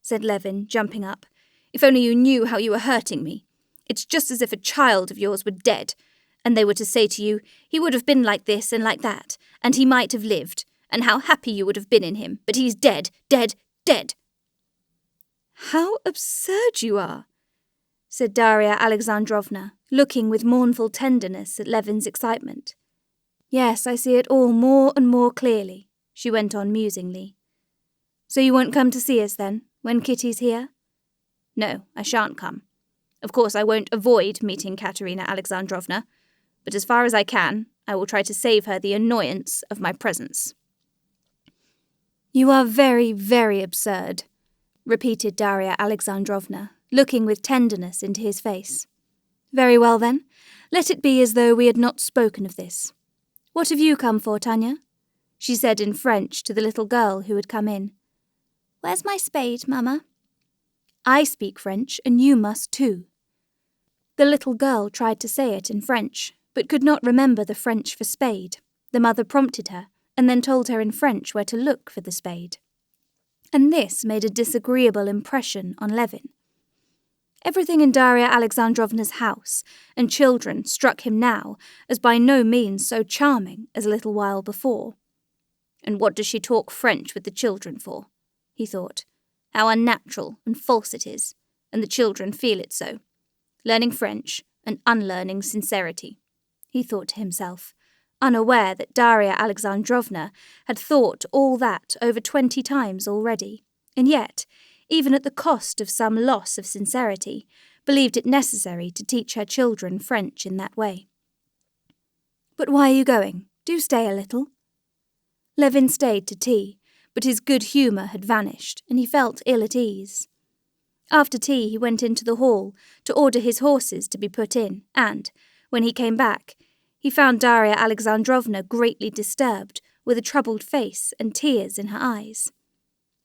said Levin, jumping up. "If only you knew how you were hurting me. It's just as if a child of yours were dead, and they were to say to you, he would have been like this and like that, and he might have lived, and how happy you would have been in him, but he's dead, dead, dead." "How absurd you are," said Darya Alexandrovna, looking with mournful tenderness at Levin's excitement. "Yes, I see it all more and more clearly," she went on musingly. "So you won't come to see us then, when Kitty's here?" "No, I shan't come. Of course I won't avoid meeting Katerina Alexandrovna, but as far as I can, I will try to save her the annoyance of my presence." "You are very, very absurd," repeated Darya Alexandrovna, looking with tenderness into his face. "Very well then, let it be as though we had not spoken of this. What have you come for, Tanya?" she said in French to the little girl who had come in. "Where's my spade, Mamma?" "I speak French, and you must too." The little girl tried to say it in French, but could not remember the French for spade. The mother prompted her, and then told her in French where to look for the spade. And this made a disagreeable impression on Levin. Everything in Darya Alexandrovna's house and children struck him now as by no means so charming as a little while before. "And what does she talk French with the children for?" he thought. "How unnatural and false it is, and the children feel it so. Learning French and unlearning sincerity," he thought to himself, unaware that Darya Alexandrovna had thought all that over 20 times already, and yet, even at the cost of some loss of sincerity, believed it necessary to teach her children French in that way. "But why are you going? Do stay a little." Levin stayed to tea, but his good humour had vanished, and he felt ill at ease. After tea he went into the hall to order his horses to be put in, and, when he came back, he found Darya Alexandrovna greatly disturbed, with a troubled face and tears in her eyes.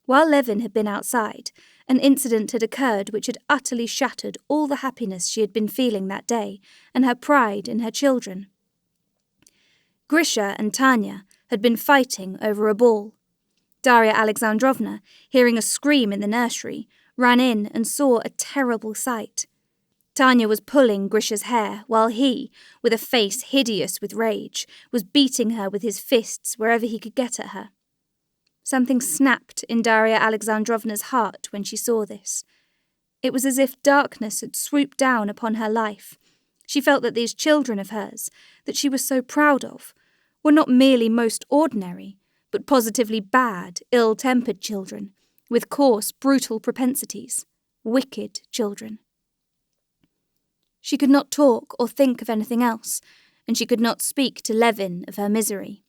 While Levin had been outside, an incident had occurred which had utterly shattered all the happiness she had been feeling that day, and her pride in her children. Grisha and Tanya had been fighting over a ball. Darya Alexandrovna, hearing a scream in the nursery, ran in and saw a terrible sight. Tanya was pulling Grisha's hair, while he, with a face hideous with rage, was beating her with his fists wherever he could get at her. Something snapped in Darya Alexandrovna's heart when she saw this. It was as if darkness had swooped down upon her life. She felt that these children of hers, that she was so proud of, were not merely most ordinary, but positively bad, ill-tempered children, with coarse, brutal propensities, wicked children. She could not talk or think of anything else, and she could not speak to Levin of her misery.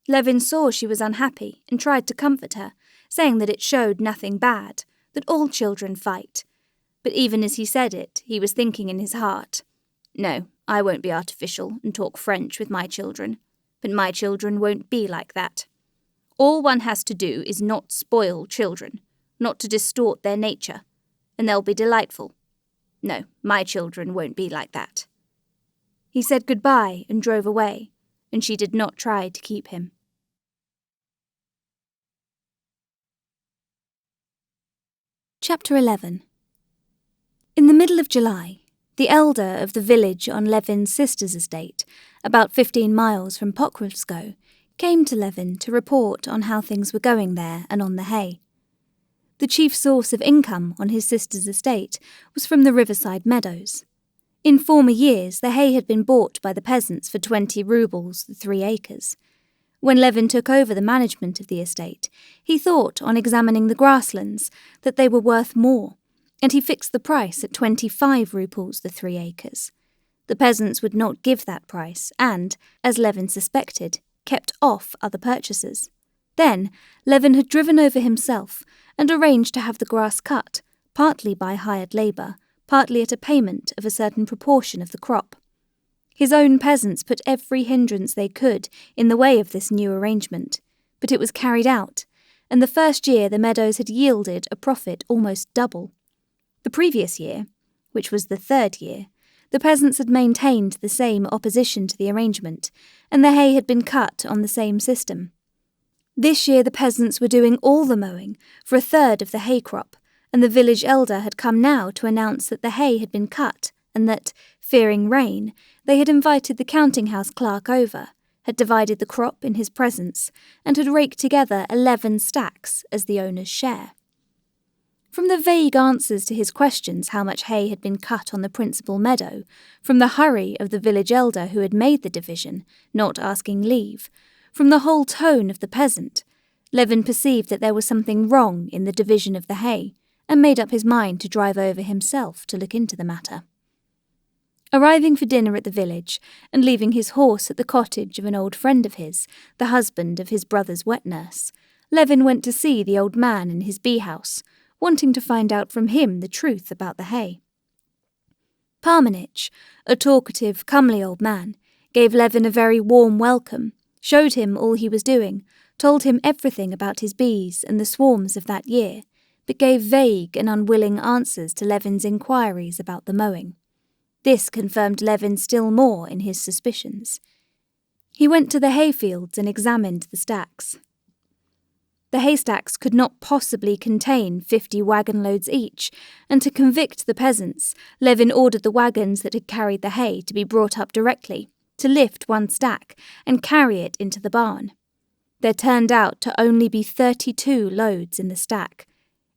Levin saw she was unhappy and tried to comfort her, saying that it showed nothing bad, that all children fight. But even as he said it, he was thinking in his heart, "No, I won't be artificial and talk French with my children, but my children won't be like that. All one has to do is not spoil children, not to distort their nature, and they'll be delightful. No, my children won't be like that." He said goodbye and drove away, and she did not try to keep him. Chapter 11. In the middle of July, the elder of the village on Levin's sister's estate, about 15 miles from Pokrovskoe, came to Levin to report on how things were going there and on the hay. The chief source of income on his sister's estate was from the riverside meadows. In former years, the hay had been bought by the peasants for 20 rubles the 3 acres. When Levin took over the management of the estate, he thought, on examining the grasslands, that they were worth more, and he fixed the price at 25 rubles the 3 acres. The peasants would not give that price and, as Levin suspected, kept off other purchasers. Then Levin had driven over himself and arranged to have the grass cut, partly by hired labour, partly at a payment of a certain proportion of the crop. His own peasants put every hindrance they could in the way of this new arrangement, but it was carried out, and the first year the meadows had yielded a profit almost double. The previous year, which was the 3rd year, the peasants had maintained the same opposition to the arrangement, and the hay had been cut on the same system. This year the peasants were doing all the mowing for a third of the hay crop, and the village elder had come now to announce that the hay had been cut, and that, fearing rain, they had invited the counting-house clerk over, had divided the crop in his presence, and had raked together 11 stacks as the owner's share. From the vague answers to his questions how much hay had been cut on the principal meadow, from the hurry of the village elder who had made the division, not asking leave, from the whole tone of the peasant, Levin perceived that there was something wrong in the division of the hay, and made up his mind to drive over himself to look into the matter. Arriving for dinner at the village, and leaving his horse at the cottage of an old friend of his, the husband of his brother's wet nurse, Levin went to see the old man in his bee-house, wanting to find out from him the truth about the hay. Parmenich, a talkative, comely old man, gave Levin a very warm welcome, showed him all he was doing, told him everything about his bees and the swarms of that year, but gave vague and unwilling answers to Levin's inquiries about the mowing. This confirmed Levin still more in his suspicions. He went to the hayfields and examined the stacks. The haystacks could not possibly contain 50 wagon loads each, and to convict the peasants, Levin ordered the wagons that had carried the hay to be brought up directly, to lift one stack and carry it into the barn. There turned out to only be 32 loads in the stack,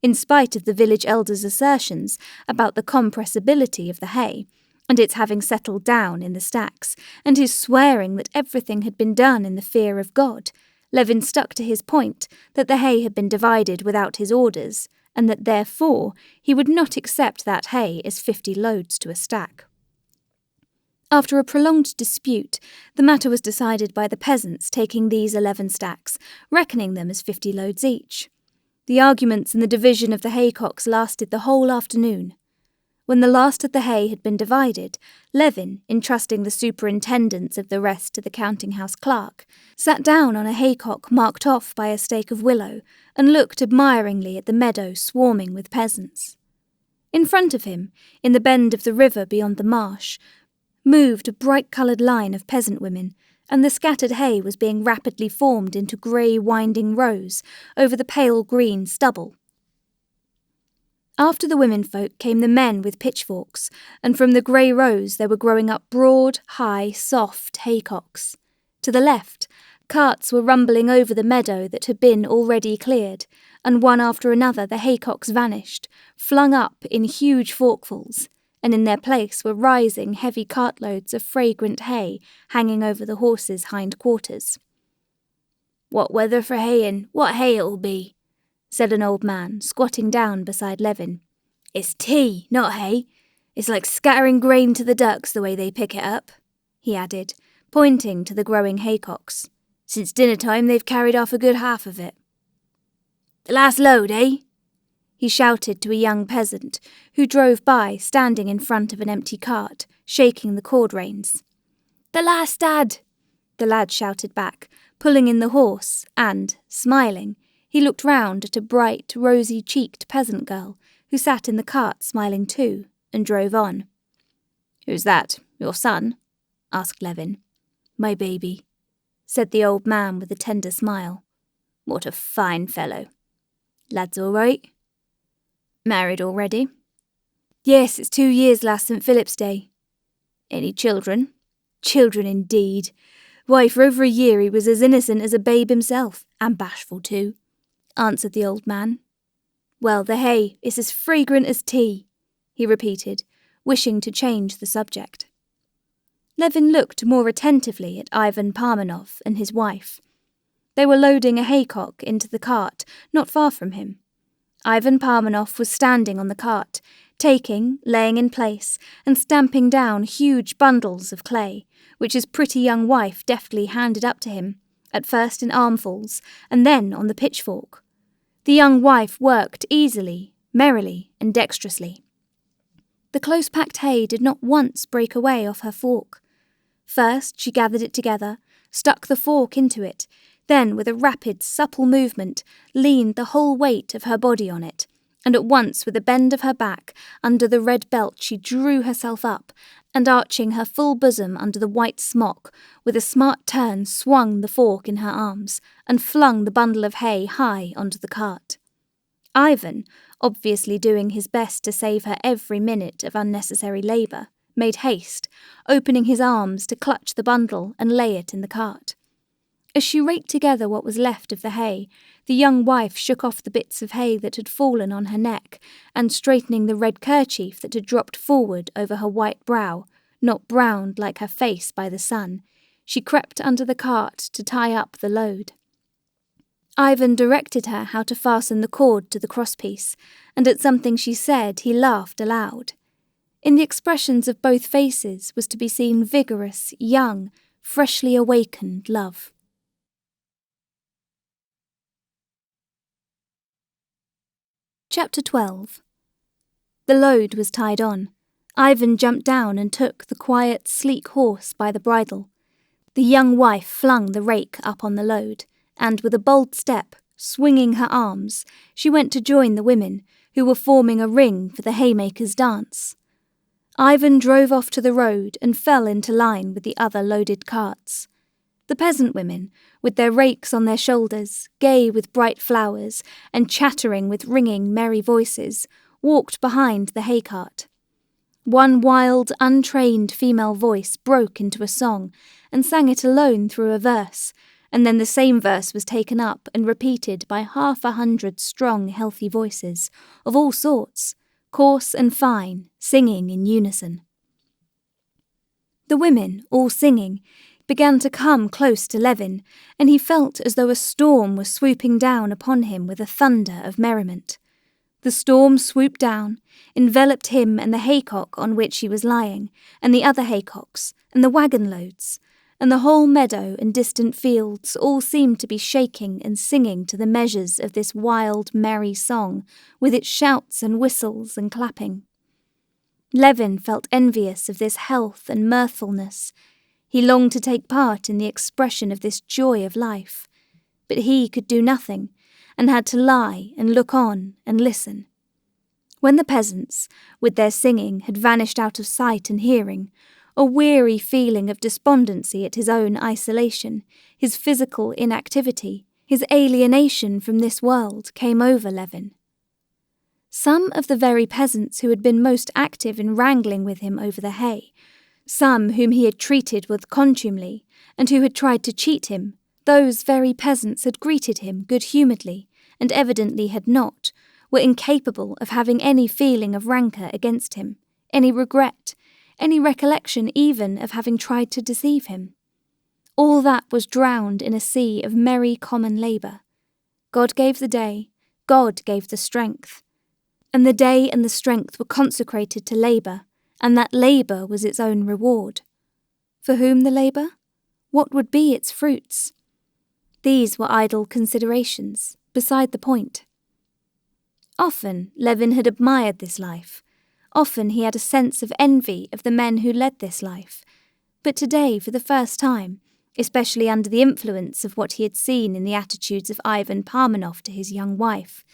in spite of the village elder's assertions about the compressibility of the hay, and its having settled down in the stacks, and his swearing that everything had been done in the fear of God. Levin stuck to his point that the hay had been divided without his orders, and that therefore he would not accept that hay as 50 loads to a stack. After a prolonged dispute, the matter was decided by the peasants taking these 11 stacks, reckoning them as 50 loads each. The arguments and the division of the haycocks lasted the whole afternoon. When the last of the hay had been divided, Levin, entrusting the superintendence of the rest to the counting-house clerk, sat down on a haycock marked off by a stake of willow and looked admiringly at the meadow swarming with peasants. In front of him, in the bend of the river beyond the marsh, moved a bright-coloured line of peasant women, and the scattered hay was being rapidly formed into grey winding rows over the pale green stubble. After the womenfolk came the men with pitchforks, and from the grey rows there were growing up broad, high, soft haycocks. To the left, carts were rumbling over the meadow that had been already cleared, and one after another the haycocks vanished, flung up in huge forkfuls, and in their place were rising heavy cartloads of fragrant hay hanging over the horses' hind quarters. "What weather for haying, what hay it'll be," said an old man, squatting down beside Levin. "It's tea, not hay. It's like scattering grain to the ducks the way they pick it up," he added, pointing to the growing haycocks. "Since dinner-time they've carried off a good half of it." "The last load, eh?" he shouted to a young peasant who drove by, standing in front of an empty cart, shaking the cord reins. "The last, Dad!" the lad shouted back, pulling in the horse, and, smiling, he looked round at a bright, rosy-cheeked peasant girl who sat in the cart smiling too, and drove on. "Who's that, your son?" asked Levin. "My baby," said the old man with a tender smile. "What a fine fellow. Lad's all right? Married already?" "Yes, it's 2 years last St. Philip's Day." "Any children?" "Children indeed. Why, for over a year he was as innocent as a babe himself, and bashful too," answered the old man. "Well, the hay is as fragrant as tea," he repeated, wishing to change the subject. Levin looked more attentively at Ivan Parmenov and his wife. They were loading a haycock into the cart not far from him. Ivan Parmenov was standing on the cart, taking, laying in place, and stamping down huge bundles of clay, which his pretty young wife deftly handed up to him, at first in armfuls, and then on the pitchfork. The young wife worked easily, merrily, and dexterously. The close-packed hay did not once break away off her fork. First she gathered it together, stuck the fork into it, then with a rapid, supple movement, leaned the whole weight of her body on it, and at once with a bend of her back, under the red belt she drew herself up, and arching her full bosom under the white smock, with a smart turn swung the fork in her arms, and flung the bundle of hay high onto the cart. Ivan, obviously doing his best to save her every minute of unnecessary labour, made haste, opening his arms to clutch the bundle and lay it in the cart. As she raked together what was left of the hay, the young wife shook off the bits of hay that had fallen on her neck, and straightening the red kerchief that had dropped forward over her white brow, not browned like her face by the sun, she crept under the cart to tie up the load. Ivan directed her how to fasten the cord to the crosspiece, and at something she said he laughed aloud. In the expressions of both faces was to be seen vigorous, young, freshly awakened love. Chapter 12. The load was tied on. Ivan jumped down and took the quiet, sleek horse by the bridle. The young wife flung the rake up on the load, and with a bold step, swinging her arms, she went to join the women, who were forming a ring for the haymakers' dance. Ivan drove off to the road and fell into line with the other loaded carts. The peasant women, with their rakes on their shoulders, gay with bright flowers, and chattering with ringing, merry voices, walked behind the haycart. One wild, untrained female voice broke into a song, and sang it alone through a verse, and then the same verse was taken up and repeated by 100 strong, healthy voices, of all sorts, coarse and fine, singing in unison. The women, all singing, began to come close to Levin, and he felt as though a storm was swooping down upon him with a thunder of merriment. The storm swooped down, enveloped him and the haycock on which he was lying, and the other haycocks, and the wagon loads, and the whole meadow and distant fields all seemed to be shaking and singing to the measures of this wild, merry song, with its shouts and whistles and clapping. Levin felt envious of this health and mirthfulness. He longed to take part in the expression of this joy of life, but he could do nothing, and had to lie and look on and listen. When the peasants, with their singing, had vanished out of sight and hearing, a weary feeling of despondency at his own isolation, his physical inactivity, his alienation from this world came over Levin. Some of the very peasants who had been most active in wrangling with him over the hay, some whom he had treated with contumely, and who had tried to cheat him, those very peasants had greeted him good-humouredly, and evidently had not, were incapable of having any feeling of rancour against him, any regret, any recollection even of having tried to deceive him. All that was drowned in a sea of merry common labour. God gave the day, God gave the strength. And the day and the strength were consecrated to labour, and that labour was its own reward. For whom the labour? What would be its fruits? These were idle considerations, beside the point. Often Levin had admired this life. Often he had a sense of envy of the men who led this life. But today, for the first time, especially under the influence of what he had seen in the attitudes of Ivan Parmenov to his young wife,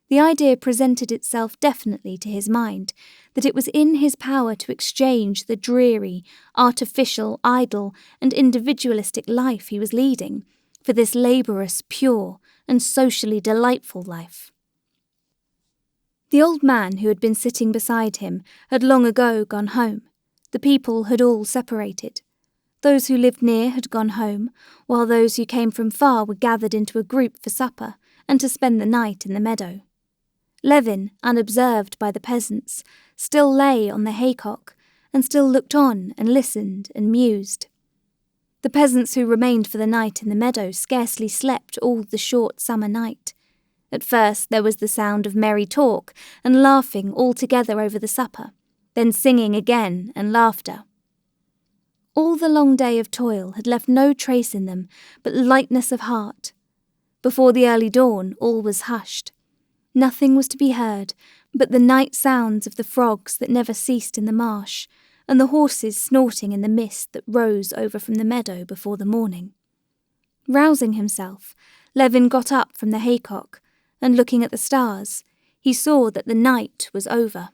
the idea presented itself definitely to his mind that it was in his power to exchange the dreary, artificial, idle, and individualistic life he was leading for this laborious, pure, and socially delightful life. The old man who had been sitting beside him had long ago gone home. The people had all separated. Those who lived near had gone home, while those who came from far were gathered into a group for supper and to spend the night in the meadow. Levin, unobserved by the peasants, still lay on the haycock, and still looked on and listened and mused. The peasants who remained for the night in the meadow scarcely slept all the short summer night. At first there was the sound of merry talk and laughing all together over the supper, then singing again and laughter. All the long day of toil had left no trace in them but lightness of heart. Before the early dawn all was hushed. Nothing was to be heard but the night sounds of the frogs that never ceased in the marsh, and the horses snorting in the mist that rose over from the meadow before the morning. Rousing himself, Levin got up from the haycock, and looking at the stars, he saw that the night was over.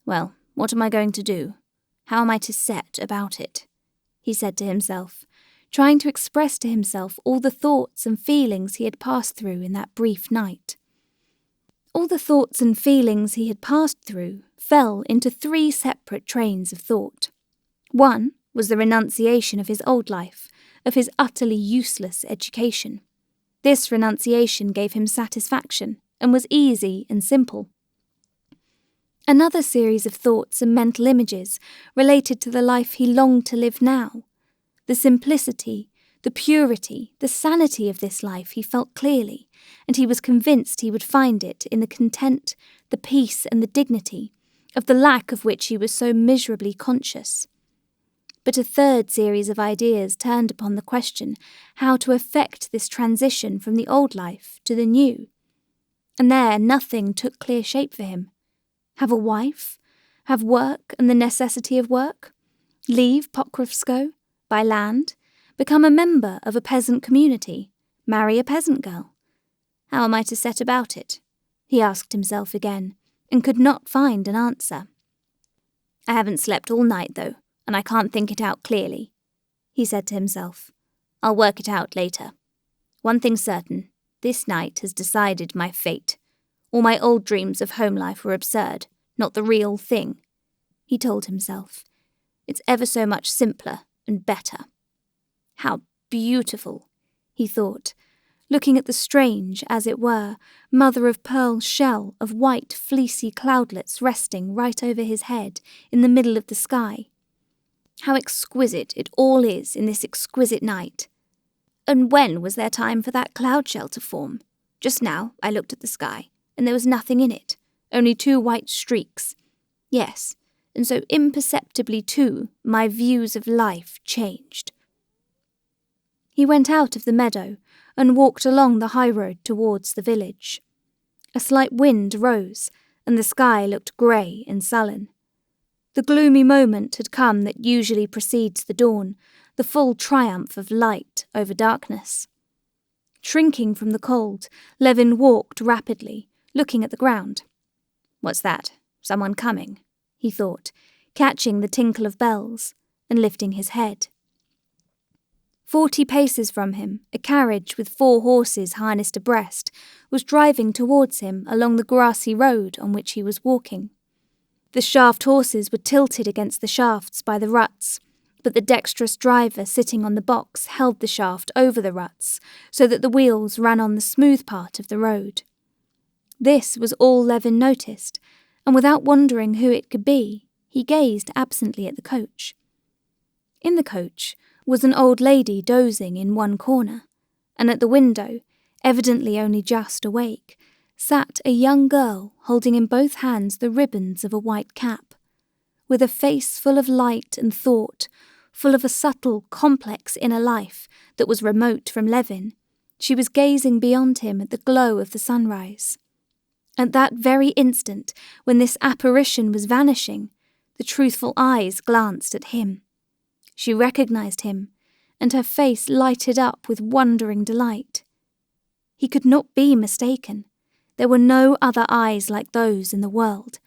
"Well, what am I going to do? How am I to set about it?" he said to himself, trying to express to himself all the thoughts and feelings he had passed through in that brief night. All the thoughts and feelings he had passed through fell into 3 separate trains of thought. One was the renunciation of his old life, of his utterly useless education. This renunciation gave him satisfaction and was easy and simple. Another series of thoughts and mental images related to the life he longed to live now. The simplicity, the purity, the sanity of this life he felt clearly, and he was convinced he would find it in the content, the peace and the dignity, of the lack of which he was so miserably conscious. But a third series of ideas turned upon the question how to effect this transition from the old life to the new. And there nothing took clear shape for him. Have a wife? Have work and the necessity of work? Leave Pokrovskoe? Buy land? Become a member of a peasant community? Marry a peasant girl? How am I to set about it? He asked himself again, and could not find an answer. "I haven't slept all night, though, and I can't think it out clearly," he said to himself. "I'll work it out later. One thing's certain, this night has decided my fate. All my old dreams of home life were absurd, not the real thing," he told himself. "It's ever so much simpler and better. How beautiful," he thought, looking at the strange, as it were, mother-of-pearl shell of white fleecy cloudlets resting right over his head in the middle of the sky. How exquisite it all is in this exquisite night. And when was there time for that cloud shell to form? Just now I looked at the sky, and there was nothing in it, only 2 white streaks. Yes, and so imperceptibly too, my views of life changed. He went out of the meadow and walked along the high road towards the village. A slight wind rose, and the sky looked grey and sullen. The gloomy moment had come that usually precedes the dawn, the full triumph of light over darkness. Shrinking from the cold, Levin walked rapidly, looking at the ground. "What's that? Someone coming?" he thought, catching the tinkle of bells and lifting his head. 40 paces from him, a carriage with 4 horses harnessed abreast was driving towards him along the grassy road on which he was walking. The shaft horses were tilted against the shafts by the ruts, but the dexterous driver sitting on the box held the shaft over the ruts so that the wheels ran on the smooth part of the road. This was all Levin noticed, and without wondering who it could be, he gazed absently at the coach. In the coach was an old lady dozing in one corner, and at the window, evidently only just awake, sat a young girl holding in both hands the ribbons of a white cap. With a face full of light and thought, full of a subtle, complex inner life that was remote from Levin, she was gazing beyond him at the glow of the sunrise. At that very instant, when this apparition was vanishing, the truthful eyes glanced at him. She recognized him, and her face lighted up with wondering delight. He could not be mistaken. There were no other eyes like those in the world.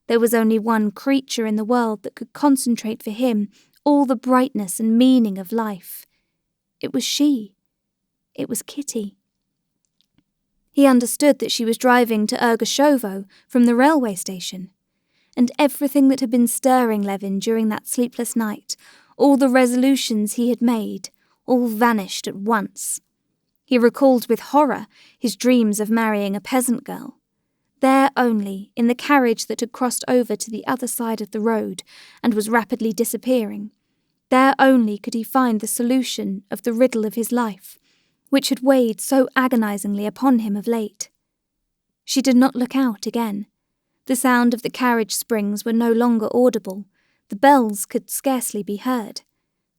There was only one creature in the world that could concentrate for him all the brightness and meaning of life. It was she. It was Kitty. He understood that she was driving to Ergoshovo from the railway station, and everything that had been stirring Levin during that sleepless night, all the resolutions he had made, all vanished at once. He recalled with horror his dreams of marrying a peasant girl. There only, in the carriage that had crossed over to the other side of the road and was rapidly disappearing, there only could he find the solution of the riddle of his life, which had weighed so agonizingly upon him of late. She did not look out again. The sound of the carriage springs were no longer audible. The bells could scarcely be heard.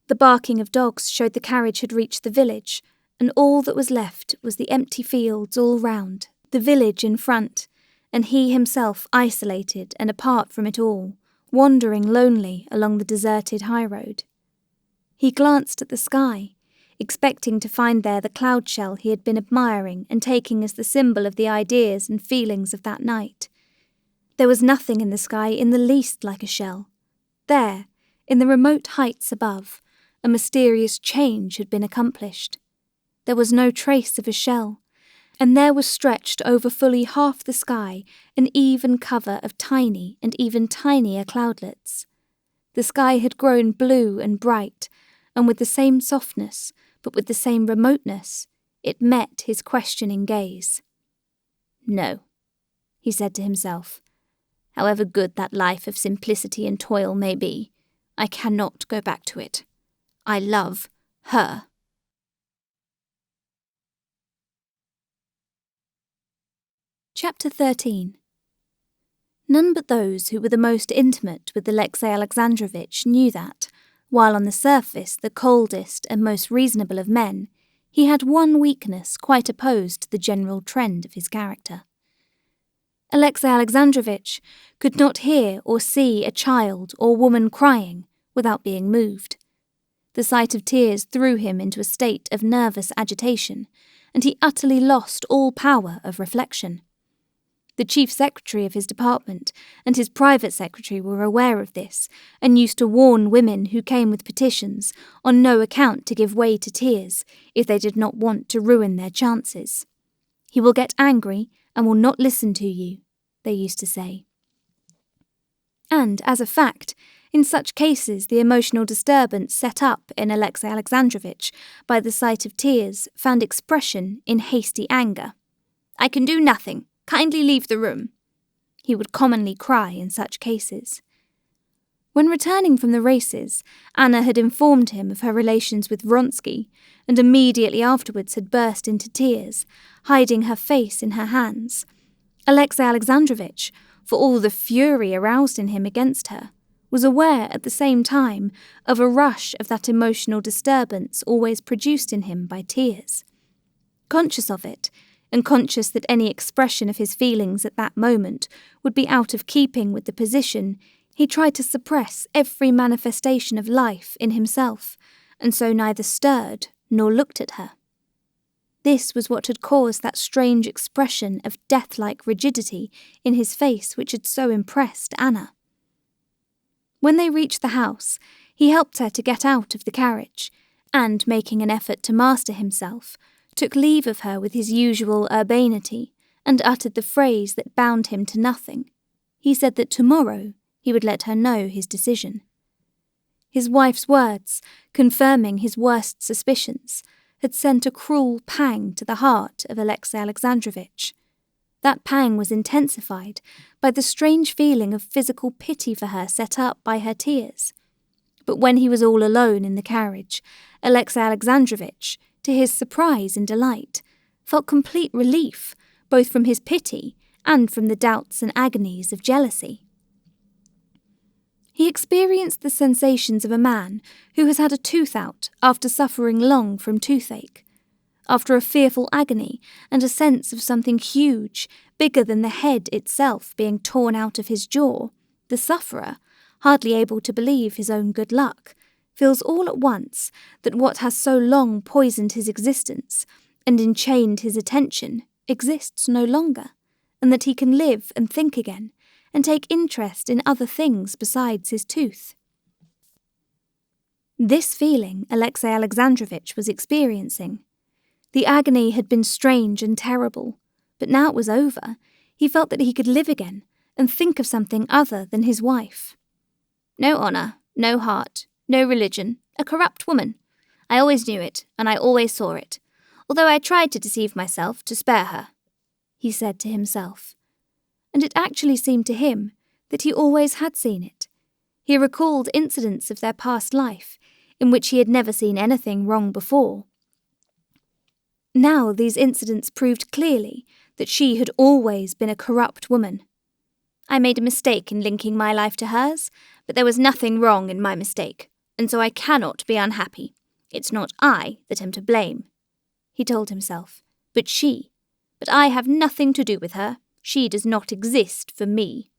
The barking of dogs showed the carriage had reached the village, and all that was left was the empty fields all round, the village in front, and he himself isolated and apart from it all, wandering lonely along the deserted highroad. He glanced at the sky, expecting to find there the cloud shell he had been admiring and taking as the symbol of the ideas and feelings of that night. There was nothing in the sky in the least like a shell. There, in the remote heights above, a mysterious change had been accomplished. There was no trace of a shell, and there was stretched over fully half the sky an even cover of tiny and even tinier cloudlets. The sky had grown blue and bright, and with the same softness, but with the same remoteness, it met his questioning gaze. "No," he said to himself. "However good that life of simplicity and toil may be, I cannot go back to it. I love her." Chapter 13. None but those who were the most intimate with Alexei Alexandrovitch knew that, while on the surface the coldest and most reasonable of men, he had one weakness quite opposed to the general trend of his character. Alexei Alexandrovitch could not hear or see a child or woman crying without being moved. The sight of tears threw him into a state of nervous agitation, and he utterly lost all power of reflection. The chief secretary of his department and his private secretary were aware of this, and used to warn women who came with petitions on no account to give way to tears if they did not want to ruin their chances. "He will get angry and will not listen to you," they used to say. And, as a fact, in such cases the emotional disturbance set up in Alexei Alexandrovitch by the sight of tears found expression in hasty anger. "I can do nothing. Kindly leave the room," he would commonly cry in such cases. When returning from the races, Anna had informed him of her relations with Vronsky, and immediately afterwards had burst into tears, hiding her face in her hands. Alexei Alexandrovitch, for all the fury aroused in him against her, was aware at the same time of a rush of that emotional disturbance always produced in him by tears. Conscious of it, and conscious that any expression of his feelings at that moment would be out of keeping with the position, he tried to suppress every manifestation of life in himself, and so neither stirred nor looked at her. This was what had caused that strange expression of death-like rigidity in his face which had so impressed Anna. When they reached the house, he helped her to get out of the carriage, and, making an effort to master himself, took leave of her with his usual urbanity, and uttered the phrase that bound him to nothing. He said that tomorrow he would let her know his decision. His wife's words, confirming his worst suspicions, had sent a cruel pang to the heart of Alexei Alexandrovitch. That pang was intensified by the strange feeling of physical pity for her set up by her tears. But when he was all alone in the carriage, Alexei Alexandrovitch, to his surprise and delight, felt complete relief, both from his pity and from the doubts and agonies of jealousy. He experienced the sensations of a man who has had a tooth out after suffering long from toothache. After a fearful agony and a sense of something huge, bigger than the head itself, being torn out of his jaw, the sufferer, hardly able to believe his own good luck, feels all at once that what has so long poisoned his existence and enchained his attention exists no longer, and that he can live and think again, and take interest in other things besides his tooth. This feeling Alexei Alexandrovitch was experiencing. The agony had been strange and terrible, but now it was over, he felt that he could live again and think of something other than his wife. No honour, no heart, no religion, a corrupt woman. I always knew it, and I always saw it, although I tried to deceive myself to spare her, he said to himself. And it actually seemed to him that he always had seen it. He recalled incidents of their past life, in which he had never seen anything wrong before. Now these incidents proved clearly that she had always been a corrupt woman. I made a mistake in linking my life to hers, but there was nothing wrong in my mistake, and so I cannot be unhappy. It's not I that am to blame, he told himself, but she. But I have nothing to do with her. She does not exist for me.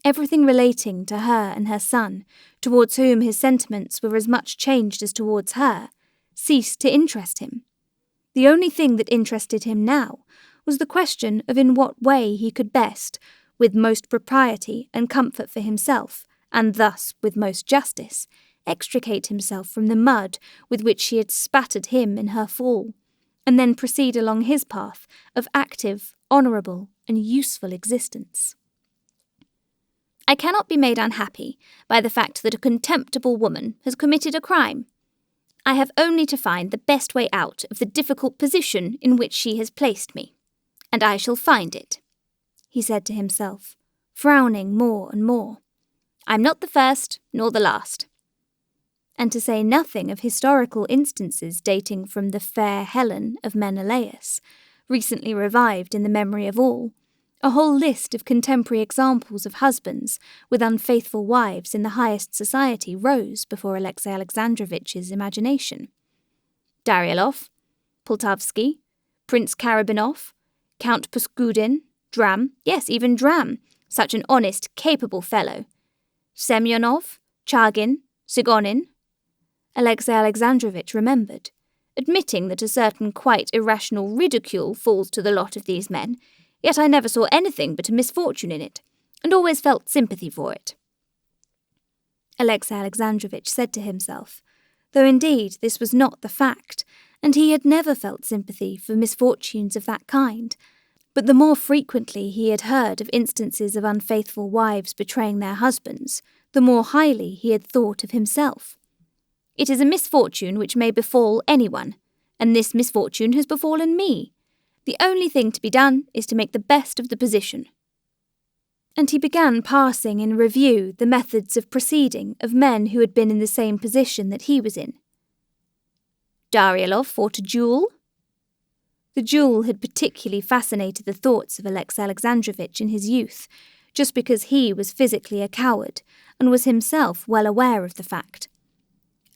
Everything relating to her and her son, towards whom his sentiments were as much changed as towards her, ceased to interest him. The only thing that interested him now was the question of in what way he could best, with most propriety and comfort for himself, and thus with most justice, extricate himself from the mud with which she had spattered him in her fall, and then proceed along his path of active, honourable, and useful existence. I cannot be made unhappy by the fact that a contemptible woman has committed a crime. I have only to find the best way out of the difficult position in which she has placed me, and I shall find it, he said to himself, frowning more and more. I'm not the first nor the last. And to say nothing of historical instances dating from the fair Helen of Menelaus, recently revived in the memory of all, a whole list of contemporary examples of husbands with unfaithful wives in the highest society rose before Alexei Alexandrovitch's imagination. Daryelov, Poltavsky, Prince Karabinov, Count Puskudin, Dram, yes, even Dram, such an honest, capable fellow. Semyonov, Chagin, Sigonin. Alexei Alexandrovitch remembered, admitting that a certain quite irrational ridicule falls to the lot of these men, yet I never saw anything but a misfortune in it, and always felt sympathy for it. Alexei Alexandrovitch said to himself, though indeed this was not the fact, and he had never felt sympathy for misfortunes of that kind, but the more frequently he had heard of instances of unfaithful wives betraying their husbands, the more highly he had thought of himself. It is a misfortune which may befall anyone, and this misfortune has befallen me. The only thing to be done is to make the best of the position. And he began passing in review the methods of proceeding of men who had been in the same position that he was in. Daryelov fought a duel. The duel had particularly fascinated the thoughts of Alexey Alexandrovitch in his youth, just because he was physically a coward and was himself well aware of the fact.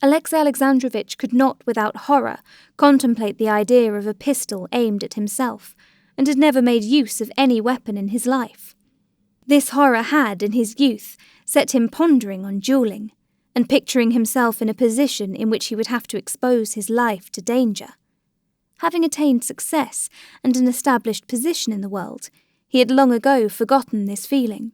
Alexey Alexandrovitch could not without horror contemplate the idea of a pistol aimed at himself, and had never made use of any weapon in his life. This horror had, in his youth, set him pondering on duelling, and picturing himself in a position in which he would have to expose his life to danger. Having attained success and an established position in the world, he had long ago forgotten this feeling,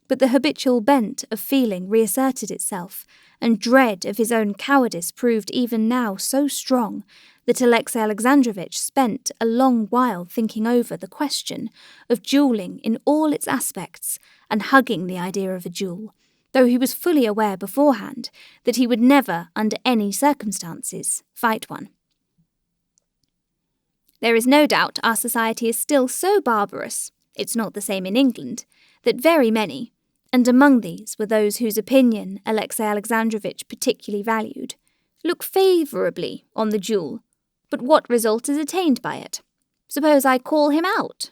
but the habitual bent of feeling reasserted itself, and dread of his own cowardice proved even now so strong that Alexey Alexandrovitch spent a long while thinking over the question of duelling in all its aspects and hugging the idea of a duel, though he was fully aware beforehand that he would never, under any circumstances, fight one. There is no doubt our society is still so barbarous, it's not the same in England, that very many, and among these were those whose opinion Alexey Alexandrovitch particularly valued, look favourably on the duel. But what result is attained by it? Suppose I call him out?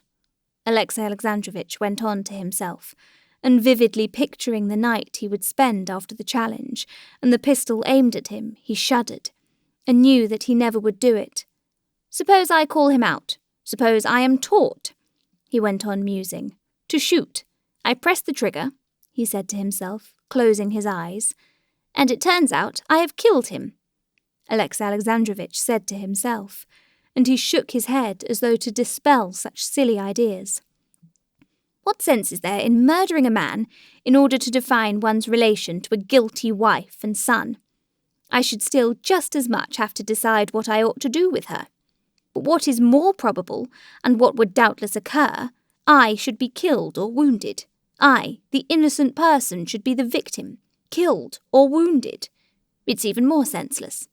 Alexey Alexandrovitch went on to himself, and vividly picturing the night he would spend after the challenge, and the pistol aimed at him, he shuddered, and knew that he never would do it. Suppose I call him out. Suppose I am taught, he went on musing, to shoot. I press the trigger, he said to himself, closing his eyes, and it turns out I have killed him, Alexey Alexandrovitch said to himself, and he shook his head as though to dispel such silly ideas. What sense is there in murdering a man in order to define one's relation to a guilty wife and son? I should still just as much have to decide what I ought to do with her. But what is more probable, and what would doubtless occur, I should be killed or wounded. I, the innocent person, should be the victim, killed or wounded. It's even more senseless.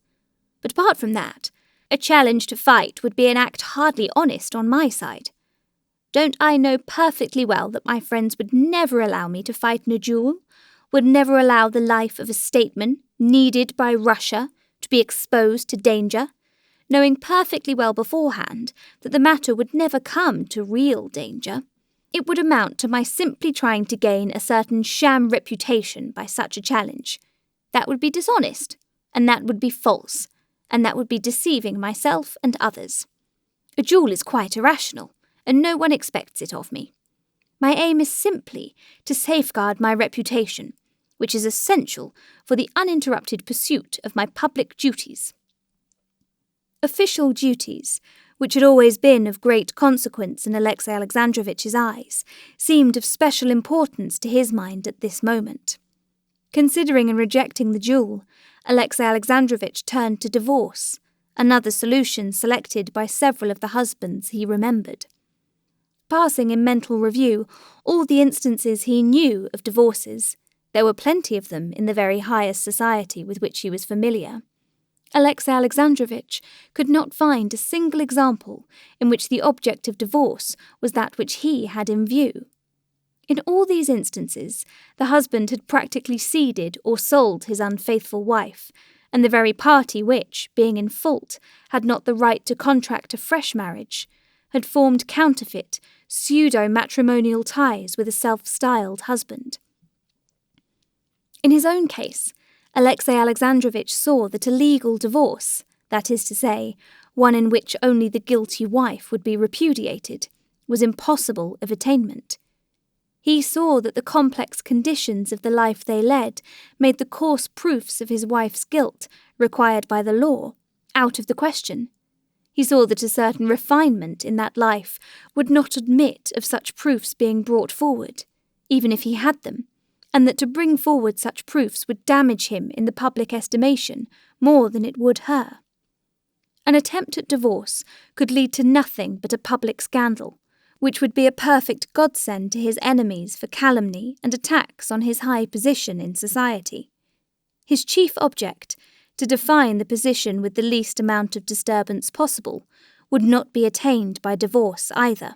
But apart from that, a challenge to fight would be an act hardly honest on my side. Don't I know perfectly well that my friends would never allow me to fight in a duel, would never allow the life of a statesman, needed by Russia, to be exposed to danger, knowing perfectly well beforehand that the matter would never come to real danger. It would amount to my simply trying to gain a certain sham reputation by such a challenge. That would be dishonest, and that would be false, and that would be deceiving myself and others. A duel is quite irrational, and no one expects it of me. My aim is simply to safeguard my reputation, which is essential for the uninterrupted pursuit of my public duties. Official duties, which had always been of great consequence in Alexey Alexandrovitch's eyes, seemed of special importance to his mind at this moment. Considering and rejecting the duel, Alexey Alexandrovitch turned to divorce, another solution selected by several of the husbands he remembered. Passing in mental review all the instances he knew of divorces, there were plenty of them in the very highest society with which he was familiar, Alexey Alexandrovitch could not find a single example in which the object of divorce was that which he had in view. In all these instances, the husband had practically ceded or sold his unfaithful wife, and the very party which, being in fault, had not the right to contract a fresh marriage, had formed counterfeit, pseudo-matrimonial ties with a self-styled husband. In his own case, Alexey Alexandrovitch saw that a legal divorce, that is to say, one in which only the guilty wife would be repudiated, was impossible of attainment. He saw that the complex conditions of the life they led made the coarse proofs of his wife's guilt, required by the law, out of the question. He saw that a certain refinement in that life would not admit of such proofs being brought forward, even if he had them, and that to bring forward such proofs would damage him in the public estimation more than it would her. An attempt at divorce could lead to nothing but a public scandal, which would be a perfect godsend to his enemies for calumny and attacks on his high position in society. His chief object, to define the position with the least amount of disturbance possible, would not be attained by divorce either.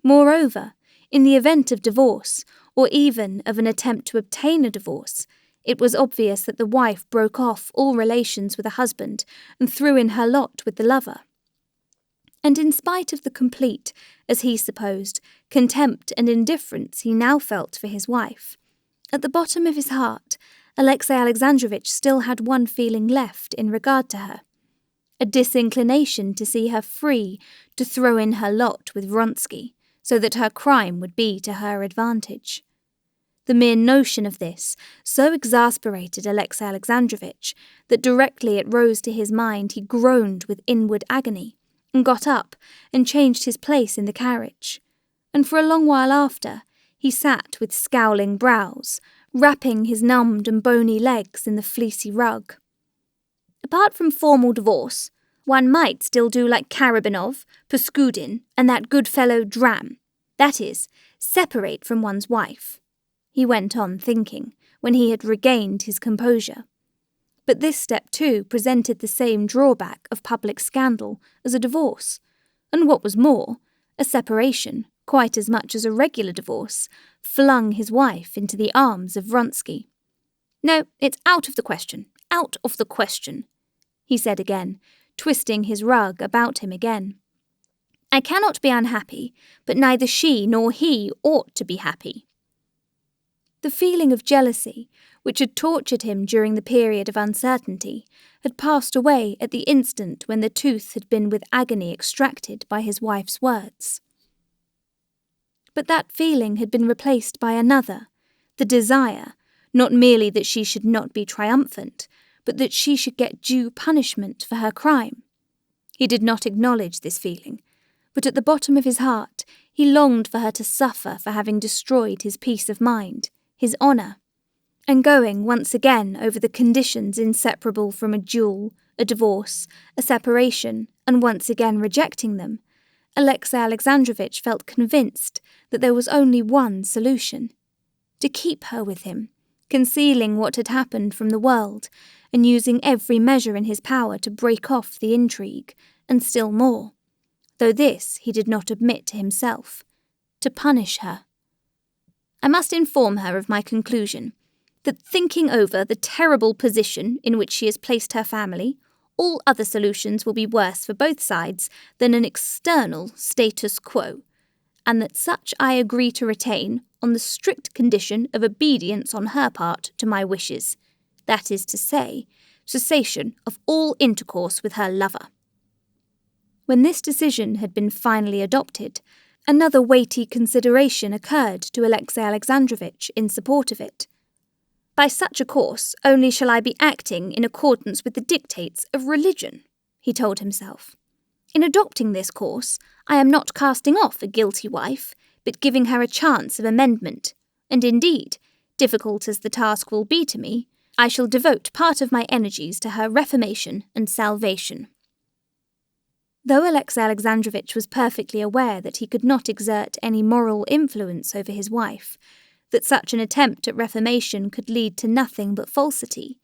Moreover, in the event of divorce, or even of an attempt to obtain a divorce, it was obvious that the wife broke off all relations with a husband and threw in her lot with the lover. And in spite of the complete, as he supposed, contempt and indifference he now felt for his wife, at the bottom of his heart, Alexey Alexandrovitch still had one feeling left in regard to her, a disinclination to see her free to throw in her lot with Vronsky, so that her crime would be to her advantage. The mere notion of this so exasperated Alexey Alexandrovitch that directly it rose to his mind he groaned with inward agony, and got up and changed his place in the carriage, and for a long while after he sat with scowling brows, wrapping his numbed and bony legs in the fleecy rug. Apart from formal divorce, one might still do like Karabinov, Paskudin, and that good fellow Dram, that is, separate from one's wife, he went on thinking, when he had regained his composure. But this step too presented the same drawback of public scandal as a divorce, and what was more, a separation, quite as much as a regular divorce, flung his wife into the arms of Vronsky. "No, it's out of the question, he said again, twisting his rug about him again. I cannot be unhappy, but neither she nor he ought to be happy. The feeling of jealousy, which had tortured him during the period of uncertainty, had passed away at the instant when the tooth had been with agony extracted by his wife's words. But that feeling had been replaced by another, the desire, not merely that she should not be triumphant, but that she should get due punishment for her crime. He did not acknowledge this feeling, but at the bottom of his heart he longed for her to suffer for having destroyed his peace of mind, his honour, and going once again over the conditions inseparable from a duel, a divorce, a separation, and once again rejecting them, Alexey Alexandrovitch felt convinced that there was only one solution: to keep her with him, concealing what had happened from the world, and using every measure in his power to break off the intrigue, and still more, though this he did not admit to himself, to punish her. I must inform her of my conclusion, that thinking over the terrible position in which she has placed her family, all other solutions will be worse for both sides than an external status quo, and that such I agree to retain on the strict condition of obedience on her part to my wishes, that is to say, cessation of all intercourse with her lover. When this decision had been finally adopted, another weighty consideration occurred to Alexey Alexandrovitch in support of it. By such a course only shall I be acting in accordance with the dictates of religion, he told himself. In adopting this course, I am not casting off a guilty wife, but giving her a chance of amendment, and indeed, difficult as the task will be to me, I shall devote part of my energies to her reformation and salvation. Though Alexey Alexandrovitch was perfectly aware that he could not exert any moral influence over his wife, that such an attempt at reformation could lead to nothing but falsity,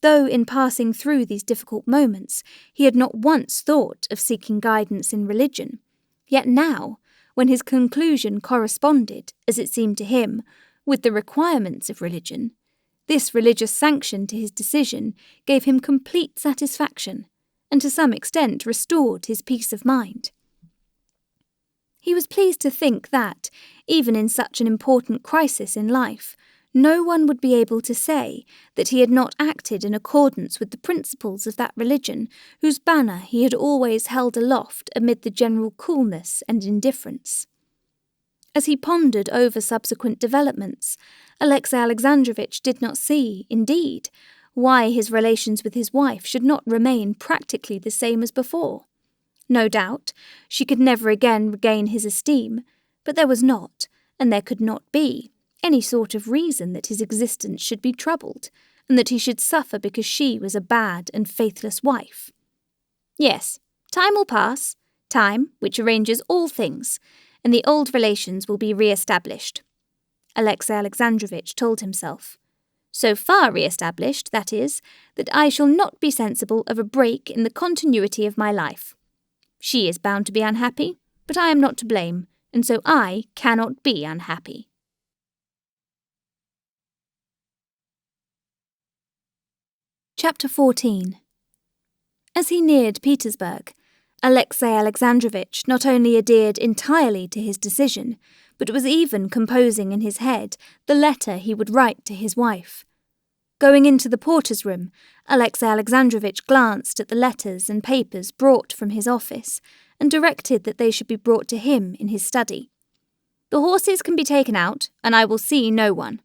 though in passing through these difficult moments he had not once thought of seeking guidance in religion, yet now, when his conclusion corresponded, as it seemed to him, with the requirements of religion, this religious sanction to his decision gave him complete satisfaction, and to some extent restored his peace of mind. He was pleased to think that, even in such an important crisis in life, no one would be able to say that he had not acted in accordance with the principles of that religion whose banner he had always held aloft amid the general coolness and indifference. As he pondered over subsequent developments, Alexey Alexandrovitch did not see, indeed, why his relations with his wife should not remain practically the same as before. No doubt, she could never again regain his esteem, but there was not, and there could not be, any sort of reason that his existence should be troubled, and that he should suffer because she was a bad and faithless wife. Yes, time will pass, time which arranges all things, and the old relations will be re-established, Alexey Alexandrovitch told himself. So far re-established, that is, that I shall not be sensible of a break in the continuity of my life. She is bound to be unhappy, but I am not to blame, and so I cannot be unhappy. Chapter 14. As he neared Petersburg, Alexei Alexandrovitch not only adhered entirely to his decision, but was even composing in his head the letter he would write to his wife. Going into the porter's room, Alexei Alexandrovitch glanced at the letters and papers brought from his office and directed that they should be brought to him in his study. "The horses can be taken out, and I will see no one,"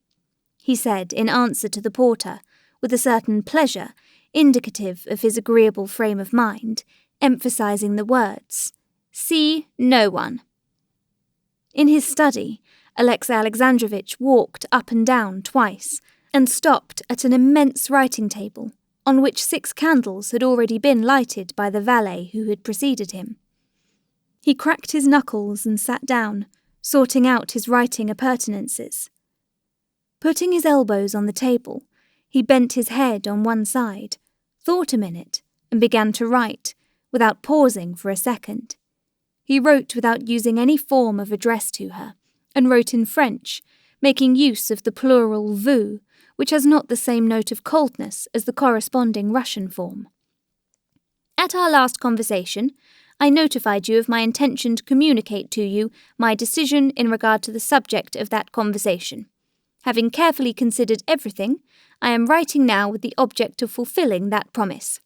he said in answer to the porter, with a certain pleasure, indicative of his agreeable frame of mind, emphasizing the words, "See no one." In his study, Alexei Alexandrovitch walked up and down twice, and stopped at an immense writing table, on which 6 candles had already been lighted by the valet who had preceded him. He cracked his knuckles and sat down, sorting out his writing appurtenances. Putting his elbows on the table, he bent his head on one side, thought a minute, and began to write, without pausing for a second. He wrote without using any form of address to her, and wrote in French, making use of the plural vous, which has not the same note of coldness as the corresponding Russian form. "At our last conversation, I notified you of my intention to communicate to you my decision in regard to the subject of that conversation. Having carefully considered everything, I am writing now with the object of fulfilling that promise.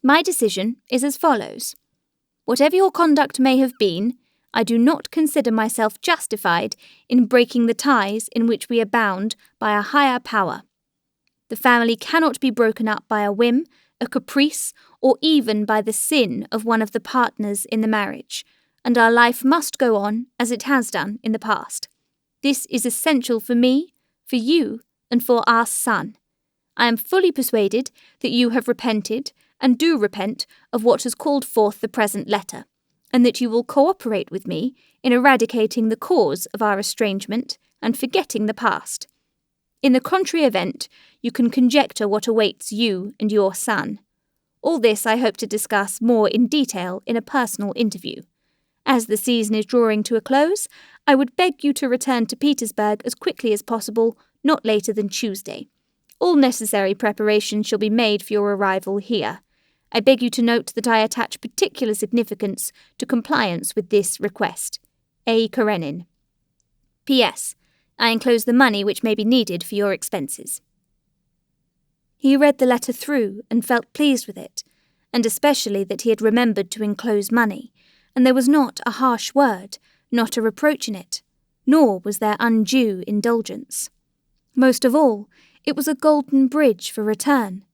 My decision is as follows. Whatever your conduct may have been, I do not consider myself justified in breaking the ties in which we are bound by a higher power. The family cannot be broken up by a whim, a caprice, or even by the sin of one of the partners in the marriage, and our life must go on as it has done in the past. This is essential for me, for you, and for our son. I am fully persuaded that you have repented, and do repent, of what has called forth the present letter, and that you will cooperate with me in eradicating the cause of our estrangement and forgetting the past. In the contrary event, you can conjecture what awaits you and your son. All this I hope to discuss more in detail in a personal interview. As the season is drawing to a close, I would beg you to return to Petersburg as quickly as possible, not later than Tuesday. All necessary preparations shall be made for your arrival here. I beg you to note that I attach particular significance to compliance with this request. A. Karenina. P.S. I enclose the money which may be needed for your expenses." He read the letter through and felt pleased with it, and especially that he had remembered to enclose money, and there was not a harsh word, not a reproach in it, nor was there undue indulgence. Most of all, it was a golden bridge for return.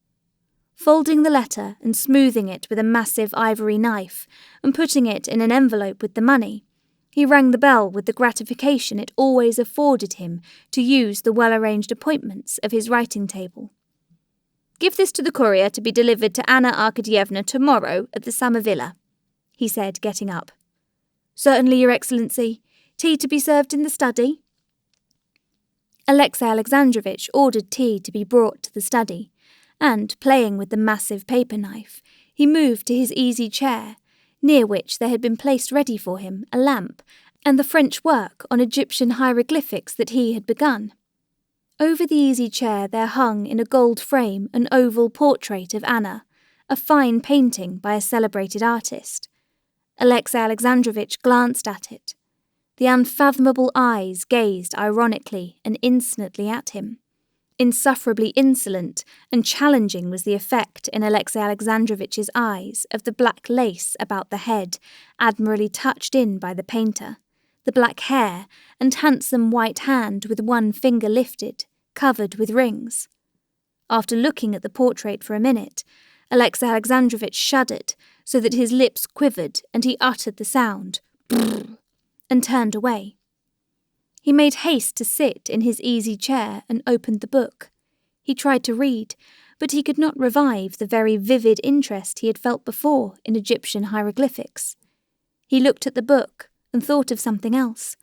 Folding the letter and smoothing it with a massive ivory knife, and putting it in an envelope with the money, he rang the bell with the gratification it always afforded him to use the well-arranged appointments of his writing table. "Give this to the courier to be delivered to Anna Arkadyevna tomorrow at the summer villa," he said, getting up. "Certainly, Your Excellency. Tea to be served in the study?" Alexei Alexandrovitch ordered tea to be brought to the study, and, playing with the massive paper knife, he moved to his easy chair, near which there had been placed ready for him a lamp and the French work on Egyptian hieroglyphics that he had begun. Over the easy chair there hung in a gold frame an oval portrait of Anna, a fine painting by a celebrated artist. Alexei Alexandrovitch glanced at it. The unfathomable eyes gazed ironically and insolently at him. Insufferably insolent and challenging was the effect in Alexei Alexandrovitch's eyes of the black lace about the head, admirably touched in by the painter, the black hair and handsome white hand with one finger lifted, covered with rings. After looking at the portrait for a minute, Alexei Alexandrovitch shuddered so that his lips quivered and he uttered the sound, brrr, and turned away. He made haste to sit in his easy chair and opened the book. He tried to read, but he could not revive the very vivid interest he had felt before in Egyptian hieroglyphics. He looked at the book and thought of something else.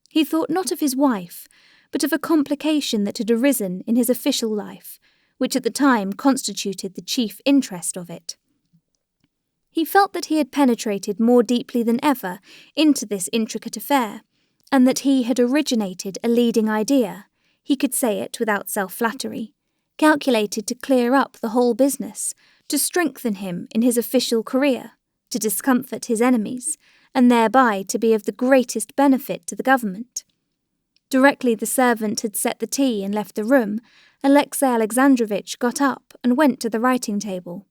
He thought not of his wife, but of a complication that had arisen in his official life, which at the time constituted the chief interest of it. He felt that he had penetrated more deeply than ever into this intricate affair, and that he had originated a leading idea, he could say it without self-flattery, calculated to clear up the whole business, to strengthen him in his official career, to discomfort his enemies, and thereby to be of the greatest benefit to the government. Directly the servant had set the tea and left the room, Alexey Alexandrovitch got up and went to the writing table.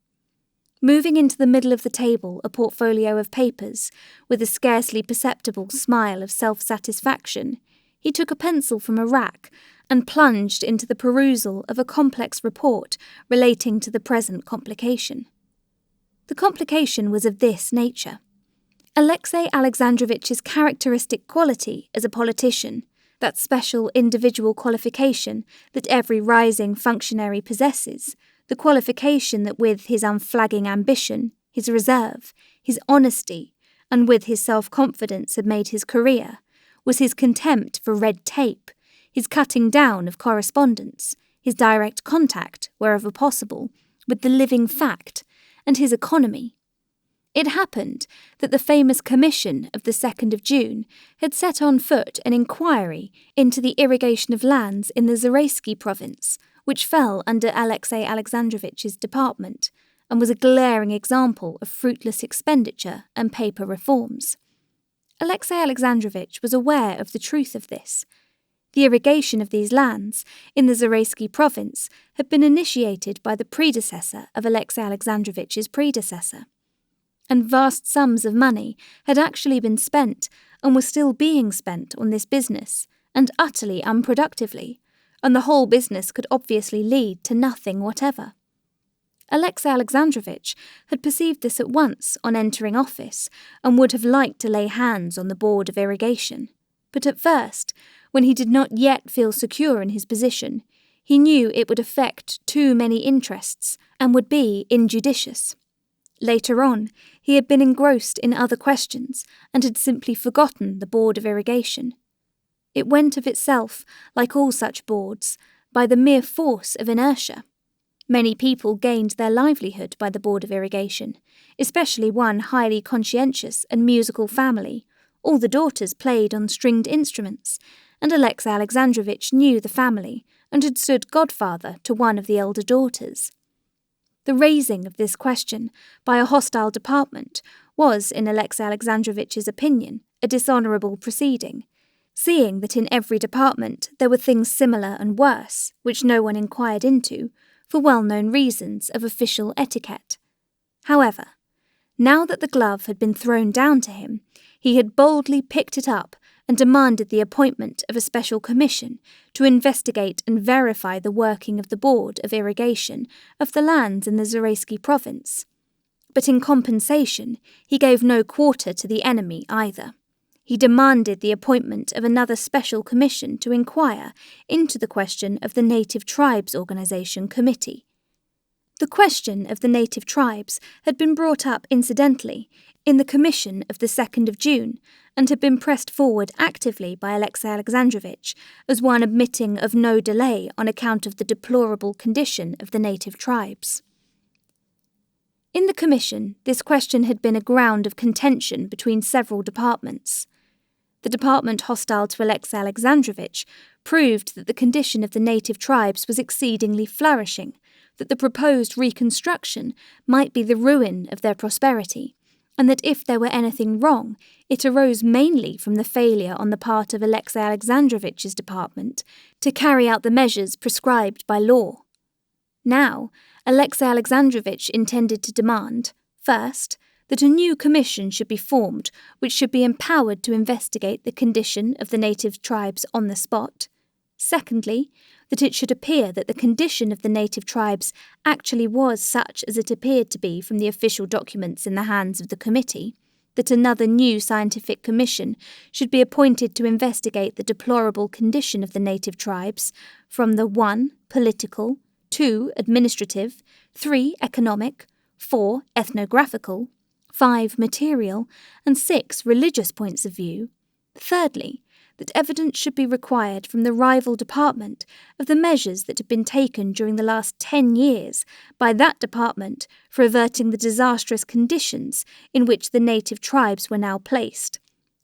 Moving into the middle of the table a portfolio of papers, with a scarcely perceptible smile of self-satisfaction, he took a pencil from a rack and plunged into the perusal of a complex report relating to the present complication. The complication was of this nature. Alexey Alexandrovitch's characteristic quality as a politician, that special individual qualification that every rising functionary possesses, the qualification that with his unflagging ambition, his reserve, his honesty, and with his self-confidence had made his career, was his contempt for red tape, his cutting down of correspondence, his direct contact, wherever possible, with the living fact, and his economy. It happened that the famous Commission of the 2nd of June had set on foot an inquiry into the irrigation of lands in the Zaraysky province, which fell under Alexey Alexandrovitch's department, and was a glaring example of fruitless expenditure and paper reforms. Alexey Alexandrovitch was aware of the truth of this. The irrigation of these lands in the Zaraysky province had been initiated by the predecessor of Alexey Alexandrovitch's predecessor, and vast sums of money had actually been spent and were still being spent on this business, and utterly unproductively, and the whole business could obviously lead to nothing whatever. Alexey Alexandrovitch had perceived this at once on entering office, and would have liked to lay hands on the Board of Irrigation. But at first, when he did not yet feel secure in his position, he knew it would affect too many interests, and would be injudicious. Later on, he had been engrossed in other questions, and had simply forgotten the Board of Irrigation. It went of itself, like all such boards, by the mere force of inertia. Many people gained their livelihood by the Board of Irrigation, especially one highly conscientious and musical family. All the daughters played on stringed instruments, and Alexey Alexandrovitch knew the family and had stood godfather to one of the elder daughters. The raising of this question by a hostile department was, in Alexey Alexandrovitch's opinion, a dishonourable proceeding, seeing that in every department there were things similar and worse, which no one inquired into, for well-known reasons of official etiquette. However, now that the glove had been thrown down to him, he had boldly picked it up and demanded the appointment of a special commission to investigate and verify the working of the Board of Irrigation of the lands in the Zaraysky province. But in compensation, he gave no quarter to the enemy either. He demanded the appointment of another special commission to inquire into the question of the Native Tribes Organization Committee. The question of the native tribes had been brought up incidentally in the Commission of the 2nd of June, and had been pressed forward actively by Alexey Alexandrovitch as one admitting of no delay on account of the deplorable condition of the native tribes. In the Commission, this question had been a ground of contention between several departments. The department hostile to Alexey Alexandrovitch proved that the condition of the native tribes was exceedingly flourishing, that the proposed reconstruction might be the ruin of their prosperity, and that if there were anything wrong, it arose mainly from the failure on the part of Alexey Alexandrovitch's department to carry out the measures prescribed by law. Now, Alexey Alexandrovitch intended to demand, first, that a new commission should be formed which should be empowered to investigate the condition of the native tribes on the spot. Secondly, that it should appear that the condition of the native tribes actually was such as it appeared to be from the official documents in the hands of the committee, that another new scientific commission should be appointed to investigate the deplorable condition of the native tribes from the 1. Political, 2. Administrative, 3. Economic, 4. Ethnographical, 5. Material, and 6. Religious points of view. Thirdly, that evidence should be required from the rival department of the measures that had been taken during the last 10 years by that department for averting the disastrous conditions in which the native tribes were now placed.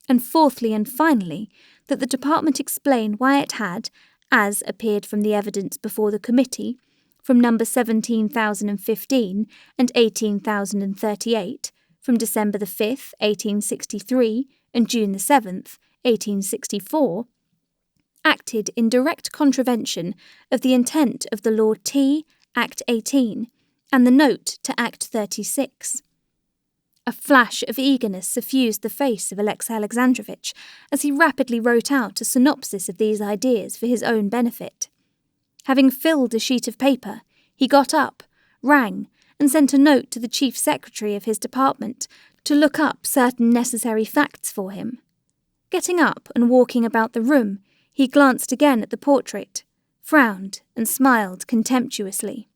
And fourthly and finally, that the department explain why it had, as appeared from the evidence before the committee, from number 17,015 and 18,038, from December the 5th, 1863, and June the 7th, 1864, acted in direct contravention of the intent of the Law T, Act 18, and the Note to Act 36. A flash of eagerness suffused the face of Alexey Alexandrovitch as he rapidly wrote out a synopsis of these ideas for his own benefit. Having filled a sheet of paper, he got up, rang, and sent a note to the chief secretary of his department to look up certain necessary facts for him. Getting up and walking about the room, he glanced again at the portrait, frowned, and smiled contemptuously.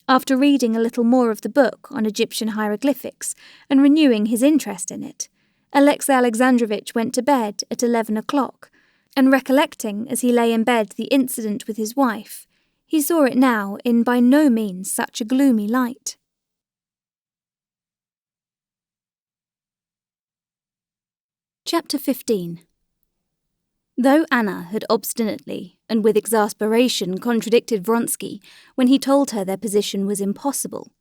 After reading a little more of the book on Egyptian hieroglyphics and renewing his interest in it, Alexey Alexandrovitch went to bed at 11 o'clock, and recollecting as he lay in bed the incident with his wife, he saw it now in by no means such a gloomy light. Chapter 15. Though Anna had obstinately and with exasperation contradicted Vronsky when he told her their position was impossible,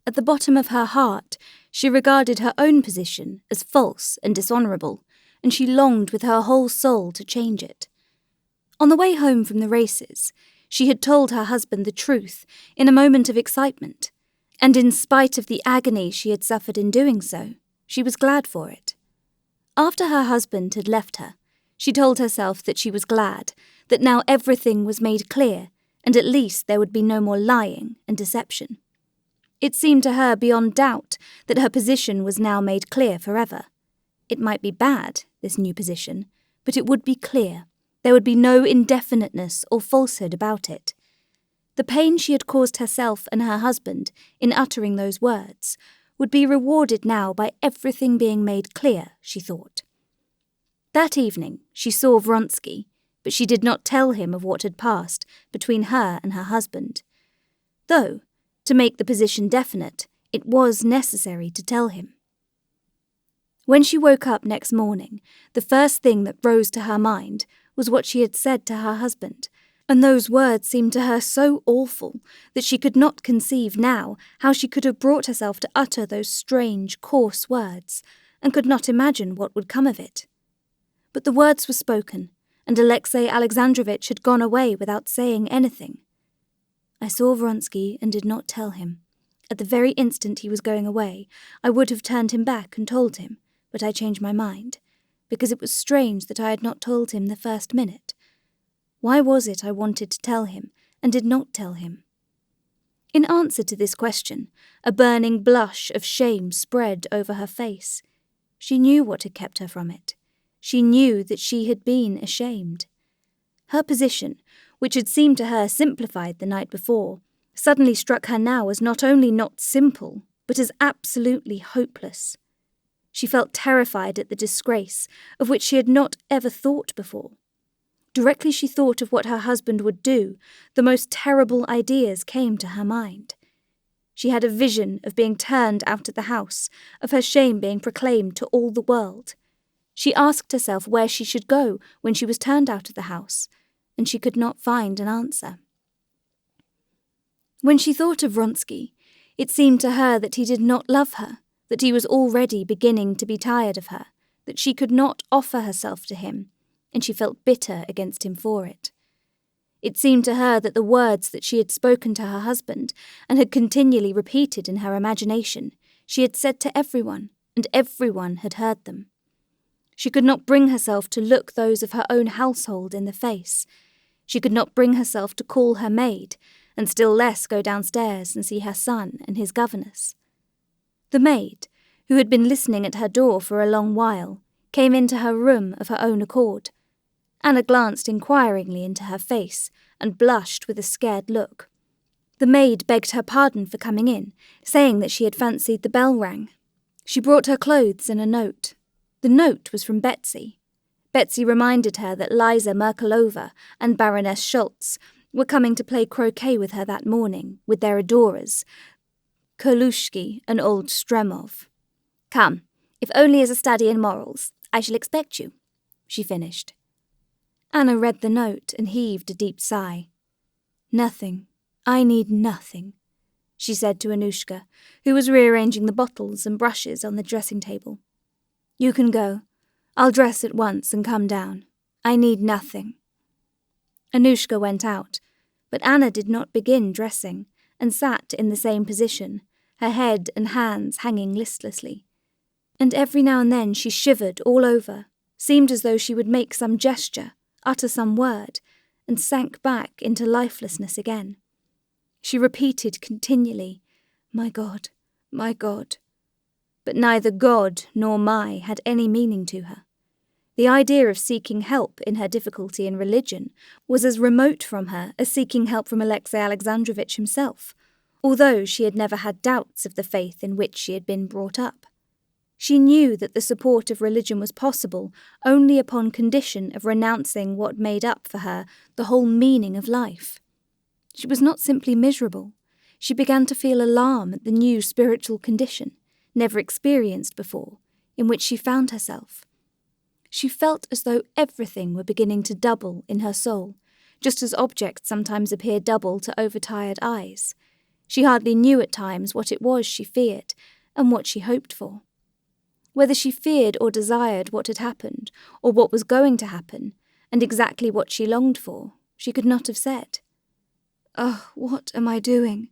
at the bottom of her heart she regarded her own position as false and dishonourable, and she longed with her whole soul to change it. On the way home from the races, she had told her husband the truth in a moment of excitement, and in spite of the agony she had suffered in doing so, she was glad for it. After her husband had left her, she told herself that she was glad, that now everything was made clear, and at least there would be no more lying and deception. It seemed to her beyond doubt that her position was now made clear forever. It might be bad, this new position, but it would be clear. There would be no indefiniteness or falsehood about it. The pain she had caused herself and her husband in uttering those words would be rewarded now by everything being made clear, she thought. That evening she saw Vronsky, but she did not tell him of what had passed between her and her husband. Though, to make the position definite, it was necessary to tell him. When she woke up next morning, the first thing that rose to her mind was what she had said to her husband, and those words seemed to her so awful that she could not conceive now how she could have brought herself to utter those strange, coarse words, and could not imagine what would come of it. But the words were spoken, and Alexey Alexandrovitch had gone away without saying anything. I saw Vronsky and did not tell him. At the very instant he was going away, I would have turned him back and told him, but I changed my mind, because it was strange that I had not told him the first minute. Why was it I wanted to tell him and did not tell him? In answer to this question, a burning blush of shame spread over her face. She knew what had kept her from it. She knew that she had been ashamed. Her position, which had seemed to her simplified the night before, suddenly struck her now as not only not simple, but as absolutely hopeless. She felt terrified at the disgrace, of which she had not ever thought before. Directly she thought of what her husband would do, the most terrible ideas came to her mind. She had a vision of being turned out of the house, of her shame being proclaimed to all the world. She asked herself where she should go when she was turned out of the house, and she could not find an answer. When she thought of Vronsky, it seemed to her that he did not love her, that he was already beginning to be tired of her, that she could not offer herself to him, and she felt bitter against him for it. It seemed to her that the words that she had spoken to her husband and had continually repeated in her imagination, she had said to everyone, and everyone had heard them. She could not bring herself to look those of her own household in the face. She could not bring herself to call her maid, and still less go downstairs and see her son and his governess. The maid, who had been listening at her door for a long while, came into her room of her own accord. Anna glanced inquiringly into her face and blushed with a scared look. The maid begged her pardon for coming in, saying that she had fancied the bell rang. She brought her clothes and a note. The note was from Betsy. Betsy reminded her that Liza Merkelova and Baroness Schultz were coming to play croquet with her that morning, with their adorers, Kurlushki and old Stremov. "Come, if only as a study in morals, I shall expect you," she finished. Anna read the note and heaved a deep sigh. "Nothing. I need nothing. she said to Anushka, who was rearranging the bottles and brushes on the dressing table. You can go. I'll dress at once and come down. I need nothing. Anushka went out, but Anna did not begin dressing and sat in the same position, her head and hands hanging listlessly. And every now and then she shivered all over, seemed as though she would make some gesture, utter some word, and sank back into lifelessness again. She repeated continually, my God, my God. But neither God nor my had any meaning to her. The idea of seeking help in her difficulty in religion was as remote from her as seeking help from Alexei Alexandrovitch himself, although she had never had doubts of the faith in which she had been brought up. She knew that the support of religion was possible only upon condition of renouncing what made up for her the whole meaning of life. She was not simply miserable. She began to feel alarm at the new spiritual condition, never experienced before, in which she found herself. She felt as though everything were beginning to double in her soul, just as objects sometimes appear double to overtired eyes. She hardly knew at times what it was she feared and what she hoped for. Whether she feared or desired what had happened, or what was going to happen, and exactly what she longed for, she could not have said. "Oh, what am I doing?"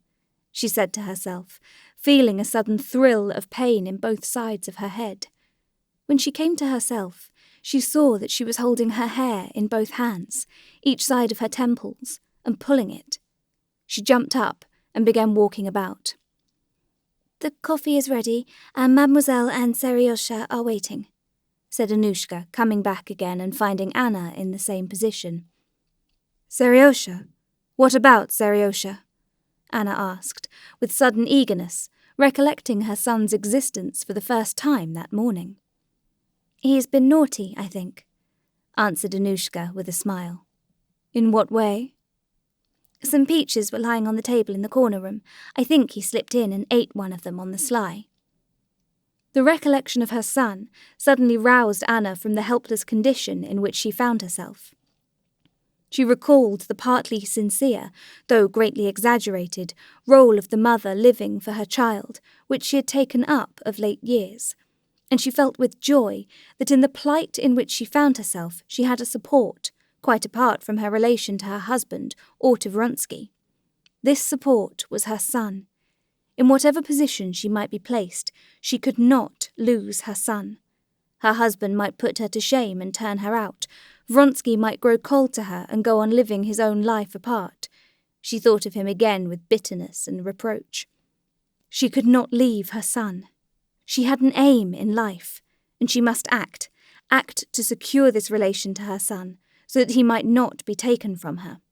she said to herself, feeling a sudden thrill of pain in both sides of her head. When she came to herself, she saw that she was holding her hair in both hands, each side of her temples, and pulling it. She jumped up and began walking about. "The coffee is ready, and Mademoiselle and Seriosha are waiting," said Anushka, coming back again and finding Anna in the same position. "Seriosha? What about Seriosha?" Anna asked, with sudden eagerness, recollecting her son's existence for the first time that morning. "He's been naughty, I think," answered Anushka with a smile. "In what way?" "Some peaches were lying on the table in the corner room. I think he slipped in and ate one of them on the sly." The recollection of her son suddenly roused Anna from the helpless condition in which she found herself. She recalled the partly sincere, though greatly exaggerated, role of the mother living for her child, which she had taken up of late years, and she felt with joy that in the plight in which she found herself she had a support, quite apart from her relation to her husband or to Vronsky. This support was her son. In whatever position she might be placed, she could not lose her son. Her husband might put her to shame and turn her out. Vronsky might grow cold to her and go on living his own life apart. She thought of him again with bitterness and reproach. She could not leave her son. She had an aim in life, and she must act to secure this relation to her son, so that he might not be taken from her.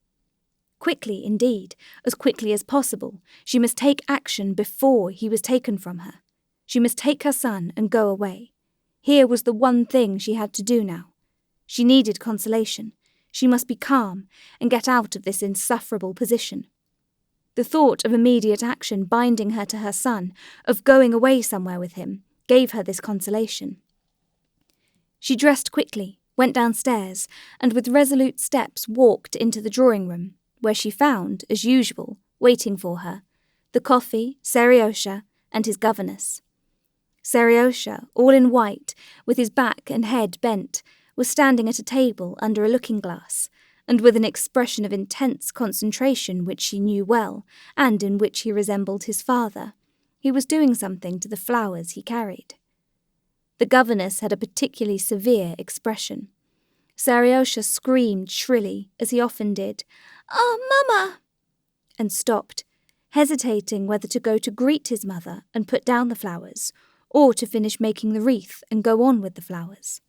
Quickly, indeed, as quickly as possible, she must take action before he was taken from her. She must take her son and go away. Here was the one thing she had to do now. She needed consolation. She must be calm and get out of this insufferable position. The thought of immediate action binding her to her son, of going away somewhere with him, gave her this consolation. She dressed quickly, went downstairs, and with resolute steps walked into the drawing-room, where she found, as usual, waiting for her, the coffee, Seriosha, and his governess. Seriosha, all in white, with his back and head bent, was standing at a table under a looking-glass, and with an expression of intense concentration which she knew well, and in which he resembled his father. He was doing something to the flowers he carried. The governess had a particularly severe expression. Seriosha screamed shrilly, as he often did, "Oh, Mama!" and stopped, hesitating whether to go to greet his mother and put down the flowers, or to finish making the wreath and go on with the flowers.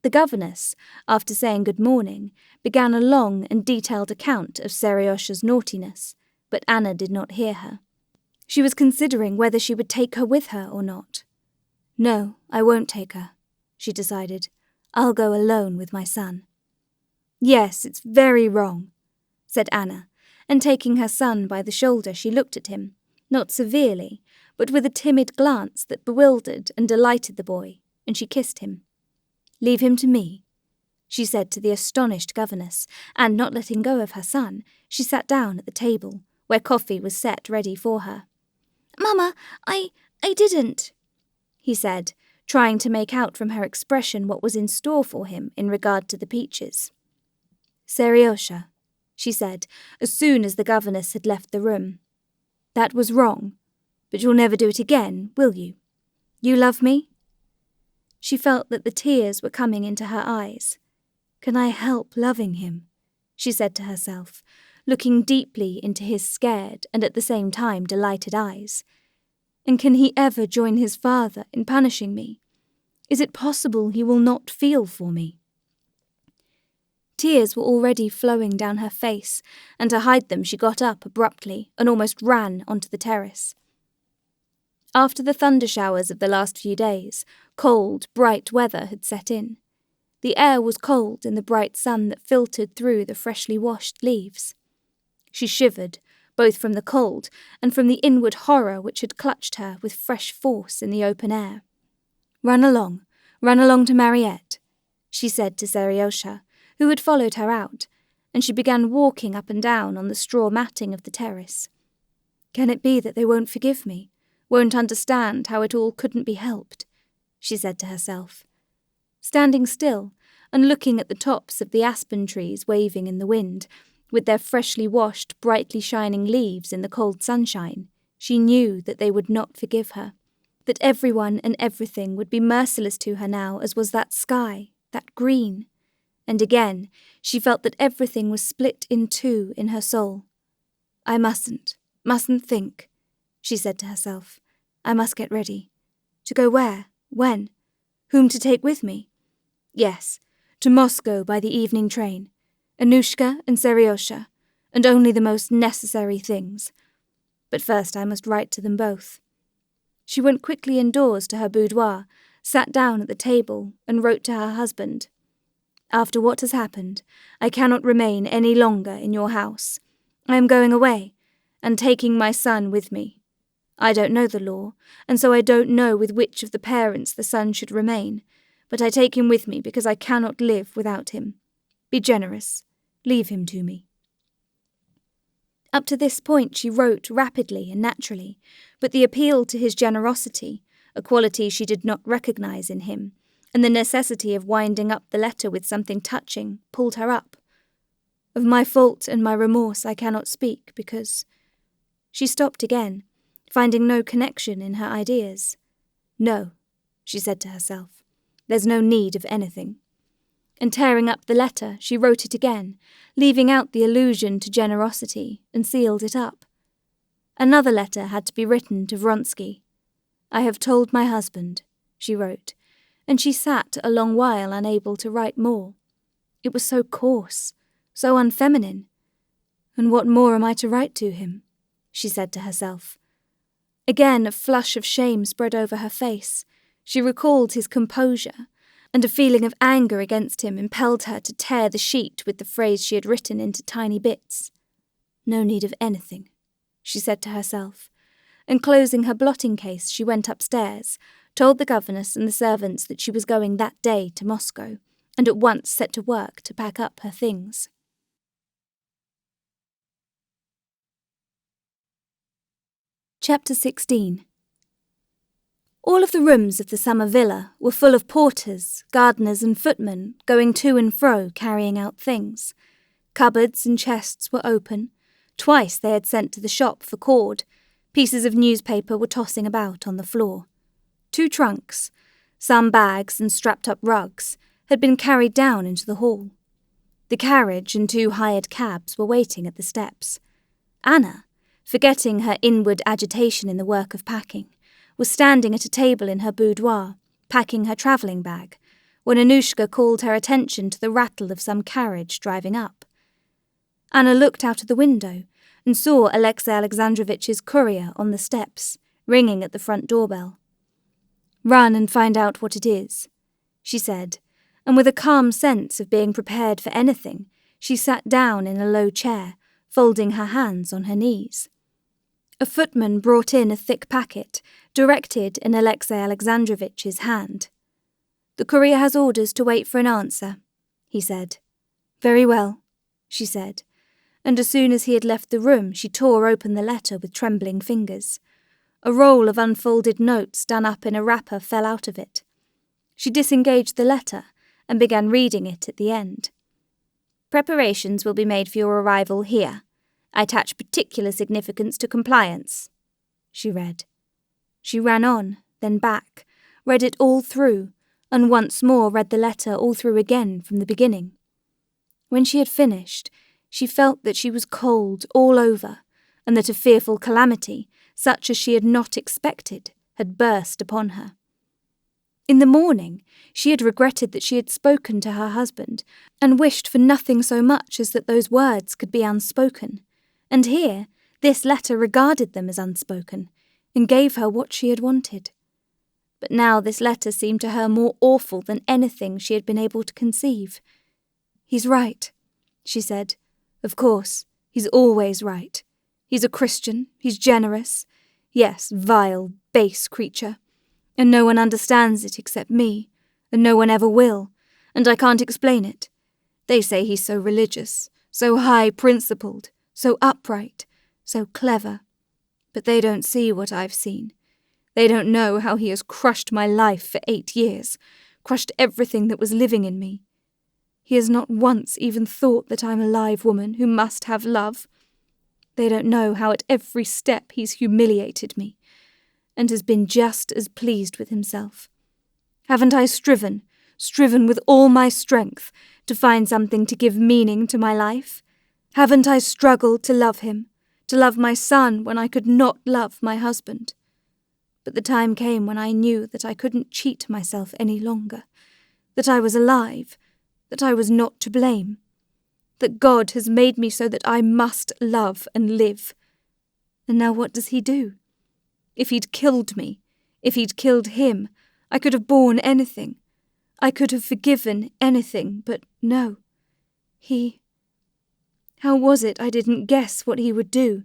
The governess, after saying good morning, began a long and detailed account of Seriosha's naughtiness, but Anna did not hear her. She was considering whether she would take her with her or not. "No, I won't take her," she decided. "I'll go alone with my son." "Yes, it's very wrong," said Anna, and taking her son by the shoulder she looked at him, not severely, but with a timid glance that bewildered and delighted the boy, and she kissed him. "Leave him to me," she said to the astonished governess, and not letting go of her son, she sat down at the table, where coffee was set ready for her. "Mama, I didn't," he said, trying to make out from her expression what was in store for him in regard to the peaches. "Seriosha," she said, as soon as the governess had left the room. "That was wrong, but you'll never do it again, will you? You love me?" She felt that the tears were coming into her eyes. "Can I help loving him?" she said to herself, looking deeply into his scared and at the same time delighted eyes. "And can he ever join his father in punishing me? Is it possible he will not feel for me?" Tears were already flowing down her face, and to hide them she got up abruptly and almost ran onto the terrace. After the thunder showers of the last few days, cold, bright weather had set in. The air was cold in the bright sun that filtered through the freshly washed leaves. She shivered, both from the cold and from the inward horror which had clutched her with fresh force in the open air. Run along to Mariette," she said to Seriosha, who had followed her out, and she began walking up and down on the straw matting of the terrace. "Can it be that they won't forgive me, won't understand how it all couldn't be helped?" she said to herself. Standing still and looking at the tops of the aspen trees waving in the wind, with their freshly washed, brightly shining leaves in the cold sunshine, she knew that they would not forgive her, that everyone and everything would be merciless to her now as was that sky, that green. And again she felt that everything was split in two in her soul. "I mustn't think," she said to herself. "I must get ready. To go where? When? Whom to take with me? Yes, to Moscow by the evening train. Anushka and Seriosha, and only the most necessary things. But first I must write to them both." She went quickly indoors to her boudoir, sat down at the table, and wrote to her husband. "After what has happened, I cannot remain any longer in your house. I am going away, and taking my son with me. I don't know the law, and so I don't know with which of the parents the son should remain, but I take him with me because I cannot live without him. Be generous. Leave him to me." Up to this point she wrote rapidly and naturally, but the appeal to his generosity, a quality she did not recognize in him, and the necessity of winding up the letter with something touching, pulled her up. "Of my fault and my remorse I cannot speak, because—" She stopped again, finding no connection in her ideas. "No," she said to herself, "there's no need of anything." And tearing up the letter, she wrote it again, leaving out the allusion to generosity, and sealed it up. Another letter had to be written to Vronsky. "I have told my husband," she wrote, and she sat a long while unable to write more. It was so coarse, so unfeminine. "And what more am I to write to him?" she said to herself. Again a flush of shame spread over her face. She recalled his composure, and a feeling of anger against him impelled her to tear the sheet with the phrase she had written into tiny bits. "No need of anything," she said to herself, and closing her blotting case she went upstairs, told the governess and the servants that she was going that day to Moscow, and at once set to work to pack up her things. Chapter 16. All of the rooms of the summer villa were full of porters, gardeners and footmen going to and fro carrying out things. Cupboards and chests were open. Twice they had sent to the shop for cord. Pieces of newspaper were tossing about on the floor. 2 trunks, some bags and strapped-up rugs, had been carried down into the hall. The carriage and 2 hired cabs were waiting at the steps. Anna, forgetting her inward agitation in the work of packing, was standing at a table in her boudoir, packing her travelling bag, when Anushka called her attention to the rattle of some carriage driving up. Anna looked out of the window and saw Alexei Alexandrovitch's courier on the steps, ringing at the front doorbell. "Run and find out what it is," she said, and with a calm sense of being prepared for anything, she sat down in a low chair, folding her hands on her knees. A footman brought in a thick packet, directed in Alexei Alexandrovitch's hand. "The courier has orders to wait for an answer," he said. "Very well," she said, and as soon as he had left the room she tore open the letter with trembling fingers. A roll of unfolded notes done up in a wrapper fell out of it. She disengaged the letter and began reading it at the end. "Preparations will be made for your arrival here. I attach particular significance to compliance," she read. She ran on, then back, read it all through, and once more read the letter all through again from the beginning. When she had finished, she felt that she was cold all over, and that a fearful calamity, such as she had not expected, had burst upon her. In the morning, she had regretted that she had spoken to her husband, and wished for nothing so much as that those words could be unspoken, and here this letter regarded them as unspoken, and gave her what she had wanted. But now this letter seemed to her more awful than anything she had been able to conceive. "He's right," she said. "Of course, he's always right. He's a Christian, he's generous. Yes, vile, base creature. And no one understands it except me, and no one ever will, and I can't explain it. They say he's so religious, so high-principled, so upright, so clever. But they don't see what I've seen. They don't know how he has crushed my life for 8 years, crushed everything that was living in me. He has not once even thought that I'm a live woman who must have love. They don't know how at every step he's humiliated me, and has been just as pleased with himself. Haven't I striven with all my strength to find something to give meaning to my life? Haven't I struggled to love him, to love my son when I could not love my husband? But the time came when I knew that I couldn't cheat myself any longer, that I was alive, that I was not to blame, that God has made me so that I must love and live. And now what does he do? If he'd killed me, if he'd killed him, I could have borne anything. I could have forgiven anything, but no. How was it I didn't guess what he would do?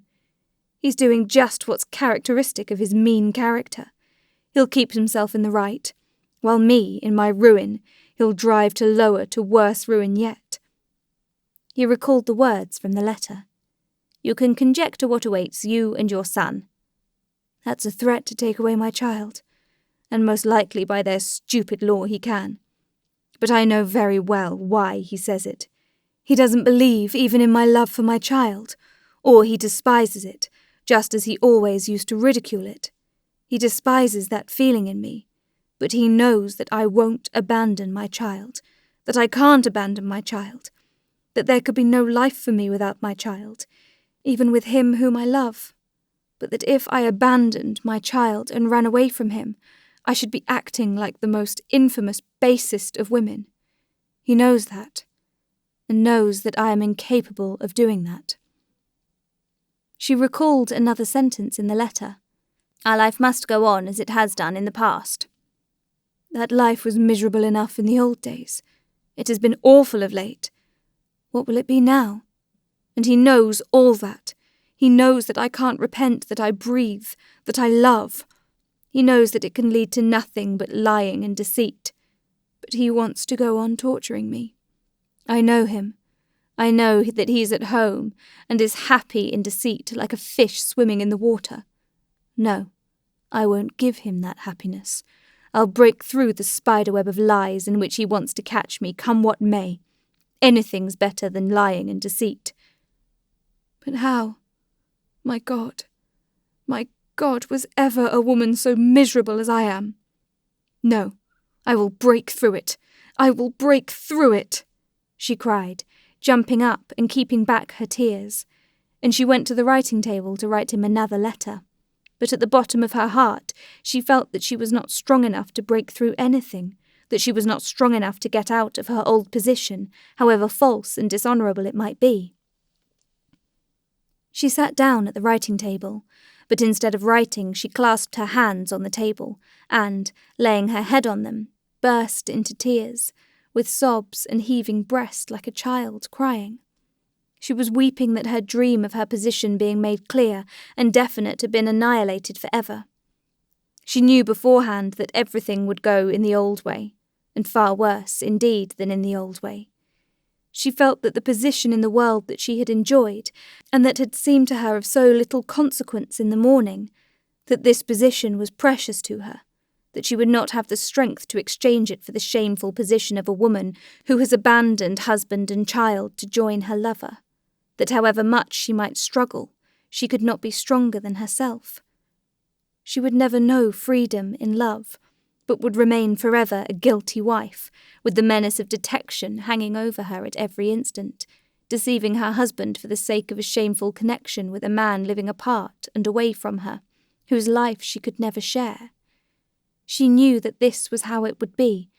He's doing just what's characteristic of his mean character. He'll keep himself in the right, while me, in my ruin, he'll drive to lower to worse ruin yet. He recalled the words from the letter. "You can conjecture what awaits you and your son." That's a threat to take away my child, and most likely by their stupid law he can. But I know very well why he says it. He doesn't believe even in my love for my child, or he despises it, just as he always used to ridicule it. He despises that feeling in me, but he knows that I won't abandon my child, that I can't abandon my child, that there could be no life for me without my child, even with him whom I love. But that if I abandoned my child and ran away from him, I should be acting like the most infamous, basest of women. He knows that, and knows that I am incapable of doing that. She recalled another sentence in the letter. "Our life must go on as it has done in the past." That life was miserable enough in the old days. It has been awful of late. What will it be now? And he knows all that. He knows that I can't repent that I breathe, that I love. He knows that it can lead to nothing but lying and deceit. But he wants to go on torturing me. I know him. I know that he's at home and is happy in deceit like a fish swimming in the water. No, I won't give him that happiness. I'll break through the spiderweb of lies in which he wants to catch me, come what may. Anything's better than lying and deceit. But how? My God, was ever a woman so miserable as I am? No, I will break through it. I will break through it, she cried, jumping up and keeping back her tears. And she went to the writing table to write him another letter. But at the bottom of her heart, she felt that she was not strong enough to break through anything, that she was not strong enough to get out of her old position, however false and dishonourable it might be. She sat down at the writing table, but instead of writing she clasped her hands on the table and, laying her head on them, burst into tears, with sobs and heaving breast like a child crying. She was weeping that her dream of her position being made clear and definite had been annihilated for ever. She knew beforehand that everything would go in the old way, and far worse, indeed, than in the old way. She felt that the position in the world that she had enjoyed, and that had seemed to her of so little consequence in the morning, that this position was precious to her, that she would not have the strength to exchange it for the shameful position of a woman who has abandoned husband and child to join her lover, that however much she might struggle, she could not be stronger than herself. She would never know freedom in love, but would remain forever a guilty wife, with the menace of detection hanging over her at every instant, deceiving her husband for the sake of a shameful connection with a man living apart and away from her, whose life she could never share. She knew that this was how it would be,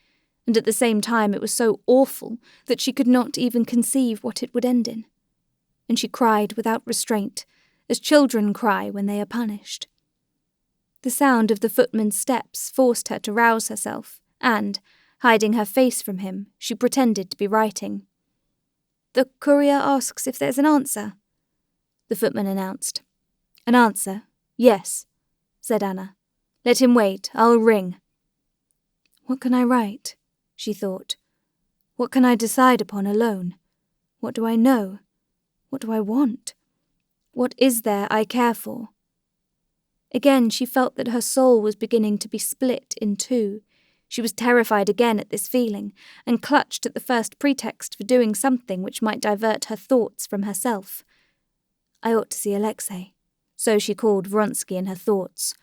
and at the same time it was so awful that she could not even conceive what it would end in. And she cried without restraint, as children cry when they are punished. The sound of the footman's steps forced her to rouse herself, and, hiding her face from him, she pretended to be writing. "The courier asks if there's an answer," the footman announced. "An answer? Yes," said Anna. "Let him wait, I'll ring." "What can I write?" she thought. "What can I decide upon alone? What do I know? What do I want? What is there I care for?" Again she felt that her soul was beginning to be split in two. She was terrified again at this feeling, and clutched at the first pretext for doing something which might divert her thoughts from herself. "I ought to see Alexei," so she called Vronsky in her thoughts.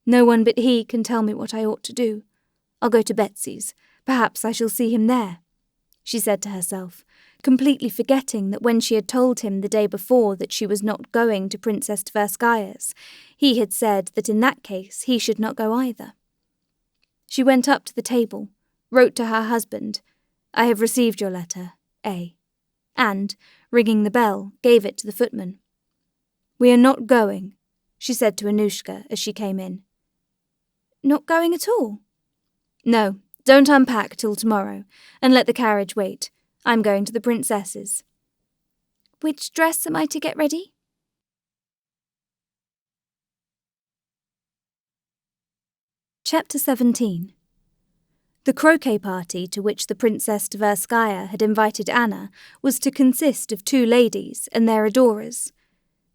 "No one but he can tell me what I ought to do. I'll go to Betsy's. Perhaps I shall see him there," she said to herself, completely forgetting that when she had told him the day before that she was not going to Princess Tverskaya's, he had said that in that case he should not go either. She went up to the table, wrote to her husband, "I have received your letter, A," and, ringing the bell, gave it to the footman. "We are not going," she said to Annushka as she came in. "Not going at all?" "No, don't unpack till tomorrow, and let the carriage wait. I'm going to the princess's." "Which dress am I to get ready?" Chapter 17. The croquet party to which the Princess Tverskaya had invited Anna was to consist of 2 ladies and their adorers.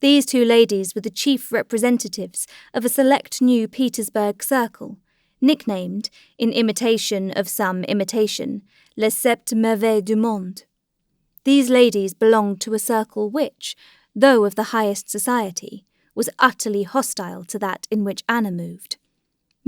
These 2 ladies were the chief representatives of a select new Petersburg circle, nicknamed, in imitation of some imitation, Les Sept Merveilles du Monde. These ladies belonged to a circle which, though of the highest society, was utterly hostile to that in which Anna moved.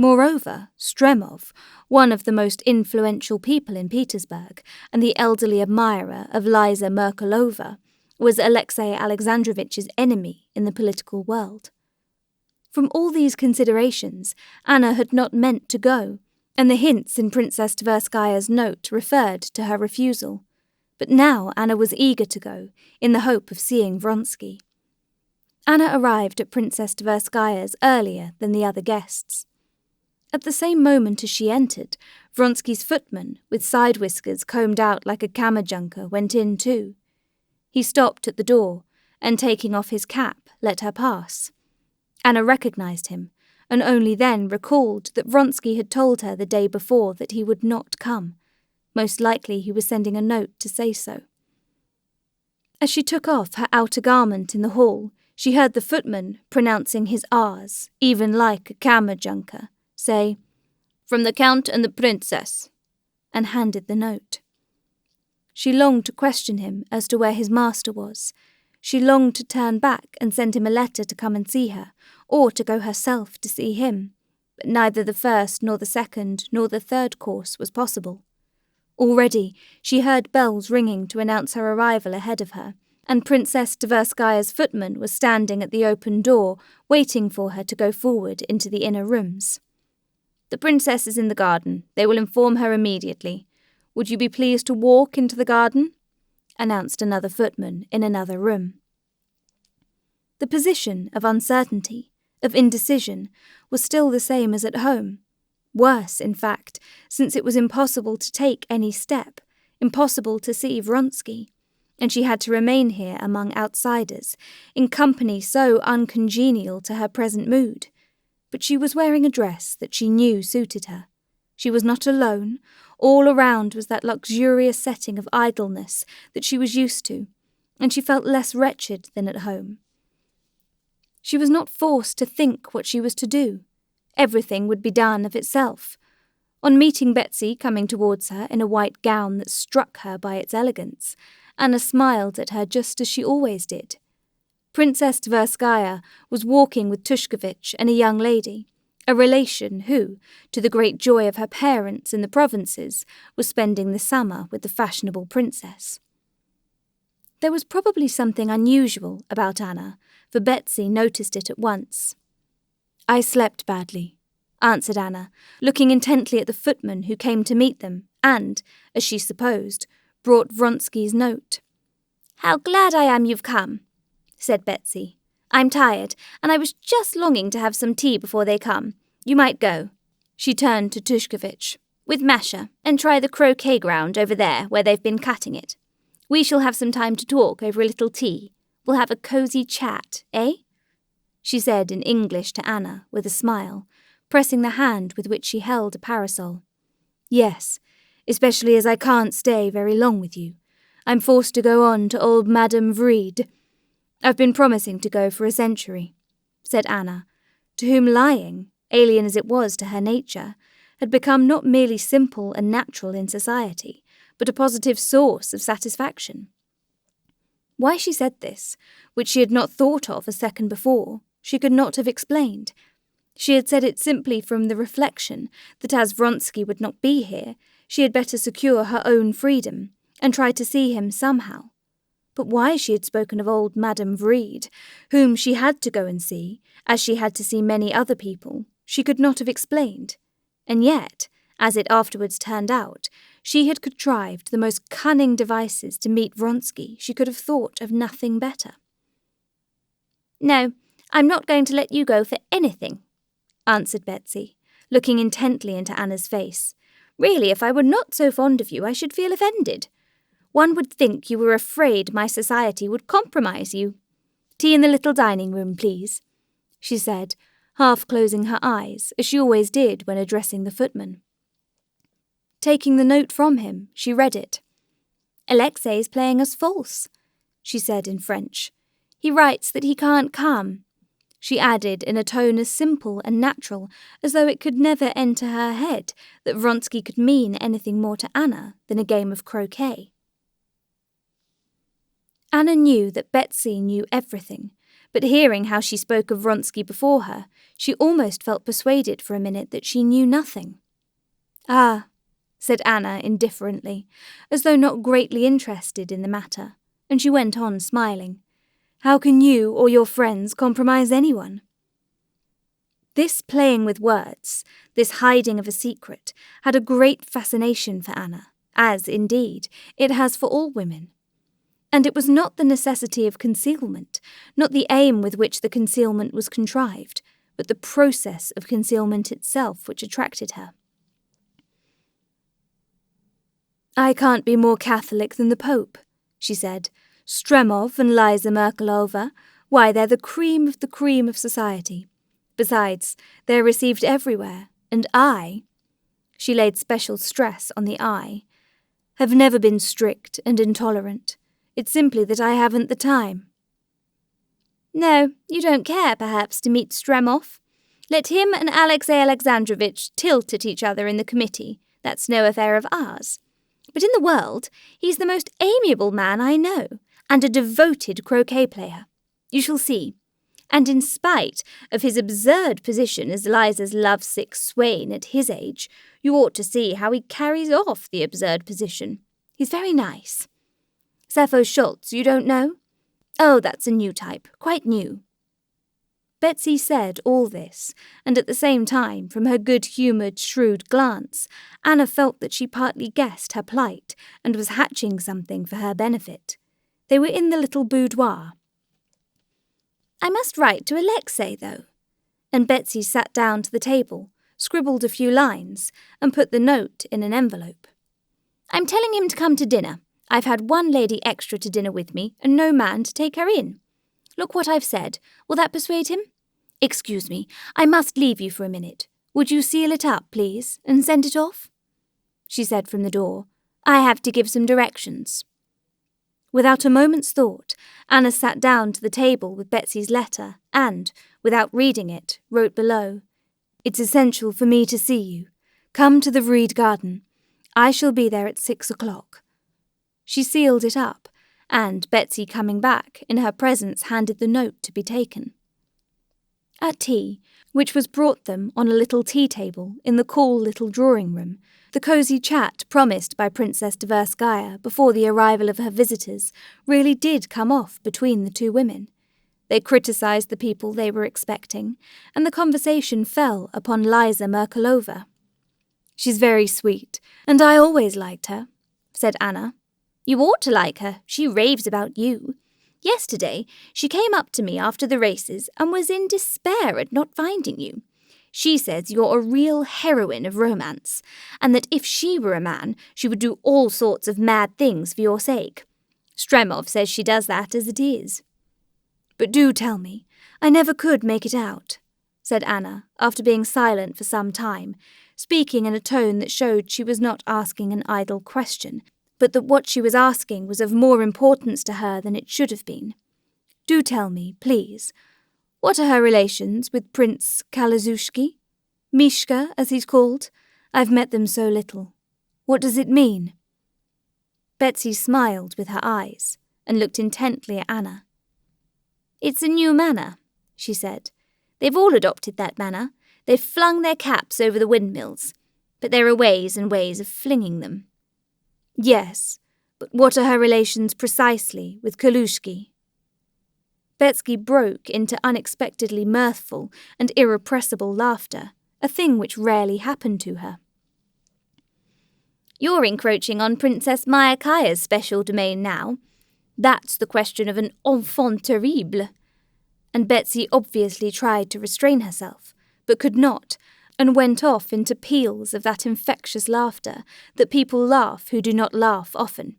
Moreover, Stremov, one of the most influential people in Petersburg and the elderly admirer of Liza Merkelova, was Alexei Alexandrovich's enemy in the political world. From all these considerations, Anna had not meant to go, and the hints in Princess Tverskaya's note referred to her refusal. But now Anna was eager to go, in the hope of seeing Vronsky. Anna arrived at Princess Tverskaya's earlier than the other guests. At the same moment as she entered, Vronsky's footman, with side whiskers combed out like a kammerjunker, went in too. He stopped at the door, and taking off his cap, let her pass. Anna recognized him, and only then recalled that Vronsky had told her the day before that he would not come. Most likely he was sending a note to say so. As she took off her outer garment in the hall, she heard the footman, pronouncing his R's, even like a kammerjunker, say, "From the Count and the Princess," and handed the note. She longed to question him as to where his master was. She longed to turn back and send him a letter to come and see her, or to go herself to see him, but neither the first nor the second nor the third course was possible. Already she heard bells ringing to announce her arrival ahead of her, and Princess Tverskaya's footman was standing at the open door, waiting for her to go forward into the inner rooms. "The princess is in the garden. They will inform her immediately. Would you be pleased to walk into the garden?" announced another footman in another room. The position of uncertainty, of indecision, was still the same as at home. Worse, in fact, since it was impossible to take any step, impossible to see Vronsky, and she had to remain here among outsiders, in company so uncongenial to her present mood. But she was wearing a dress that she knew suited her. She was not alone. All around was that luxurious setting of idleness that she was used to, and she felt less wretched than at home. She was not forced to think what she was to do. Everything would be done of itself. On meeting Betsy coming towards her in a white gown that struck her by its elegance, Anna smiled at her just as she always did. Princess Tverskaya was walking with Tushkevich and a young lady, a relation who, to the great joy of her parents in the provinces, was spending the summer with the fashionable princess. There was probably something unusual about Anna, for Betsy noticed it at once. "I slept badly," answered Anna, looking intently at the footman who came to meet them and, as she supposed, brought Vronsky's note. "How glad I am you've come," said Betsy. "I'm tired, and I was just longing to have some tea before they come. You might go," she turned to Tushkevich, "with Masha, and try the croquet ground over there where they've been cutting it. We shall have some time to talk over a little tea. We'll have a cosy chat, eh?" she said in English to Anna with a smile, pressing the hand with which she held a parasol. "Yes, especially as I can't stay very long with you. I'm forced to go on to old Madame Vreed. I've been promising to go for a century," said Anna, to whom lying, alien as it was to her nature, had become not merely simple and natural in society, but a positive source of satisfaction. Why she said this, which she had not thought of a second before, she could not have explained. She had said it simply from the reflection that as Vronsky would not be here, she had better secure her own freedom and try to see him somehow. But why she had spoken of old Madame Vreed, whom she had to go and see, as she had to see many other people, she could not have explained. And yet, as it afterwards turned out, she had contrived the most cunning devices to meet Vronsky. She could have thought of nothing better. "No, I'm not going to let you go for anything," answered Betsy, looking intently into Anna's face. "Really, if I were not so fond of you, I should feel offended. One would think you were afraid my society would compromise you. Tea in the little dining room, please," she said, half closing her eyes, as she always did when addressing the footman. Taking the note from him, she read it. "Alexei's playing us false," she said in French. "He writes that he can't come," she added in a tone as simple and natural as though it could never enter her head that Vronsky could mean anything more to Anna than a game of croquet. Anna knew that Betsy knew everything, but hearing how she spoke of Vronsky before her, she almost felt persuaded for a minute that she knew nothing. "Ah," said Anna indifferently, as though not greatly interested in the matter, and she went on smiling. "How can you or your friends compromise anyone?" This playing with words, this hiding of a secret, had a great fascination for Anna, as, indeed, it has for all women. And it was not the necessity of concealment, not the aim with which the concealment was contrived, but the process of concealment itself which attracted her. "I can't be more Catholic than the Pope," she said. "Stremov and Liza Merkelova, why, they're the cream of society. Besides, they're received everywhere, and I," she laid special stress on the I, "have never been strict and intolerant. It's simply that I haven't the time." "No, you don't care, perhaps, to meet Stremov. Let him and Alexei Alexandrovitch tilt at each other in the committee. That's no affair of ours. But in the world, he's the most amiable man I know, and a devoted croquet player. You shall see. And in spite of his absurd position as Liza's lovesick swain at his age, you ought to see how he carries off the absurd position. He's very nice. Sappho Schultz, you don't know? Oh, that's a new type, quite new." Betsy said all this, and at the same time, from her good-humoured, shrewd glance, Anna felt that she partly guessed her plight and was hatching something for her benefit. They were in the little boudoir. "I must write to Alexei, though." And Betsy sat down to the table, scribbled a few lines, and put the note in an envelope. "I'm telling him to come to dinner. I've had one lady extra to dinner with me, and no man to take her in. Look what I've said. Will that persuade him? Excuse me, I must leave you for a minute. Would you seal it up, please, and send it off?" she said from the door. "I have to give some directions." Without a moment's thought, Anna sat down to the table with Betsy's letter and, without reading it, wrote below, "It's essential for me to see you. Come to the Vreede Garden. I shall be there at 6 o'clock. She sealed it up, and Betsy, coming back, in her presence handed the note to be taken. At tea, which was brought them on a little tea table in the cool little drawing room, the cosy chat promised by Princess Tverskaya before the arrival of her visitors really did come off between the two women. They criticised the people they were expecting, and the conversation fell upon Liza Merkelova. "She's very sweet, and I always liked her," said Anna. "You ought to like her. She raves about you. Yesterday, she came up to me after the races and was in despair at not finding you. She says you're a real heroine of romance, and that if she were a man, she would do all sorts of mad things for your sake. Stremov says she does that as it is." "But do tell me. I never could make it out," said Anna, after being silent for some time, speaking in a tone that showed she was not asking an idle question, but that what she was asking was of more importance to her than it should have been. "Do tell me, please. What are her relations with Prince Kalazushki? Mishka, as he's called? I've met them so little. What does it mean?" Betsy smiled with her eyes and looked intently at Anna. "It's a new manner," she said. "They've all adopted that manner. They've flung their caps over the windmills. But there are ways and ways of flinging them." "Yes, but what are her relations precisely with Kalushki?" Betsy broke into unexpectedly mirthful and irrepressible laughter, a thing which rarely happened to her. "You're encroaching on Princess Maya Kaya's special domain now. That's the question of an enfant terrible." And Betsy obviously tried to restrain herself, but could not, and went off into peals of that infectious laughter that people laugh who do not laugh often.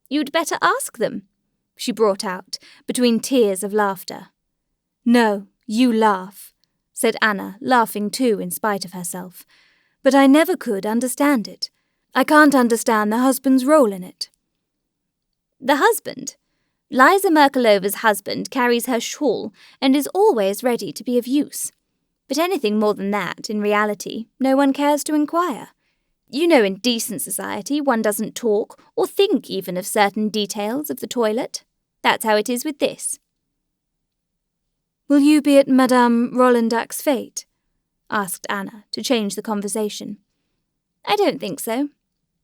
"You'd better ask them," she brought out, between tears of laughter. "No, you laugh," said Anna, laughing too in spite of herself. "But I never could understand it. I can't understand the husband's role in it." "The husband? Liza Merkelova's husband carries her shawl and is always ready to be of use. But anything more than that, in reality, no one cares to inquire. You know, in decent society one doesn't talk or think even of certain details of the toilet. That's how it is with this." "Will you be at Madame Rollandac's fete?" asked Anna, to change the conversation. "I don't think so,"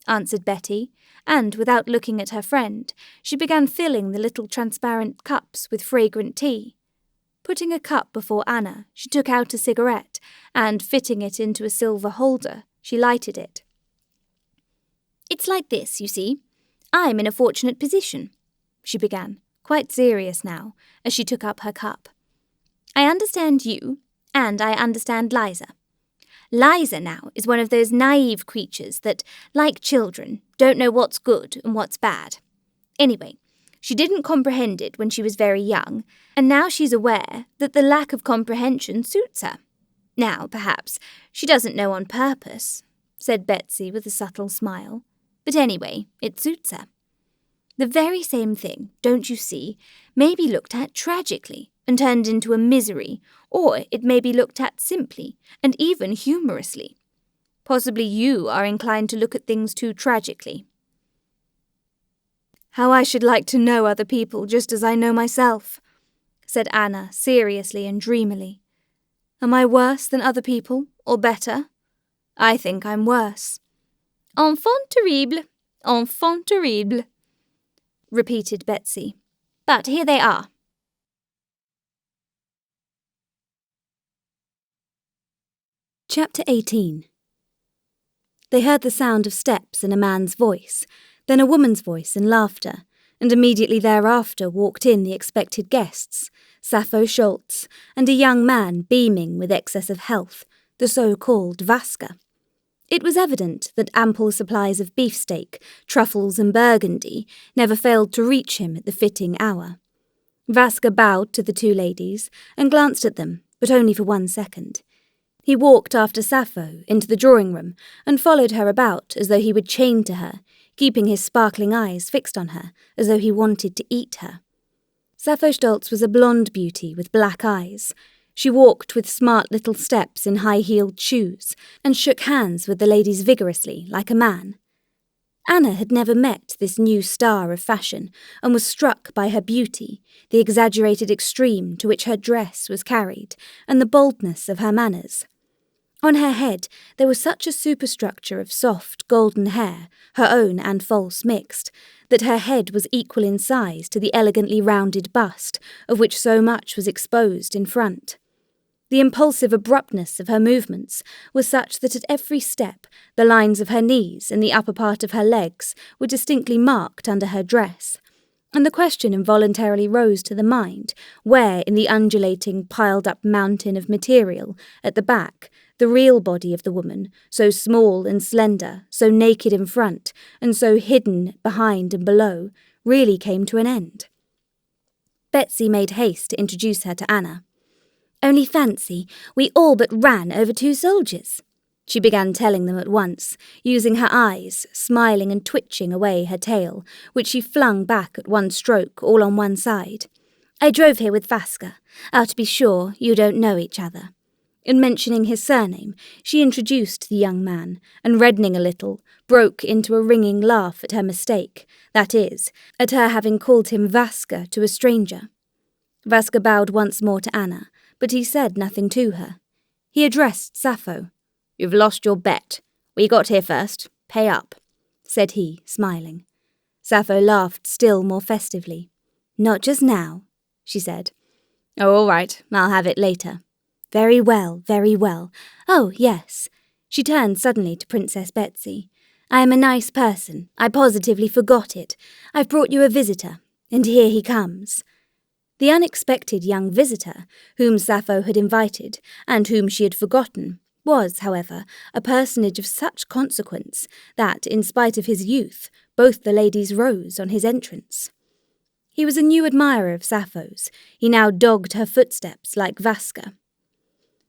answered Betty, and, without looking at her friend, she began filling the little transparent cups with fragrant tea. Putting a cup before Anna, she took out a cigarette, and, fitting it into a silver holder, she lighted it. "It's like this, you see. I'm in a fortunate position," she began, quite serious now, as she took up her cup. "I understand you, and I understand Liza. Liza now is one of those naive creatures that, like children, don't know what's good and what's bad. Anyway, she didn't comprehend it when she was very young, and now she's aware that the lack of comprehension suits her. Now, perhaps, she doesn't know on purpose," said Betsy with a subtle smile, "but anyway, it suits her. The very same thing, don't you see, may be looked at tragically and turned into a misery, or it may be looked at simply and even humorously. Possibly you are inclined to look at things too tragically." "How I should like to know other people just as I know myself," said Anna seriously and dreamily. "Am I worse than other people, or better? I think I'm worse." "Enfant terrible, repeated Betsy. "But here they are." Chapter 18. They heard the sound of steps and a man's voice, then a woman's voice and laughter, and immediately thereafter walked in the expected guests, Sappho Schultz, and a young man beaming with excess of health, the so-called Vaska. It was evident that ample supplies of beefsteak, truffles and burgundy never failed to reach him at the fitting hour. Vaska bowed to the two ladies and glanced at them, but only for 1 second. He walked after Sappho into the drawing room and followed her about as though he were chained to her, keeping his sparkling eyes fixed on her as though he wanted to eat her. Sappho Stolz was a blonde beauty with black eyes. She walked with smart little steps in high-heeled shoes and shook hands with the ladies vigorously, like a man. Anna had never met this new star of fashion and was struck by her beauty, the exaggerated extreme to which her dress was carried, and the boldness of her manners. On her head there was such a superstructure of soft golden hair, her own and false mixed, that her head was equal in size to the elegantly rounded bust, of which so much was exposed in front. The impulsive abruptness of her movements was such that at every step the lines of her knees and the upper part of her legs were distinctly marked under her dress, and the question involuntarily rose to the mind where in the undulating piled-up mountain of material at the back the real body of the woman, so small and slender, so naked in front, and so hidden behind and below, really came to an end. Betsy made haste to introduce her to Anna. "Only fancy, we all but ran over 2 soldiers," she began telling them at once, using her eyes, smiling and twitching away her tail, which she flung back at one stroke all on one side. "I drove here with Vaska. To be sure, you don't know each other." In mentioning his surname, she introduced the young man, and reddening a little, broke into a ringing laugh at her mistake, that is, at her having called him Vaska to a stranger. Vaska bowed once more to Anna, but he said nothing to her. He addressed Sappho. "You've lost your bet. We got here first. Pay up," said he, smiling. Sappho laughed still more festively. "Not just now," she said. "Oh, all right. I'll have it later." Very well, very well. Oh, yes." She turned suddenly to Princess Betsy. "I am a nice person. I positively forgot it. I've brought you a visitor, and here he comes." The unexpected young visitor, whom Sappho had invited, and whom she had forgotten, was, however, a personage of such consequence that, in spite of his youth, both the ladies rose on his entrance. He was a new admirer of Sappho's. He now dogged her footsteps like Vaska.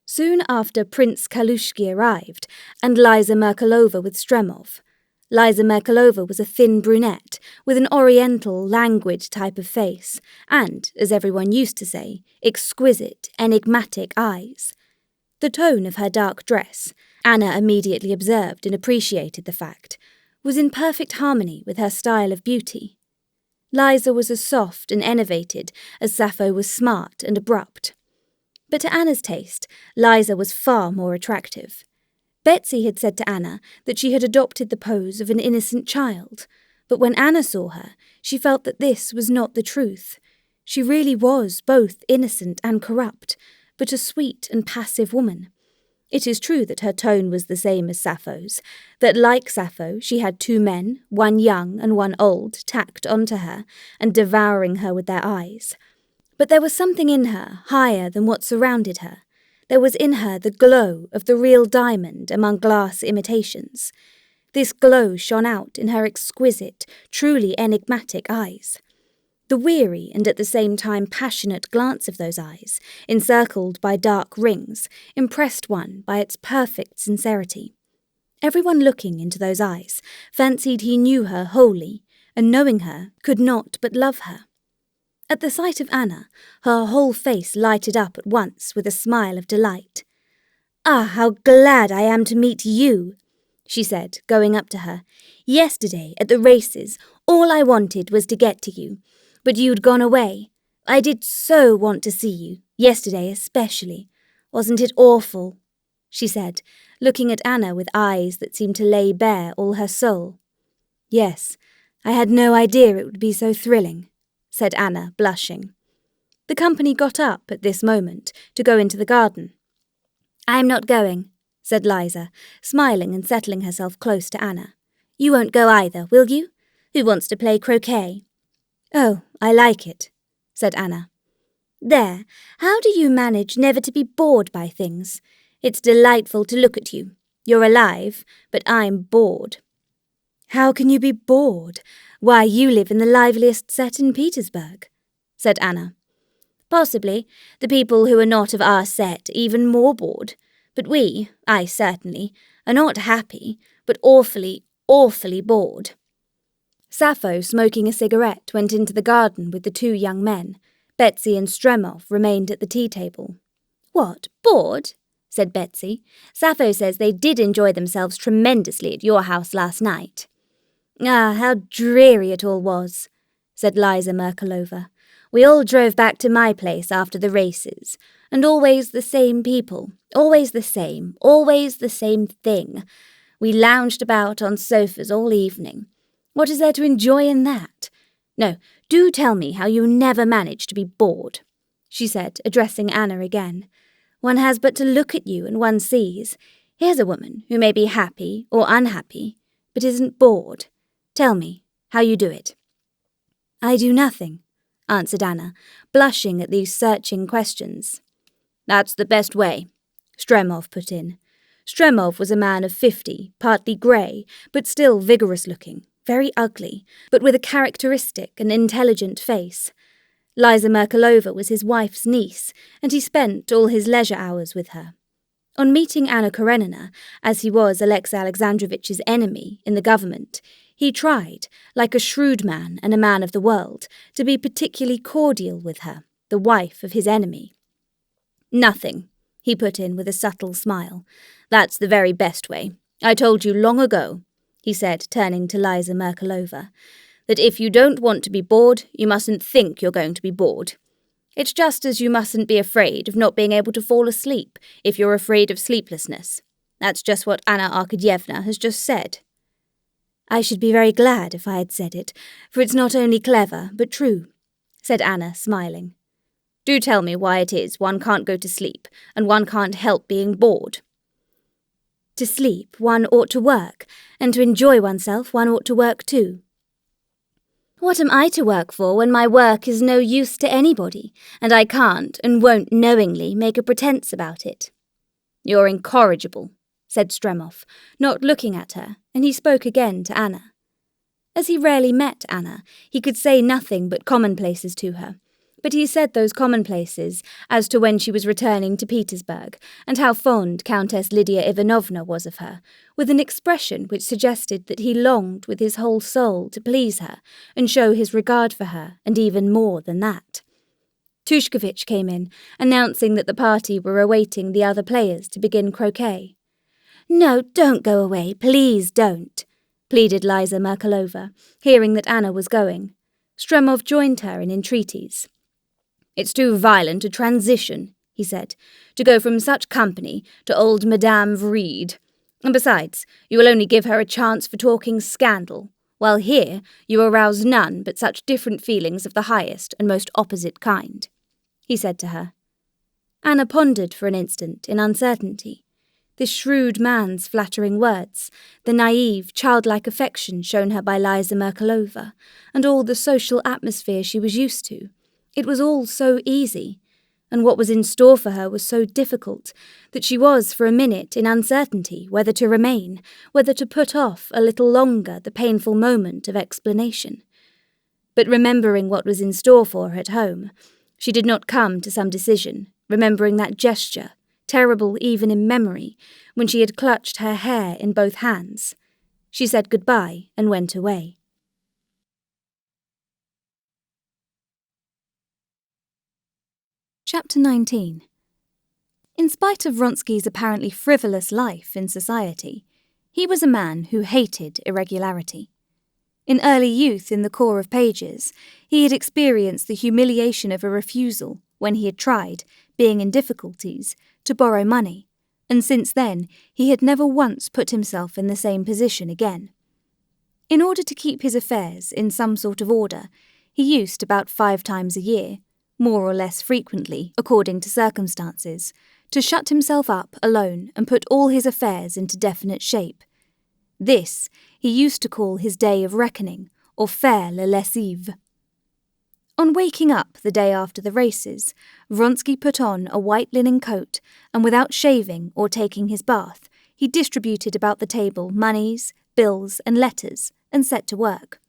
Soon after Prince Kalushki arrived, and Liza Merkelova with Stremov. Liza Merkelova was a thin brunette, with an oriental, languid type of face, and, as everyone used to say, exquisite, enigmatic eyes. The tone of her dark dress, Anna immediately observed and appreciated the fact, was in perfect harmony with her style of beauty. Liza was as soft and enervated as Sappho was smart and abrupt. But to Anna's taste, Liza was far more attractive. Betsy had said to Anna that she had adopted the pose of an innocent child, but when Anna saw her, she felt that this was not the truth. She really was both innocent and corrupt, but a sweet and passive woman. It is true that her tone was the same as Sappho's, that like Sappho she had 2 men, one young and one old, tacked onto her and devouring her with their eyes. But there was something in her higher than what surrounded her. There was in her the glow of the real diamond among glass imitations. This glow shone out in her exquisite, truly enigmatic eyes. The weary and at the same time passionate glance of those eyes, encircled by dark rings, impressed one by its perfect sincerity. Everyone looking into those eyes fancied he knew her wholly, and knowing her, could not but love her. At the sight of Anna, her whole face lighted up at once with a smile of delight. "Ah, how glad I am to meet you," she said, going up to her. "Yesterday, at the races, all I wanted was to get to you, but you'd gone away. I did so want to see you, yesterday especially. Wasn't it awful?" she said, looking at Anna with eyes that seemed to lay bare all her soul. "Yes, I had no idea it would be so thrilling," said Anna, blushing. The company got up at this moment to go into the garden. "I'm not going," said Liza, smiling and settling herself close to Anna. "You won't go either, will you? Who wants to play croquet?" "Oh, I like it," said Anna. "There, how do you manage never to be bored by things? It's delightful to look at you. You're alive, but I'm bored." "How can you be bored? Why, you live in the liveliest set in Petersburg," said Anna. "Possibly. The people who are not of our set are even more bored. But I certainly, are not happy, but awfully, awfully bored." Sappho, smoking a cigarette, went into the garden with the two young men. Betsy and Stremov remained at the tea table. "What, bored?" said Betsy. "Sappho says they did enjoy themselves tremendously at your house last night." "Ah, how dreary it all was," said Liza Merkelova. "We all drove back to my place after the races, and always the same people, always the same thing. We lounged about on sofas all evening. What is there to enjoy in that? No, do tell me how you never manage to be bored," she said, addressing Anna again. "One has but to look at you and one sees. Here's a woman who may be happy or unhappy, but isn't bored. Tell me how you do it." "I do nothing," answered Anna, blushing at these searching questions. "That's the best way," Stremov put in. Stremov was a man of 50, partly grey, but still vigorous-looking, very ugly, but with a characteristic and intelligent face. Liza Merkelova was his wife's niece, and he spent all his leisure hours with her. On meeting Anna Karenina, as he was Alexei Alexandrovich's enemy in the government, he tried, like a shrewd man and a man of the world, to be particularly cordial with her, the wife of his enemy. "Nothing," he put in with a subtle smile. "That's the very best way. I told you long ago," he said, turning to Liza Merkelova, "that if you don't want to be bored, you mustn't think you're going to be bored. It's just as you mustn't be afraid of not being able to fall asleep if you're afraid of sleeplessness. That's just what Anna Arkadyevna has just said." "I should be very glad if I had said it, for it's not only clever, but true," said Anna, smiling. "Do tell me why it is one can't go to sleep, and one can't help being bored." "To sleep, one ought to work, and to enjoy oneself, one ought to work too." "What am I to work for when my work is no use to anybody, and I can't and won't knowingly make a pretence about it?" "You're incorrigible," said Stremov, not looking at her, and he spoke again to Anna. As he rarely met Anna, he could say nothing but commonplaces to her, but he said those commonplaces as to when she was returning to Petersburg, and how fond Countess Lydia Ivanovna was of her, with an expression which suggested that he longed with his whole soul to please her and show his regard for her, and even more than that. Tushkevich came in, announcing that the party were awaiting the other players to begin croquet. "No, don't go away, please don't," pleaded Liza Merkelova, hearing that Anna was going. Stremov joined her in entreaties. "It's too violent a transition," he said, "to go from such company to old Madame Vreed. And besides, you will only give her a chance for talking scandal, while here you arouse none but such different feelings of the highest and most opposite kind," he said to her. Anna pondered for an instant in uncertainty. This shrewd man's flattering words, the naive, childlike affection shown her by Liza Merkelova, and all the social atmosphere she was used to. It was all so easy, and what was in store for her was so difficult, that she was for a minute in uncertainty whether to remain, whether to put off a little longer the painful moment of explanation. But remembering what was in store for her at home, she did not come to some decision, remembering that gesture, terrible even in memory, when she had clutched her hair in both hands. She said goodbye and went away. Chapter 19. In spite of Vronsky's apparently frivolous life in society, he was a man who hated irregularity. In early youth, in the Corps of Pages, he had experienced the humiliation of a refusal when he had tried, being in difficulties, to borrow money, and since then he had never once put himself in the same position again. In order to keep his affairs in some sort of order, he used about 5 times a year, more or less frequently according to circumstances, to shut himself up alone and put all his affairs into definite shape. This he used to call his day of reckoning, or faire la lessive. On waking up the day after the races, Vronsky put on a white linen coat, and without shaving or taking his bath, he distributed about the table moneys, bills, and letters, and set to work.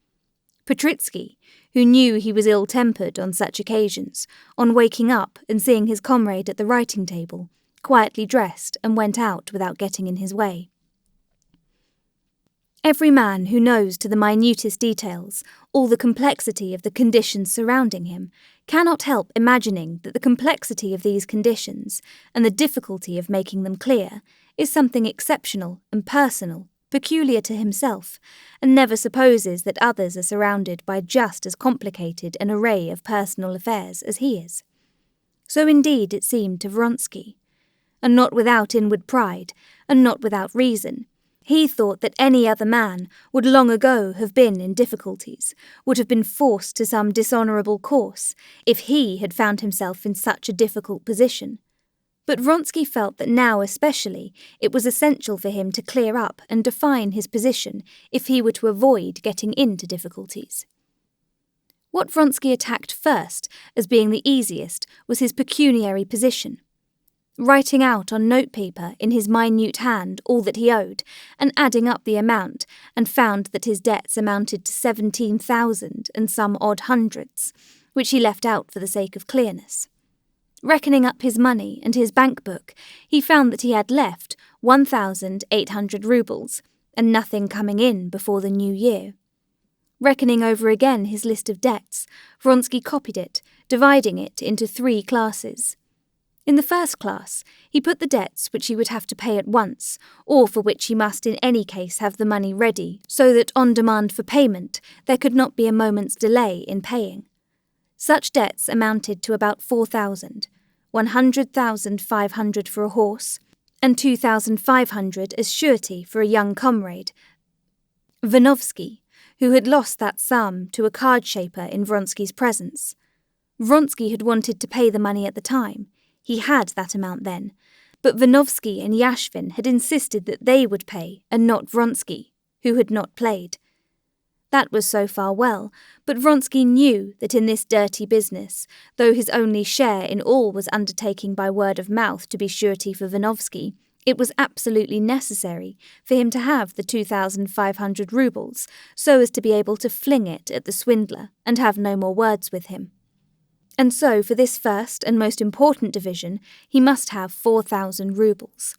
Petritsky, who knew he was ill-tempered on such occasions, on waking up and seeing his comrade at the writing table, quietly dressed and went out without getting in his way. Every man who knows to the minutest details all the complexity of the conditions surrounding him cannot help imagining that the complexity of these conditions and the difficulty of making them clear is something exceptional and personal, peculiar to himself, and never supposes that others are surrounded by just as complicated an array of personal affairs as he is. So indeed it seemed to Vronsky, and not without inward pride, and not without reason. He thought that any other man would long ago have been in difficulties, would have been forced to some dishonourable course, if he had found himself in such a difficult position. But Vronsky felt that now especially it was essential for him to clear up and define his position if he were to avoid getting into difficulties. What Vronsky attacked first as being the easiest was his pecuniary position. Writing out on notepaper in his minute hand all that he owed, and adding up the amount, and found that his debts amounted to 17,000 and some odd hundreds, which he left out for the sake of clearness. Reckoning up his money and his bank book, he found that he had left 1,800 roubles, and nothing coming in before the new year. Reckoning over again his list of debts, Vronsky copied it, dividing it into 3 classes. In the first class, he put the debts which he would have to pay at once, or for which he must in any case have the money ready, so that on demand for payment there could not be a moment's delay in paying. Such debts amounted to about 4,000, 100,500 for a horse, and 2,500 as surety for a young comrade, Vanovsky, who had lost that sum to a card-shaper in Vronsky's presence. Vronsky had wanted to pay the money at the time. He had that amount then, but Vanovsky and Yashvin had insisted that they would pay, and not Vronsky, who had not played. That was so far well, but Vronsky knew that in this dirty business, though his only share in all was undertaking by word of mouth to be surety for Vanovsky, it was absolutely necessary for him to have the 2,500 roubles, so as to be able to fling it at the swindler and have no more words with him. And so, for this first and most important division, he must have 4,000 roubles.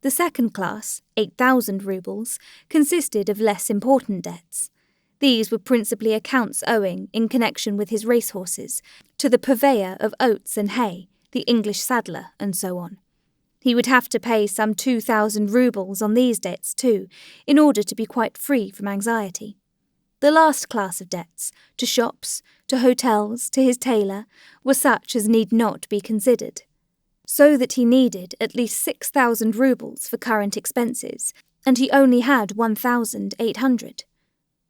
The second class, 8,000 roubles, consisted of less important debts. These were principally accounts owing, in connection with his racehorses, to the purveyor of oats and hay, the English saddler, and so on. He would have to pay some 2,000 roubles on these debts too, in order to be quite free from anxiety. The last class of debts, to shops, to hotels, to his tailor, were such as need not be considered. So that he needed at least 6,000 roubles for current expenses, and he only had 1,800.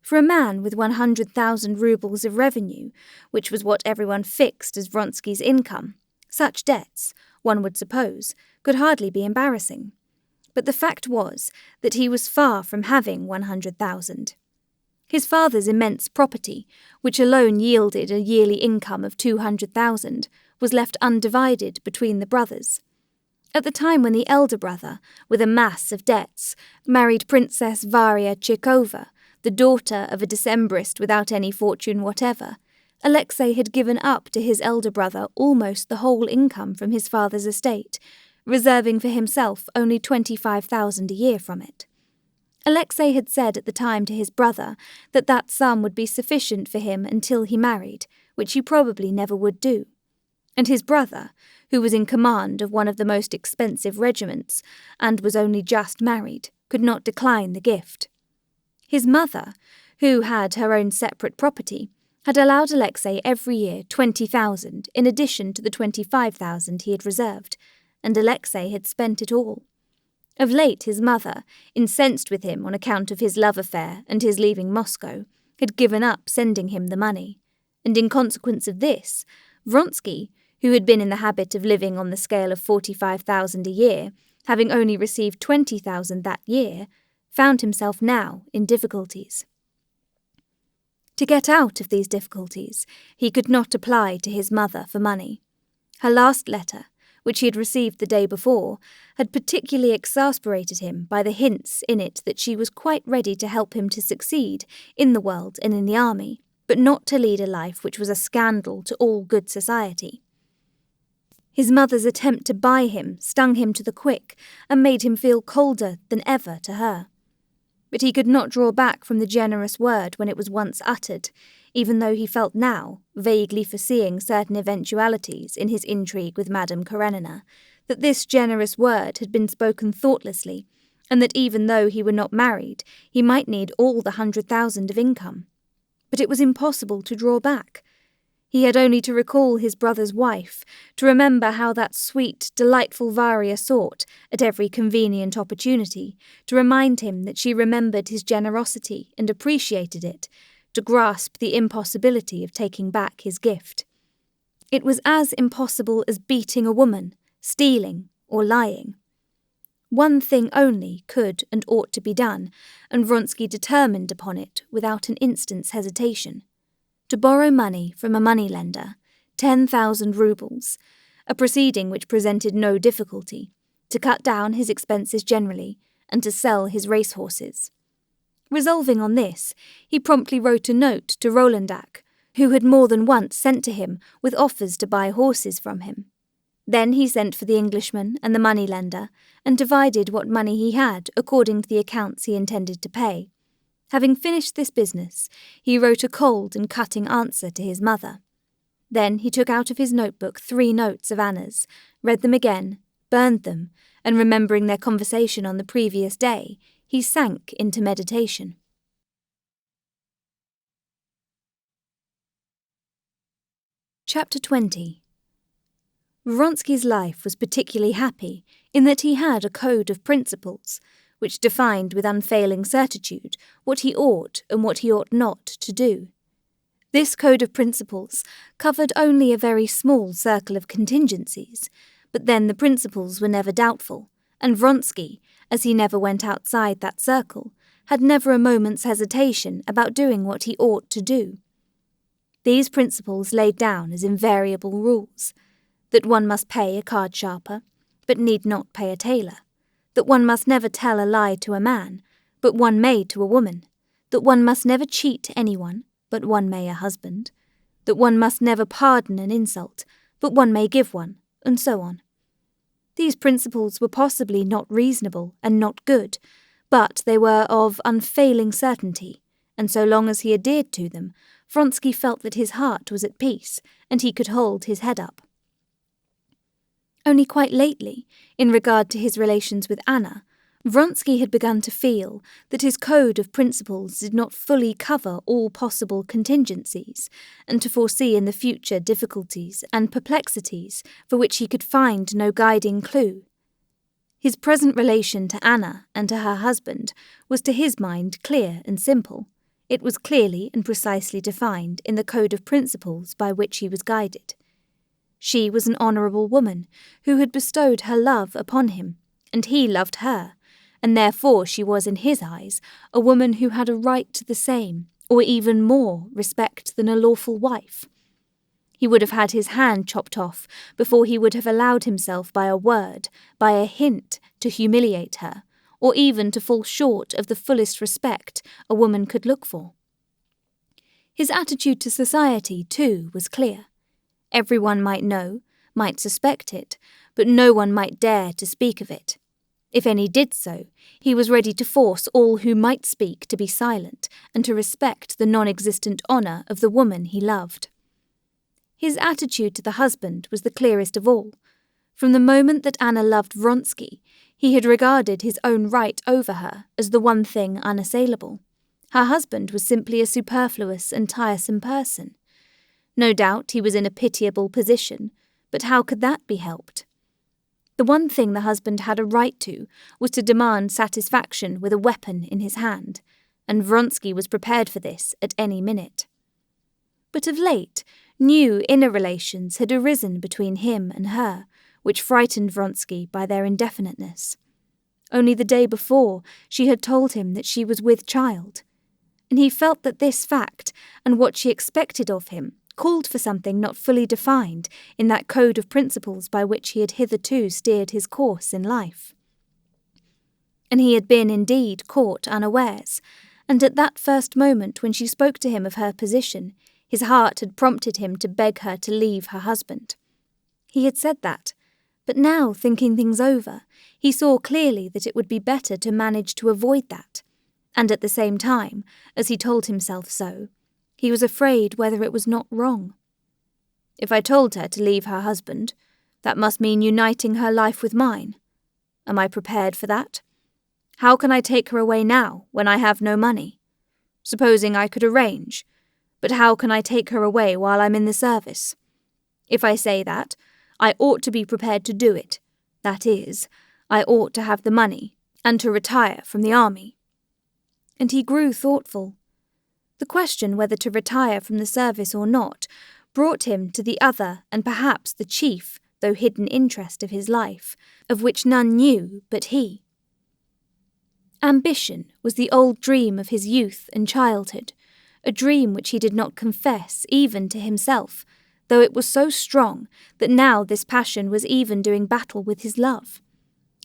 For a man with 100,000 roubles of revenue, which was what everyone fixed as Vronsky's income, such debts, one would suppose, could hardly be embarrassing. But the fact was that he was far from having 100,000. His father's immense property, which alone yielded a yearly income of 200,000, was left undivided between the brothers. At the time when the elder brother, with a mass of debts, married Princess Varia Tchikova, the daughter of a Decembrist without any fortune whatever, Alexei had given up to his elder brother almost the whole income from his father's estate, reserving for himself only 25,000 a year from it. Alexei had said at the time to his brother that that sum would be sufficient for him until he married, which he probably never would do. And his brother, who was in command of one of the most expensive regiments, and was only just married, could not decline the gift. His mother, who had her own separate property, had allowed Alexei every year 20,000 in addition to the 25,000 he had reserved, and Alexei had spent it all. Of late his mother, incensed with him on account of his love affair and his leaving Moscow, had given up sending him the money, and in consequence of this, Vronsky, who had been in the habit of living on the scale of 45,000 a year, having only received 20,000 that year, found himself now in difficulties. To get out of these difficulties, he could not apply to his mother for money. Her last letter, which he had received the day before, had particularly exasperated him by the hints in it that she was quite ready to help him to succeed in the world and in the army, but not to lead a life which was a scandal to all good society. His mother's attempt to buy him stung him to the quick and made him feel colder than ever to her. But he could not draw back from the generous word when it was once uttered, even though he felt now, vaguely foreseeing certain eventualities in his intrigue with Madame Karenina, that this generous word had been spoken thoughtlessly, and that even though he were not married, he might need all the 100,000 of income. But it was impossible to draw back. He had only to recall his brother's wife, to remember how that sweet, delightful Varia sought, at every convenient opportunity, to remind him that she remembered his generosity and appreciated it, to grasp the impossibility of taking back his gift. It was as impossible as beating a woman, stealing, or lying. One thing only could and ought to be done, and Vronsky determined upon it without an instant's hesitation. To borrow money from a moneylender, 10,000 roubles, a proceeding which presented no difficulty, to cut down his expenses generally, and to sell his racehorses. Resolving on this, he promptly wrote a note to Rolandak, who had more than once sent to him with offers to buy horses from him. Then he sent for the Englishman and the moneylender, and divided what money he had according to the accounts he intended to pay. Having finished this business, he wrote a cold and cutting answer to his mother. Then he took out of his notebook 3 notes of Anna's, read them again, burned them, and remembering their conversation on the previous day, he sank into meditation. Chapter 20. Vronsky's life was particularly happy in that he had a code of principles, which defined with unfailing certitude what he ought and what he ought not to do. This code of principles covered only a very small circle of contingencies, but then the principles were never doubtful, and Vronsky, as he never went outside that circle, had never a moment's hesitation about doing what he ought to do. These principles laid down as invariable rules: that one must pay a card sharper, but need not pay a tailor; that one must never tell a lie to a man, but one may to a woman; that one must never cheat anyone, but one may a husband; that one must never pardon an insult, but one may give one, and so on. These principles were possibly not reasonable and not good, but they were of unfailing certainty, and so long as he adhered to them, Vronsky felt that his heart was at peace, and he could hold his head up. Only quite lately, in regard to his relations with Anna, Vronsky had begun to feel that his code of principles did not fully cover all possible contingencies, and to foresee in the future difficulties and perplexities for which he could find no guiding clue. His present relation to Anna and to her husband was to his mind clear and simple. It was clearly and precisely defined in the code of principles by which he was guided. She was an honourable woman who had bestowed her love upon him, and he loved her, and therefore she was in his eyes a woman who had a right to the same, or even more, respect than a lawful wife. He would have had his hand chopped off before he would have allowed himself by a word, by a hint, to humiliate her, or even to fall short of the fullest respect a woman could look for. His attitude to society, too, was clear. Everyone might know, might suspect it, but no one might dare to speak of it. If any did so, he was ready to force all who might speak to be silent and to respect the non-existent honour of the woman he loved. His attitude to the husband was the clearest of all. From the moment that Anna loved Vronsky, he had regarded his own right over her as the one thing unassailable. Her husband was simply a superfluous and tiresome person. No doubt he was in a pitiable position, but how could that be helped? The one thing the husband had a right to was to demand satisfaction with a weapon in his hand, and Vronsky was prepared for this at any minute. But of late, new inner relations had arisen between him and her, which frightened Vronsky by their indefiniteness. Only the day before, she had told him that she was with child, and he felt that this fact, and what she expected of him, called for something not fully defined in that code of principles by which he had hitherto steered his course in life. And he had been indeed caught unawares, and at that first moment when she spoke to him of her position, his heart had prompted him to beg her to leave her husband. He had said that, but now, thinking things over, he saw clearly that it would be better to manage to avoid that, and at the same time, as he told himself so, he was afraid whether it was not wrong. If I told her to leave her husband, that must mean uniting her life with mine. Am I prepared for that? How can I take her away now, when I have no money? Supposing I could arrange, but how can I take her away while I'm in the service? If I say that, I ought to be prepared to do it. That is, I ought to have the money, and to retire from the army. And he grew thoughtful. The question whether to retire from the service or not brought him to the other and perhaps the chief, though hidden interest of his life, of which none knew but he. Ambition was the old dream of his youth and childhood, a dream which he did not confess even to himself, though it was so strong that now this passion was even doing battle with his love.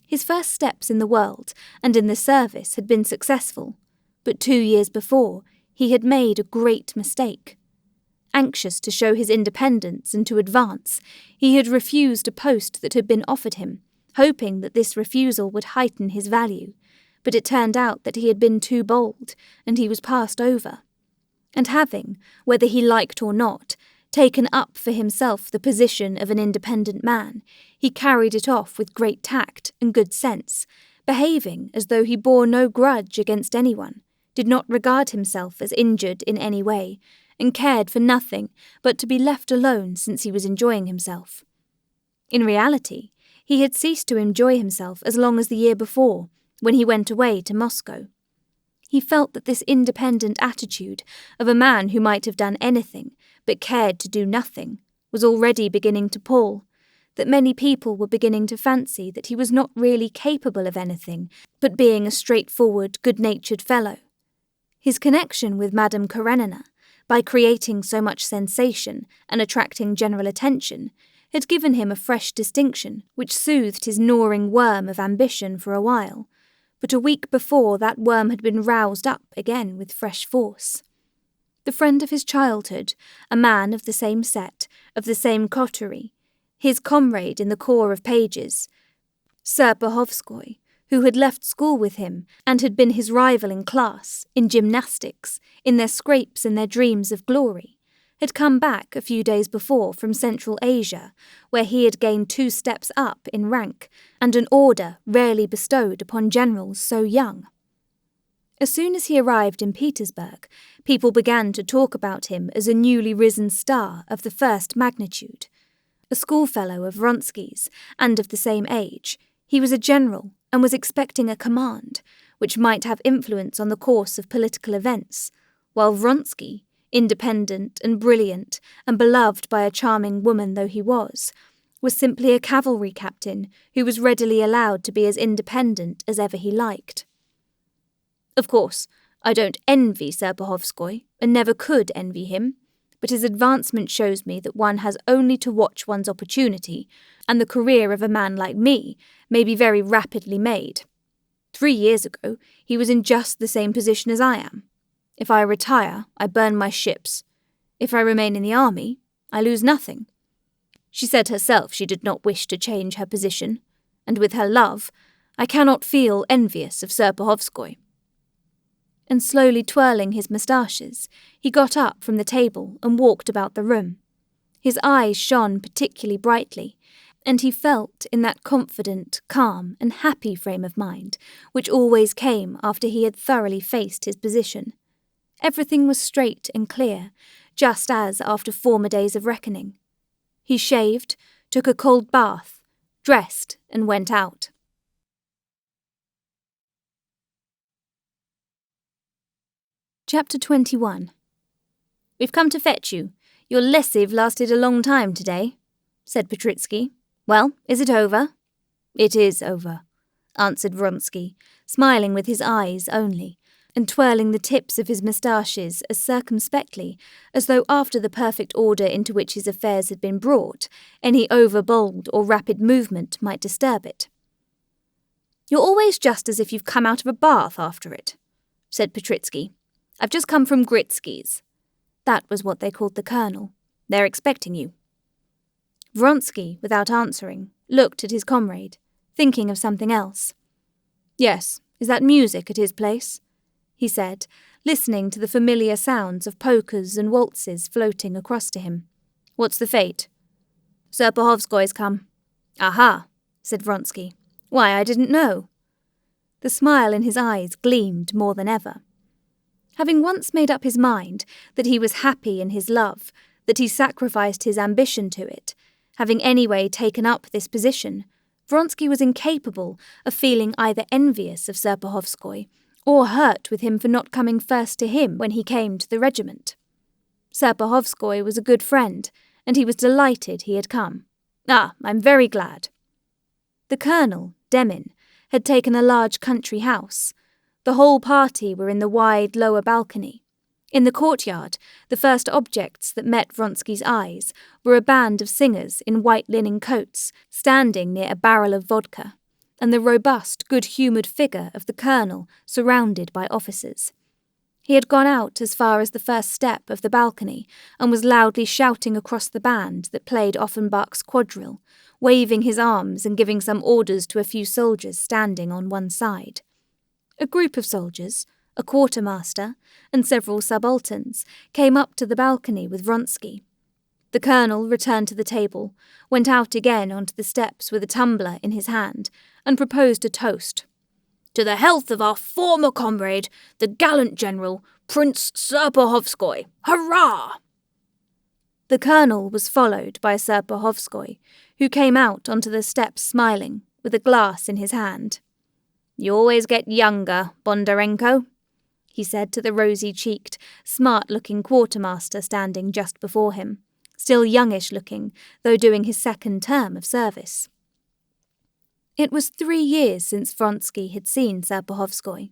His first steps in the world and in the service had been successful, but 2 years before he had made a great mistake. Anxious to show his independence and to advance, he had refused a post that had been offered him, hoping that this refusal would heighten his value, but it turned out that he had been too bold, and he was passed over. And having, whether he liked or not, taken up for himself the position of an independent man, he carried it off with great tact and good sense, behaving as though he bore no grudge against anyone, did not regard himself as injured in any way, and cared for nothing but to be left alone since he was enjoying himself. In reality, he had ceased to enjoy himself as long as the year before, when he went away to Moscow. He felt that this independent attitude of a man who might have done anything but cared to do nothing was already beginning to pall, that many people were beginning to fancy that he was not really capable of anything but being a straightforward, good-natured fellow. His connection with Madame Karenina, by creating so much sensation and attracting general attention, had given him a fresh distinction which soothed his gnawing worm of ambition for a while, but a week before that worm had been roused up again with fresh force. The friend of his childhood, a man of the same set, of the same coterie, his comrade in the corps of pages, Serpuhovskoy, who had left school with him and had been his rival in class, in gymnastics, in their scrapes and their dreams of glory, had come back a few days before from Central Asia, where he had gained 2 steps up in rank, and an order rarely bestowed upon generals so young. As soon as he arrived in Petersburg, people began to talk about him as a newly risen star of the first magnitude. A schoolfellow of Vronsky's, and of the same age, he was a general and was expecting a command, which might have influence on the course of political events, while Vronsky, independent and brilliant and beloved by a charming woman though he was simply a cavalry captain who was readily allowed to be as independent as ever he liked. Of course, I don't envy Serpuhovskoy, and never could envy him, but his advancement shows me that one has only to watch one's opportunity, and the career of a man like me may be very rapidly made. 3 years ago, he was in just the same position as I am. If I retire, I burn my ships. If I remain in the army, I lose nothing. She said herself she did not wish to change her position, and with her love, I cannot feel envious of Serpuhovskoy. And slowly twirling his moustaches, he got up from the table and walked about the room. His eyes shone particularly brightly, and he felt in that confident, calm, and happy frame of mind which always came after he had thoroughly faced his position. Everything was straight and clear, just as after former days of reckoning. He shaved, took a cold bath, dressed, and went out. Chapter 21. "We've come to fetch you. Your lessive lasted a long time today," said Petritsky. "Well, is it over?" "It is over," answered Vronsky, smiling with his eyes only, and twirling the tips of his moustaches as circumspectly as though after the perfect order into which his affairs had been brought, any over-bold or rapid movement might disturb it. "You're always just as if you've come out of a bath after it," said Petritsky. "I've just come from Gritsky's." That was what they called the colonel. "They're expecting you." Vronsky, without answering, looked at his comrade, thinking of something else. "Yes, is that music at his place?" he said, listening to the familiar sounds of polkas and waltzes floating across to him. "What's the fate?" "Serpuhovskoy's come." "Aha," said Vronsky. "Why, I didn't know." The smile in his eyes gleamed more than ever. Having once made up his mind that he was happy in his love, that he sacrificed his ambition to it, having anyway taken up this position, Vronsky was incapable of feeling either envious of Serpuhovskoy or hurt with him for not coming first to him when he came to the regiment. Serpuhovskoy was a good friend, and he was delighted he had come. "Ah, I'm very glad." The colonel, Demin, had taken a large country house. The whole party were in the wide lower balcony. In the courtyard, the first objects that met Vronsky's eyes were a band of singers in white linen coats standing near a barrel of vodka, and the robust, good-humoured figure of the colonel surrounded by officers. He had gone out as far as the first step of the balcony and was loudly shouting across the band that played Offenbach's quadrille, waving his arms and giving some orders to a few soldiers standing on one side. A group of soldiers, a quartermaster, and several subalterns came up to the balcony with Vronsky. The colonel returned to the table, went out again onto the steps with a tumbler in his hand, and proposed a toast. "To the health of our former comrade, the gallant general, Prince Serpuhovskoy! Hurrah!" The colonel was followed by Serpuhovskoy, who came out onto the steps smiling, with a glass in his hand. "You always get younger, Bondarenko," he said to the rosy-cheeked, smart-looking quartermaster standing just before him, still youngish-looking, though doing his second term of service. It was 3 years since Vronsky had seen Serpuhovskoy.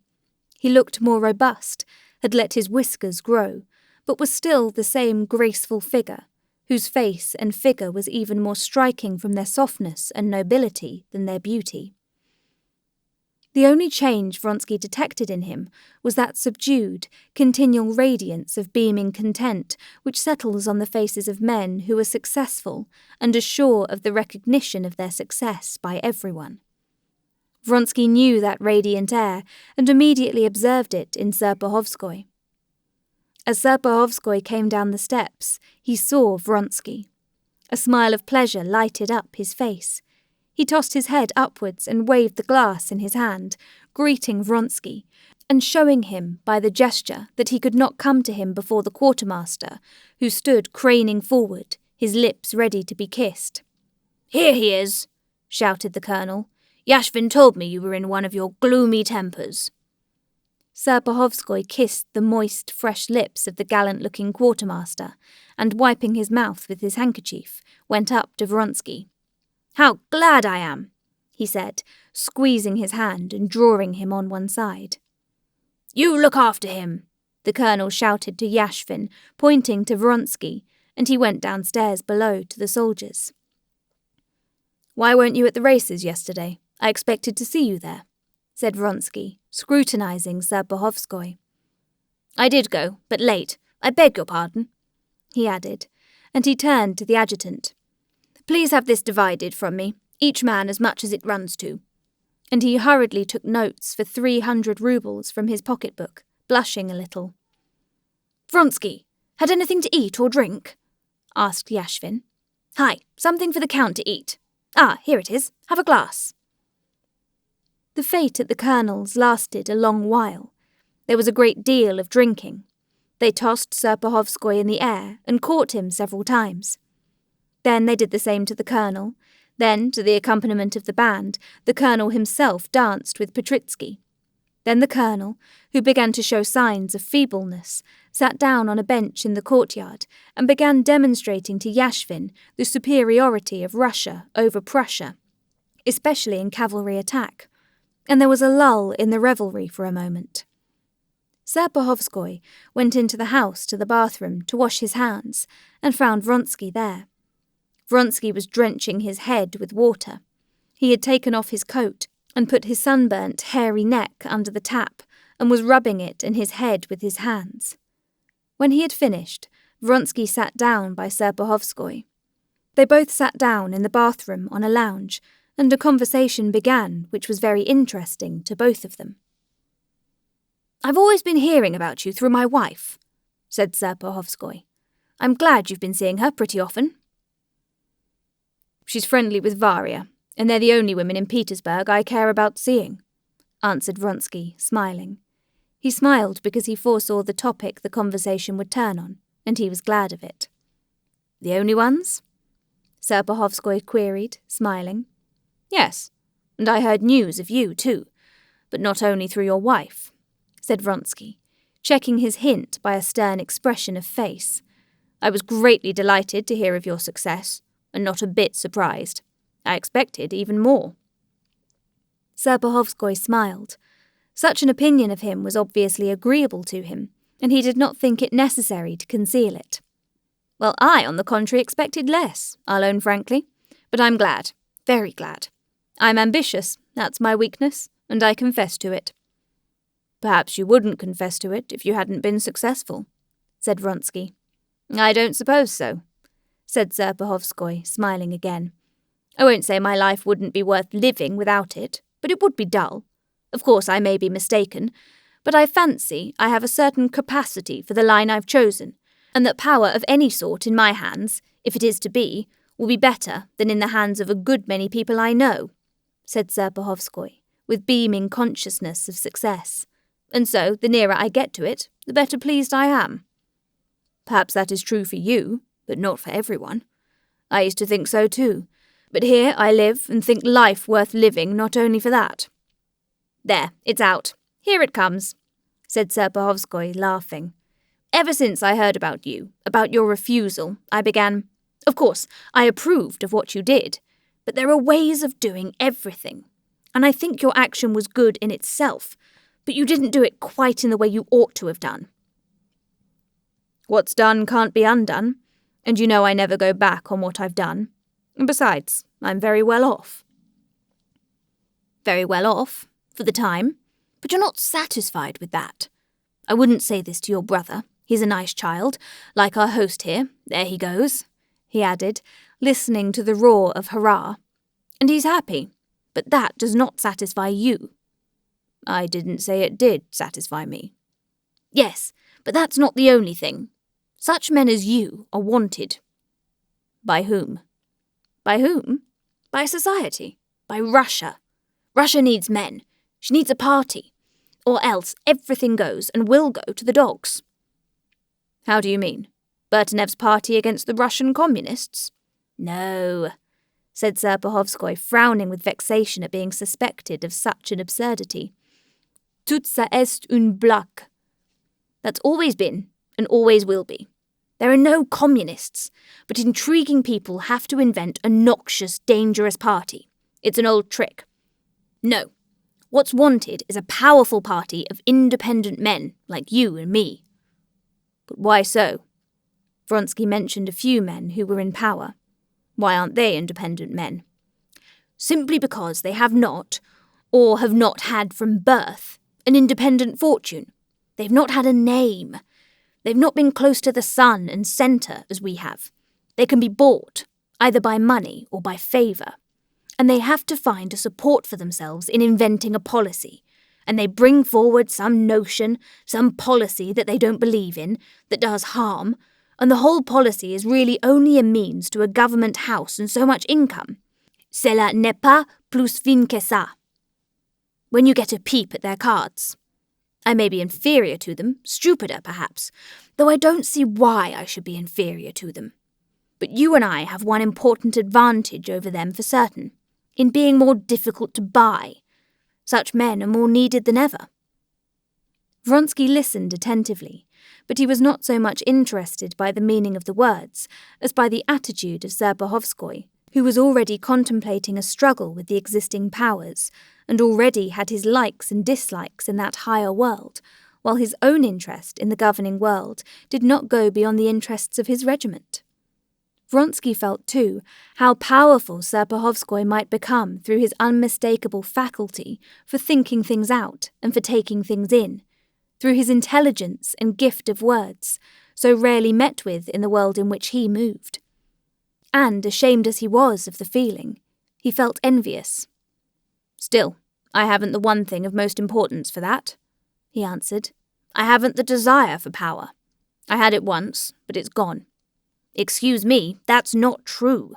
He looked more robust, had let his whiskers grow, but was still the same graceful figure, whose face and figure was even more striking from their softness and nobility than their beauty. The only change Vronsky detected in him was that subdued, continual radiance of beaming content which settles on the faces of men who are successful and are sure of the recognition of their success by everyone. Vronsky knew that radiant air and immediately observed it in Serpuhovskoy. As Serpuhovskoy came down the steps, he saw Vronsky. A smile of pleasure lighted up his face. He tossed his head upwards and waved the glass in his hand, greeting Vronsky, and showing him by the gesture that he could not come to him before the quartermaster, who stood craning forward, his lips ready to be kissed. "Here he is," shouted the colonel. "Yashvin told me you were in one of your gloomy tempers." Serpuhovskoy kissed the moist, fresh lips of the gallant-looking quartermaster, and wiping his mouth with his handkerchief, went up to Vronsky. "How glad I am," he said, squeezing his hand and drawing him on one side. "You look after him," the colonel shouted to Yashvin, pointing to Vronsky, and he went downstairs below to the soldiers. "Why weren't you at the races yesterday? I expected to see you there," said Vronsky, scrutinizing Serpuhovskoy. "I did go, but late. I beg your pardon," he added, and he turned to the adjutant. "Please have this divided from me, each man as much as it runs to." And he hurriedly took notes for 300 rubles from his pocketbook, blushing a little. "Vronsky, had anything to eat or drink?" asked Yashvin. "Hi, something for the count to eat. Ah, here it is. Have a glass." The fete at the colonel's lasted a long while. There was a great deal of drinking. They tossed Serpuhovskoy in the air and caught him several times. Then they did the same to the colonel. Then, to the accompaniment of the band, the colonel himself danced with Petritsky. Then the colonel, who began to show signs of feebleness, sat down on a bench in the courtyard and began demonstrating to Yashvin the superiority of Russia over Prussia, especially in cavalry attack. And there was a lull in the revelry for a moment. Serpuhovskoy went into the house to the bathroom to wash his hands and found Vronsky there. Vronsky was drenching his head with water. He had taken off his coat and put his sunburnt, hairy neck under the tap and was rubbing it and his head with his hands. When he had finished, Vronsky sat down by Serpuhovskoy. They both sat down in the bathroom on a lounge, and a conversation began which was very interesting to both of them. "I've always been hearing about you through my wife," said Serpuhovskoy. "I'm glad you've been seeing her pretty often." "She's friendly with Varya, and they're the only women in Petersburg I care about seeing," answered Vronsky, smiling. He smiled because he foresaw the topic the conversation would turn on, and he was glad of it. "The only ones?" Serpuhovskoy queried, smiling. "Yes, and I heard news of you too, but not only through your wife," said Vronsky, checking his hint by a stern expression of face. "I was greatly delighted to hear of your success, and not a bit surprised. I expected even more." Serpuhovskoy smiled. Such an opinion of him was obviously agreeable to him, and he did not think it necessary to conceal it. "Well, I, on the contrary, expected less, I'll own frankly. But I'm glad, very glad. I'm ambitious, that's my weakness, and I confess to it." "Perhaps you wouldn't confess to it if you hadn't been successful," said Vronsky. "I don't suppose so," said Serpuhovskoy, smiling again. "I won't say my life wouldn't be worth living without it, but it would be dull. Of course, I may be mistaken, but I fancy I have a certain capacity for the line I've chosen, and that power of any sort in my hands, if it is to be, will be better than in the hands of a good many people I know," said Serpuhovskoy, with beaming consciousness of success. "And so, the nearer I get to it, the better pleased I am." "Perhaps that is true for you, but not for everyone. I used to think so too, but here I live and think life worth living not only for that." "There, it's out. Here it comes," said Serpuhovskoy, laughing. "Ever since I heard about you, about your refusal, I began... Of course, I approved of what you did, but there are ways of doing everything, and I think your action was good in itself, but you didn't do it quite in the way you ought to have done." "What's done can't be undone, and you know I never go back on what I've done. And besides, I'm very well off." "Very well off, for the time, but you're not satisfied with that. I wouldn't say this to your brother. He's a nice child, like our host here. There he goes," he added, listening to the roar of hurrah. "And he's happy, but that does not satisfy you." "I didn't say it did satisfy me." "Yes, but that's not the only thing. Such men as you are wanted." "By whom?" "By whom? By society. By Russia. Russia needs men. She needs a party. Or else everything goes and will go to the dogs." "How do you mean? Bertenev's party against the Russian communists?" "No," said Serpuhovskoy, frowning with vexation at being suspected of such an absurdity. "Tout ça est une blague. That's always been and always will be. There are no communists, but intriguing people have to invent a noxious, dangerous party. It's an old trick. No, what's wanted is a powerful party of independent men like you and me." "But why so?" Vronsky mentioned a few men who were in power. "Why aren't they independent men?" "Simply because they have not, or have not had from birth, an independent fortune. They've not had a name. They've not been close to the sun and centre as we have. They can be bought, either by money or by favour. And they have to find a support for themselves in inventing a policy. And they bring forward some notion, some policy that they don't believe in, that does harm, and the whole policy is really only a means to a government house and so much income. Cela n'est pas plus fin que ça. When you get a peep at their cards, I may be inferior to them, stupider perhaps, though I don't see why I should be inferior to them. But you and I have one important advantage over them for certain, in being more difficult to buy. Such men are more needed than ever." Vronsky listened attentively, but he was not so much interested by the meaning of the words as by the attitude of Serpuhovskoy, who was already contemplating a struggle with the existing powers, and already had his likes and dislikes in that higher world, while his own interest in the governing world did not go beyond the interests of his regiment. Vronsky felt, too, how powerful Serpuhovskoy might become through his unmistakable faculty for thinking things out and for taking things in, through his intelligence and gift of words, so rarely met with in the world in which he moved. and, ashamed as he was of the feeling, he felt envious. "Still, I haven't the one thing of most importance for that," he answered. "I haven't the desire for power. I had it once, but it's gone." "Excuse me, that's not true,"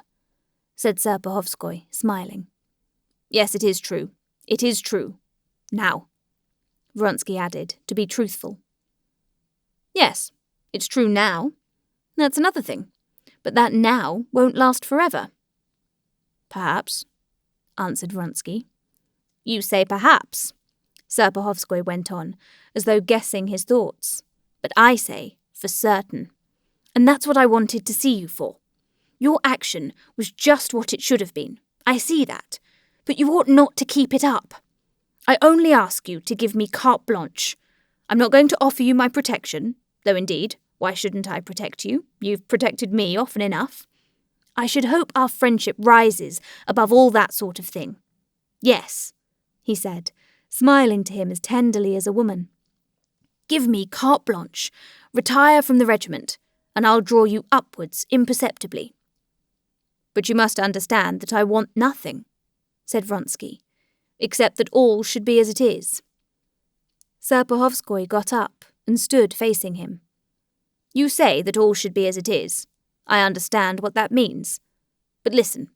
said Serpuhovskoy, smiling. "Yes, it is true. It is true. Now," Vronsky added, to be truthful. "Yes, it's true now. That's another thing. But that now won't last forever." "Perhaps," answered Vronsky. "You say perhaps," Serpuhovskoy went on, as though guessing his thoughts. "But I say for certain. And that's what I wanted to see you for. Your action was just what it should have been. I see that. But you ought not to keep it up. I only ask you to give me carte blanche. I'm not going to offer you my protection, though indeed, why shouldn't I protect you? You've protected me often enough. I should hope our friendship rises above all that sort of thing. Yes," he said, smiling to him as tenderly as a woman. "Give me carte blanche. Retire from the regiment, and I'll draw you upwards imperceptibly." "But you must understand that I want nothing," said Vronsky, "except that all should be as it is." Serpuhovskoy got up and stood facing him. "You say that all should be as it is. I understand what that means. But listen,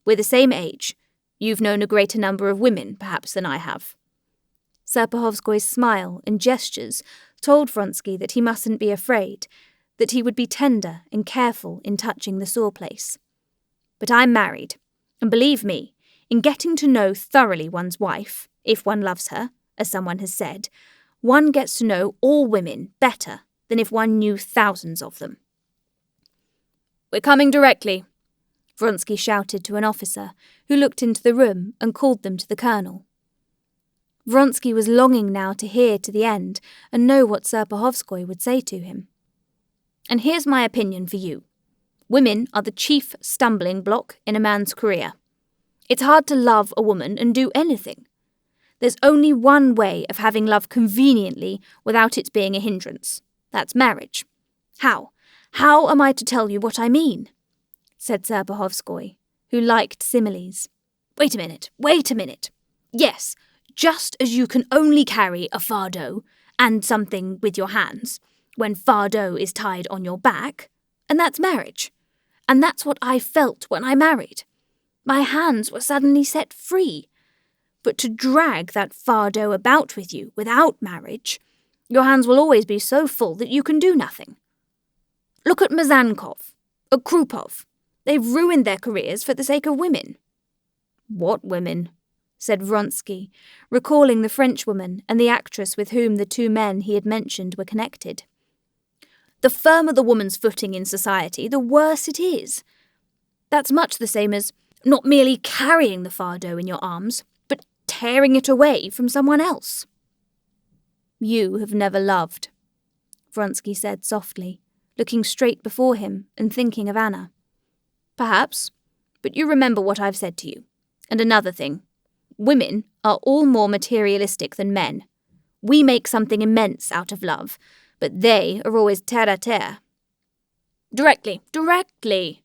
we're the same age. You've known a greater number of women, perhaps, than I have." Serpuhovskoy's smile and gestures told Vronsky that he mustn't be afraid, that he would be tender and careful in touching the sore place. "But I'm married, and believe me, in getting to know thoroughly one's wife, if one loves her, as someone has said, one gets to know all women better than if one knew thousands of them." "We're coming directly," Vronsky shouted to an officer, who looked into the room and called them to the colonel. Vronsky was longing now to hear to the end and know what Serpuhovskoy would say to him. "And here's my opinion for you. Women are the chief stumbling block in a man's career. It's hard to love a woman and do anything. There's only one way of having love conveniently without it being a hindrance. That's marriage. How? How am I to tell you what I mean?" said Serpuhovskoy, who liked similes. Wait a minute. Yes, just as you can only carry a fardeau and something with your hands when fardeau is tied on your back, and that's marriage. And that's what I felt when I married. My hands were suddenly set free. But to drag that fardeau about with you without marriage, your hands will always be so full that you can do nothing. Look at Mazankov, or Krupov. They've ruined their careers for the sake of women." "What women?" said Vronsky, recalling the Frenchwoman and the actress with whom the two men he had mentioned were connected. "The firmer the woman's footing in society, the worse it is. That's much the same as not merely carrying the fardeau in your arms, but tearing it away from someone else." "You have never loved," Vronsky said softly, looking straight before him and thinking of Anna. "Perhaps, but you remember what I've said to you. And another thing. Women are all more materialistic than men. We make something immense out of love, but they are always terre-à-terre." Directly,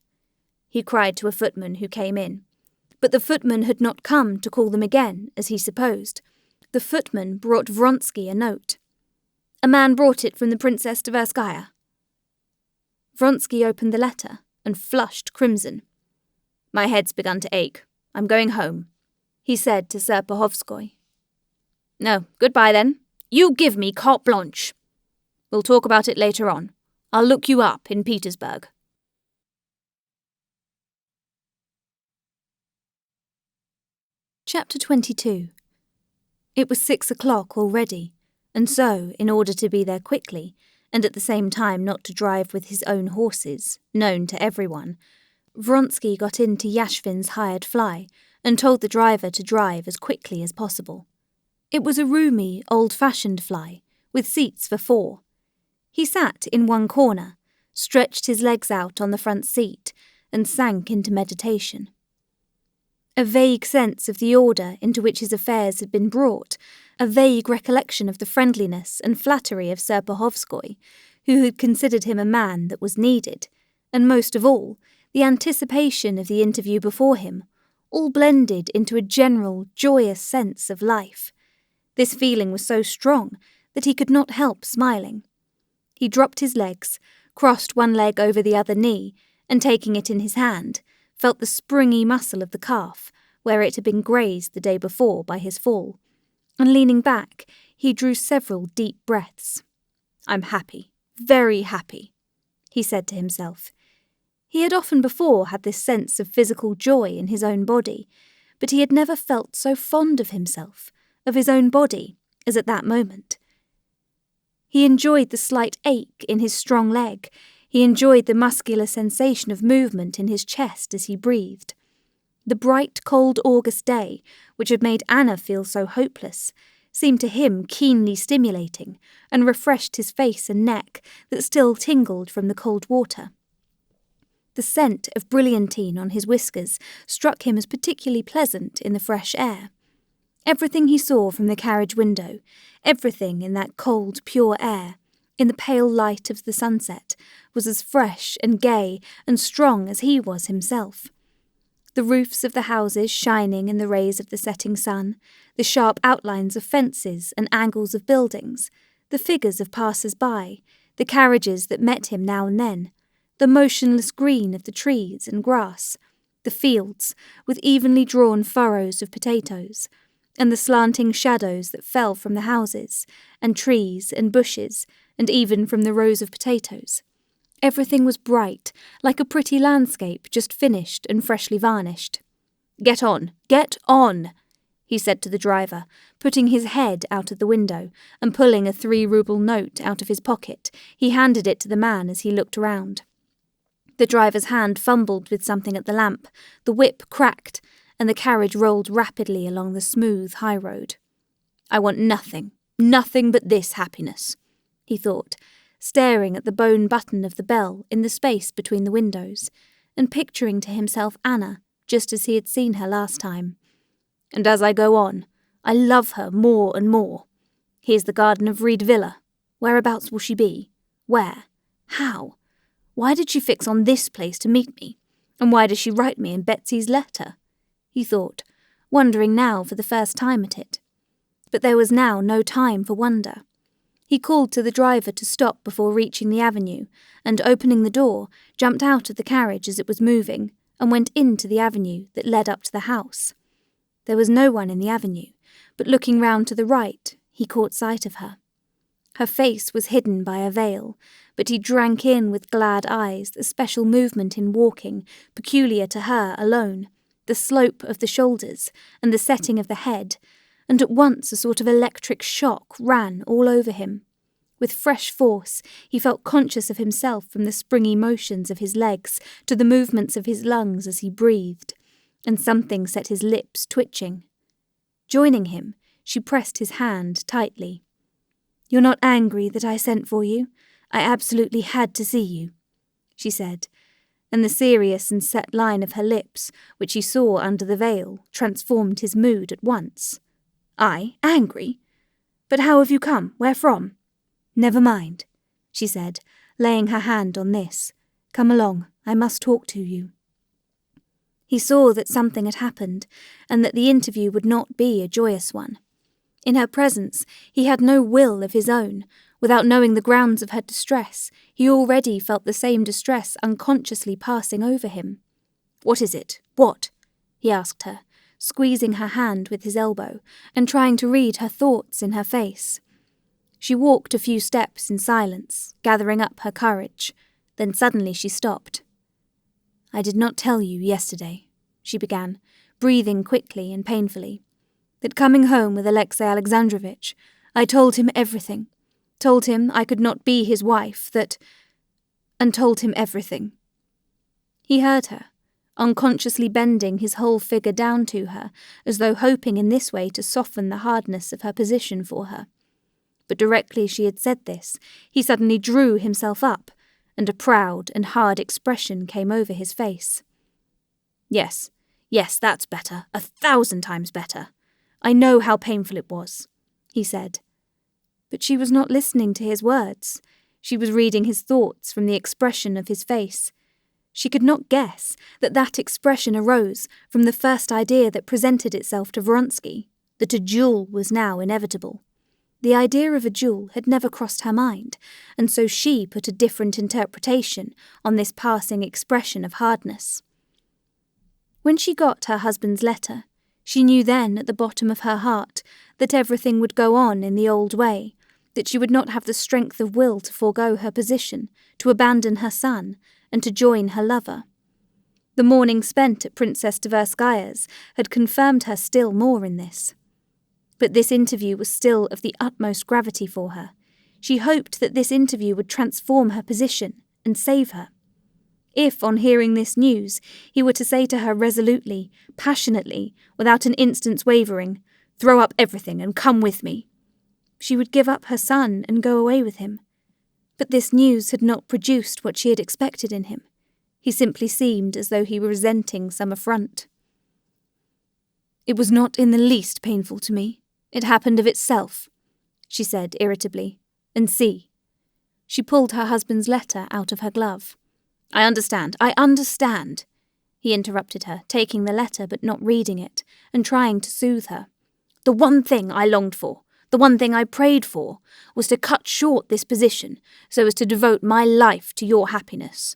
he cried to a footman who came in. But the footman had not come to call them again, as he supposed. The footman brought Vronsky a note. A man brought it from the Princess Tverskaya. Vronsky opened the letter and flushed crimson. "My head's begun to ache. I'm going home," he said to Serpuhovskoy. "No, goodbye then. You give me carte blanche. We'll talk about it later on. I'll look you up in Petersburg." Chapter 22. It was 6 o'clock already, and so, in order to be there quickly, and at the same time not to drive with his own horses, known to everyone, Vronsky got into Yashvin's hired fly and told the driver to drive as quickly as possible. It was a roomy, old-fashioned fly, with seats for 4. He sat in one corner, stretched his legs out on the front seat, and sank into meditation. A vague sense of the order into which his affairs had been brought, a vague recollection of the friendliness and flattery of Serpuhovskoy, who had considered him a man that was needed, and most of all, the anticipation of the interview before him, all blended into a general, joyous sense of life. This feeling was so strong that he could not help smiling. He dropped his legs, crossed one leg over the other knee, and taking it in his hand, felt the springy muscle of the calf, where it had been grazed the day before by his fall, and leaning back, he drew several deep breaths. "I'm happy, very happy," he said to himself. He had often before had this sense of physical joy in his own body, but he had never felt so fond of himself, of his own body, as at that moment. He enjoyed the slight ache in his strong leg. He enjoyed the muscular sensation of movement in his chest as he breathed. The bright, cold August day, which had made Anna feel so hopeless, seemed to him keenly stimulating and refreshed his face and neck that still tingled from the cold water. The scent of brilliantine on his whiskers struck him as particularly pleasant in the fresh air. Everything he saw from the carriage window, everything in that cold, pure air, in the pale light of the sunset, was as fresh and gay and strong as he was himself. The roofs of the houses shining in the rays of the setting sun, the sharp outlines of fences and angles of buildings, the figures of passers-by, the carriages that met him now and then, the motionless green of the trees and grass, the fields with evenly drawn furrows of potatoes, and the slanting shadows that fell from the houses, and trees and bushes, and even from the rows of potatoes. Everything was bright, like a pretty landscape just finished and freshly varnished. "Get on, he said to the driver, putting his head out of the window, and pulling a 3-ruble note out of his pocket. He handed it to the man as he looked around. The driver's hand fumbled with something at the lamp, the whip cracked, and the carriage rolled rapidly along the smooth high road. "I want nothing but this happiness," he thought, staring at the bone button of the bell in the space between the windows, and picturing to himself Anna, just as he had seen her last time. "And as I go on, I love her more and more. Here's the garden of Reed Villa. Whereabouts will she be? Where? How? Why did she fix on this place to meet me? And why does she write me in Betsy's letter?" he thought, wondering now for the first time at it. But there was now no time for wonder. He called to the driver to stop before reaching the avenue, and opening the door, jumped out of the carriage as it was moving, and went into the avenue that led up to the house. There was no one in the avenue, but looking round to the right, he caught sight of her. Her face was hidden by a veil, but he drank in with glad eyes the special movement in walking, peculiar to her alone, the slope of the shoulders and the setting of the head, and at once a sort of electric shock ran all over him. With fresh force, he felt conscious of himself from the springy motions of his legs to the movements of his lungs as he breathed, and something set his lips twitching. Joining him, she pressed his hand tightly. "You're not angry that I sent for you? I absolutely had to see you," she said, and the serious and set line of her lips, which he saw under the veil, transformed his mood at once. "I? Angry? But how have you come? Where from?" "Never mind," she said, laying her hand on this. "Come along, I must talk to you." He saw that something had happened, and that the interview would not be a joyous one. In her presence, he had no will of his own. Without knowing the grounds of her distress, he already felt the same distress unconsciously passing over him. "What is it? What?" he asked her, squeezing her hand with his elbow, and trying to read her thoughts in her face. She walked a few steps in silence, gathering up her courage. Then suddenly she stopped. "I did not tell you yesterday," she began, breathing quickly and painfully, "that coming home with Alexei Alexandrovitch, I told him everything. Told him I could not be his wife, and told him everything." He heard her, unconsciously bending his whole figure down to her, as though hoping in this way to soften the hardness of her position for her. But directly she had said this, he suddenly drew himself up, and a proud and hard expression came over his face. Yes, that's better, 1,000 times better. I know how painful it was," he said. But she was not listening to his words. She was reading his thoughts from the expression of his face. She could not guess that that expression arose from the first idea that presented itself to Vronsky, that a duel was now inevitable. The idea of a duel had never crossed her mind, and so she put a different interpretation on this passing expression of hardness. When she got her husband's letter, she knew then at the bottom of her heart that everything would go on in the old way, that she would not have the strength of will to forego her position, to abandon her son, and to join her lover. The morning spent at Princess Tverskaya's had confirmed her still more in this. But this interview was still of the utmost gravity for her. She hoped that this interview would transform her position and save her. If, on hearing this news, he were to say to her resolutely, passionately, without an instant's wavering, "Throw up everything and come with me," she would give up her son and go away with him. But this news had not produced what she had expected in him. He simply seemed as though he were resenting some affront. "It was not in the least painful to me. It happened of itself," she said irritably. "And see." She pulled her husband's letter out of her glove. I understand," he interrupted her, taking the letter but not reading it, and trying to soothe her. "The one thing I longed for, the one thing I prayed for, was to cut short this position so as to devote my life to your happiness."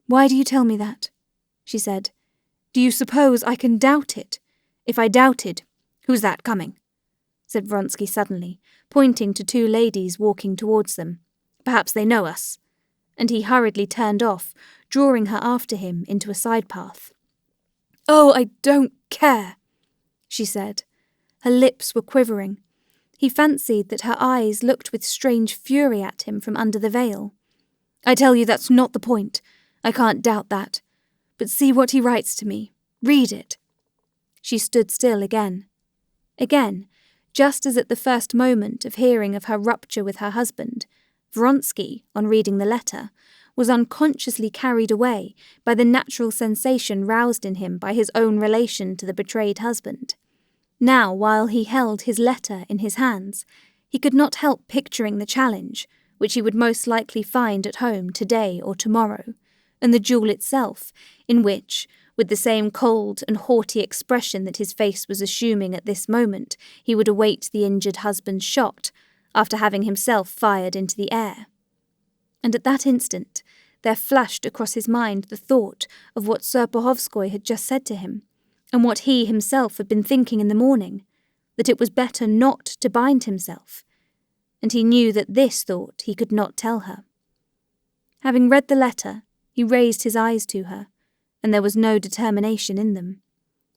"Why do you tell me that?" she said. "Do you suppose I can doubt it? If I doubted—" "Who's that coming?" said Vronsky suddenly, pointing to two ladies walking towards them. "Perhaps they know us." And he hurriedly turned off, drawing her after him into a side path. "Oh, I don't care," she said. Her lips were quivering. He fancied that her eyes looked with strange fury at him from under the veil. "I tell you that's not the point. I can't doubt that. But see what he writes to me. Read it." She stood still again. Again, just as at the first moment of hearing of her rupture with her husband, Vronsky, on reading the letter, was unconsciously carried away by the natural sensation roused in him by his own relation to the betrayed husband. Now, while he held his letter in his hands, he could not help picturing the challenge, which he would most likely find at home today or tomorrow, and the duel itself, in which, with the same cold and haughty expression that his face was assuming at this moment, he would await the injured husband's shot, after having himself fired into the air. And at that instant there flashed across his mind the thought of what Serpuhovskoy had just said to him, and what he himself had been thinking in the morning, that it was better not to bind himself, and he knew that this thought he could not tell her. Having read the letter, he raised his eyes to her, and there was no determination in them.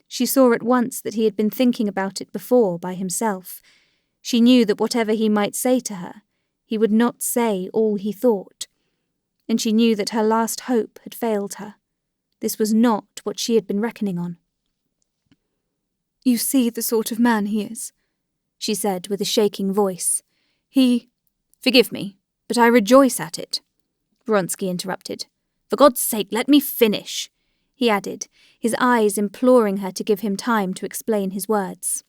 She saw at once that he had been thinking about it before by himself. She knew that whatever he might say to her, he would not say all he thought, and she knew that her last hope had failed her. This was not what she had been reckoning on. "You see the sort of man he is," she said with a shaking voice. "He—" "Forgive me, but I rejoice at it," Vronsky interrupted. "For God's sake, let me finish," he added, his eyes imploring her to give him time to explain his words.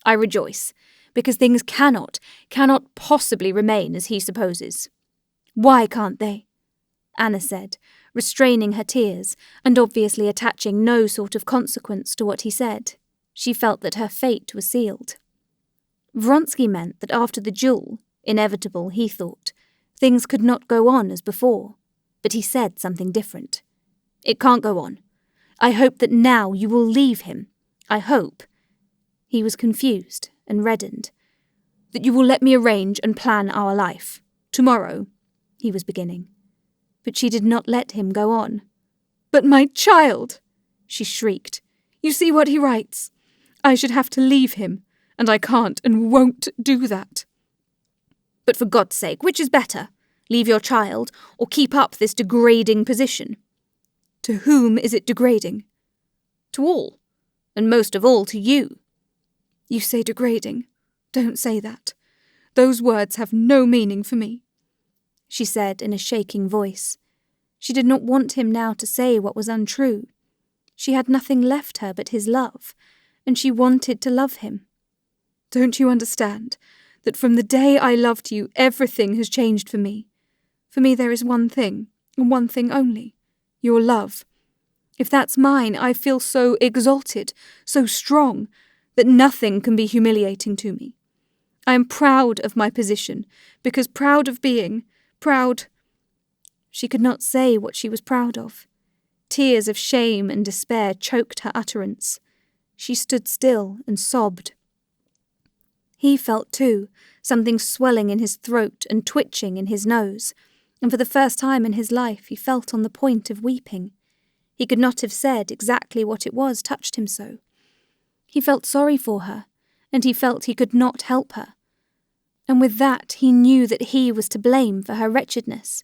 "I rejoice, because things cannot possibly remain as he supposes." "Why can't they?" Anna said, restraining her tears, and obviously attaching no sort of consequence to what he said. She felt that her fate was sealed. Vronsky meant that after the duel, inevitable, he thought, things could not go on as before, but he said something different. "It can't go on. I hope that now you will leave him. I hope—" He was confused and reddened. "That you will let me arrange and plan our life. Tomorrow," he was beginning. But she did not let him go on. "But my child!" she shrieked. "You see what he writes. I should have to leave him, and I can't and won't do that." "But for God's sake, which is better? Leave your child, or keep up this degrading position?" "To whom is it degrading?" "To all, and most of all to you." "You say degrading. Don't say that. Those words have no meaning for me," she said in a shaking voice. She did not want him now to say what was untrue. She had nothing left her but his love, and she wanted to love him. "Don't you understand that from the day I loved you, everything has changed for me? For me there is one thing, and one thing only. your love. If that's mine, I feel so exalted, so strong, that nothing can be humiliating to me. I am proud of my position, because proud of being, proud—" She could not say what she was proud of. Tears of shame and despair choked her utterance. She stood still and sobbed. He felt too, something swelling in his throat and twitching in his nose, and for the first time in his life he felt on the point of weeping. He could not have said exactly what it was touched him so. He felt sorry for her, and he felt he could not help her. And with that he knew that he was to blame for her wretchedness,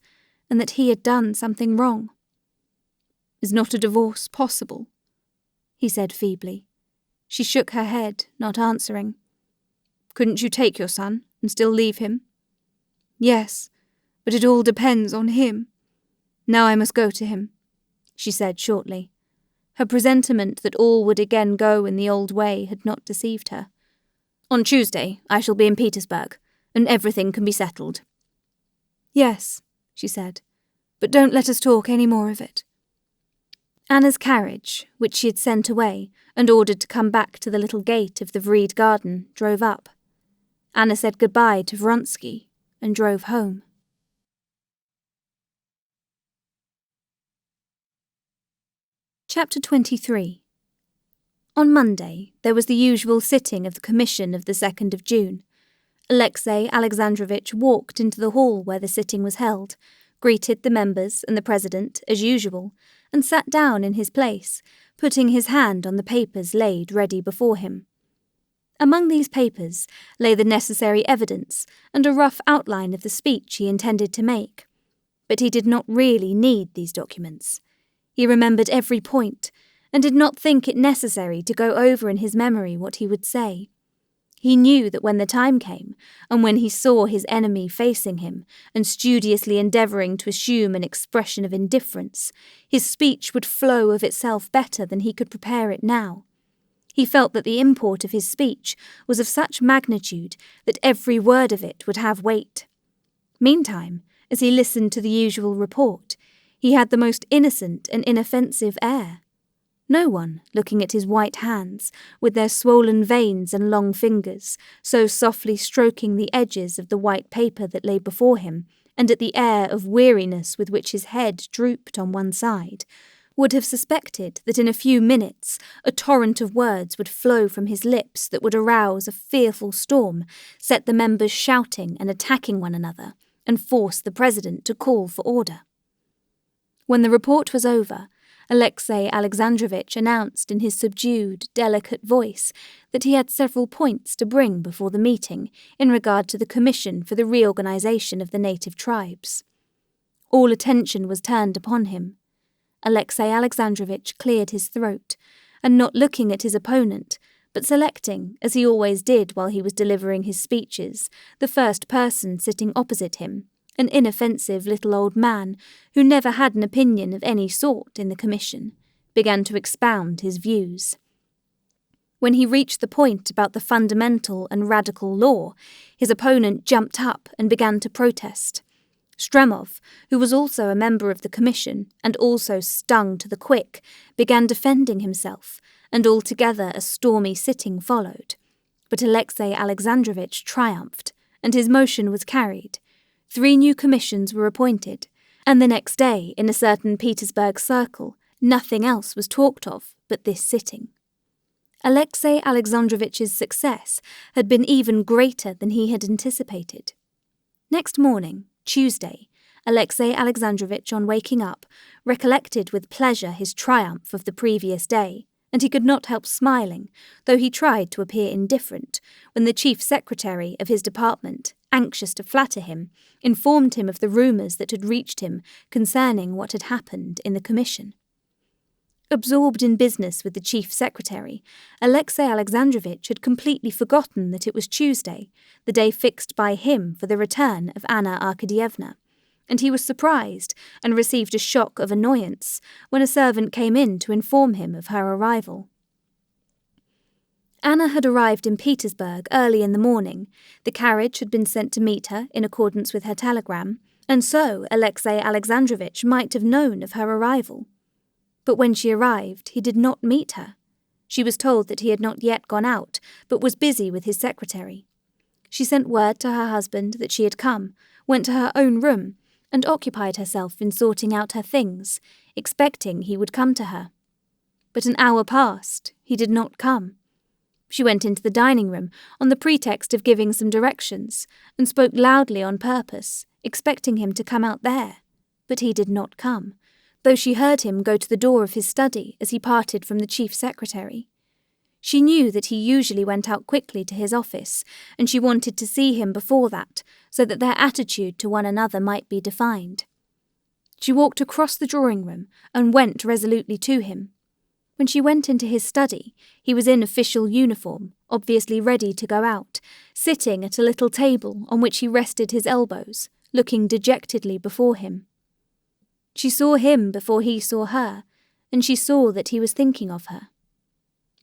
and that he had done something wrong. "Is not a divorce possible?" he said feebly. She shook her head, not answering. "Couldn't you take your son and still leave him?" "Yes, but it all depends on him. Now I must go to him," she said shortly. Her presentiment that all would again go in the old way had not deceived her. "On Tuesday I shall be in Petersburg, and everything can be settled." "Yes," she said, "but don't let us talk any more of it." Anna's carriage, which she had sent away and ordered to come back to the little gate of the Vreede garden, drove up. Anna said goodbye to Vronsky and drove home. Chapter 23. On Monday, there was the usual sitting of the Commission of the 2nd of June. Alexei Alexandrovitch walked into the hall where the sitting was held, greeted the members and the president as usual, and sat down in his place, putting his hand on the papers laid ready before him. Among these papers lay the necessary evidence and a rough outline of the speech he intended to make. But he did not really need these documents. He remembered every point, and did not think it necessary to go over in his memory what he would say. He knew that when the time came, and when he saw his enemy facing him, and studiously endeavouring to assume an expression of indifference, his speech would flow of itself better than he could prepare it now. He felt that the import of his speech was of such magnitude that every word of it would have weight. Meantime, as he listened to the usual report, he had the most innocent and inoffensive air. No one, looking at his white hands, with their swollen veins and long fingers, so softly stroking the edges of the white paper that lay before him, and at the air of weariness with which his head drooped on one side, would have suspected that in a few minutes a torrent of words would flow from his lips that would arouse a fearful storm, set the members shouting and attacking one another, and force the president to call for order. When the report was over, Alexei Alexandrovitch announced in his subdued, delicate voice that he had several points to bring before the meeting in regard to the Commission for the Reorganization of the Native Tribes. All attention was turned upon him. Alexei Alexandrovitch cleared his throat, and not looking at his opponent, but selecting, as he always did while he was delivering his speeches, the first person sitting opposite him, an inoffensive little old man who never had an opinion of any sort in the commission, began to expound his views. When he reached the point about the fundamental and radical law, his opponent jumped up and began to protest. Stremov, who was also a member of the commission and also stung to the quick, began defending himself, and altogether a stormy sitting followed. But Alexei Alexandrovitch triumphed, and his motion was carried. 3 new commissions were appointed, and the next day, in a certain Petersburg circle, nothing else was talked of but this sitting. Alexei Alexandrovitch's success had been even greater than he had anticipated. Next morning, Tuesday, Alexei Alexandrovitch, on waking up, recollected with pleasure his triumph of the previous day, and he could not help smiling, though he tried to appear indifferent, when the chief secretary of his department, anxious to flatter him, informed him of the rumours that had reached him concerning what had happened in the commission. Absorbed in business with the chief secretary, Alexei Alexandrovitch had completely forgotten that it was Tuesday, the day fixed by him for the return of Anna Arkadyevna, and he was surprised and received a shock of annoyance when a servant came in to inform him of her arrival. Anna had arrived in Petersburg early in the morning. The carriage had been sent to meet her in accordance with her telegram, and so Alexei Alexandrovitch might have known of her arrival. But when she arrived, he did not meet her. She was told that he had not yet gone out, but was busy with his secretary. She sent word to her husband that she had come, went to her own room, and occupied herself in sorting out her things, expecting he would come to her. But an hour passed, he did not come. She went into the dining room on the pretext of giving some directions, and spoke loudly on purpose, expecting him to come out there. But he did not come, though she heard him go to the door of his study as he parted from the chief secretary. She knew that he usually went out quickly to his office, and she wanted to see him before that, so that their attitude to one another might be defined. She walked across the drawing room and went resolutely to him. When she went into his study, he was in official uniform, obviously ready to go out, sitting at a little table on which he rested his elbows, looking dejectedly before him. She saw him before he saw her, and she saw that he was thinking of her.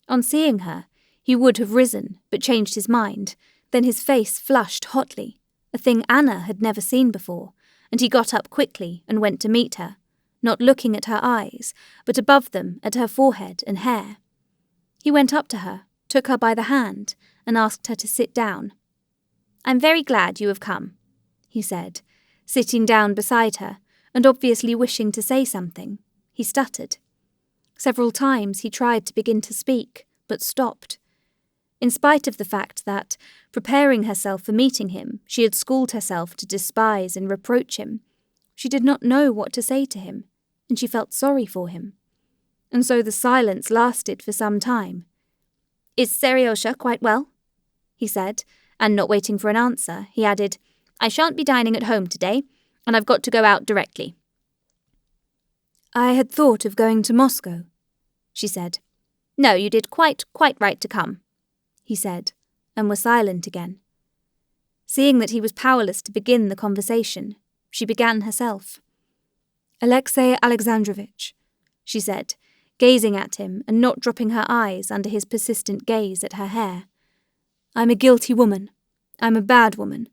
On seeing her, he would have risen, but changed his mind. Then his face flushed hotly, a thing Anna had never seen before, and he got up quickly and went to meet her, not looking at her eyes, but above them at her forehead and hair. He went up to her, took her by the hand, and asked her to sit down. "I'm very glad you have come," he said, sitting down beside her, and obviously wishing to say something. He stuttered. Several times he tried to begin to speak, but stopped. In spite of the fact that, preparing herself for meeting him, she had schooled herself to despise and reproach him, she did not know what to say to him, and she felt sorry for him. And so the silence lasted for some time. "Is Seriosha quite well?" he said, and not waiting for an answer, he added, "I shan't be dining at home today, and I've got to go out directly." "I had thought of going to Moscow," she said. "No, you did quite right to come," he said, and was silent again. Seeing that he was powerless to begin the conversation, she began herself. "Alexei Alexandrovitch," she said, gazing at him and not dropping her eyes under his persistent gaze at her hair. "I'm a guilty woman. I'm a bad woman.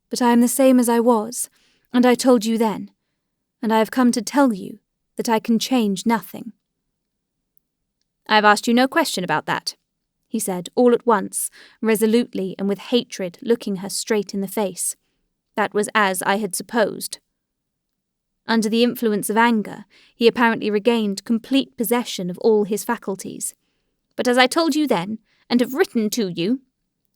But I am the same as I was, and I told you then, and I have come to tell you that I can change nothing." "I have asked you no question about that," he said all at once, resolutely and with hatred, looking her straight in the face. "That was as I had supposed." Under the influence of anger, he apparently regained complete possession of all his faculties. "But as I told you then, and have written to you,"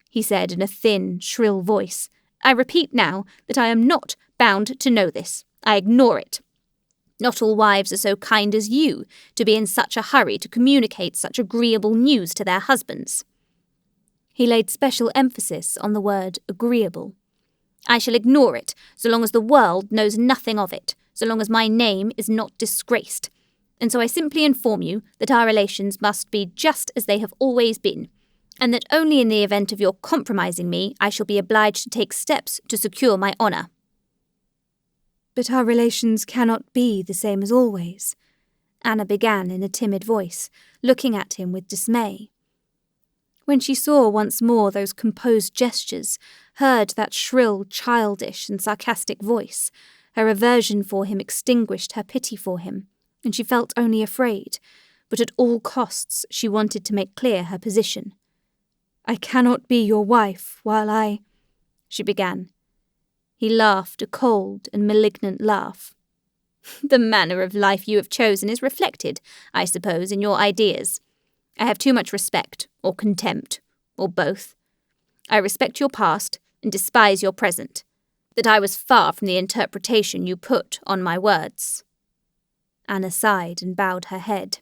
he said in a thin, shrill voice, "I repeat now that I am not bound to know this. I ignore it. Not all wives are so kind as you to be in such a hurry to communicate such agreeable news to their husbands." He laid special emphasis on the word agreeable. "I shall ignore it so long as the world knows nothing of it, so long as my name is not disgraced. And so I simply inform you that our relations must be just as they have always been, and that only in the event of your compromising me I shall be obliged to take steps to secure my honour." "But our relations cannot be the same as always," Anna began in a timid voice, looking at him with dismay. When she saw once more those composed gestures, heard that shrill, childish and sarcastic voice, her aversion for him extinguished her pity for him, and she felt only afraid, but at all costs she wanted to make clear her position. "I cannot be your wife while she began. He laughed a cold and malignant laugh. "The manner of life you have chosen is reflected, I suppose, in your ideas. I have too much respect, or contempt, or both. I respect your past and despise your present, that I was far from the interpretation you put on my words." Anna sighed and bowed her head.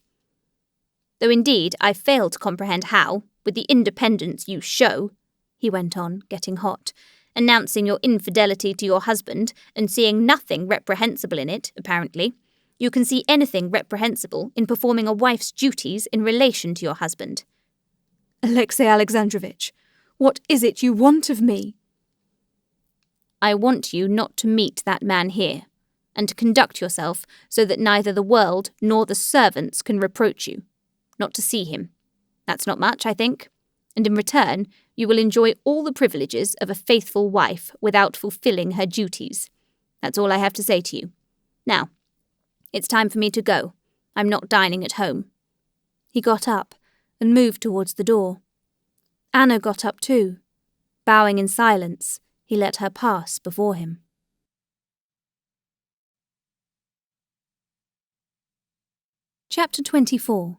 "Though indeed I fail to comprehend how, with the independence you show," he went on, getting hot, "announcing your infidelity to your husband and seeing nothing reprehensible in it, apparently, you can see anything reprehensible in performing a wife's duties in relation to your husband." "Alexei Alexandrovitch, what is it you want of me?" "I want you not to meet that man here, and to conduct yourself so that neither the world nor the servants can reproach you. Not to see him. That's not much, I think. And in return, you will enjoy all the privileges of a faithful wife without fulfilling her duties. That's all I have to say to you. Now, it's time for me to go. I'm not dining at home." He got up and moved towards the door. Anna got up too. Bowing in silence, he let her pass before him. Chapter 24.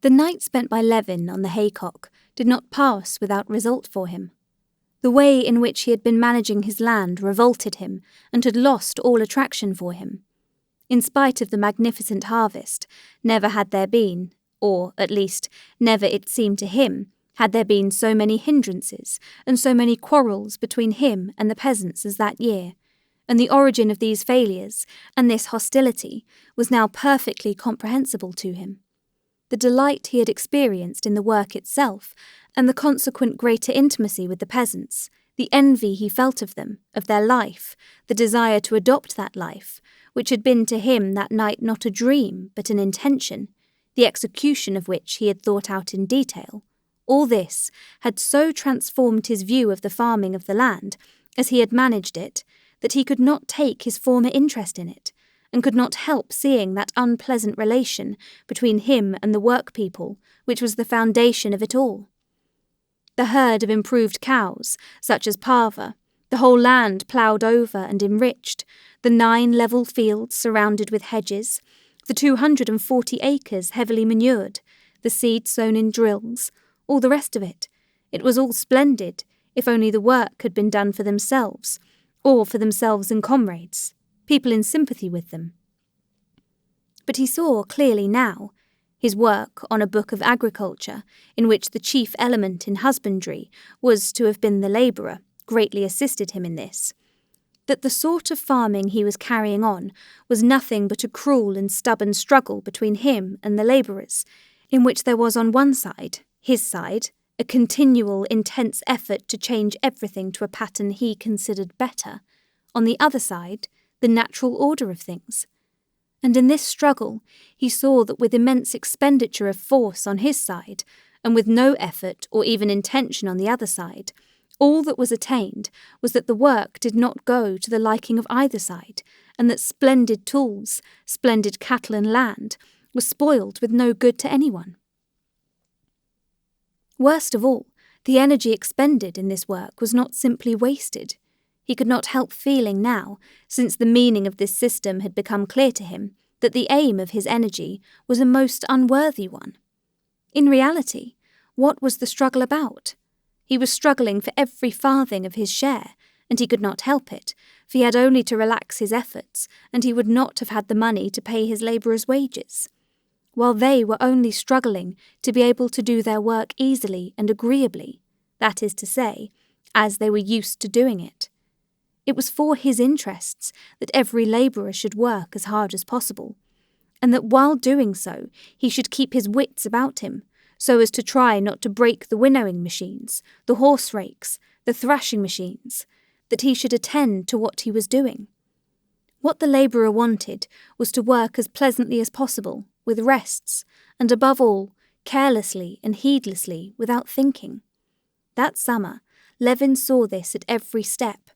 The night spent by Levin on the haycock did not pass without result for him. The way in which he had been managing his land revolted him and had lost all attraction for him. In spite of the magnificent harvest, never had there been, or at least never it seemed to him, had there been so many hindrances and so many quarrels between him and the peasants as that year, and the origin of these failures and this hostility was now perfectly comprehensible to him. The delight he had experienced in the work itself, and the consequent greater intimacy with the peasants, the envy he felt of them, of their life, the desire to adopt that life, which had been to him that night not a dream but an intention, the execution of which he had thought out in detail, all this had so transformed his view of the farming of the land, as he had managed it, that he could not take his former interest in it, and could not help seeing that unpleasant relation between him and the workpeople which was the foundation of it all. The herd of improved cows, such as Parva, the whole land ploughed over and enriched, the 9 level fields surrounded with hedges, the 240 acres heavily manured, the seed sown in drills, all the rest of it. It was all splendid, if only the work had been done for themselves, or for themselves and comrades, people in sympathy with them. But he saw clearly now, his work on a book of agriculture, in which the chief element in husbandry was to have been the labourer, greatly assisted him in this, that the sort of farming he was carrying on was nothing but a cruel and stubborn struggle between him and the labourers, in which there was on one side, his side, a continual, intense effort to change everything to a pattern he considered better, on the other side, the natural order of things. And in this struggle he saw that with immense expenditure of force on his side, and with no effort or even intention on the other side, all that was attained was that the work did not go to the liking of either side, and that splendid tools, splendid cattle and land, were spoiled with no good to anyone. Worst of all, the energy expended in this work was not simply wasted. He could not help feeling now, since the meaning of this system had become clear to him, that the aim of his energy was a most unworthy one. In reality, what was the struggle about? He was struggling for every farthing of his share, and he could not help it, for he had only to relax his efforts, and he would not have had the money to pay his labourers' wages, while they were only struggling to be able to do their work easily and agreeably, that is to say, as they were used to doing it. It was for his interests that every labourer should work as hard as possible, and that while doing so he should keep his wits about him, so as to try not to break the winnowing machines, the horse rakes, the thrashing machines, that he should attend to what he was doing. What the labourer wanted was to work as pleasantly as possible, with rests, and above all, carelessly and heedlessly, without thinking. That summer, Levin saw this at every step.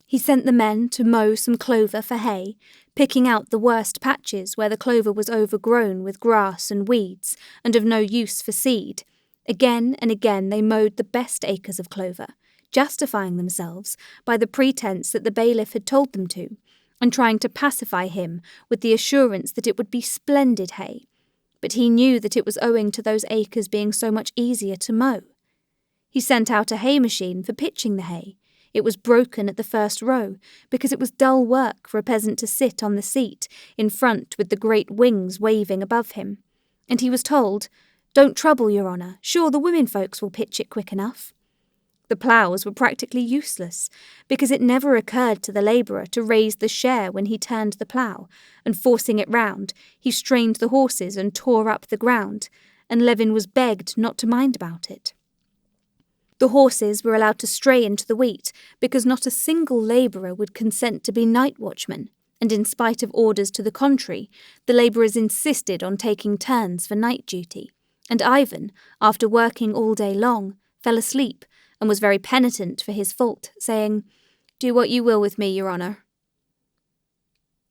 He sent the men to mow some clover for hay, picking out the worst patches where the clover was overgrown with grass and weeds and of no use for seed. Again and again they mowed the best acres of clover, justifying themselves by the pretence that the bailiff had told them to, and trying to pacify him with the assurance that it would be splendid hay. But he knew that it was owing to those acres being so much easier to mow. He sent out a hay machine for pitching the hay. It was broken at the first row, because it was dull work for a peasant to sit on the seat in front with the great wings waving above him. And he was told, "Don't trouble, Your Honour, sure the women folks will pitch it quick enough." The ploughs were practically useless, because it never occurred to the labourer to raise the share when he turned the plough, and forcing it round, he strained the horses and tore up the ground, and Levin was begged not to mind about it. The horses were allowed to stray into the wheat, because not a single labourer would consent to be night watchman, and in spite of orders to the contrary, the labourers insisted on taking turns for night duty, and Ivan, after working all day long, fell asleep, and was very penitent for his fault, saying, "Do what you will with me, Your Honour.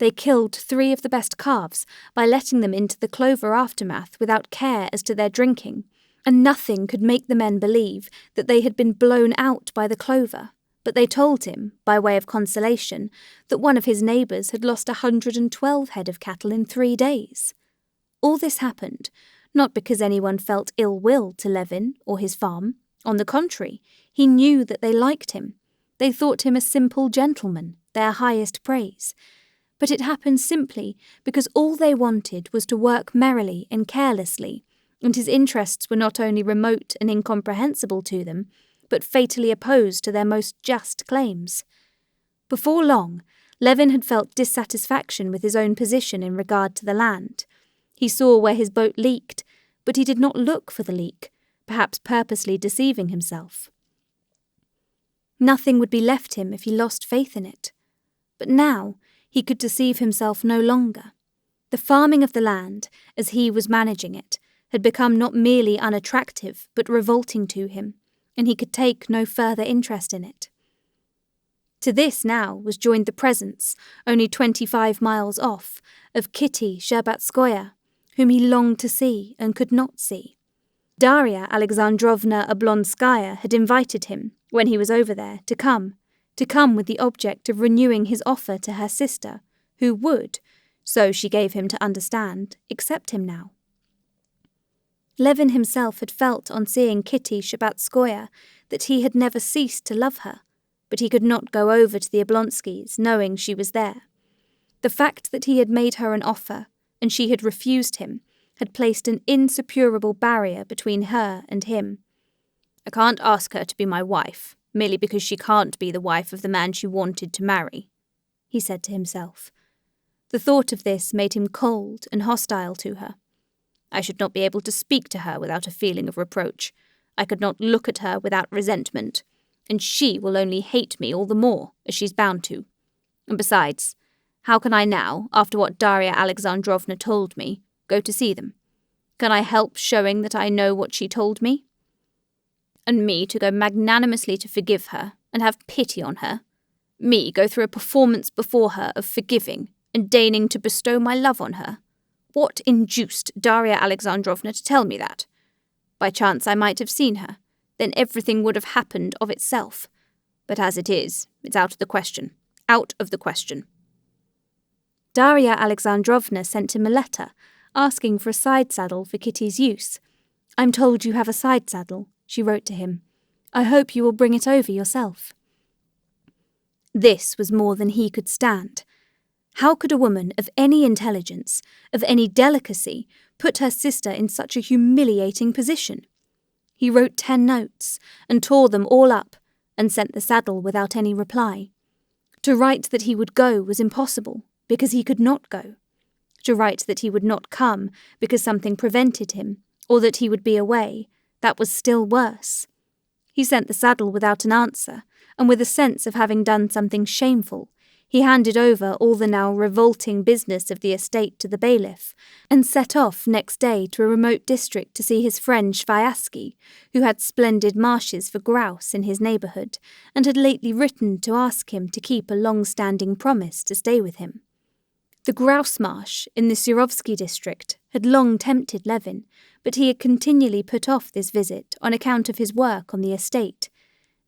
They killed 3 of the best calves by letting them into the clover aftermath without care as to their drinking, and nothing could make the men believe that they had been blown out by the clover. But they told him, by way of consolation, that one of his neighbours had lost 112 head of cattle in 3 days. All this happened, not because anyone felt ill will to Levin or his farm. On the contrary, he knew that they liked him. They thought him a simple gentleman, their highest praise. But it happened simply because all they wanted was to work merrily and carelessly, and his interests were not only remote and incomprehensible to them, but fatally opposed to their most just claims. Before long, Levin had felt dissatisfaction with his own position in regard to the land. He saw where his boat leaked, but he did not look for the leak, perhaps purposely deceiving himself. Nothing would be left him if he lost faith in it. But now he could deceive himself no longer. The farming of the land, as he was managing it, had become not merely unattractive but revolting to him, and he could take no further interest in it. To this now was joined the presence, only 25 miles off, of Kitty Sherbatskoya, whom he longed to see and could not see. Darya Alexandrovna Oblonskaya had invited him, when he was over there, to come with the object of renewing his offer to her sister, who would, so she gave him to understand, accept him now. Levin himself had felt on seeing Kitty Sherbatskoya that he had never ceased to love her, but he could not go over to the Oblonskys knowing she was there. The fact that he had made her an offer, and she had refused him, had placed an insuperable barrier between her and him. I can't ask her to be my wife, merely because she can't be the wife of the man she wanted to marry, he said to himself. The thought of this made him cold and hostile to her. I should not be able to speak to her without a feeling of reproach. I could not look at her without resentment, and she will only hate me all the more, as she's bound to. And besides, how can I now, after what Darya Alexandrovna told me, go to see them? Can I help showing that I know what she told me? And me to go magnanimously to forgive her and have pity on her? Me go through a performance before her of forgiving and deigning to bestow my love on her? What induced Darya Alexandrovna to tell me that? By chance I might have seen her. Then everything would have happened of itself. But as it is, it's out of the question. Out of the question. Darya Alexandrovna sent him a letter, asking for a side saddle for Kitty's use. "I'm told you have a side saddle," she wrote to him. "I hope you will bring it over yourself." This was more than he could stand. How could a woman of any intelligence, of any delicacy, put her sister in such a humiliating position? He wrote 10 notes, and tore them all up, and sent the saddle without any reply. To write that he would go was impossible, because he could not go. To write that he would not come, because something prevented him, or that he would be away, that was still worse. He sent the saddle without an answer, and with a sense of having done something shameful, he handed over all the now revolting business of the estate to the bailiff, and set off next day to a remote district to see his friend Shvayatsky, who had splendid marshes for grouse in his neighbourhood, and had lately written to ask him to keep a long-standing promise to stay with him. The grouse marsh in the Surovsky district had long tempted Levin, but he had continually put off this visit on account of his work on the estate.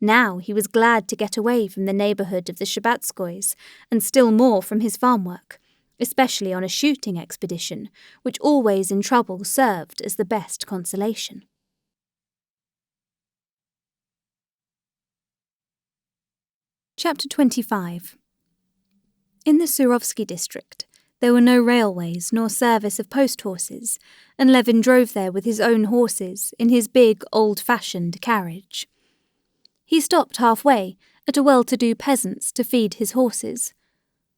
Now he was glad to get away from the neighbourhood of the Sherbatskoys, and still more from his farm work, especially on a shooting expedition, which always in trouble served as the best consolation. Chapter 25. In the Surovsky district, there were no railways nor service of post-horses, and Levin drove there with his own horses in his big, old-fashioned carriage. He stopped halfway at a well-to-do peasant's to feed his horses.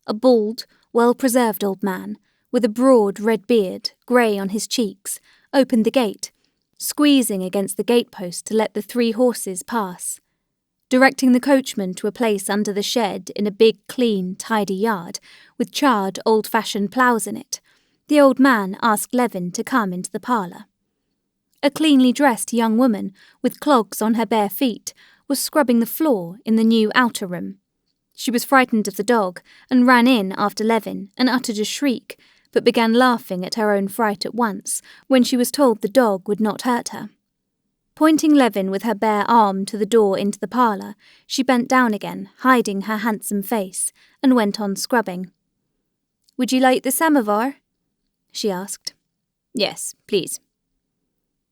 A bald, well-preserved old man, with a broad red beard, grey on his cheeks, opened the gate, squeezing against the gatepost to let the 3 horses pass. Directing the coachman to a place under the shed in a big, clean, tidy yard, with charred, old-fashioned ploughs in it, the old man asked Levin to come into the parlour. A cleanly dressed young woman, with clogs on her bare feet, was scrubbing the floor in the new outer room. She was frightened of the dog and ran in after Levin and uttered a shriek, but began laughing at her own fright at once when she was told the dog would not hurt her. Pointing Levin with her bare arm to the door into the parlour, she bent down again, hiding her handsome face, and went on scrubbing. "Would you like the samovar?" she asked. "Yes, please."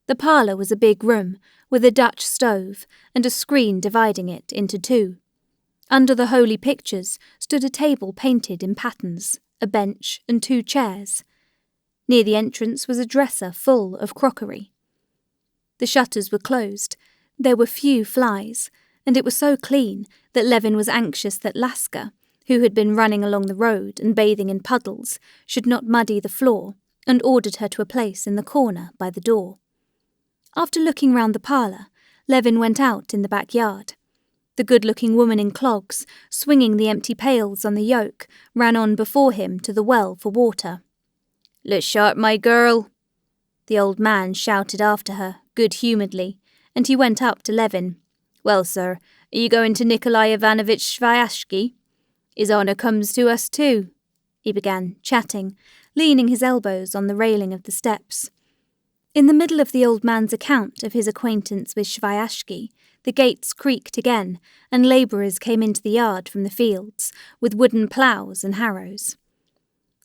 The parlour was a big room, with a Dutch stove and a screen dividing it into two. Under the holy pictures stood a table painted in patterns, a bench and 2 chairs. Near the entrance was a dresser full of crockery. The shutters were closed, there were few flies, and it was so clean that Levin was anxious that Laska, who had been running along the road and bathing in puddles, should not muddy the floor, and ordered her to a place in the corner by the door. After looking round the parlour, Levin went out in the backyard. The good-looking woman in clogs, swinging the empty pails on the yoke, ran on before him to the well for water. "Look sharp, my girl," the old man shouted after her, good-humouredly, and he went up to Levin. "Well, sir, are you going to Nikolai Ivanovich Sviashki? His honour comes to us too," he began, chatting, leaning his elbows on the railing of the steps. In the middle of the old man's account of his acquaintance with Sviashki, the gates creaked again, and labourers came into the yard from the fields, with wooden ploughs and harrows.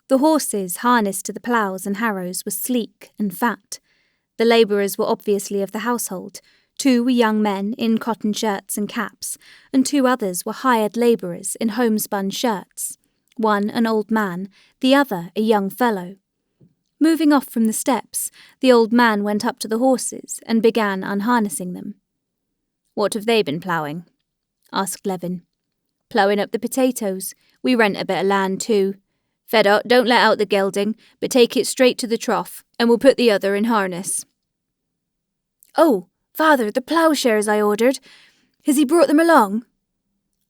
The horses harnessed to the ploughs and harrows were sleek and fat. The labourers were obviously of the household. 2 were young men in cotton shirts and caps, and 2 others were hired labourers in homespun shirts. One an old man, the other a young fellow. Moving off from the steps, the old man went up to the horses and began unharnessing them. "What have they been ploughing?" asked Levin. "Ploughing up the potatoes. We rent a bit of land too. Fedot, don't let out the gelding, but take it straight to the trough, and we'll put the other in harness." "Oh, father, the ploughshares I ordered. Has he brought them along?"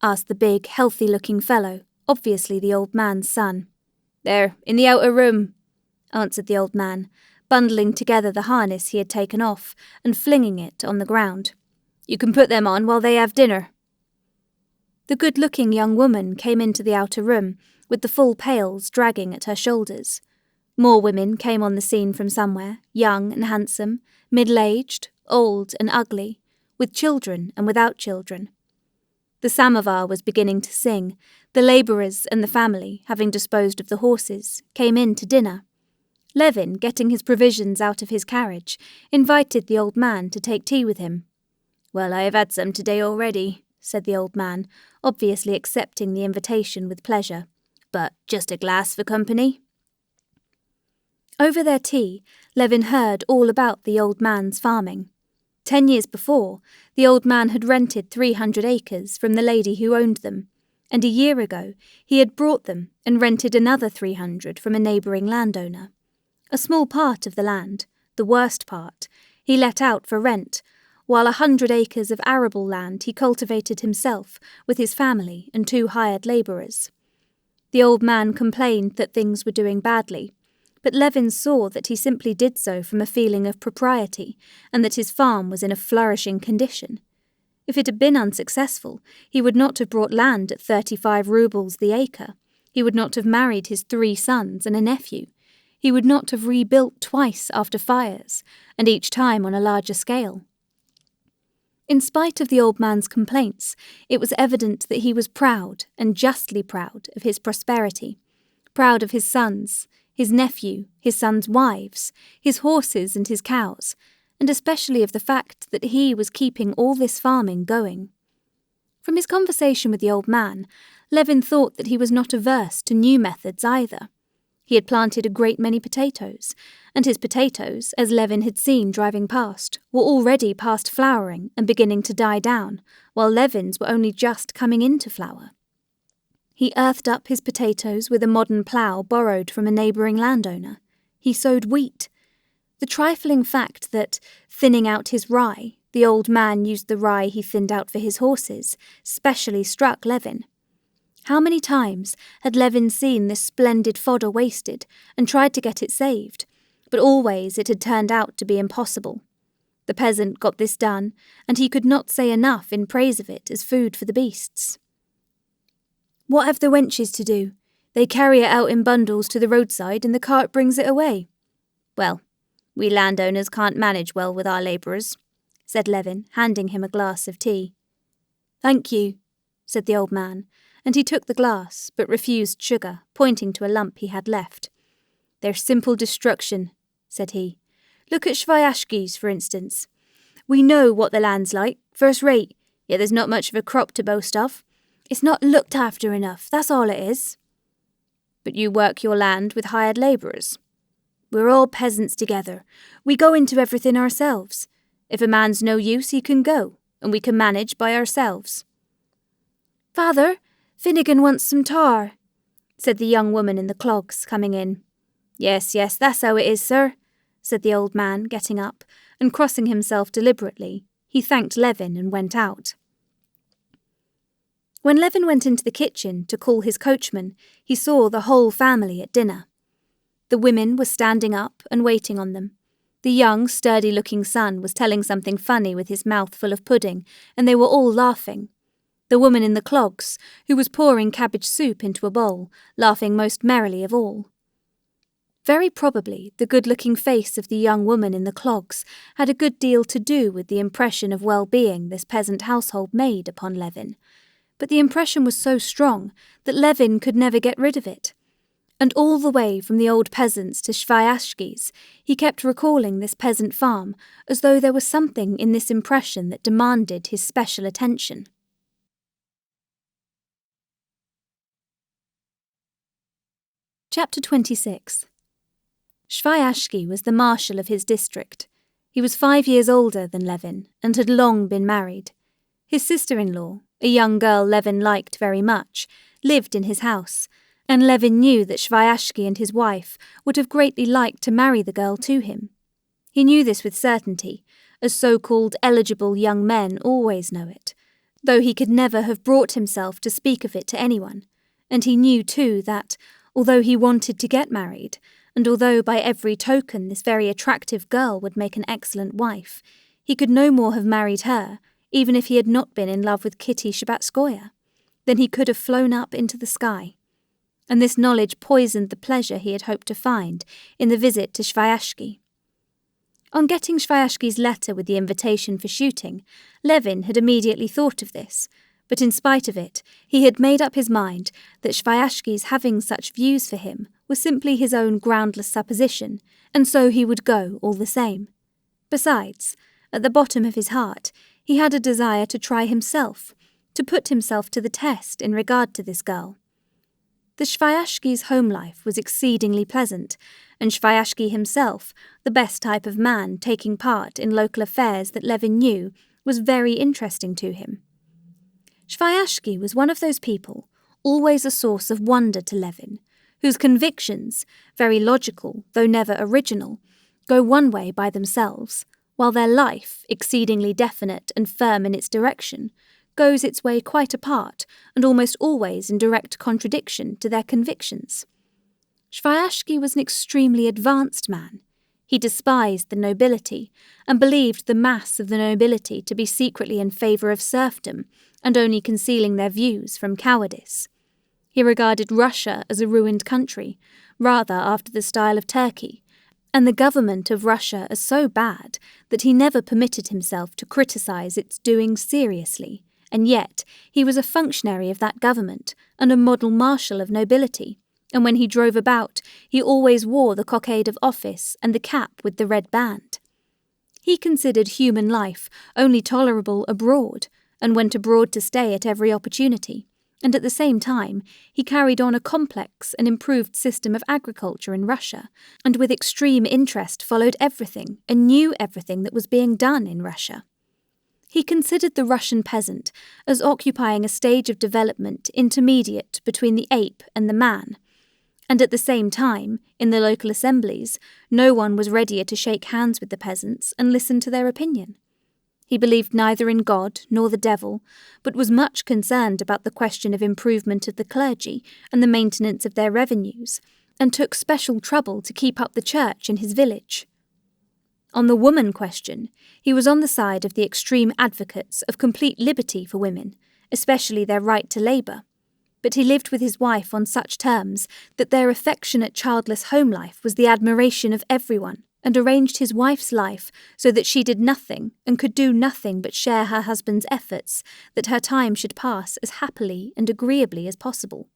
asked the big, healthy-looking fellow, obviously the old man's son. "There, in the outer room," answered the old man, bundling together the harness he had taken off and flinging it on the ground. "You can put them on while they have dinner." The good-looking young woman came into the outer room, with the full pails dragging at her shoulders. More women came on the scene from somewhere, young and handsome, middle-aged, old and ugly, with children and without children. The samovar was beginning to sing. The labourers and the family, having disposed of the horses, came in to dinner. Levin, getting his provisions out of his carriage, invited the old man to take tea with him. "Well, I have had some today already," said the old man, obviously accepting the invitation with pleasure. "But just a glass for company?" Over their tea, Levin heard all about the old man's farming. 10 years before, the old man had rented 300 acres from the lady who owned them, and a year ago he had brought them and rented another 300 from a neighbouring landowner. A small part of the land, the worst part, he let out for rent, while 100 acres of arable land he cultivated himself with his family and 2 hired labourers. The old man complained that things were doing badly, but Levin saw that he simply did so from a feeling of propriety, and that his farm was in a flourishing condition. If it had been unsuccessful, he would not have brought land at 35 rubles the acre. He would not have married his 3 sons and a nephew. He would not have rebuilt twice after fires, and each time on a larger scale. In spite of the old man's complaints, it was evident that he was proud, and justly proud, of his prosperity, proud of his sons, his nephew, his sons' wives, his horses and his cows, and especially of the fact that he was keeping all this farming going. From his conversation with the old man, Levin thought that he was not averse to new methods either. He had planted a great many potatoes, and his potatoes, as Levin had seen driving past, were already past flowering and beginning to die down, while Levin's were only just coming into flower. He earthed up his potatoes with a modern plough borrowed from a neighbouring landowner. He sowed wheat. The trifling fact that, thinning out his rye, the old man used the rye he thinned out for his horses, specially struck Levin. How many times had Levin seen this splendid fodder wasted and tried to get it saved, but always it had turned out to be impossible. The peasant got this done, and he could not say enough in praise of it as food for the beasts. What have the wenches to do? They carry it out in bundles to the roadside and the cart brings it away. Well, we landowners can't manage well with our labourers, said Levin, handing him a glass of tea. Thank you, said the old man, and he took the glass, but refused sugar, pointing to a lump he had left. They're simple destruction, said he. Look at Shvyashki's, for instance. We know what the land's like, first rate, yet there's not much of a crop to boast of. It's not looked after enough, that's all it is. But you work your land with hired labourers. We're all peasants together. We go into everything ourselves. If a man's no use, he can go, and we can manage by ourselves. Father, Finnegan wants some tar, said the young woman in the clogs, coming in. Yes, that's how it is, sir, said the old man, getting up, and crossing himself deliberately, he thanked Levin and went out. When Levin went into the kitchen to call his coachman, he saw the whole family at dinner. The women were standing up and waiting on them. The young, sturdy-looking son was telling something funny with his mouth full of pudding, and they were all laughing. The woman in the clogs, who was pouring cabbage soup into a bowl, laughing most merrily of all. Very probably the good-looking face of the young woman in the clogs had a good deal to do with the impression of well-being this peasant household made upon Levin. But the impression was so strong that Levin could never get rid of it. And all the way from the old peasants to Shvyashki's, he kept recalling this peasant farm as though there was something in this impression that demanded his special attention. Chapter 26. Shvyashki was the marshal of his district. He was 5 years older than Levin and had long been married. His sister-in-law, a young girl Levin liked very much, lived in his house, and Levin knew that Shvyashki and his wife would have greatly liked to marry the girl to him. He knew this with certainty, as so-called eligible young men always know it, though he could never have brought himself to speak of it to anyone, and he knew too that, although he wanted to get married, and although by every token this very attractive girl would make an excellent wife, he could no more have married her, even if he had not been in love with Kitty Shabbatskoya, than he could have flown up into the sky. And this knowledge poisoned the pleasure he had hoped to find in the visit to Shvyashki. On getting Shvyashki's letter with the invitation for shooting, Levin had immediately thought of this, but in spite of it, he had made up his mind that Shvyashki's having such views for him was simply his own groundless supposition, and so he would go all the same. Besides, at the bottom of his heart, he had a desire to try himself, to put himself to the test in regard to this girl. The Shvyashki's home life was exceedingly pleasant, and Shvyashki himself, the best type of man taking part in local affairs that Levin knew, was very interesting to him. Shvyashki was one of those people, always a source of wonder to Levin, whose convictions, very logical though never original, go one way by themselves, while their life, exceedingly definite and firm in its direction, goes its way quite apart and almost always in direct contradiction to their convictions. Shvyashki was an extremely advanced man. He despised the nobility and believed the mass of the nobility to be secretly in favour of serfdom and only concealing their views from cowardice. He regarded Russia as a ruined country, rather after the style of Turkey, and the government of Russia as so bad that he never permitted himself to criticise its doings seriously, and yet he was a functionary of that government and a model marshal of nobility, and when he drove about he always wore the cockade of office and the cap with the red band. He considered human life only tolerable abroad, and went abroad to stay at every opportunity, and at the same time he carried on a complex and improved system of agriculture in Russia, and with extreme interest followed everything and knew everything that was being done in Russia. He considered the Russian peasant as occupying a stage of development intermediate between the ape and the man, and at the same time, in the local assemblies, no one was readier to shake hands with the peasants and listen to their opinion. He believed neither in God nor the devil, but was much concerned about the question of improvement of the clergy and the maintenance of their revenues, and took special trouble to keep up the church in his village. On the woman question, he was on the side of the extreme advocates of complete liberty for women, especially their right to labour. but he lived with his wife on such terms that their affectionate childless home life was the admiration of everyone, and arranged his wife's life so that she did nothing and could do nothing but share her husband's efforts, that her time should pass as happily and agreeably as possible.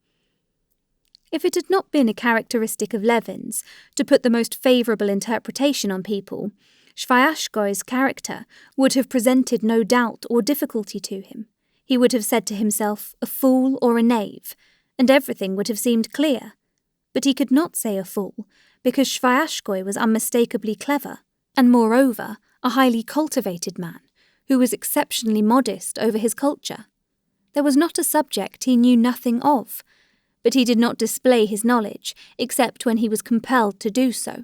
If it had not been a characteristic of Levin's to put the most favourable interpretation on people, Sviashkoy's character would have presented no doubt or difficulty to him. He would have said to himself a fool or a knave, and everything would have seemed clear. But he could not say a fool, because Sviashkoy was unmistakably clever, and moreover a highly cultivated man, who was exceptionally modest over his culture. There was not a subject he knew nothing of, but he did not display his knowledge except when he was compelled to do so.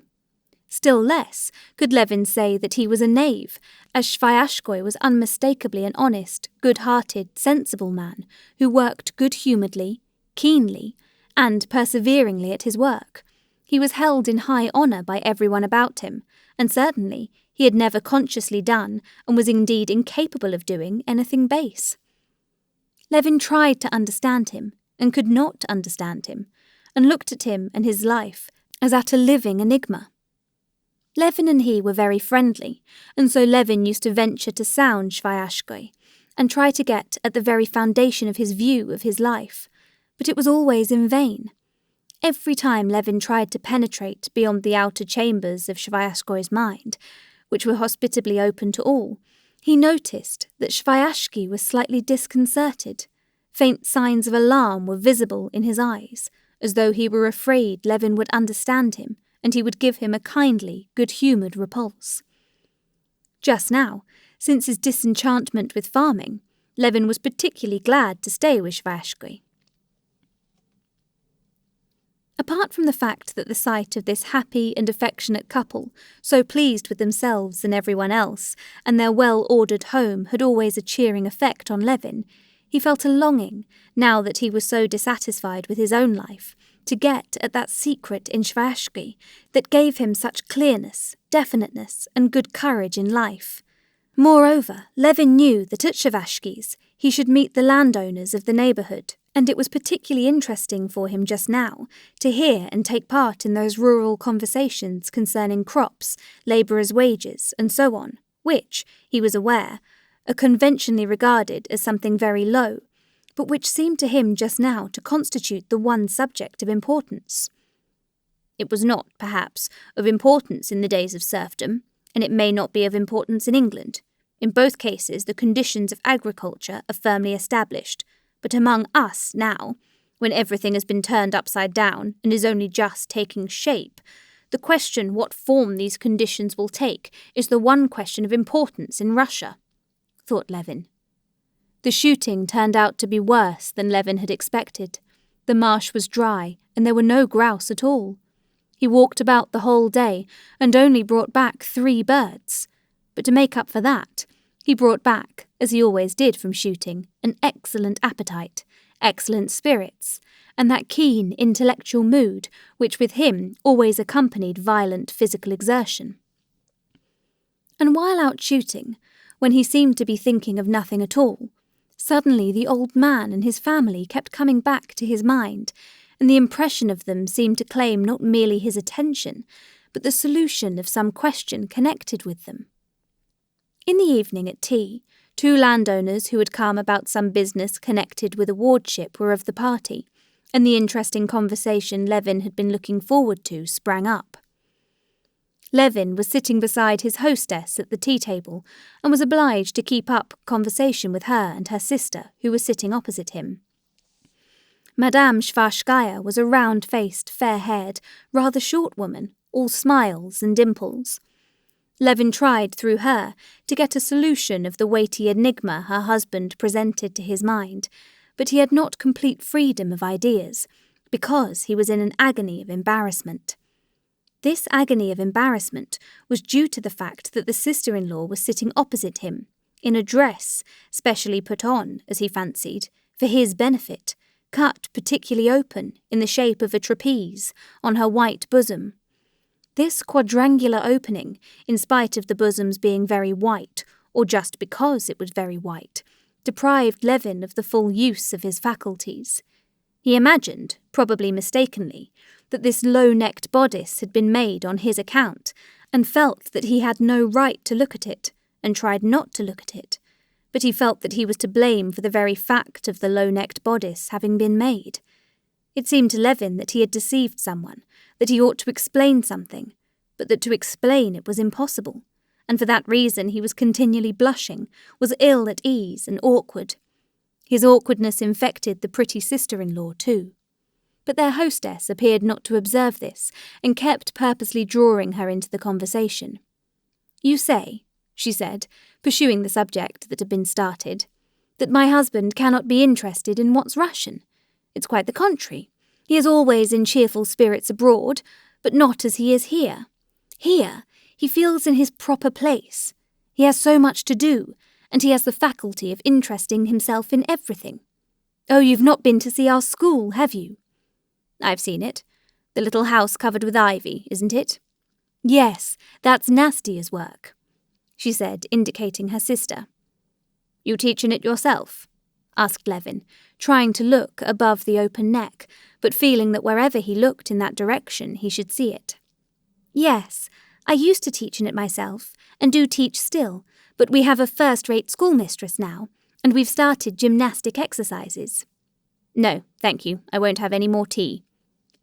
Still less could Levin say that he was a knave, as Sviashkoy was unmistakably an honest, good-hearted, sensible man who worked good-humouredly, keenly, and perseveringly at his work. He was held in high honour by everyone about him, and certainly he had never consciously done, and was indeed incapable of doing, anything base. Levin tried to understand him, and could not understand him, and looked at him and his life as at a living enigma. Levin and he were very friendly, and so Levin used to venture to sound Sviashkoy, and try to get at the very foundation of his view of his life, but it was always in vain. Every time Levin tried to penetrate beyond the outer chambers of Sviashkoy's mind, which were hospitably open to all, he noticed that Sviashkoy was slightly disconcerted. Faint signs of alarm were visible in his eyes, as though he were afraid Levin would understand him, and he would give him a kindly, good-humoured repulse. Just now, since his disenchantment with farming, Levin was particularly glad to stay with Sviashkoy. Apart from the fact that the sight of this happy and affectionate couple, so pleased with themselves and everyone else, and their well-ordered home had always a cheering effect on Levin, he felt a longing, now that he was so dissatisfied with his own life, to get at that secret in Sviashkoy that gave him such clearness, definiteness, and good courage in life. Moreover, Levin knew that at Sviashkoy's he should meet the landowners of the neighbourhood, and it was particularly interesting for him just now to hear and take part in those rural conversations concerning crops, labourers' wages, and so on, which, he was aware, are conventionally regarded as something very low, but which seemed to him just now to constitute the one subject of importance. It was not, perhaps, of importance in the days of serfdom, and it may not be of importance in England. In both cases the conditions of agriculture are firmly established, but among us now, when everything has been turned upside down and is only just taking shape, the question what form these conditions will take is the one question of importance in Russia, thought Levin. The shooting turned out to be worse than Levin had expected. The marsh was dry, and there were no grouse at all. He walked about the whole day, and only brought back 3 birds. But to make up for that, he brought back, as he always did from shooting, an excellent appetite, excellent spirits, and that keen intellectual mood which with him always accompanied violent physical exertion. And while out shooting, when he seemed to be thinking of nothing at all, suddenly the old man and his family kept coming back to his mind, and the impression of them seemed to claim not merely his attention, but the solution of some question connected with them. In the evening at tea, 2 landowners who had come about some business connected with a wardship were of the party, and the interesting conversation Levin had been looking forward to sprang up. Levin was sitting beside his hostess at the tea-table, and was obliged to keep up conversation with her and her sister, who were sitting opposite him. Madame Sviashkoy was a round-faced, fair-haired, rather short woman, all smiles and dimples. Levin tried through her to get a solution of the weighty enigma her husband presented to his mind, but he had not complete freedom of ideas, because he was in an agony of embarrassment. This agony of embarrassment was due to the fact that the sister-in-law was sitting opposite him, in a dress specially put on, as he fancied, for his benefit, cut particularly open in the shape of a trapeze on her white bosom. This quadrangular opening, in spite of the bosom's being very white, or just because it was very white, deprived Levin of the full use of his faculties. He imagined, probably mistakenly, that this low-necked bodice had been made on his account, and felt that he had no right to look at it, and tried not to look at it, but he felt that he was to blame for the very fact of the low-necked bodice having been made. It seemed to Levin that he had deceived someone, that he ought to explain something, but that to explain it was impossible, and for that reason he was continually blushing, was ill at ease and awkward. His awkwardness infected the pretty sister-in-law too. But their hostess appeared not to observe this, and kept purposely drawing her into the conversation. "You say," she said, pursuing the subject that had been started, "that my husband cannot be interested in what's Russian. It's quite the contrary. He is always in cheerful spirits abroad, but not as he is here. Here, he feels in his proper place. He has so much to do, and he has the faculty of interesting himself in everything. Oh, you've not been to see our school, have you?" "I've seen it. The little house covered with ivy, isn't it?" "Yes, that's Nastia's work," she said, indicating her sister. "You teach in it yourself?" asked Levin, trying to look above the open neck, but feeling that wherever he looked in that direction he should see it. "Yes, I used to teach in it myself, and do teach still, but we have a first-rate schoolmistress now, and we've started gymnastic exercises." "No, thank you, I won't have any more tea,"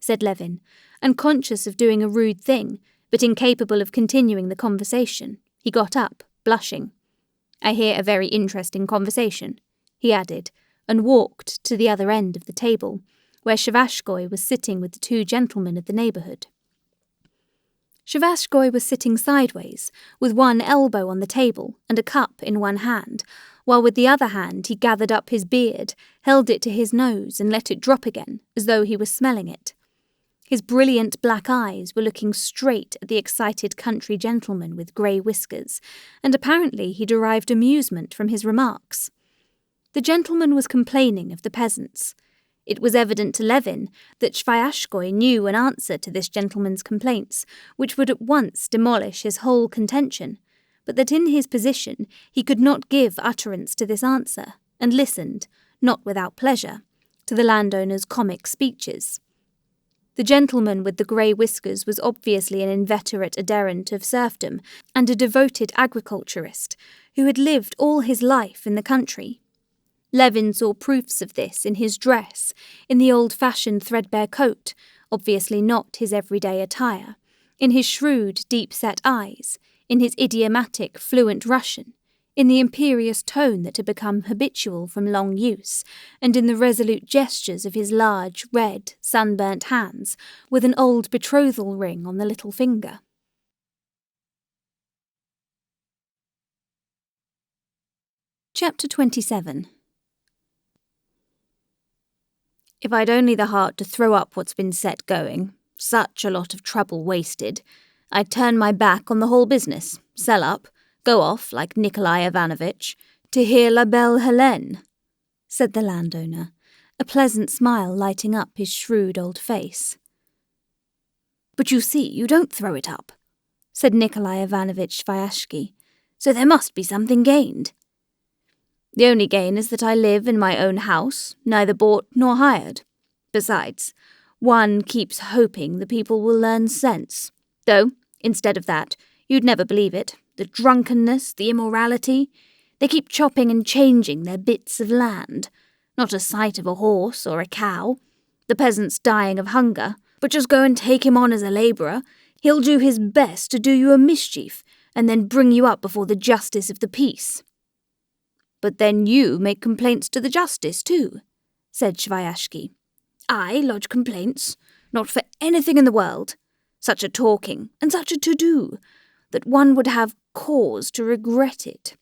said Levin, and conscious of doing a rude thing, but incapable of continuing the conversation, he got up, blushing. "I hear a very interesting conversation," he added, and walked to the other end of the table, where Shavashkoy was sitting with the two gentlemen of the neighbourhood. Shavashkoy was sitting sideways, with one elbow on the table and a cup in one hand, while with the other hand he gathered up his beard, held it to his nose and let it drop again, as though he was smelling it. His brilliant black eyes were looking straight at the excited country gentleman with grey whiskers, and apparently he derived amusement from his remarks. The gentleman was complaining of the peasants. It was evident to Levin that Svyashkoy knew an answer to this gentleman's complaints, which would at once demolish his whole contention, but that in his position he could not give utterance to this answer, and listened, not without pleasure, to the landowner's comic speeches. The gentleman with the grey whiskers was obviously an inveterate adherent of serfdom and a devoted agriculturist who had lived all his life in the country. Levin saw proofs of this in his dress, in the old-fashioned threadbare coat, obviously not his everyday attire, in his shrewd, deep-set eyes, in his idiomatic, fluent Russian, in the imperious tone that had become habitual from long use, and in the resolute gestures of his large, red, sunburnt hands, with an old betrothal ring on the little finger. Chapter 27. "If I'd only the heart to throw up what's been set going, such a lot of trouble wasted, I'd turn my back on the whole business, sell up, go off, like Nikolai Ivanovitch, to hear La Belle Hélène," said the landowner, a pleasant smile lighting up his shrewd old face. "But you see, you don't throw it up," said Nikolai Ivanovitch Svyashky, "so there must be something gained." "The only gain is that I live in my own house, neither bought nor hired. Besides, one keeps hoping the people will learn sense. Though, instead of that, you'd never believe it, the drunkenness, the immorality. They keep chopping and changing their bits of land. Not a sight of a horse or a cow. The peasant's dying of hunger, but just go and take him on as a labourer. He'll do his best to do you a mischief, and then bring you up before the justice of the peace." "But then you make complaints to the justice too," said Svyashky. "I lodge complaints? Not for anything in the world. Such a talking, and such a to-do, that one would have cause to regret it.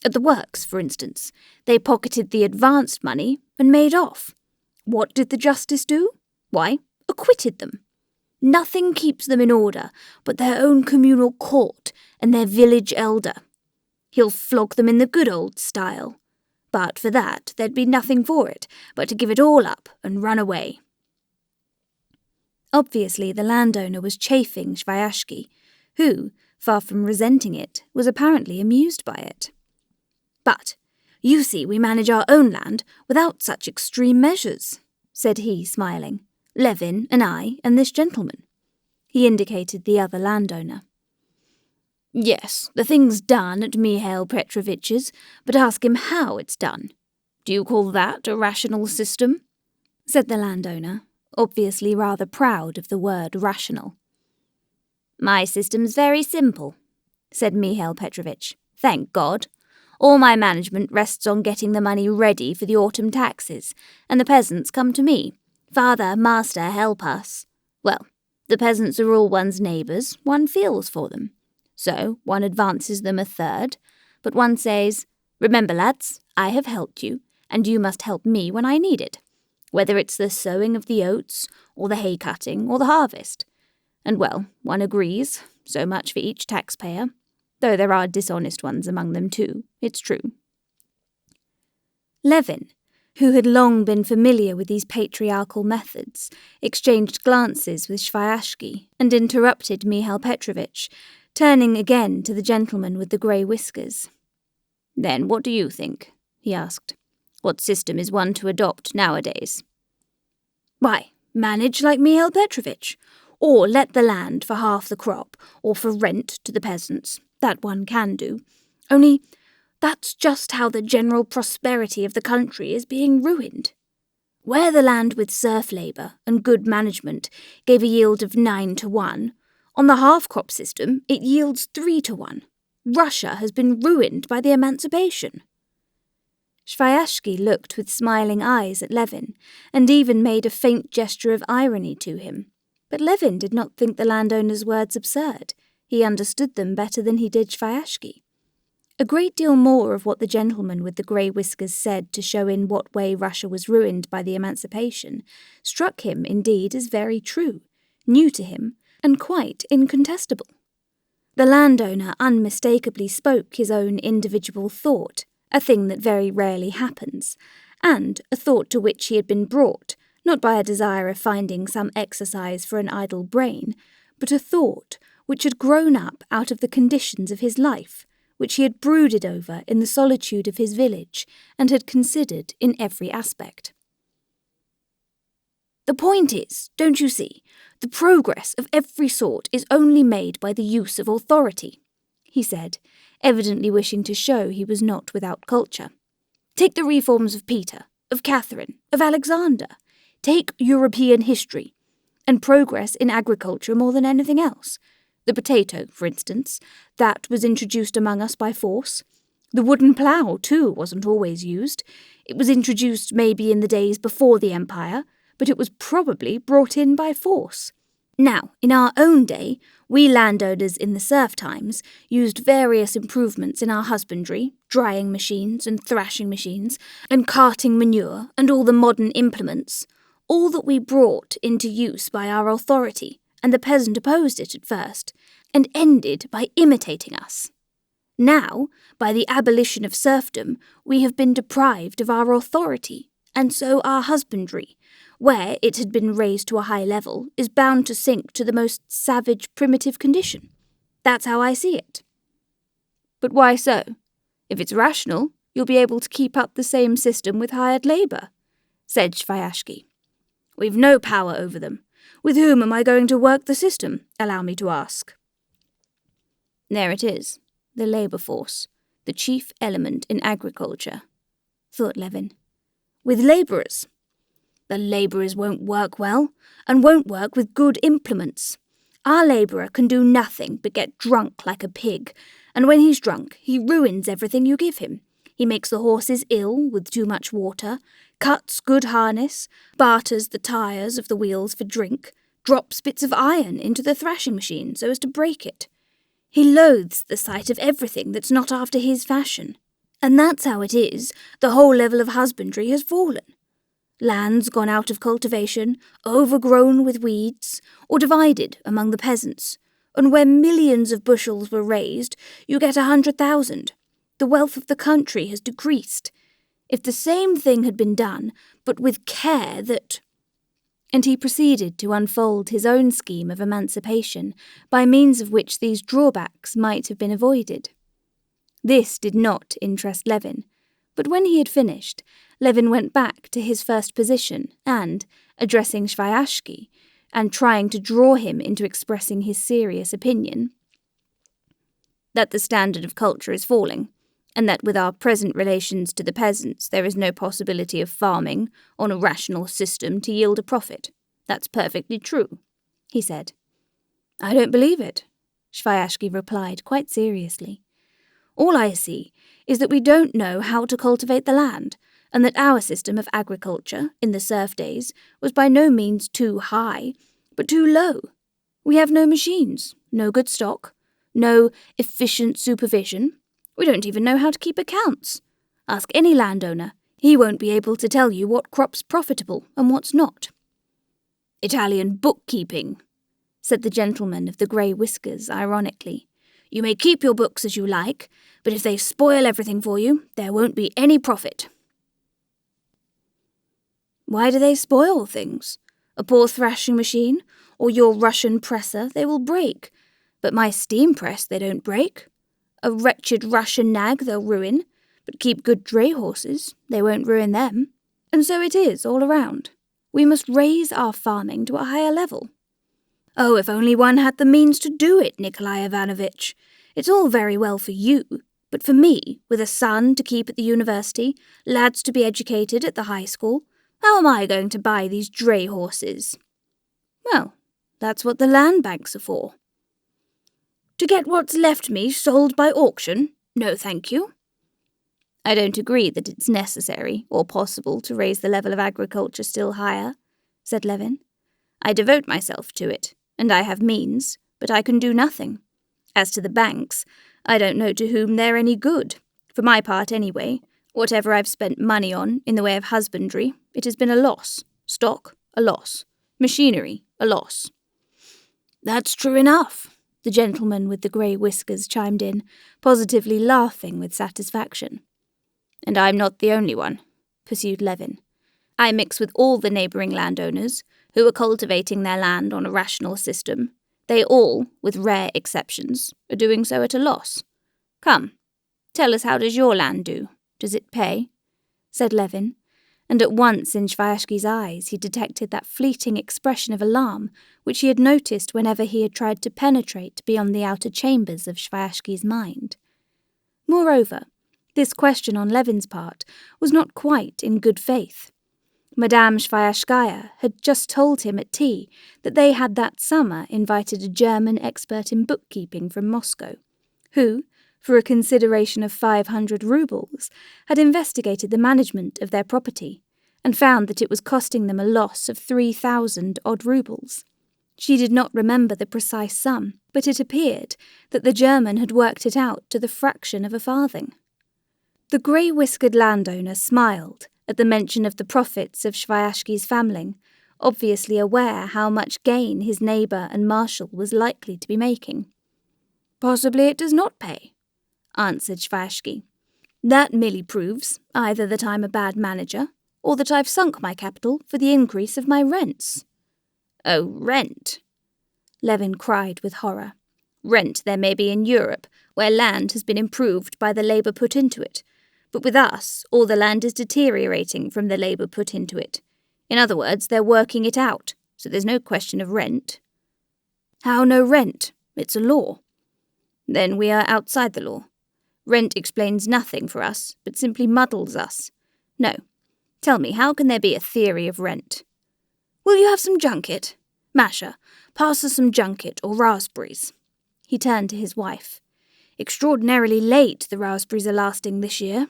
At the works, for instance, they pocketed the advanced money and made off. What did the justice do? Why, acquitted them. Nothing keeps them in order but their own communal court and their village elder. He'll flog them in the good old style. But for that, there'd be nothing for it but to give it all up and run away." Obviously, the landowner was chaffing Svyashky, who, far from resenting it, was apparently amused by it. "But, you see, we manage our own land without such extreme measures," said he, smiling. "Levin and I and this gentleman." He indicated the other landowner. "Yes, the thing's done at Mihail Petrovitch's, but ask him how it's done. Do you call that a rational system?" said the landowner, obviously rather proud of the word rational. "My system's very simple," said Mihail Petrovitch. "Thank God. All my management rests on getting the money ready for the autumn taxes, and the peasants come to me. 'Father, master, help us.' Well, the peasants are all one's neighbours, one feels for them. So one advances them a third, but one says, 'Remember, lads, I have helped you, and you must help me when I need it, whether it's the sowing of the oats, or the hay cutting, or the harvest.' And well, one agrees, so much for each taxpayer, though there are dishonest ones among them too, it's true." Levin, who had long been familiar with these patriarchal methods, exchanged glances with Sviashki and interrupted Mihail Petrovitch, turning again to the gentleman with the grey whiskers. "Then what do you think?" he asked. "What system is one to adopt nowadays?" "Why, manage like Mihail Petrovitch, or let the land for half the crop, or for rent to the peasants. That one can do. Only that's just how the general prosperity of the country is being ruined. Where the land with serf labour and good management gave a yield of 9-1, on the half-crop system it yields 3-1. Russia has been ruined by the emancipation." Sviashki looked with smiling eyes at Levin, and even made a faint gesture of irony to him. But Levin did not think the landowner's words absurd. He understood them better than he did Sviashki. A great deal more of what the gentleman with the grey whiskers said to show in what way Russia was ruined by the emancipation struck him indeed as very true, new to him, and quite incontestable. The landowner unmistakably spoke his own individual thought, a thing that very rarely happens, and a thought to which he had been brought, not by a desire of finding some exercise for an idle brain, but a thought which had grown up out of the conditions of his life, which he had brooded over in the solitude of his village, and had considered in every aspect. "The point is, don't you see, the progress of every sort is only made by the use of authority," he said, evidently wishing to show he was not without culture. "Take the reforms of Peter, of Catherine, of Alexander. Take European history, and progress in agriculture more than anything else. The potato, for instance, that was introduced among us by force. The wooden plough, too, wasn't always used. It was introduced maybe in the days before the Empire, but it was probably brought in by force. Now, in our own day, we landowners in the serf times used various improvements in our husbandry, drying machines and thrashing machines, and carting manure, and all the modern implements, all that we brought into use by our authority, and the peasant opposed it at first, and ended by imitating us. Now, by the abolition of serfdom, we have been deprived of our authority, and so our husbandry, where it had been raised to a high level, is bound to sink to the most savage primitive condition. That's how I see it." "But why so? If it's rational, you'll be able to keep up the same system with hired labour," said Sviashki. "We've no power over them. With whom am I going to work the system, allow me to ask?" "There it is, the labour force, the chief element in agriculture," thought Levin. "With labourers. The labourers won't work well, and won't work with good implements. Our labourer can do nothing but get drunk like a pig, and when he's drunk, he ruins everything you give him. He makes the horses ill with too much water, cuts good harness, barters the tyres of the wheels for drink, drops bits of iron into the thrashing machine so as to break it. He loathes the sight of everything that's not after his fashion. And that's how it is the whole level of husbandry has fallen. Land's gone out of cultivation, overgrown with weeds, or divided among the peasants, and where millions of bushels were raised, you get 100,000. The wealth of the country has decreased. If the same thing had been done, but with care that—" And he proceeded to unfold his own scheme of emancipation, by means of which these drawbacks might have been avoided. This did not interest Levin, but when he had finished, Levin went back to his first position and, addressing Sviashki, and trying to draw him into expressing his serious opinion, that the standard of culture is falling, and that with our present relations to the peasants there is no possibility of farming on a rational system to yield a profit. That's perfectly true, he said. I don't believe it, Sviashki replied quite seriously. All I see is that we don't know how to cultivate the land, and that our system of agriculture in the serf days was by no means too high, but too low. We have no machines, no good stock, no efficient supervision. We don't even know how to keep accounts. Ask any landowner, he won't be able to tell you what crop's profitable and what's not. Italian bookkeeping, said the gentleman of the grey whiskers ironically. You may keep your books as you like, but if they spoil everything for you, there won't be any profit. Why do they spoil things? A poor thrashing machine, or your Russian presser, they will break. But my steam press they don't break. A wretched Russian nag they'll ruin, but keep good dray horses, they won't ruin them. And so it is all around. We must raise our farming to a higher level. Oh, if only one had the means to do it, Nikolai Ivanovitch. It's all very well for you, but for me, with a son to keep at the university, lads to be educated at the high school, how am I going to buy these dray horses? Well, that's what the land banks are for. To get what's left me sold by auction? No, thank you. I don't agree that it's necessary or possible to raise the level of agriculture still higher, said Levin. I devote myself to it, and I have means, but I can do nothing. As to the banks, I don't know to whom they're any good. For my part, anyway, whatever I've spent money on in the way of husbandry, it has been a loss. Stock, a loss. Machinery, a loss. That's true enough, the gentleman with the grey whiskers chimed in, positively laughing with satisfaction. And I'm not the only one, pursued Levin. I mix with all the neighbouring landowners who are cultivating their land on a rational system. They all, with rare exceptions, are doing so at a loss. Come, tell us, how does your land do? Does it pay? Said Levin, and at once in Sviashki's eyes he detected that fleeting expression of alarm which he had noticed whenever he had tried to penetrate beyond the outer chambers of Sviashki's mind. Moreover, this question on Levin's part was not quite in good faith. Madame Sviashkaya had just told him at tea that they had that summer invited a German expert in bookkeeping from Moscow, who, for a consideration of 500 rubles, had investigated the management of their property, and found that it was costing them a loss of 3,000 odd rubles. She did not remember the precise sum, but it appeared that the German had worked it out to the fraction of a farthing. The grey-whiskered landowner smiled at the mention of the profits of Sviashki's family, obviously aware how much gain his neighbour and marshal was likely to be making. Possibly it does not pay, answered Sviashki. That merely proves either that I'm a bad manager, or that I've sunk my capital for the increase of my rents. Oh, rent! Levin cried with horror. Rent there may be in Europe, where land has been improved by the labour put into it, but with us all the land is deteriorating from the labour put into it. In other words, they're working it out, so there's no question of rent. How no rent? It's a law. Then we are outside the law. Rent explains nothing for us, but simply muddles us. No. Tell me, how can there be a theory of rent? Will you have some junket? Masha, pass us some junket or raspberries. He turned to his wife. Extraordinarily late the raspberries are lasting this year.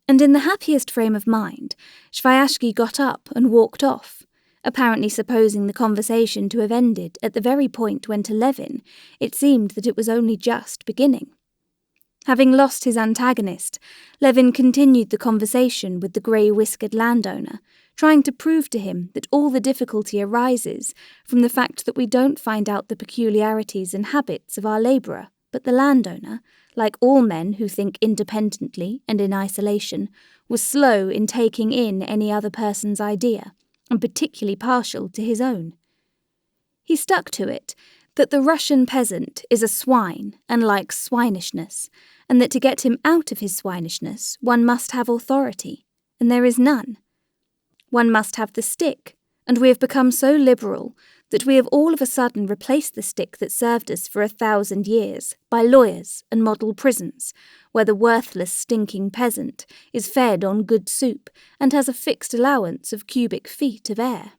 And in the happiest frame of mind, Sviashki got up and walked off, apparently supposing the conversation to have ended at the very point when to Levin it seemed that it was only just beginning. Having lost his antagonist, Levin continued the conversation with the grey-whiskered landowner, trying to prove to him that all the difficulty arises from the fact that we don't find out the peculiarities and habits of our labourer, but the landowner, like all men who think independently and in isolation, was slow in taking in any other person's idea, and particularly partial to his own. He stuck to it that the Russian peasant is a swine and likes swinishness, and that to get him out of his swinishness one must have authority, and there is none. One must have the stick, and we have become so liberal that we have all of a sudden replaced the stick that served us for 1,000 years by lawyers and model prisons, where the worthless stinking peasant is fed on good soup and has a fixed allowance of cubic feet of air.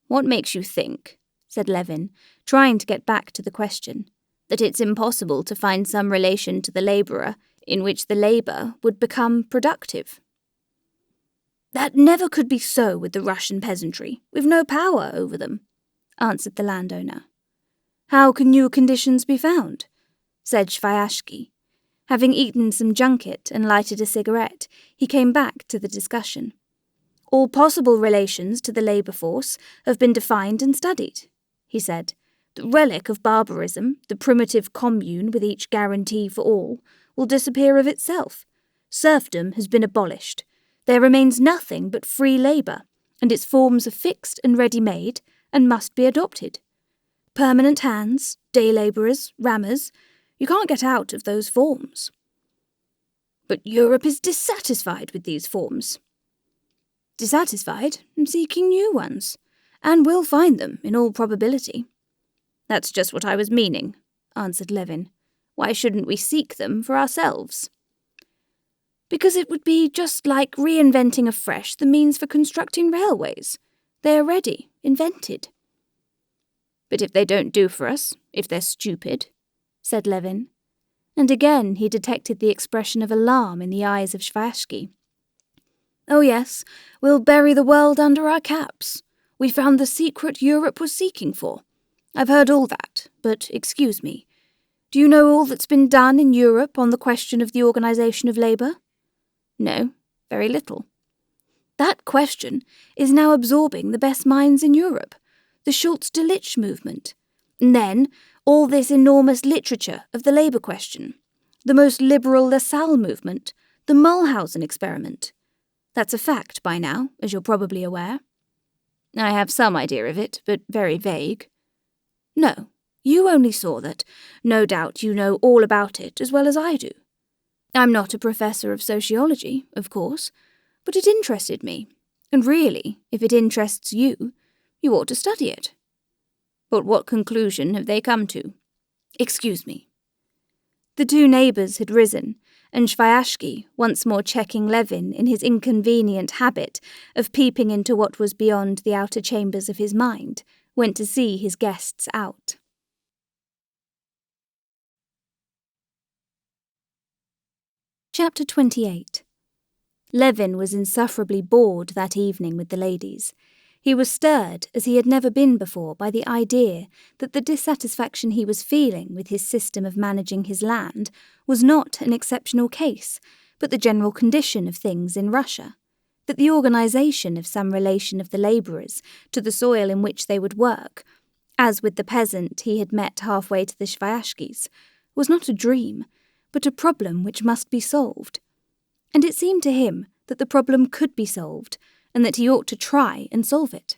What makes you think, said Levin, trying to get back to the question, that it's impossible to find some relation to the labourer in which the labour would become productive? That never could be so with the Russian peasantry. We've no power over them, answered the landowner. How can new conditions be found? Said Sviashki. Having eaten some junket and lighted a cigarette, he came back to the discussion. All possible relations to the labour force have been defined and studied, he said. The relic of barbarism, the primitive commune with each guarantee for all, will disappear of itself. Serfdom has been abolished. There remains nothing but free labour, and its forms are fixed and ready-made and must be adopted. Permanent hands, day labourers, rammers, you can't get out of those forms. But Europe is dissatisfied with these forms. Dissatisfied and seeking new ones, and will find them in all probability. That's just what I was meaning, answered Levin. Why shouldn't we seek them for ourselves? Because it would be just like reinventing afresh the means for constructing railways. They are ready, invented. But if they don't do for us, if they're stupid, said Levin, and again he detected the expression of alarm in the eyes of Sviashki. Oh yes, we'll bury the world under our caps. We found the secret Europe was seeking for. I've heard all that, but excuse me. Do you know all that's been done in Europe on the question of the organisation of labour? No, very little. That question is now absorbing the best minds in Europe, the Schultz-Delitzsch movement, and then all this enormous literature of the labour question, the most liberal Lassalle movement, the Mulhausen experiment. That's a fact by now, as you're probably aware. I have some idea of it, but very vague. No, you only saw that. No doubt you know all about it as well as I do. I'm not a professor of sociology, of course, but it interested me, and really, if it interests you, you ought to study it. But what conclusion have they come to? Excuse me. The two neighbours had risen, and Sviashki, once more checking Levin in his inconvenient habit of peeping into what was beyond the outer chambers of his mind, went to see his guests out. Chapter 28. Levin was insufferably bored that evening with the ladies. He was stirred as he had never been before by the idea that the dissatisfaction he was feeling with his system of managing his land was not an exceptional case, but the general condition of things in Russia, that the organisation of some relation of the labourers to the soil in which they would work, as with the peasant he had met halfway to the Sviashkis, was not a dream, but a problem which must be solved. And it seemed to him that the problem could be solved, and that he ought to try and solve it.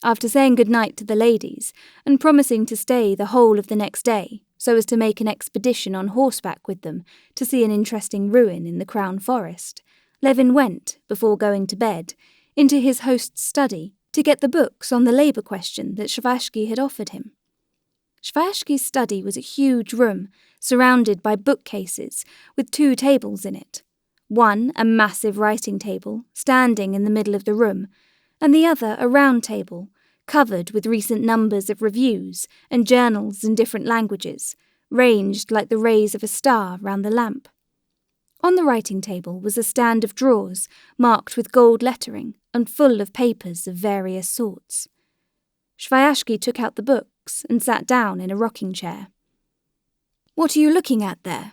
After saying good-night to the ladies, and promising to stay the whole of the next day, so as to make an expedition on horseback with them to see an interesting ruin in the Crown Forest, Levin went, before going to bed, into his host's study to get the books on the labour question that Sviashki had offered him. Sviashki's study was a huge room, surrounded by bookcases, with 2 tables in it. One, a massive writing table, standing in the middle of the room, and the other a round table, covered with recent numbers of reviews and journals in different languages, ranged like the rays of a star round the lamp. On the writing table was a stand of drawers, marked with gold lettering and full of papers of various sorts. Sviashki took out the books and sat down in a rocking chair. "What are you looking at there?"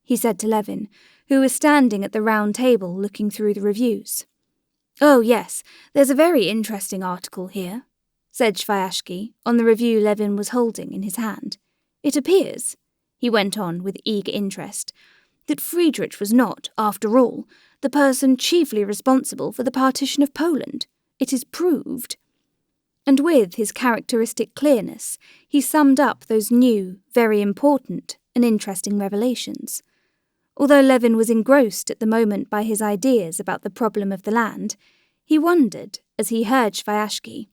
he said to Levin, who was standing at the round table looking through the reviews. "Oh, yes, there's a very interesting article here," said Sviashki on the review Levin was holding in his hand. "It appears," he went on with eager interest, "that Friedrich was not, after all, the person chiefly responsible for the partition of Poland. It is proved." And with his characteristic clearness, he summed up those new, very important and interesting revelations. Although Levin was engrossed at the moment by his ideas about the problem of the land, he wondered, as he heard Sviashki,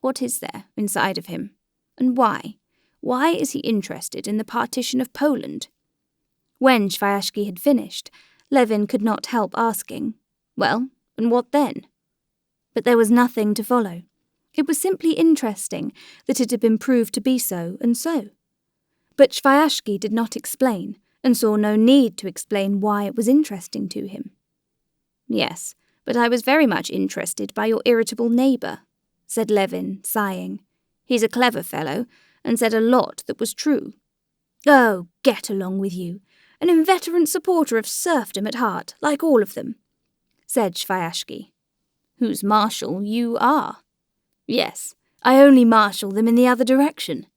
what is there inside of him? And why? Why is he interested in the partition of Poland? When Sviashki had finished, Levin could not help asking, well, and what then? But there was nothing to follow. It was simply interesting that it had been proved to be so and so. But Sviashki did not explain, and saw no need to explain why it was interesting to him. Yes, but I was very much interested by your irritable neighbour, said Levin, sighing. He's a clever fellow, and said a lot that was true. Oh, get along with you. An inveterate supporter of serfdom at heart, like all of them, said Sviashki. Whose marshal you are. Yes, I only marshal them in the other direction,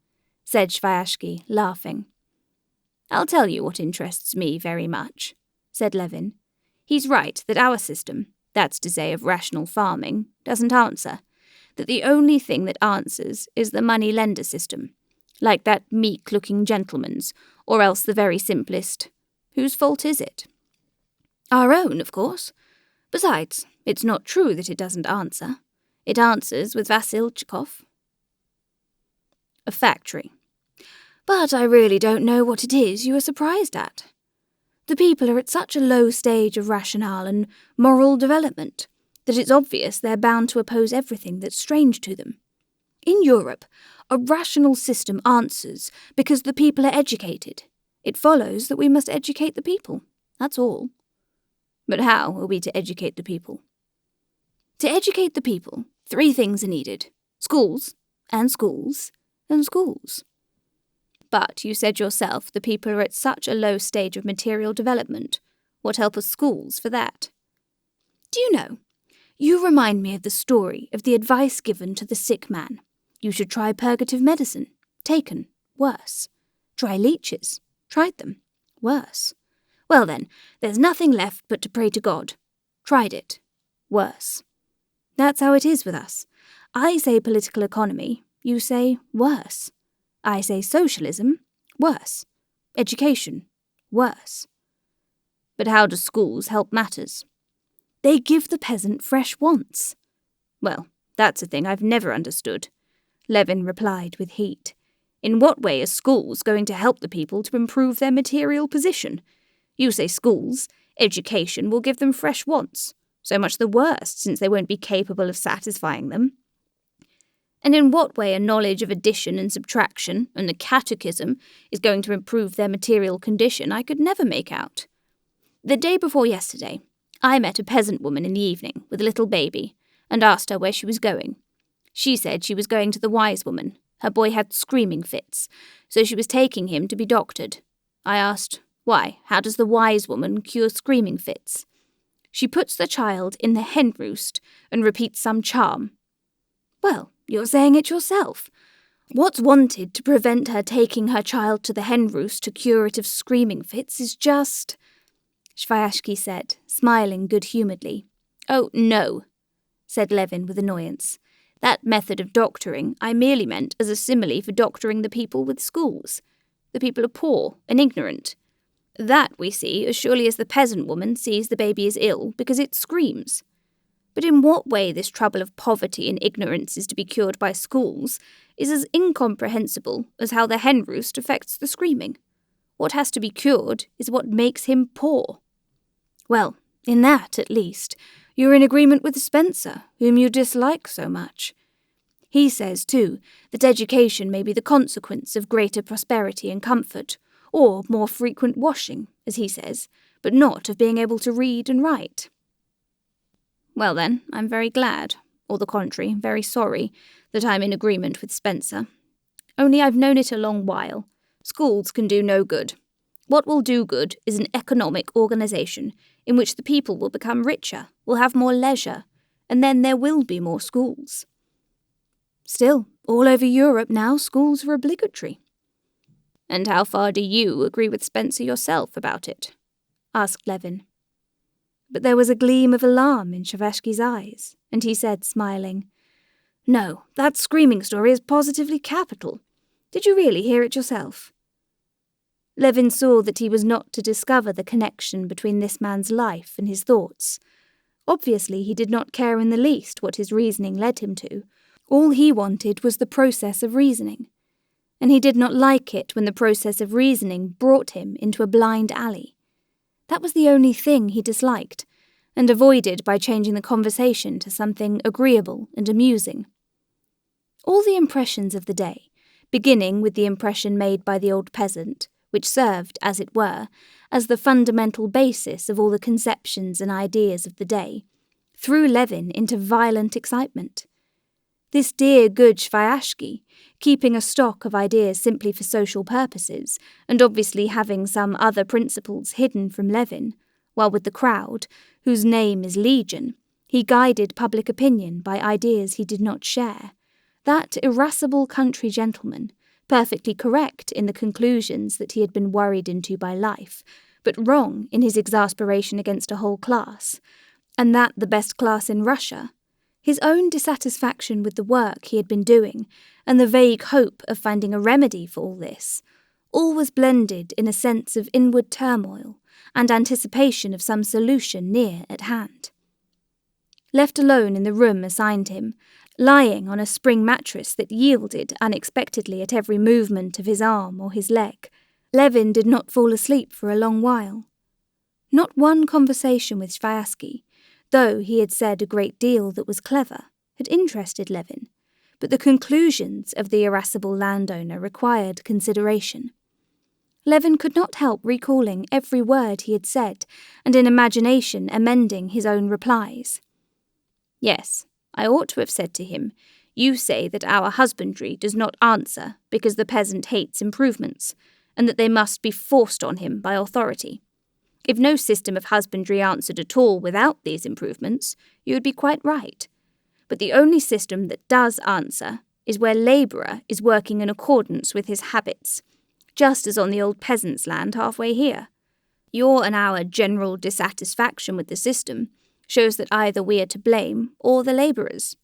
said Sviashki, laughing. I'll tell you what interests me very much, said Levin. He's right that our system, that's to say of rational farming, doesn't answer, that the only thing that answers is the money-lender system, like that meek-looking gentleman's, or else the very simplest. Whose fault is it? Our own, of course. Besides, it's not true that it doesn't answer. It answers with Vasilchikov. A factory. But I really don't know what it is you are surprised at. The people are at such a low stage of rationale and moral development that it's obvious they're bound to oppose everything that's strange to them. In Europe, a rational system answers because the people are educated. It follows that we must educate the people. That's all. But how are we to educate the people? To educate the people, 3 things are needed. Schools, and schools, and schools. But you said yourself the people are at such a low stage of material development. What help are schools for that? Do you know, you remind me of the story of the advice given to the sick man. You should try purgative medicine. Taken. Worse. Try leeches. Tried them. Worse. Well then, there's nothing left but to pray to God. Tried it. Worse. That's how it is with us. I say political economy. You say worse. I say socialism, worse. Education, worse. But how do schools help matters? They give the peasant fresh wants. Well, that's a thing I've never understood, Levin replied with heat. In what way are schools going to help the people to improve their material position? You say schools, education will give them fresh wants. So much the worse, since they won't be capable of satisfying them. And in what way a knowledge of addition and subtraction and the catechism is going to improve their material condition, I could never make out. The day before yesterday, I met a peasant woman in the evening with a little baby and asked her where she was going. She said she was going to the wise woman. Her boy had screaming fits, so she was taking him to be doctored. I asked, why, how does the wise woman cure screaming fits? She puts the child in the hen roost and repeats some charm. Well, you're saying it yourself. What's wanted to prevent her taking her child to the hen roost to cure it of screaming fits is just... Sviashki said, smiling good-humouredly. Oh, no, said Levin with annoyance. That method of doctoring I merely meant as a simile for doctoring the people with schools. The people are poor and ignorant. That we see as surely as the peasant woman sees the baby is ill because it screams. But in what way this trouble of poverty and ignorance is to be cured by schools is as incomprehensible as how the hen roost affects the screaming. What has to be cured is what makes him poor. Well, in that, at least, you're in agreement with Spencer, whom you dislike so much. He says, too, that education may be the consequence of greater prosperity and comfort, or more frequent washing, as he says, but not of being able to read and write. Well then, I'm very glad, or the contrary, very sorry, that I'm in agreement with Spencer. Only I've known it a long while. Schools can do no good. What will do good is an economic organisation in which the people will become richer, will have more leisure, and then there will be more schools. Still, all over Europe now, schools are obligatory. And how far do you agree with Spencer yourself about it? Asked Levin. But there was a gleam of alarm in Sviashki's eyes, and he said, smiling, No, that screaming story is positively capital. Did you really hear it yourself? Levin saw that he was not to discover the connection between this man's life and his thoughts. Obviously, he did not care in the least what his reasoning led him to. All he wanted was the process of reasoning. And he did not like it when the process of reasoning brought him into a blind alley. That was the only thing he disliked, and avoided by changing the conversation to something agreeable and amusing. All the impressions of the day, beginning with the impression made by the old peasant, which served, as it were, as the fundamental basis of all the conceptions and ideas of the day, threw Levin into violent excitement. This dear good Sviashki, keeping a stock of ideas simply for social purposes, and obviously having some other principles hidden from Levin, while with the crowd, whose name is Legion, he guided public opinion by ideas he did not share. That irascible country gentleman, perfectly correct in the conclusions that he had been worried into by life, but wrong in his exasperation against a whole class, and that the best class in Russia, his own dissatisfaction with the work he had been doing, and the vague hope of finding a remedy for all was blended in a sense of inward turmoil and anticipation of some solution near at hand. Left alone in the room assigned him, lying on a spring mattress that yielded unexpectedly at every movement of his arm or his leg, Levin did not fall asleep for a long while. Not one conversation with Sviashki, though he had said a great deal that was clever, had interested Levin, but the conclusions of the irascible landowner required consideration. Levin could not help recalling every word he had said, and in imagination amending his own replies. Yes, I ought to have said to him, you say that our husbandry does not answer because the peasant hates improvements, and that they must be forced on him by authority. If no system of husbandry answered at all without these improvements, you would be quite right. But the only system that does answer is where labourer is working in accordance with his habits, just as on the old peasant's land halfway here. Your and our general dissatisfaction with the system shows that either we are to blame or the labourers.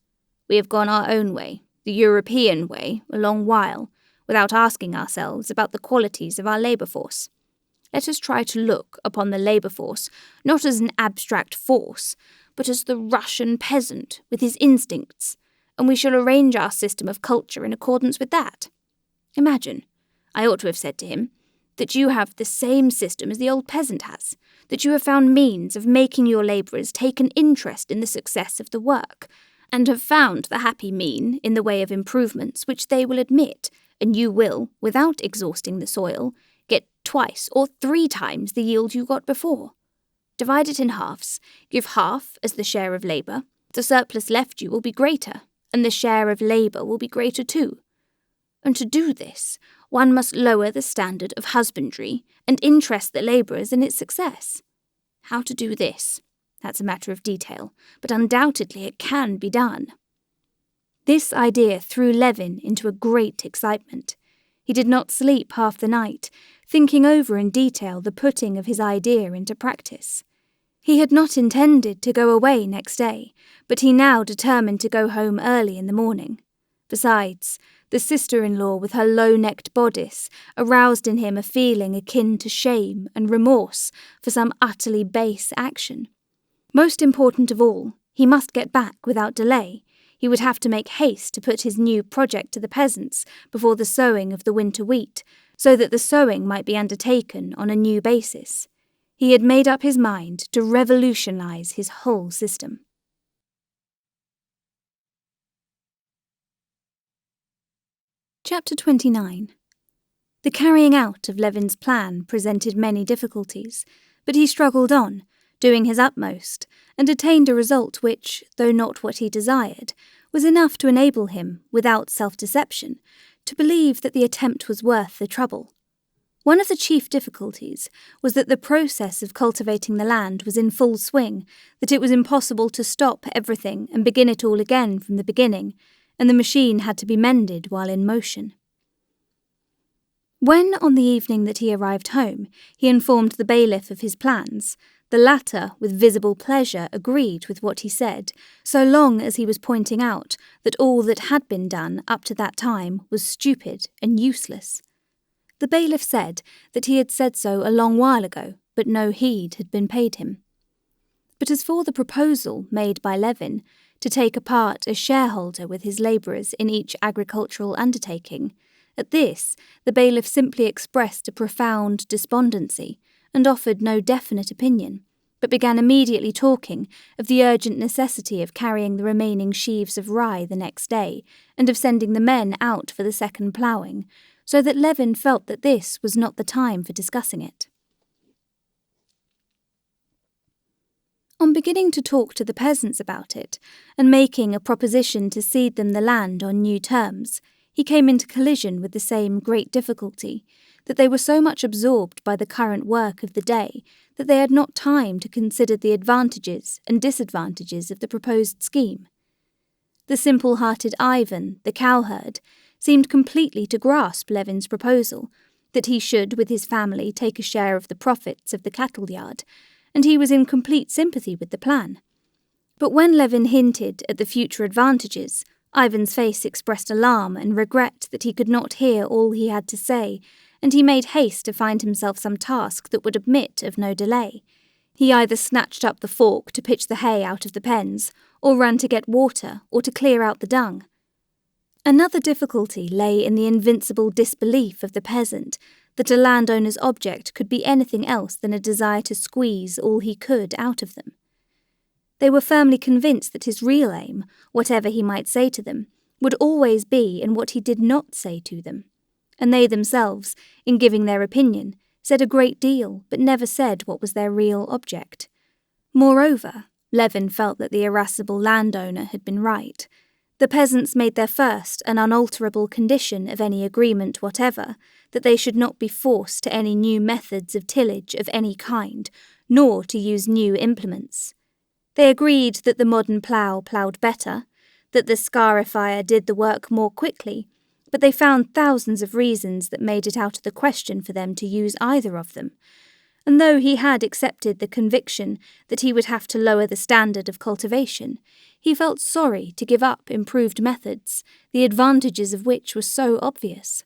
We have gone our own way, the European way, a long while, without asking ourselves about the qualities of our labour force. Let us try to look upon the labour force not as an abstract force, but as the Russian peasant with his instincts, and we shall arrange our system of culture in accordance with that. Imagine, I ought to have said to him, that you have the same system as the old peasant has, that you have found means of making your labourers take an interest in the success of the work, and have found the happy mean in the way of improvements which they will admit, and you will, without exhausting the soil, get 2 or 3 times the yield you got before. Divide it in halves, give half as the share of labour, the surplus left you will be greater, and the share of labour will be greater too. And to do this, one must lower the standard of husbandry and interest the labourers in its success. How to do this? That's a matter of detail, but undoubtedly it can be done. This idea threw Levin into a great excitement. He did not sleep half the night, thinking over in detail the putting of his idea into practice. He had not intended to go away next day, but he now determined to go home early in the morning. Besides, the sister-in-law with her low-necked bodice aroused in him a feeling akin to shame and remorse for some utterly base action. Most important of all, he must get back without delay. He would have to make haste to put his new project to the peasants before the sowing of the winter wheat, so that the sowing might be undertaken on a new basis. He had made up his mind to revolutionize his whole system. Chapter 29. The carrying out of Levin's plan presented many difficulties, but he struggled on, doing his utmost, and attained a result which, though not what he desired, was enough to enable him, without self-deception, to believe that the attempt was worth the trouble. One of the chief difficulties was that the process of cultivating the land was in full swing, that it was impossible to stop everything and begin it all again from the beginning, and the machine had to be mended while in motion. When, on the evening that he arrived home, he informed the bailiff of his plans, The latter, with visible pleasure, agreed with what he said, so long as he was pointing out that all that had been done up to that time was stupid and useless. The bailiff said that he had said so a long while ago, but no heed had been paid him. But as for the proposal made by Levin to take a part as shareholder with his labourers in each agricultural undertaking, at this the bailiff simply expressed a profound despondency and offered no definite opinion, but began immediately talking of the urgent necessity of carrying the remaining sheaves of rye the next day, and of sending the men out for the second ploughing, so that Levin felt that this was not the time for discussing it. On beginning to talk to the peasants about it, and making a proposition to cede them the land on new terms, he came into collision with the same great difficulty, that they were so much absorbed by the current work of the day that they had not time to consider the advantages and disadvantages of the proposed scheme. The simple-hearted Ivan, the cowherd, seemed completely to grasp Levin's proposal, that he should with his family take a share of the profits of the cattle yard, and he was in complete sympathy with the plan. But when Levin hinted at the future advantages, Ivan's face expressed alarm and regret that he could not hear all he had to say, and he made haste to find himself some task that would admit of no delay. He either snatched up the fork to pitch the hay out of the pens, or ran to get water, or to clear out the dung. Another difficulty lay in the invincible disbelief of the peasant that a landowner's object could be anything else than a desire to squeeze all he could out of them. They were firmly convinced that his real aim, whatever he might say to them, would always be in what he did not say to them, and they themselves, in giving their opinion, said a great deal, but never said what was their real object. Moreover, Levin felt that the irascible landowner had been right. The peasants made their first and unalterable condition of any agreement whatever that they should not be forced to any new methods of tillage of any kind, nor to use new implements. They agreed that the modern ploughed better, that the scarifier did the work more quickly, but they found thousands of reasons that made it out of the question for them to use either of them. And though he had accepted the conviction that he would have to lower the standard of cultivation, he felt sorry to give up improved methods, the advantages of which were so obvious.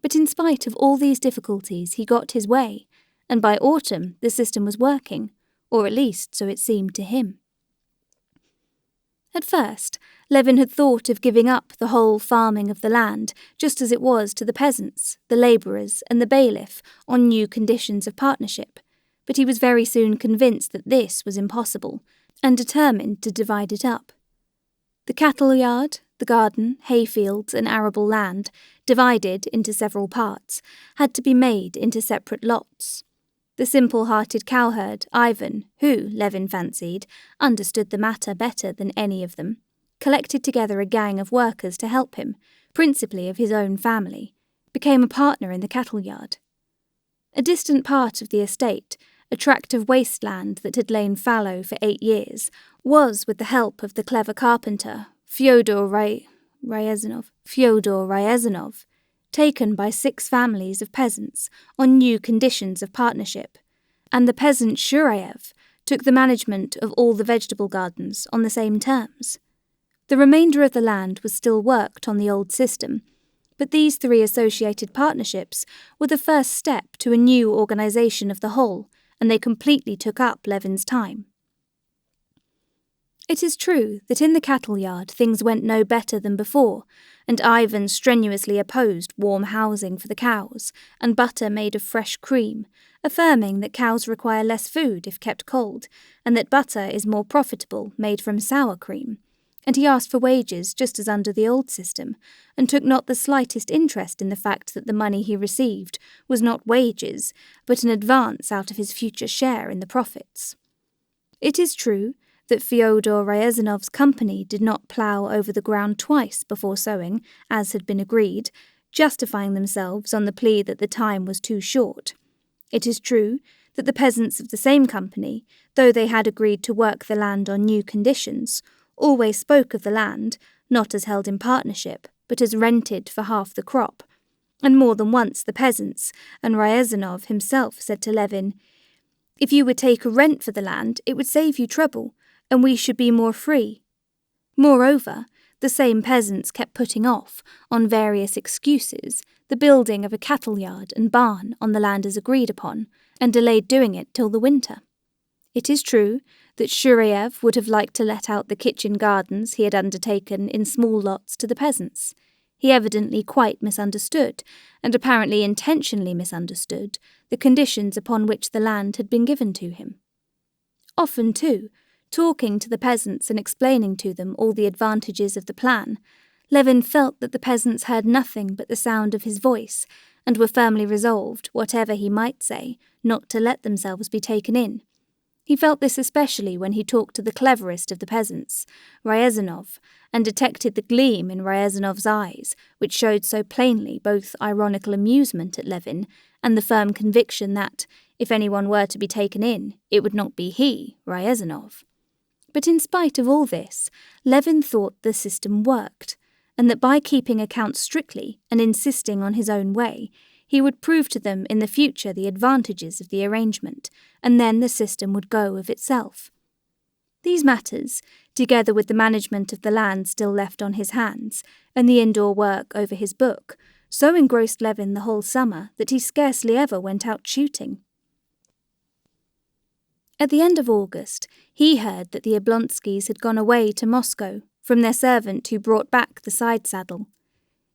But in spite of all these difficulties, he got his way, and by autumn the system was working, or at least so it seemed to him. At first, Levin had thought of giving up the whole farming of the land, just as it was to the peasants, the labourers, and the bailiff, on new conditions of partnership, but he was very soon convinced that this was impossible, and determined to divide it up. The cattle yard, the garden, hayfields, and arable land, divided into several parts, had to be made into separate lots. The simple-hearted cowherd, Ivan, who, Levin fancied, understood the matter better than any of them, collected together a gang of workers to help him, principally of his own family, became a partner in the cattle yard. A distant part of the estate, a tract of waste land that had lain fallow for 8 years, was, with the help of the clever carpenter, Fyodor Ryazanov, taken by 6 families of peasants on new conditions of partnership, and the peasant Shurayev took the management of all the vegetable gardens on the same terms. The remainder of the land was still worked on the old system, but these 3 associated partnerships were the first step to a new organisation of the whole, and they completely took up Levin's time. It is true that in the cattle yard things went no better than before, and Ivan strenuously opposed warm housing for the cows, and butter made of fresh cream, affirming that cows require less food if kept cold, and that butter is more profitable made from sour cream, and he asked for wages just as under the old system, and took not the slightest interest in the fact that the money he received was not wages, but an advance out of his future share in the profits. It is true that Fyodor Ryazanov's company did not plough over the ground twice before sowing, as had been agreed, justifying themselves on the plea that the time was too short. It is true that the peasants of the same company, though they had agreed to work the land on new conditions, always spoke of the land, not as held in partnership, but as rented for half the crop, and more than once the peasants, and Ryazanov himself said to Levin, If you would take a rent for the land, it would save you trouble, and we should be more free. Moreover, the same peasants kept putting off, on various excuses, the building of a cattle yard and barn on the land as agreed upon, and delayed doing it till the winter. It is true that Shureyev would have liked to let out the kitchen gardens he had undertaken in small lots to the peasants. He evidently quite misunderstood, and apparently intentionally misunderstood, the conditions upon which the land had been given to him. Often, too, talking to the peasants and explaining to them all the advantages of the plan, Levin felt that the peasants heard nothing but the sound of his voice, and were firmly resolved, whatever he might say, not to let themselves be taken in. He felt this especially when he talked to the cleverest of the peasants, Ryazanov, and detected the gleam in Ryazanov's eyes, which showed so plainly both ironical amusement at Levin and the firm conviction that, if anyone were to be taken in, it would not be he, Ryazanov. But in spite of all this, Levin thought the system worked, and that by keeping accounts strictly and insisting on his own way, he would prove to them in the future the advantages of the arrangement, and then the system would go of itself. These matters, together with the management of the land still left on his hands, and the indoor work over his book, so engrossed Levin the whole summer that he scarcely ever went out shooting. At the end of August, he heard that the Oblonskys had gone away to Moscow from their servant who brought back the side-saddle.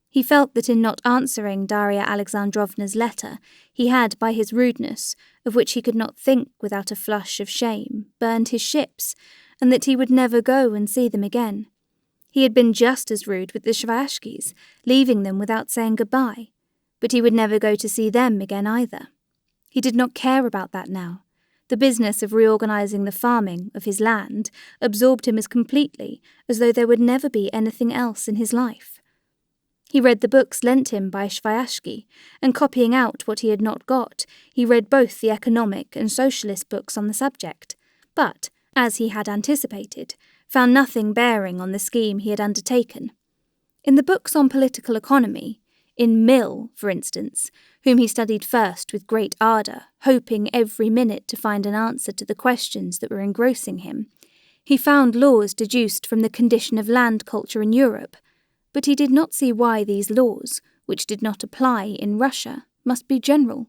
He felt that in not answering Darya Alexandrovna's letter, he had, by his rudeness, of which he could not think without a flush of shame, burned his ships, and that he would never go and see them again. He had been just as rude with the Shvashkis, leaving them without saying goodbye, but he would never go to see them again either. He did not care about that now. The business of reorganizing the farming of his land absorbed him as completely as though there would never be anything else in his life. He read the books lent him by Shvashki, and copying out what he had not got, he read both the economic and socialist books on the subject, but, as he had anticipated, found nothing bearing on the scheme he had undertaken. In the books on political economy, in Mill, for instance, whom he studied first with great ardour, hoping every minute to find an answer to the questions that were engrossing him, he found laws deduced from the condition of land culture in Europe, but he did not see why these laws, which did not apply in Russia, must be general.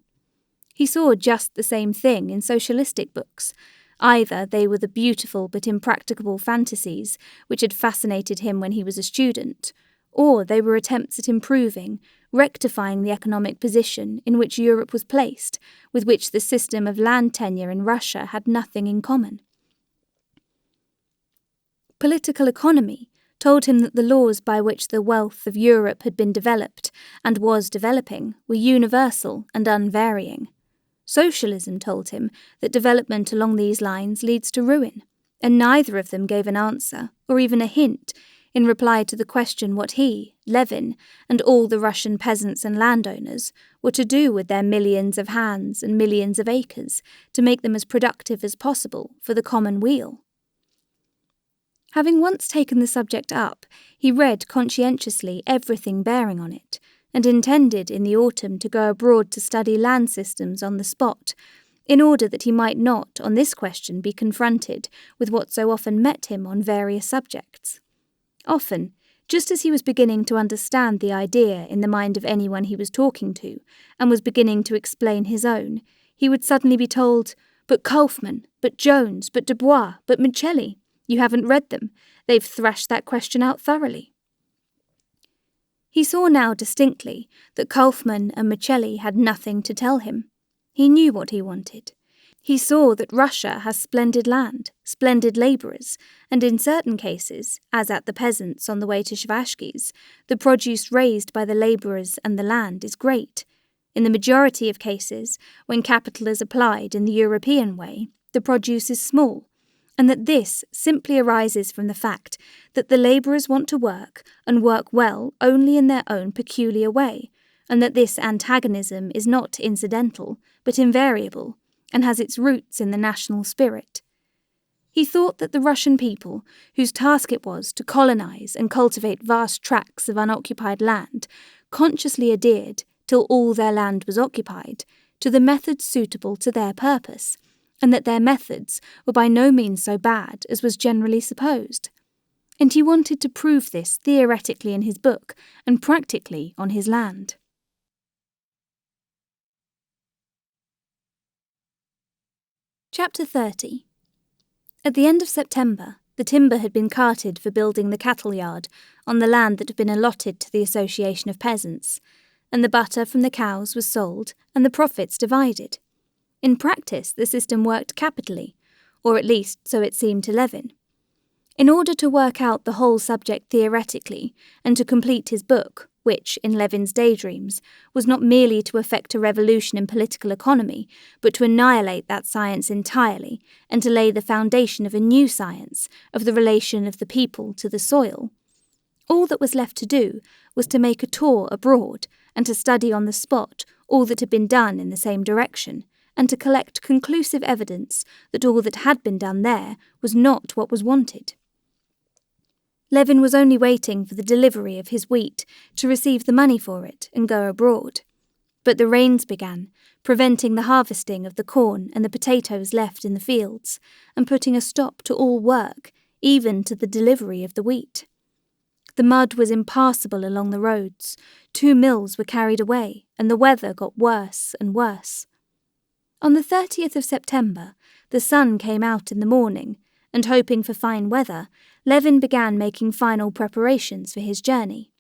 He saw just the same thing in socialistic books. Either they were the beautiful but impracticable fantasies which had fascinated him when he was a student, or they were attempts at improving, rectifying the economic position in which Europe was placed, with which the system of land tenure in Russia had nothing in common. Political economy told him that the laws by which the wealth of Europe had been developed and was developing were universal and unvarying. Socialism told him that development along these lines leads to ruin, and neither of them gave an answer, or even a hint, in reply to the question what he, Levin, and all the Russian peasants and landowners were to do with their millions of hands and millions of acres to make them as productive as possible for the common weal. Having once taken the subject up, he read conscientiously everything bearing on it, and intended in the autumn to go abroad to study land systems on the spot, in order that he might not, on this question, be confronted with what so often met him on various subjects. Often, just as he was beginning to understand the idea in the mind of anyone he was talking to, and was beginning to explain his own, he would suddenly be told, "But Kaufmann, but Jones, but Dubois, but Micheli. You haven't read them. They've thrashed that question out thoroughly." He saw now distinctly that Kaufmann and Micheli had nothing to tell him. He knew what he wanted. He saw that Russia has splendid land, splendid labourers, and in certain cases, as at the peasants on the way to Shvashki's, the produce raised by the labourers and the land is great. In the majority of cases, when capital is applied in the European way, the produce is small, and that this simply arises from the fact that the labourers want to work, and work well only in their own peculiar way, and that this antagonism is not incidental, but invariable, and has its roots in the national spirit. He thought that the Russian people, whose task it was to colonize and cultivate vast tracts of unoccupied land, consciously adhered, till all their land was occupied, to the methods suitable to their purpose, and that their methods were by no means so bad as was generally supposed. And he wanted to prove this theoretically in his book and practically on his land. Chapter 30. At the end of September, the timber had been carted for building the cattle yard on the land that had been allotted to the Association of Peasants, and the butter from the cows was sold and the profits divided. In practice, the system worked capitally, or at least so it seemed to Levin. In order to work out the whole subject theoretically and to complete his book, which, in Levin's daydreams, was not merely to effect a revolution in political economy, but to annihilate that science entirely and to lay the foundation of a new science, of the relation of the people to the soil, all that was left to do was to make a tour abroad and to study on the spot all that had been done in the same direction, and to collect conclusive evidence that all that had been done there was not what was wanted. Levin was only waiting for the delivery of his wheat to receive the money for it and go abroad. But the rains began, preventing the harvesting of the corn and the potatoes left in the fields, and putting a stop to all work, even to the delivery of the wheat. The mud was impassable along the roads, 2 mills were carried away, and the weather got worse and worse. On the 30th of September, the sun came out in the morning, and hoping for fine weather, Levin began making final preparations for his journey.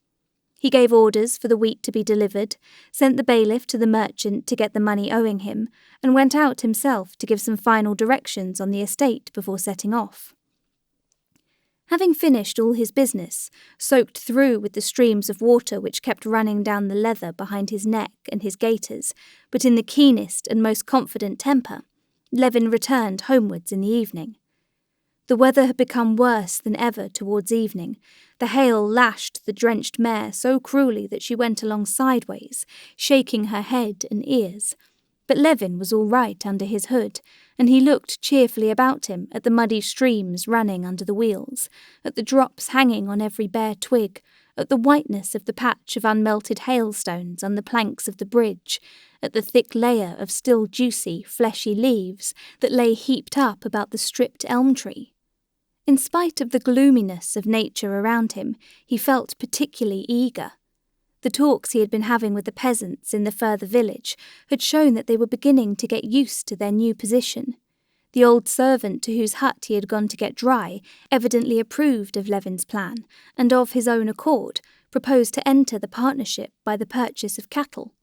He gave orders for the wheat to be delivered, sent the bailiff to the merchant to get the money owing him, and went out himself to give some final directions on the estate before setting off. Having finished all his business, soaked through with the streams of water which kept running down the leather behind his neck and his gaiters, but in the keenest and most confident temper, Levin returned homewards in the evening. The weather had become worse than ever towards evening. The hail lashed the drenched mare so cruelly that she went along sideways, shaking her head and ears. But Levin was all right under his hood, and he looked cheerfully about him at the muddy streams running under the wheels, at the drops hanging on every bare twig, at the whiteness of the patch of unmelted hailstones on the planks of the bridge, at the thick layer of still juicy, fleshy leaves that lay heaped up about the stripped elm tree. In spite of the gloominess of nature around him, he felt particularly eager. The talks he had been having with the peasants in the further village had shown that they were beginning to get used to their new position. The old servant to whose hut he had gone to get dry evidently approved of Levin's plan, and of his own accord proposed to enter the partnership by the purchase of cattle.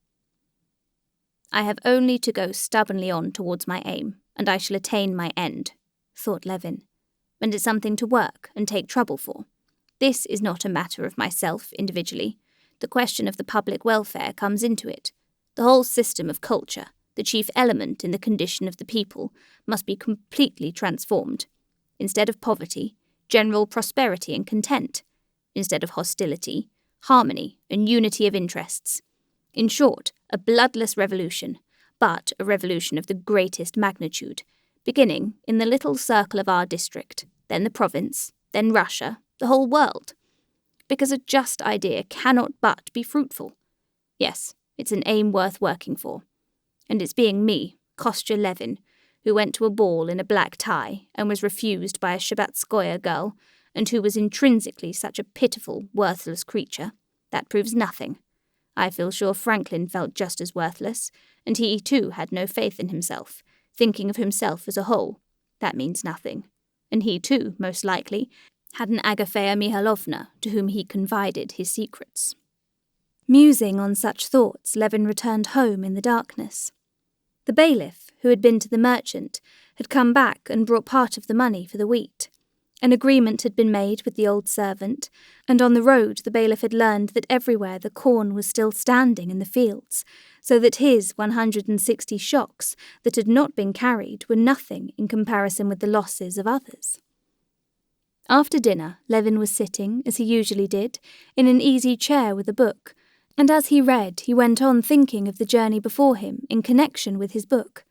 "I have only to go stubbornly on towards my aim, and I shall attain my end," thought Levin. "And it's something to work and take trouble for. This is not a matter of myself individually. The question of the public welfare comes into it. The whole system of culture, the chief element in the condition of the people, must be completely transformed. Instead of poverty, general prosperity and content. Instead of hostility, harmony and unity of interests. In short, a bloodless revolution, but a revolution of the greatest magnitude, beginning in the little circle of our district, then the province, then Russia, the whole world. Because a just idea cannot but be fruitful. Yes, it's an aim worth working for. And it's being me, Kostya Levin, who went to a ball in a black tie and was refused by a Shabbatskoye girl, and who was intrinsically such a pitiful, worthless creature. That proves nothing. I feel sure Franklin felt just as worthless, and he too had no faith in himself, thinking of himself as a whole. That means nothing. And he too, most likely, had an Agafea Mihailovna to whom he confided his secrets. Musing on such thoughts, Levin returned home in the darkness. The bailiff, who had been to the merchant, had come back and brought part of the money for the wheat. An agreement had been made with the old servant, and on the road the bailiff had learned that everywhere the corn was still standing in the fields, so that his 160 shocks that had not been carried were nothing in comparison with the losses of others. After dinner, Levin was sitting, as he usually did, in an easy chair with a book, and as he read he went on thinking of the journey before him in connection with his book.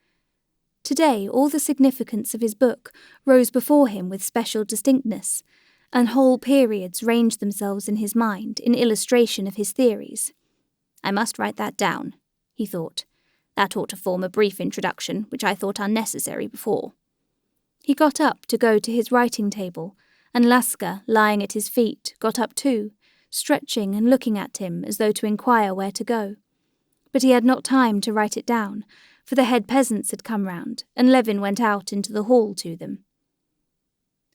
Today all the significance of his book rose before him with special distinctness, and whole periods ranged themselves in his mind in illustration of his theories. I must write that down, he thought. That ought to form a brief introduction, which I thought unnecessary before." He got up to go to his writing table, and Laska, lying at his feet, got up too, stretching and looking at him as though to inquire where to go. But he had not time to write it down, for the head peasants had come round, and Levin went out into the hall to them.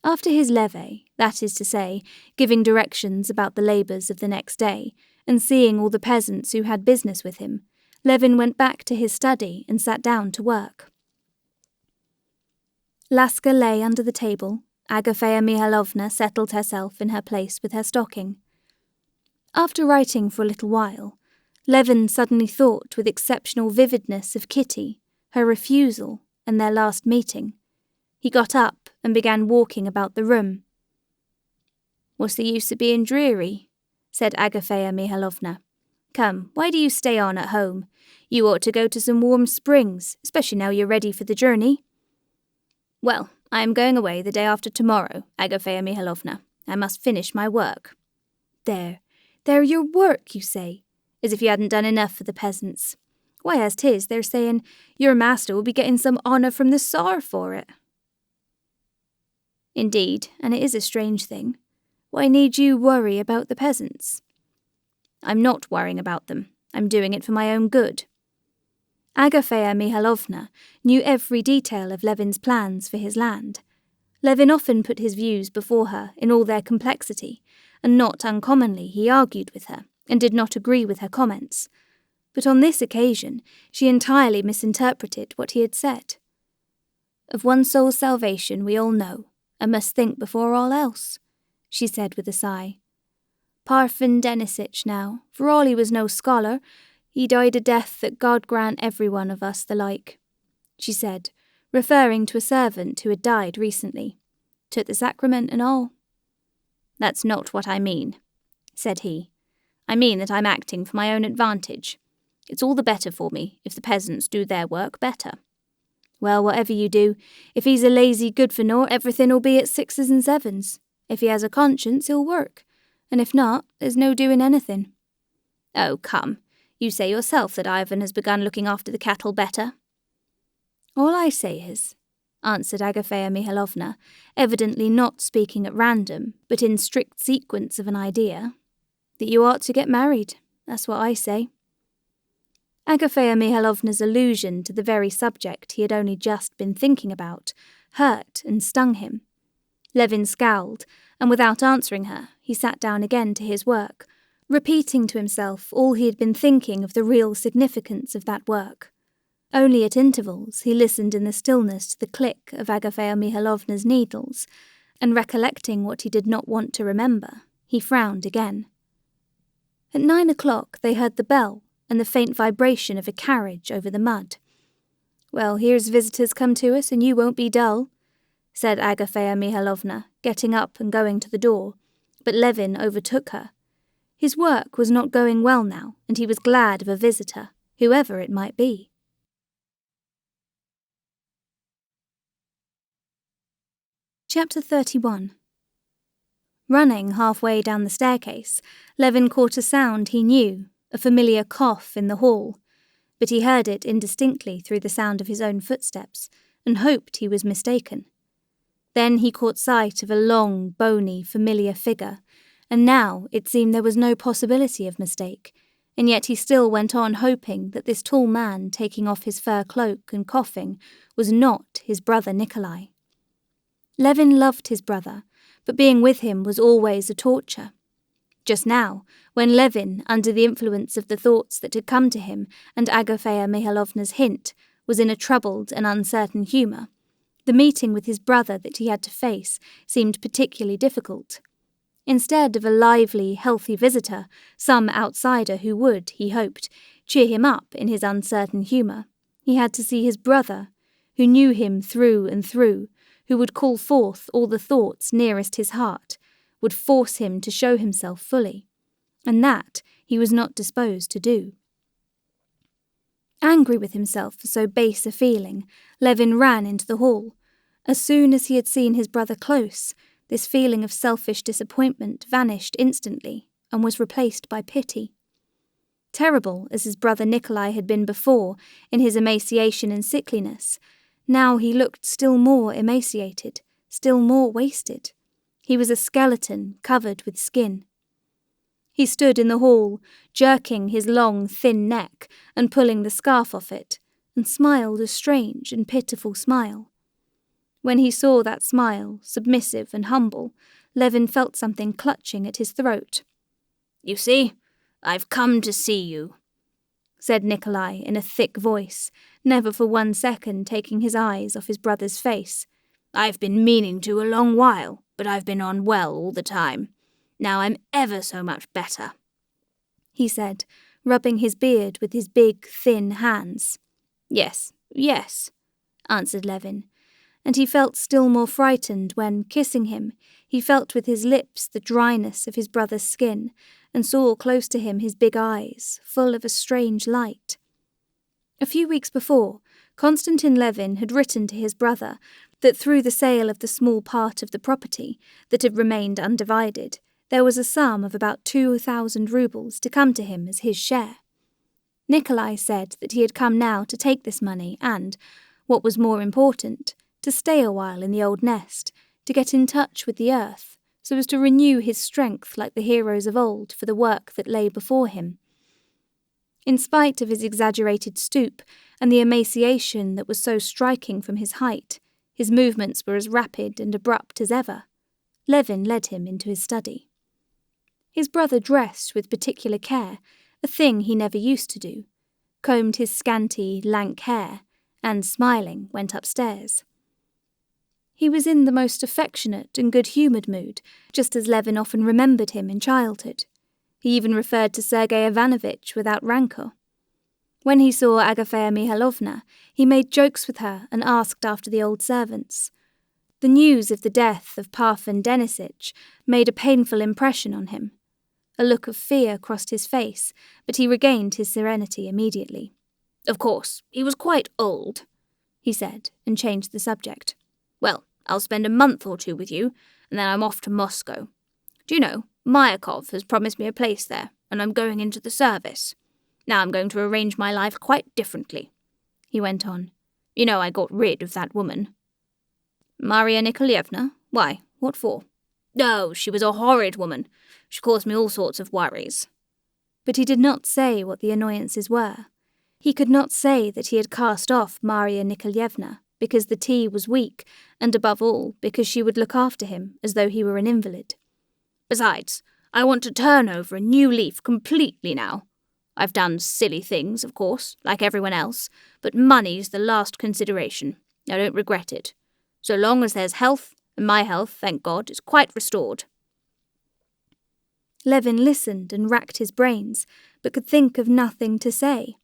After his levee, that is to say, giving directions about the labours of the next day, and seeing all the peasants who had business with him, Levin went back to his study and sat down to work. Laska lay under the table. Agafea Mihalovna settled herself in her place with her stocking. After writing for a little while, Levin suddenly thought with exceptional vividness of Kitty, her refusal, and their last meeting. He got up and began walking about the room. "What's the use of being dreary?" said Agafea Mihalovna. "Come, why do you stay on at home? You ought to go to some warm springs, especially now you're ready for the journey." "Well, I am going away the day after tomorrow, Agafea Mihalovna. I must finish my work." There, your work, you say? As if you hadn't done enough for the peasants. Why, as 'tis, they're saying your master will be getting some honour from the Tsar for it." "Indeed, and it is a strange thing. Why need you worry about the peasants?" "I'm not worrying about them. I'm doing it for my own good." Agafea Mihalovna knew every detail of Levin's plans for his land. Levin often put his views before her in all their complexity, and not uncommonly he argued with her, and did not agree with her comments. But on this occasion she entirely misinterpreted what he had said. "Of one soul's salvation we all know, and must think before all else," she said with a sigh. "Parfen Denisich now, for all he was no scholar, he died a death that God grant every one of us the like," she said, referring to a servant who had died recently. "Took the sacrament and all." "That's not what I mean," said he. "I mean that I'm acting for my own advantage. It's all the better for me if the peasants do their work better." "Well, whatever you do, if he's a lazy good-for-naught, everything'll be at 6s and 7s. If he has a conscience, he'll work, and if not, there's no doing anything." "Oh, come, you say yourself that Ivan has begun looking after the cattle better." "All I say is," answered Agafea Mihalovna, evidently not speaking at random, but in strict sequence of an idea, "that you ought to get married. That's what I say." Agafea Mihalovna's allusion to the very subject he had only just been thinking about hurt and stung him. Levin scowled, and without answering her, he sat down again to his work, repeating to himself all he had been thinking of the real significance of that work. Only at intervals he listened in the stillness to the click of Agafea Mihalovna's needles, and recollecting what he did not want to remember, he frowned again. At 9 o'clock they heard the bell and the faint vibration of a carriage over the mud. "Well, here's visitors come to us, and you won't be dull," said Agafea Mihalovna, getting up and going to the door, but Levin overtook her. His work was not going well now, and he was glad of a visitor, whoever it might be. Chapter 31. Running halfway down the staircase, Levin caught a sound he knew, a familiar cough in the hall, but he heard it indistinctly through the sound of his own footsteps, and hoped he was mistaken. Then he caught sight of a long, bony, familiar figure, and now it seemed there was no possibility of mistake, and yet he still went on hoping that this tall man taking off his fur cloak and coughing was not his brother Nikolai. Levin loved his brother, but being with him was always a torture. Just now, when Levin, under the influence of the thoughts that had come to him and Agafea Mihalovna's hint, was in a troubled and uncertain humour, the meeting with his brother that he had to face seemed particularly difficult. Instead of a lively, healthy visitor, some outsider who would, he hoped, cheer him up in his uncertain humour, he had to see his brother, who knew him through and through, who would call forth all the thoughts nearest his heart, would force him to show himself fully, and that he was not disposed to do. Angry with himself for so base a feeling, Levin ran into the hall. As soon as he had seen his brother close, this feeling of selfish disappointment vanished instantly and was replaced by pity. Terrible as his brother Nikolai had been before, in his emaciation and sickliness, now he looked still more emaciated, still more wasted. He was a skeleton covered with skin. He stood in the hall, jerking his long, thin neck and pulling the scarf off it, and smiled a strange and pitiful smile. When he saw that smile, submissive and humble, Levin felt something clutching at his throat. "You see, I've come to see you," said Nikolai in a thick voice, never for 1 second taking his eyes off his brother's face. "I've been meaning to a long while, but I've been unwell all the time. Now I'm ever so much better," he said, rubbing his beard with his big, thin hands. Yes, yes, answered Levin, and he felt still more frightened when, kissing him, he felt with his lips the dryness of his brother's skin, and saw close to him his big eyes, full of a strange light. A few weeks before, Konstantin Levin had written to his brother that through the sale of the small part of the property that had remained undivided, there was a sum of about 2,000 rubles to come to him as his share. Nikolai said that he had come now to take this money and, what was more important, to stay a while in the old nest, to get in touch with the earth, so as to renew his strength like the heroes of old for the work that lay before him. In spite of his exaggerated stoop and the emaciation that was so striking from his height, his movements were as rapid and abrupt as ever. Levin led him into his study. His brother dressed with particular care, a thing he never used to do, combed his scanty, lank hair, and, smiling, went upstairs. He was in the most affectionate and good-humoured mood, just as Levin often remembered him in childhood. He even referred to Sergei Ivanovitch without rancour. When he saw Agafea Mihalovna, he made jokes with her and asked after the old servants. The news of the death of Parfen Denisitch made a painful impression on him. A look of fear crossed his face, but he regained his serenity immediately. "Of course, he was quite old," he said, and changed the subject. "Well, I'll spend a month or 2 with you, and then I'm off to Moscow. Do you know, Mayakov has promised me a place there, and I'm going into the service. Now I'm going to arrange my life quite differently," he went on. "You know I got rid of that woman." "Maria Nikolaevna? Why, what for?" "Oh, she was a horrid woman. She caused me all sorts of worries." But he did not say what the annoyances were. He could not say that he had cast off Maria Nikolaevna because the tea was weak, and above all, because she would look after him as though he were an invalid. "Besides, I want to turn over a new leaf completely now. I've done silly things, of course, like everyone else, but money's the last consideration. I don't regret it. So long as there's health, and my health, thank God, is quite restored." Levin listened and racked his brains, but could think of nothing to say.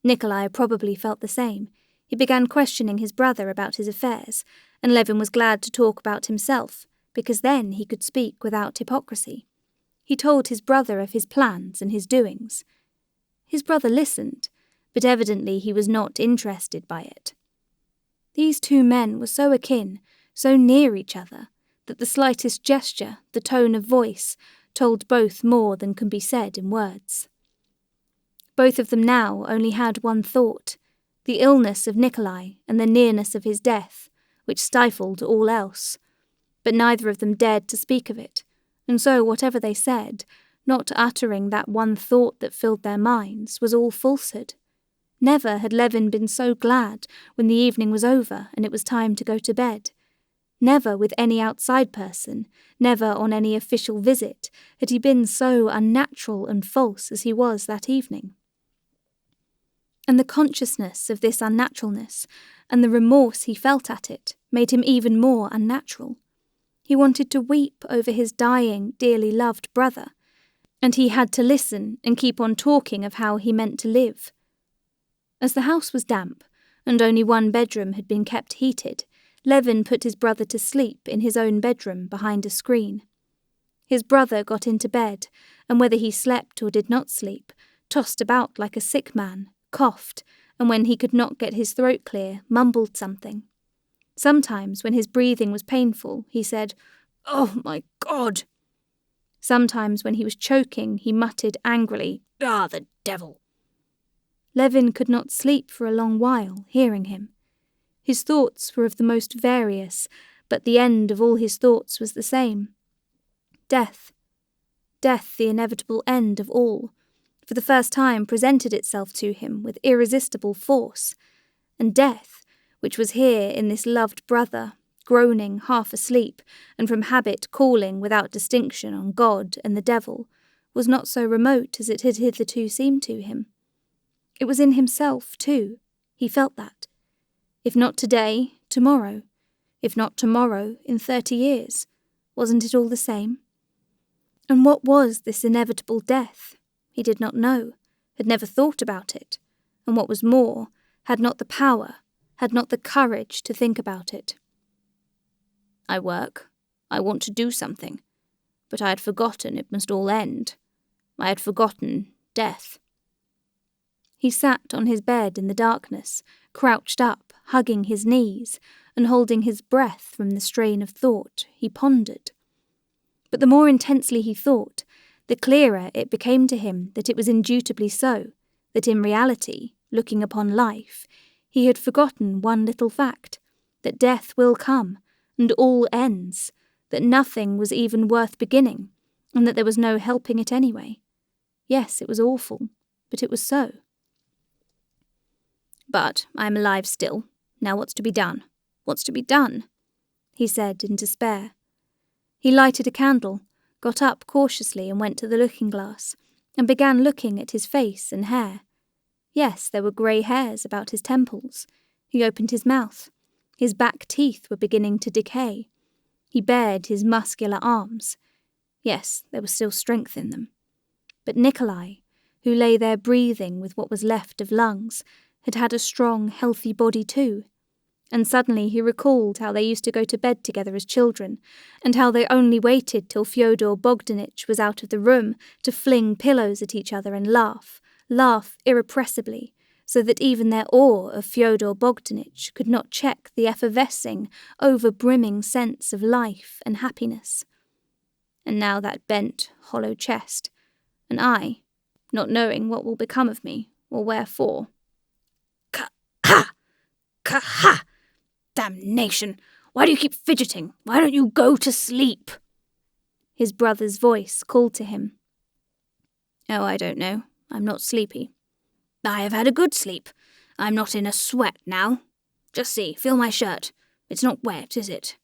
Nikolai probably felt the same. He began questioning his brother about his affairs, and Levin was glad to talk about himself, because then he could speak without hypocrisy. He told his brother of his plans and his doings. His brother listened, but evidently he was not interested by it. These 2 men were so akin, so near each other, that the slightest gesture, the tone of voice, told both more than can be said in words. Both of them now only had one thought, the illness of Nikolai and the nearness of his death, which stifled all else. But neither of them dared to speak of it, and so whatever they said, not uttering that one thought that filled their minds, was all falsehood. Never had Levin been so glad when the evening was over and it was time to go to bed. Never with any outside person, never on any official visit, had he been so unnatural and false as he was that evening. And the consciousness of this unnaturalness, and the remorse he felt at it, made him even more unnatural. He wanted to weep over his dying, dearly loved brother, and he had to listen and keep on talking of how he meant to live. As the house was damp, and only one bedroom had been kept heated, Levin put his brother to sleep in his own bedroom behind a screen. His brother got into bed, and whether he slept or did not sleep, tossed about like a sick man, coughed, and when he could not get his throat clear, mumbled something. Sometimes, when his breathing was painful, he said, "Oh, my God!" Sometimes when he was choking, he muttered angrily, "Ah, the devil!" Levin could not sleep for a long while, hearing him. His thoughts were of the most various, but the end of all his thoughts was the same. Death. Death, the inevitable end of all, for the first time presented itself to him with irresistible force, and death, which was here in this loved brother, groaning half asleep, and from habit calling without distinction on God and the devil, was not so remote as it had hitherto seemed to him. It was in himself, too. He felt that. If not today, tomorrow. If not tomorrow, in 30 years. Wasn't it all the same? And what was this inevitable death? He did not know, had never thought about it, and what was more, had not the power, had not the courage to think about it. I work. I want to do something. But I had forgotten it must all end. I had forgotten death. He sat on his bed in the darkness, crouched up, hugging his knees, and holding his breath from the strain of thought. He pondered. But the more intensely he thought, the clearer it became to him that it was indubitably so, that in reality, looking upon life, he had forgotten one little fact, that death will come, and all ends, that nothing was even worth beginning, and that there was no helping it anyway. Yes, it was awful, but it was so. But I am alive still. Now what's to be done? What's to be done? He said in despair. He lighted a candle, got up cautiously and went to the looking-glass, and began looking at his face and hair. Yes, there were grey hairs about his temples. He opened his mouth. His back teeth were beginning to decay. He bared his muscular arms. Yes, there was still strength in them. But Nikolai, who lay there breathing with what was left of lungs, had had a strong, healthy body too. And suddenly he recalled how they used to go to bed together as children, and how they only waited till Fyodor Bogdanitch was out of the room to fling pillows at each other and laugh irrepressibly, so that even their awe of Fyodor Bogdanitch could not check the effervescing, over-brimming sense of life and happiness. And now that bent, hollow chest, and I, not knowing what will become of me, or wherefore. Ka-ha! Ka-ha! Damnation! Why do you keep fidgeting? Why don't you go to sleep? His brother's voice called to him. Oh, I don't know. I'm not sleepy. I have had a good sleep. I'm not in a sweat now. Just see, feel my shirt. It's not wet, is it?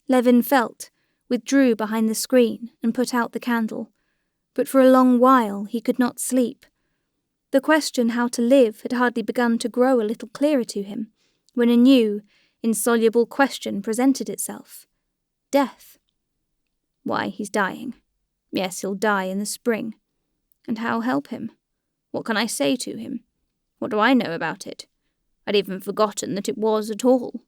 Levin felt, withdrew behind the screen and put out the candle. But for a long while he could not sleep. The question how to live had hardly begun to grow a little clearer to him, when a new, insoluble question presented itself. Death. Why, he's dying. Yes, he'll die in the spring. And how help him? What can I say to him? What do I know about it? I'd even forgotten that it was at all.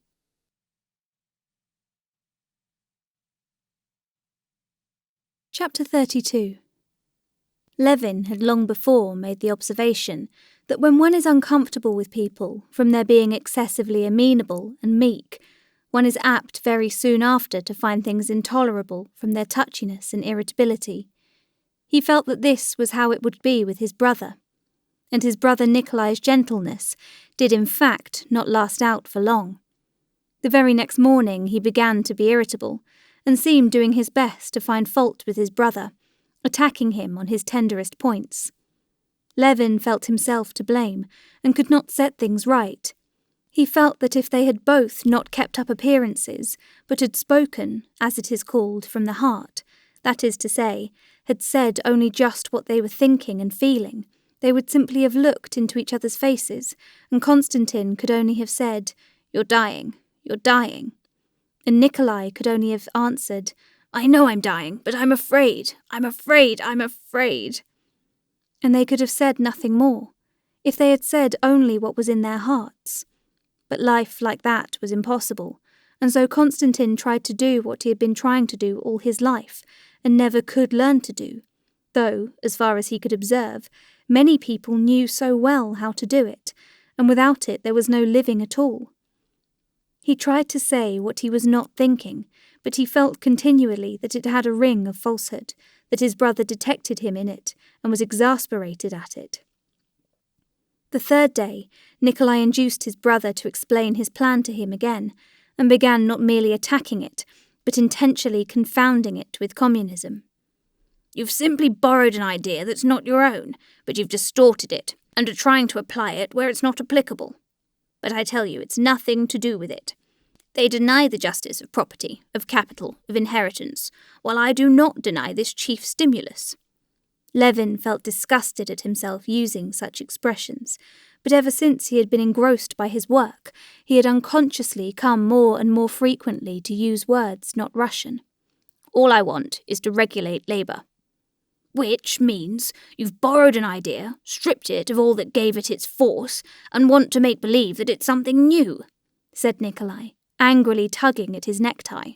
Chapter 32. Levin had long before made the observation that when one is uncomfortable with people from their being excessively amenable and meek, one is apt very soon after to find things intolerable from their touchiness and irritability. He felt that this was how it would be with his brother, and his brother Nikolai's gentleness did in fact not last out for long. The very next morning he began to be irritable, and seemed doing his best to find fault with his brother, attacking him on his tenderest points. Levin felt himself to blame, and could not set things right. He felt that if they had both not kept up appearances, but had spoken, as it is called, from the heart, that is to say, had said only just what they were thinking and feeling, they would simply have looked into each other's faces, and Konstantin could only have said, "You're dying, you're dying." And Nikolai could only have answered, "I know I'm dying, but I'm afraid, I'm afraid, I'm afraid." And they could have said nothing more, if they had said only what was in their hearts. But life like that was impossible, and so Konstantin tried to do what he had been trying to do all his life, and never could learn to do, though, as far as he could observe, many people knew so well how to do it, and without it there was no living at all. He tried to say what he was not thinking, but he felt continually that it had a ring of falsehood, that his brother detected him in it and was exasperated at it. The third day, Nikolai induced his brother to explain his plan to him again, and began not merely attacking it, but intentionally confounding it with communism. You've simply borrowed an idea that's not your own, but you've distorted it, and are trying to apply it where it's not applicable. But I tell you, it's nothing to do with it. They deny the justice of property, of capital, of inheritance, while I do not deny this chief stimulus. Levin felt disgusted at himself using such expressions, but ever since he had been engrossed by his work, he had unconsciously come more and more frequently to use words not Russian. All I want is to regulate labour. Which means you've borrowed an idea, stripped it of all that gave it its force, and want to make believe that it's something new, said Nikolai, angrily tugging at his necktie.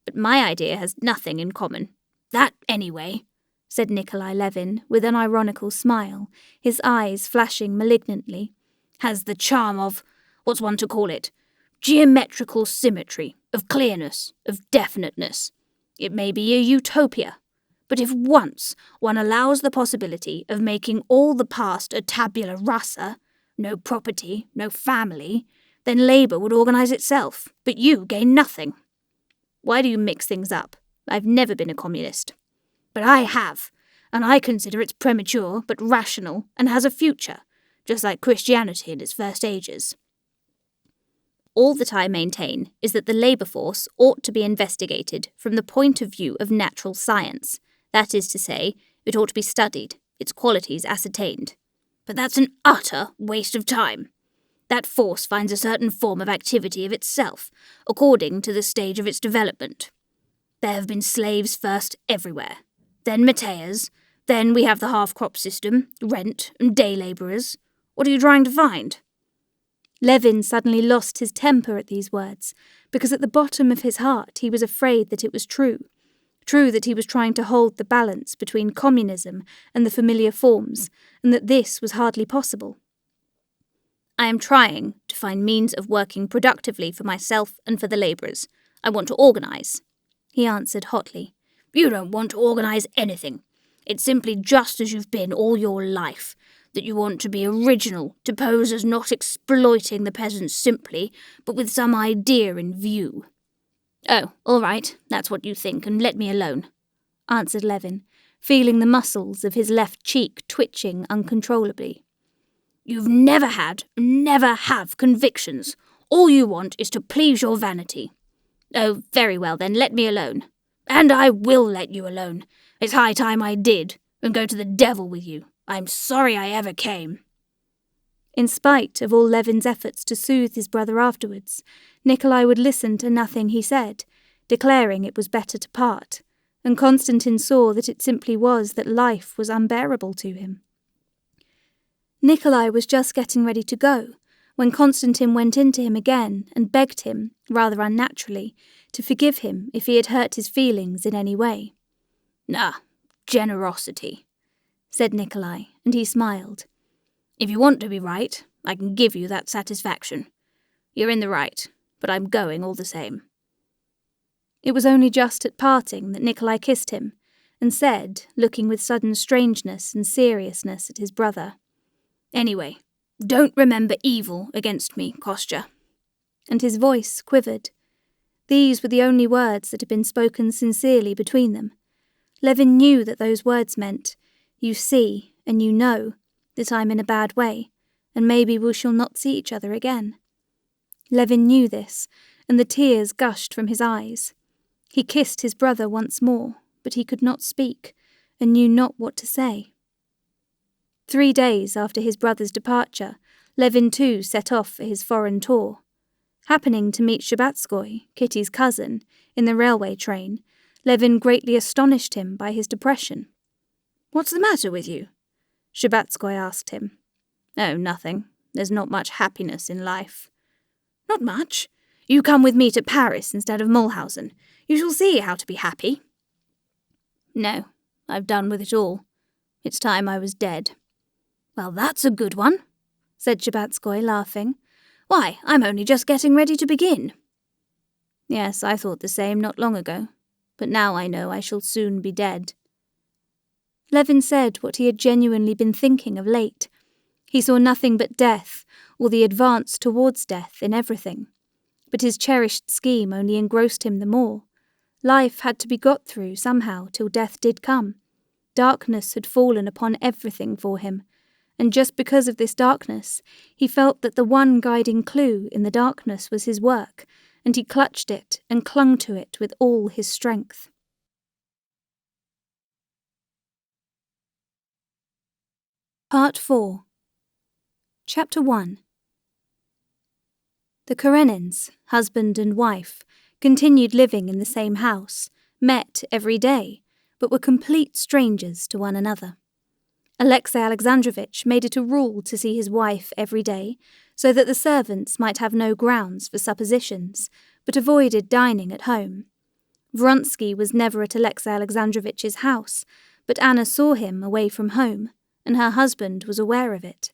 But my idea has nothing in common. That anyway, said Nikolai Levin with an ironical smile, his eyes flashing malignantly, has the charm of, what's one to call it, geometrical symmetry, of clearness, of definiteness. It may be a utopia, but if once one allows the possibility of making all the past a tabula rasa, no property, no family, then labour would organise itself, but you gain nothing. Why do you mix things up? I've never been a communist. But I have, and I consider it's premature but rational and has a future, just like Christianity in its first ages. All that I maintain is that the labour force ought to be investigated from the point of view of natural science. That is to say, it ought to be studied, its qualities ascertained. But that's an utter waste of time. That force finds a certain form of activity of itself, according to the stage of its development. There have been slaves first everywhere, then Mateas, then we have the half-crop system, rent, and day labourers. What are you trying to find? Levin suddenly lost his temper at these words, because at the bottom of his heart he was afraid that it was true that he was trying to hold the balance between communism and the familiar forms, and that this was hardly possible. I am trying to find means of working productively for myself and for the labourers. I want to organise, he answered hotly. You don't want to organise anything. It's simply just as you've been all your life, that you want to be original, to pose as not exploiting the peasants simply, but with some idea in view. Oh, all right, that's what you think, and let me alone, answered Levin, feeling the muscles of his left cheek twitching uncontrollably. You've never had, never have convictions. All you want is to please your vanity. Oh, very well then, let me alone. And I will let you alone. It's high time I did, and go to the devil with you. I'm sorry I ever came. In spite of all Levin's efforts to soothe his brother afterwards, Nikolai would listen to nothing he said, declaring it was better to part, and Konstantin saw that it simply was that life was unbearable to him. Nikolai was just getting ready to go, when Konstantin went in to him again and begged him, rather unnaturally, to forgive him if he had hurt his feelings in any way. Generosity, said Nikolai, and he smiled. If you want to be right, I can give you that satisfaction. You're in the right, but I'm going all the same. It was only just at parting that Nikolai kissed him, and said, looking with sudden strangeness and seriousness at his brother, Anyway, don't remember evil against me, Kostya. And his voice quivered. These were the only words that had been spoken sincerely between them. Levin knew that those words meant, you see, and you know, that I'm in a bad way, and maybe we shall not see each other again. Levin knew this, and the tears gushed from his eyes. He kissed his brother once more, but he could not speak, and knew not what to say. 3 days after his brother's departure, Levin too set off for his foreign tour. Happening to meet Shabbatskoy, Kitty's cousin, in the railway train, Levin greatly astonished him by his depression. What's the matter with you? Shabbatskoy asked him. Oh, nothing. There's not much happiness in life. Not much? You come with me to Paris instead of Mulhausen. You shall see how to be happy. No, I've done with it all. It's time I was dead. Well, that's a good one, said Shabbatskoy, laughing. Why, I'm only just getting ready to begin. Yes, I thought the same not long ago, but now I know I shall soon be dead. Levin said what he had genuinely been thinking of late. He saw nothing but death, or the advance towards death, in everything. But his cherished scheme only engrossed him the more. Life had to be got through somehow till death did come. Darkness had fallen upon everything for him, and just because of this darkness, he felt that the one guiding clue in the darkness was his work, and he clutched it and clung to it with all his strength. Part 4. Chapter 1. The Karenins, husband and wife, continued living in the same house, met every day, but were complete strangers to one another. Alexei Alexandrovitch made it a rule to see his wife every day, so that the servants might have no grounds for suppositions, but avoided dining at home. Vronsky was never at Alexei Alexandrovitch's house, but Anna saw him away from home, and her husband was aware of it.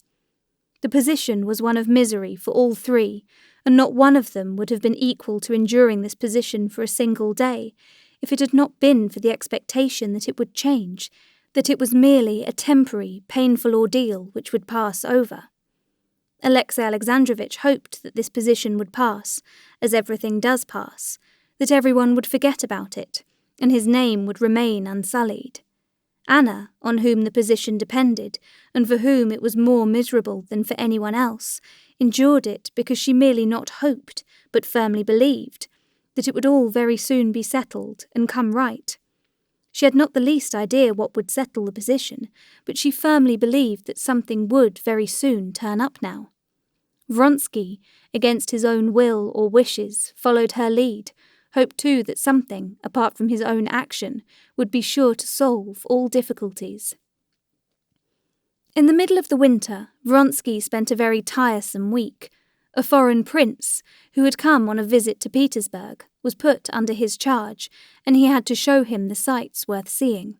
The position was one of misery for all three, and not one of them would have been equal to enduring this position for a single day, if it had not been for the expectation that it would change, that it was merely a temporary, painful ordeal which would pass over. Alexei Alexandrovitch hoped that this position would pass, as everything does pass, that everyone would forget about it, and his name would remain unsullied. Anna, on whom the position depended, and for whom it was more miserable than for anyone else, endured it because she merely not hoped, but firmly believed, that it would all very soon be settled and come right. She had not the least idea what would settle the position, but she firmly believed that something would very soon turn up now. Vronsky, against his own will or wishes, followed her lead, hoped too that something, apart from his own action, would be sure to solve all difficulties. In the middle of the winter, Vronsky spent a very tiresome week. A foreign prince, who had come on a visit to Petersburg, was put under his charge, and he had to show him the sights worth seeing.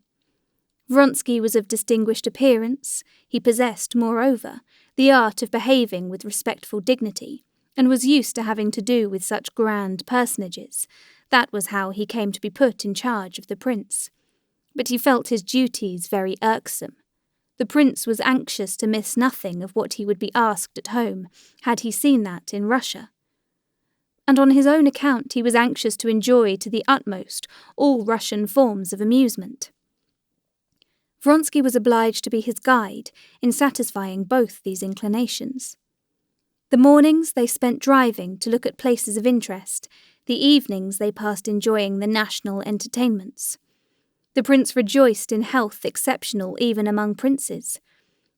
Vronsky was of distinguished appearance. He possessed, moreover, the art of behaving with respectful dignity, and was used to having to do with such grand personages. That was how he came to be put in charge of the prince. But he felt his duties very irksome. The prince was anxious to miss nothing of what he would be asked at home, had he seen that in Russia. And on his own account he was anxious to enjoy to the utmost all Russian forms of amusement. Vronsky was obliged to be his guide in satisfying both these inclinations. The mornings they spent driving to look at places of interest, the evenings they passed enjoying the national entertainments. The prince rejoiced in health exceptional even among princes.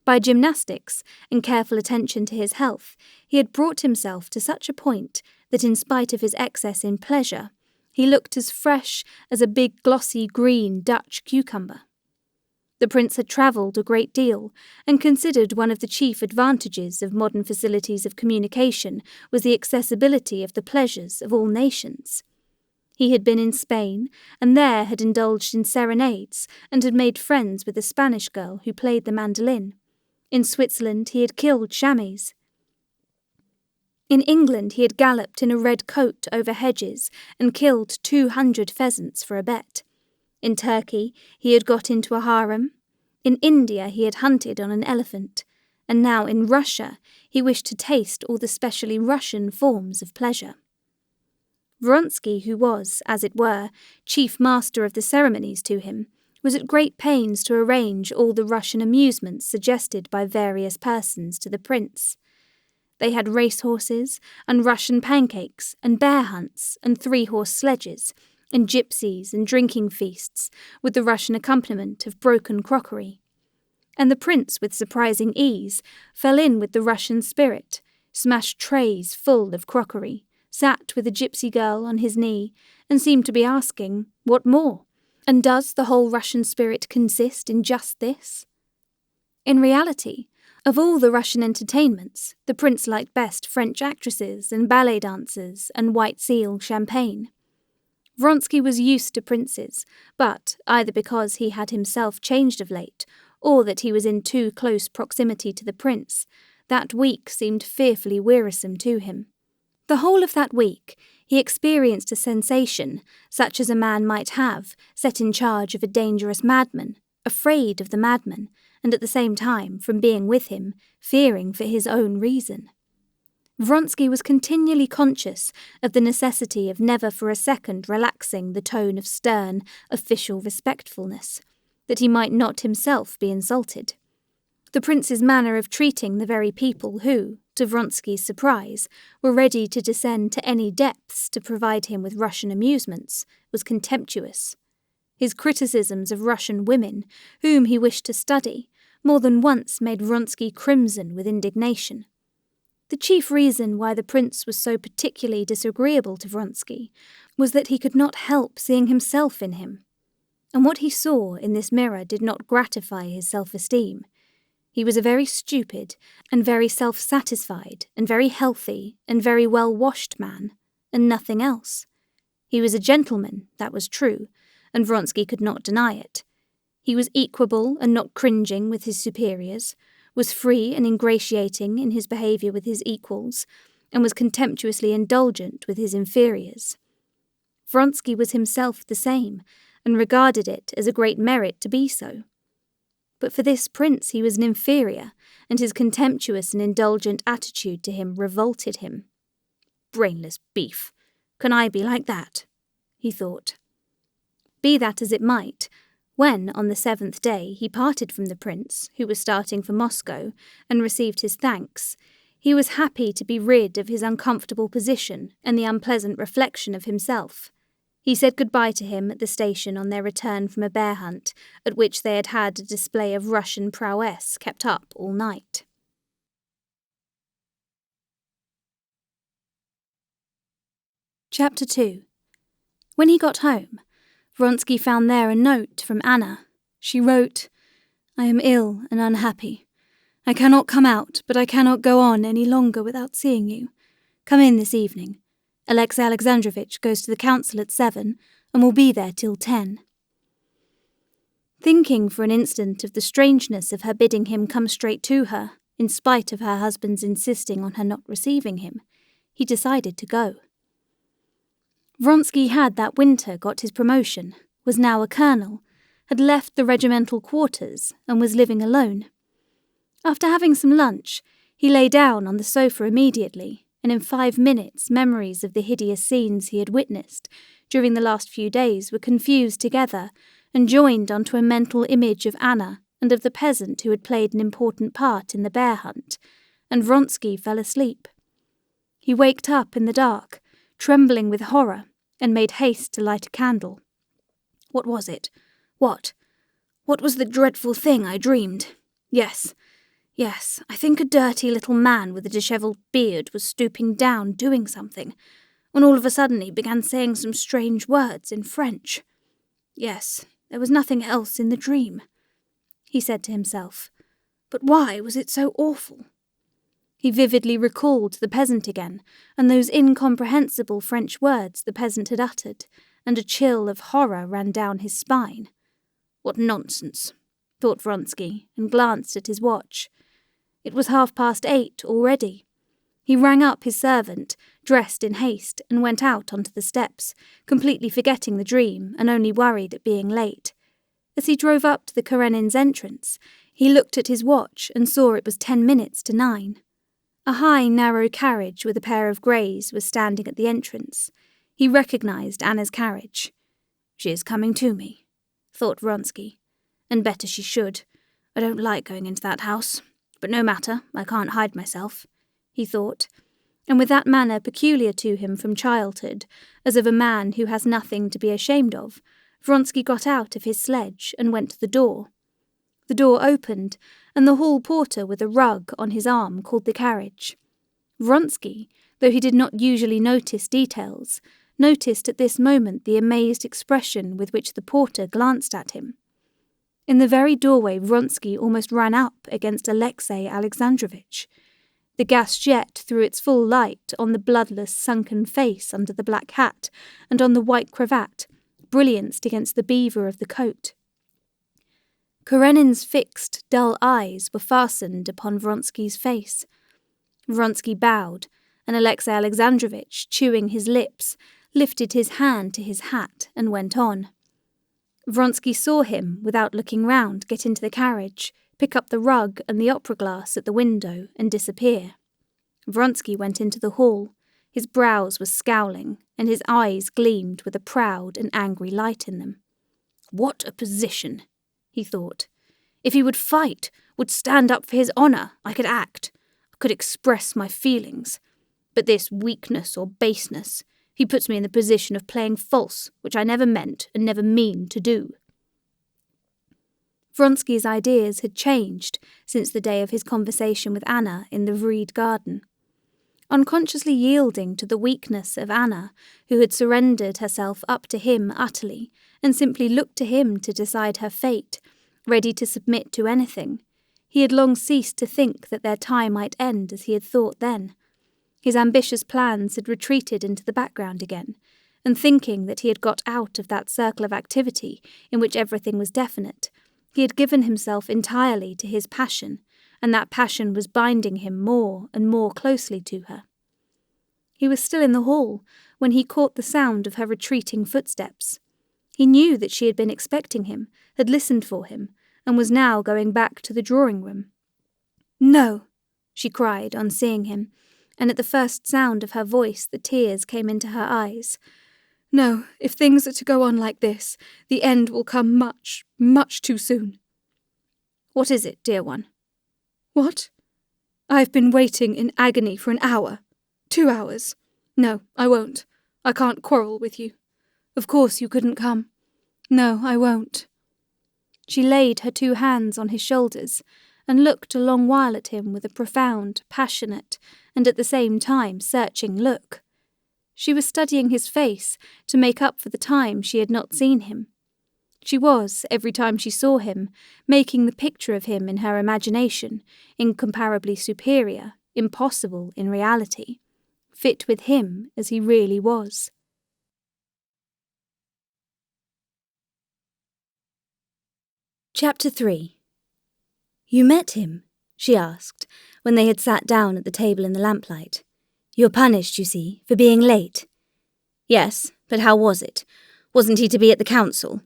By gymnastics and careful attention to his health, he had brought himself to such a point that in spite of his excess in pleasure, he looked as fresh as a big glossy green Dutch cucumber. The prince had travelled a great deal, and considered one of the chief advantages of modern facilities of communication was the accessibility of the pleasures of all nations. He had been in Spain, and there had indulged in serenades, and had made friends with a Spanish girl who played the mandolin. In Switzerland he had killed chamois. In England he had galloped in a red coat over hedges, and killed 200 pheasants for a bet. In Turkey he had got into a harem. In India he had hunted on an elephant. And now in Russia he wished to taste all the specially Russian forms of pleasure. Vronsky, who was, as it were, chief master of the ceremonies to him, was at great pains to arrange all the Russian amusements suggested by various persons to the prince. They had racehorses, and Russian pancakes, and bear hunts, and three-horse sledges, and gypsies and drinking feasts, with the Russian accompaniment of broken crockery. And the prince, with surprising ease, fell in with the Russian spirit, smashed trays full of crockery, sat with a gypsy girl on his knee, and seemed to be asking, "What more? And does the whole Russian spirit consist in just this?" In reality, of all the Russian entertainments, the prince liked best French actresses and ballet dancers and white seal champagne. Vronsky was used to princes, but, either because he had himself changed of late, or that he was in too close proximity to the prince, that week seemed fearfully wearisome to him. The whole of that week he experienced a sensation, such as a man might have, set in charge of a dangerous madman, afraid of the madman, and at the same time, from being with him, fearing for his own reason. Vronsky was continually conscious of the necessity of never for a second relaxing the tone of stern, official respectfulness, that he might not himself be insulted. The prince's manner of treating the very people who, to Vronsky's surprise, were ready to descend to any depths to provide him with Russian amusements, was contemptuous. His criticisms of Russian women, whom he wished to study, more than once made Vronsky crimson with indignation. The chief reason why the prince was so particularly disagreeable to Vronsky was that he could not help seeing himself in him. And what he saw in this mirror did not gratify his self-esteem. He was a very stupid and very self-satisfied and very healthy and very well-washed man, and nothing else. He was a gentleman, that was true, and Vronsky could not deny it. He was equable and not cringing with his superiors, was free and ingratiating in his behaviour with his equals, and was contemptuously indulgent with his inferiors. Vronsky was himself the same, and regarded it as a great merit to be so. But for this prince he was an inferior, and his contemptuous and indulgent attitude to him revolted him. Brainless beef! Can I be like that? He thought. Be that as it might, when, on the 7th day, he parted from the prince, who was starting for Moscow, and received his thanks, he was happy to be rid of his uncomfortable position and the unpleasant reflection of himself. He said goodbye to him at the station on their return from a bear hunt, at which they had had a display of Russian prowess kept up all night. Chapter 2. When he got home, Vronsky found there a note from Anna. She wrote, "I am ill and unhappy. I cannot come out, but I cannot go on any longer without seeing you. Come in this evening. Alexey Alexandrovitch goes to the council at 7 and will be there till 10. Thinking for an instant of the strangeness of her bidding him come straight to her, in spite of her husband's insisting on her not receiving him, he decided to go. Vronsky had that winter got his promotion, was now a colonel, had left the regimental quarters and was living alone. After having some lunch, he lay down on the sofa immediately, and in 5 minutes memories of the hideous scenes he had witnessed during the last few days were confused together and joined onto a mental image of Anna and of the peasant who had played an important part in the bear hunt, and Vronsky fell asleep. He waked up in the dark, trembling with horror, and made haste to light a candle. What was it? What was the dreadful thing I dreamed? Yes, I think a dirty little man with a dishevelled beard was stooping down doing something, when all of a sudden he began saying some strange words in French. Yes, there was nothing else in the dream, he said to himself. But why was it so awful? He vividly recalled the peasant again, and those incomprehensible French words the peasant had uttered, and a chill of horror ran down his spine. What nonsense, thought Vronsky, and glanced at his watch. It was 8:30 already. He rang up his servant, dressed in haste, and went out onto the steps, completely forgetting the dream and only worried at being late. As he drove up to the Karenin's entrance, he looked at his watch and saw it was 10 minutes to 9. A high, narrow carriage with a pair of greys was standing at the entrance. He recognized Anna's carriage. She is coming to me, thought Vronsky. And better she should. I don't like going into that house. But no matter, I can't hide myself, he thought. And with that manner peculiar to him from childhood, as of a man who has nothing to be ashamed of, Vronsky got out of his sledge and went to the door. The door opened, and the hall porter with a rug on his arm called the carriage. Vronsky, though he did not usually notice details, noticed at this moment the amazed expression with which the porter glanced at him. In the very doorway Vronsky almost ran up against Alexey Alexandrovitch. The gas jet threw its full light on the bloodless, sunken face under the black hat and on the white cravat, brillianced against the beaver of the coat. Karenin's fixed, dull eyes were fastened upon Vronsky's face. Vronsky bowed, and Alexey Alexandrovitch, chewing his lips, lifted his hand to his hat and went on. Vronsky saw him, without looking round, get into the carriage, pick up the rug and the opera glass at the window, and disappear. Vronsky went into the hall. His brows were scowling, and his eyes gleamed with a proud and angry light in them. What a position, he thought. If he would fight, would stand up for his honour, I could act, I could express my feelings. But this weakness or baseness, he puts me in the position of playing false, which I never meant and never mean to do. Vronsky's ideas had changed since the day of his conversation with Anna in the Vreede garden. Unconsciously yielding to the weakness of Anna, who had surrendered herself up to him utterly, and simply looked to him to decide her fate, ready to submit to anything, he had long ceased to think that their tie might end as he had thought then. His ambitious plans had retreated into the background again, and thinking that he had got out of that circle of activity in which everything was definite, he had given himself entirely to his passion, and that passion was binding him more and more closely to her. He was still in the hall when he caught the sound of her retreating footsteps. He knew that she had been expecting him, had listened for him, and was now going back to the drawing-room. "No," she cried on seeing him, and at the first sound of her voice the tears came into her eyes. "No, if things are to go on like this, the end will come much, much too soon." "What is it, dear one?" "What? I've been waiting in agony for an hour. 2 hours. No, I won't. I can't quarrel with you. Of course you couldn't come. No, I won't." She laid her 2 hands on his shoulders and looked a long while at him with a profound, passionate, and at the same time searching look. She was studying his face to make up for the time she had not seen him. She was, every time she saw him, making the picture of him in her imagination incomparably superior, impossible in reality, fit with him as he really was. Chapter 3. "You met him?" she asked, when they had sat down at the table in the lamplight. "You're punished, you see, for being late." "Yes, but how was it? Wasn't he to be at the council?"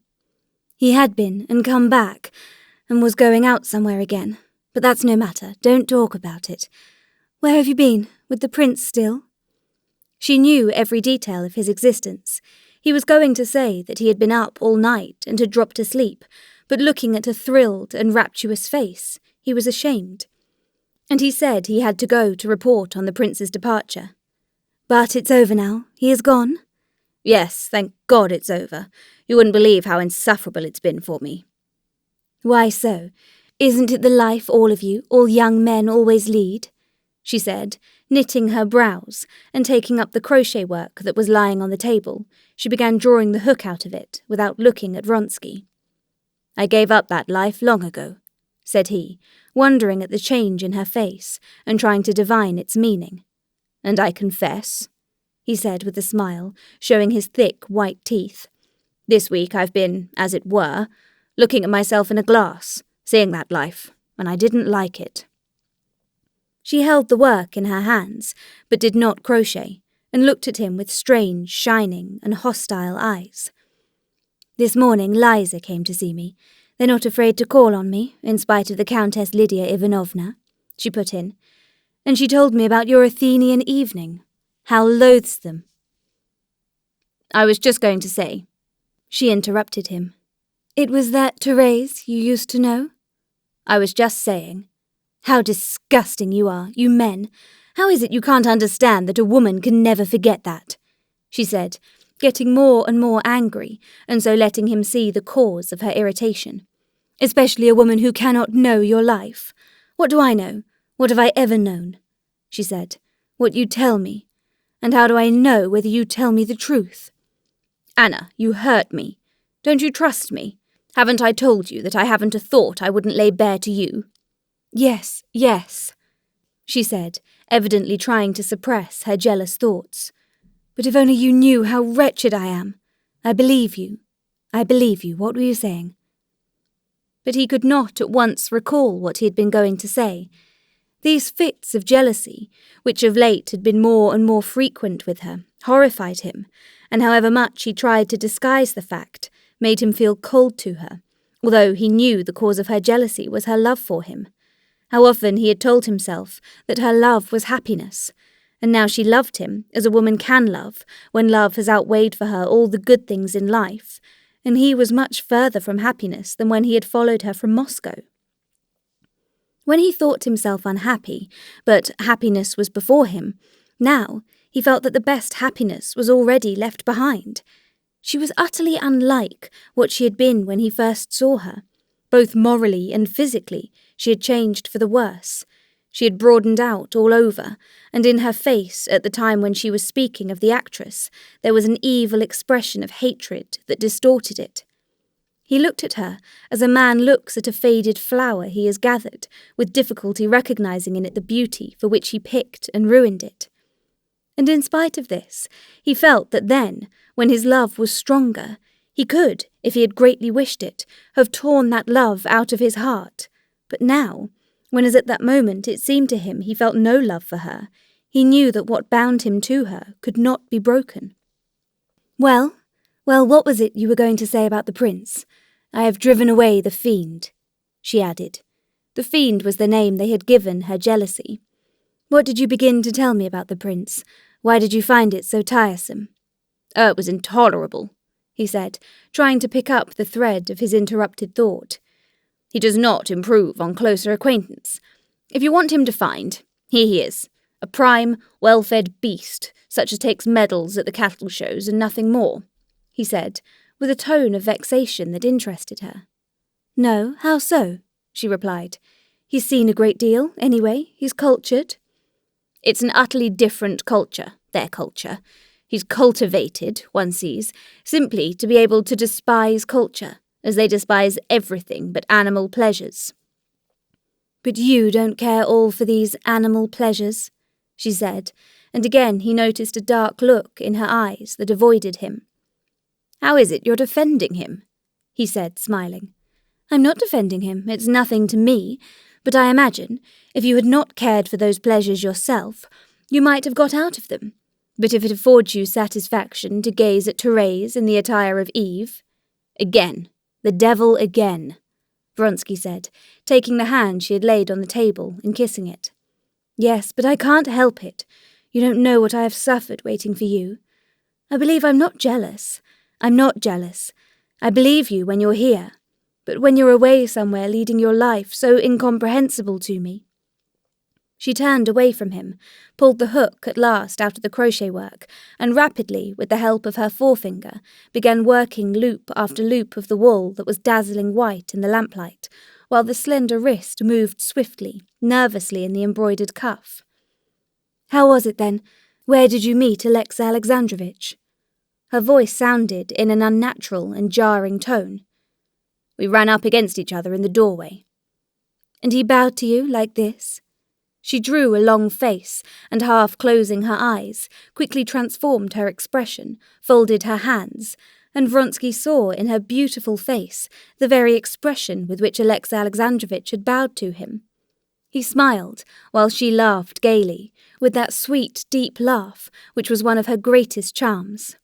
"He had been, and come back, and was going out somewhere again. But that's no matter, don't talk about it. Where have you been? With the prince still?" She knew every detail of his existence. He was going to say that he had been up all night and had dropped asleep, but looking at a thrilled and rapturous face, he was ashamed. And he said he had to go to report on the prince's departure. "But it's over now. He is gone?" "Yes, thank God it's over. You wouldn't believe how insufferable it's been for me." "Why so? Isn't it the life all of you, all young men, always lead?" she said, knitting her brows, and taking up the crochet work that was lying on the table. She began drawing the hook out of it, without looking at Vronsky. "I gave up that life long ago," said he, wondering at the change in her face, and trying to divine its meaning. "And I confess," he said with a smile, showing his thick white teeth, "this week I've been, as it were, looking at myself in a glass, seeing that life, and I didn't like it." She held the work in her hands, but did not crochet, and looked at him with strange, shining, and hostile eyes. "This morning Liza came to see me. They're not afraid to call on me, in spite of the Countess Lydia Ivanovna," she put in, "and she told me about your Athenian evening. How loathsome." "I was just going to say," she interrupted him. "It was that Thérèse you used to know?" "I was just saying." "How disgusting you are, you men. How is it you can't understand that a woman can never forget that?" she said, getting more and more angry, and so letting him see the cause of her irritation. "Especially a woman who cannot know your life. What do I know? What have I ever known?" she said. "What you tell me. And how do I know whether you tell me the truth?" "Anna, you hurt me. Don't you trust me? Haven't I told you that I haven't a thought I wouldn't lay bare to you?" "Yes, yes," she said, evidently trying to suppress her jealous thoughts. "But if only you knew how wretched I am. I believe you. I believe you. What were you saying?" But he could not at once recall what he had been going to say. These fits of jealousy, which of late had been more and more frequent with her, horrified him, and however much he tried to disguise the fact, made him feel cold to her, although he knew the cause of her jealousy was her love for him. How often he had told himself that her love was happiness, and now she loved him as a woman can love when love has outweighed for her all the good things in life, and he was much further from happiness than when he had followed her from Moscow. When he thought himself unhappy, but happiness was before him, now he felt that the best happiness was already left behind. She was utterly unlike what she had been when he first saw her. Both morally and physically, she had changed for the worse. She had broadened out all over, and in her face, at the time when she was speaking of the actress, there was an evil expression of hatred that distorted it. He looked at her as a man looks at a faded flower he has gathered, with difficulty recognizing in it the beauty for which he picked and ruined it. And in spite of this, he felt that then, when his love was stronger, he could, if he had greatly wished it, have torn that love out of his heart. But now, when as at that moment it seemed to him he felt no love for her, he knew that what bound him to her could not be broken. Well, what was it you were going to say about the prince? I have driven away the fiend, she added. The fiend was the name they had given her jealousy. What did you begin to tell me about the prince? Why did you find it so tiresome? Oh, it was intolerable, he said, trying to pick up the thread of his interrupted thought. He does not improve on closer acquaintance. If you want him defined, here he is, a prime, well-fed beast, such as takes medals at the cattle shows and nothing more, he said, with a tone of vexation that interested her. No, how so? She replied. He's seen a great deal, anyway. He's cultured. It's an utterly different culture, their culture. He's cultivated, one sees, simply to be able to despise culture, as they despise everything but animal pleasures. But you don't care all for these animal pleasures, she said, and again he noticed a dark look in her eyes that avoided him. How is it you're defending him? He said, smiling. I'm not defending him, it's nothing to me, but I imagine, if you had not cared for those pleasures yourself, you might have got out of them. But if it affords you satisfaction to gaze at Therese in the attire of Eve— Again, the devil again, Vronsky said, taking the hand she had laid on the table and kissing it. Yes, but I can't help it. You don't know what I have suffered waiting for you. I believe I'm not jealous. I'm not jealous. I believe you when you're here, but when you're away somewhere leading your life so incomprehensible to me. She turned away from him, pulled the hook at last out of the crochet work, and rapidly, with the help of her forefinger, began working loop after loop of the wool that was dazzling white in the lamplight, while the slender wrist moved swiftly, nervously in the embroidered cuff. How was it then? Where did you meet Alexei Alexandrovitch? Her voice sounded in an unnatural and jarring tone. We ran up against each other in the doorway. And he bowed to you like this? She drew a long face, and half closing her eyes, quickly transformed her expression, folded her hands, and Vronsky saw in her beautiful face the very expression with which Alexei Alexandrovitch had bowed to him. He smiled, while she laughed gaily, with that sweet, deep laugh which was one of her greatest charms.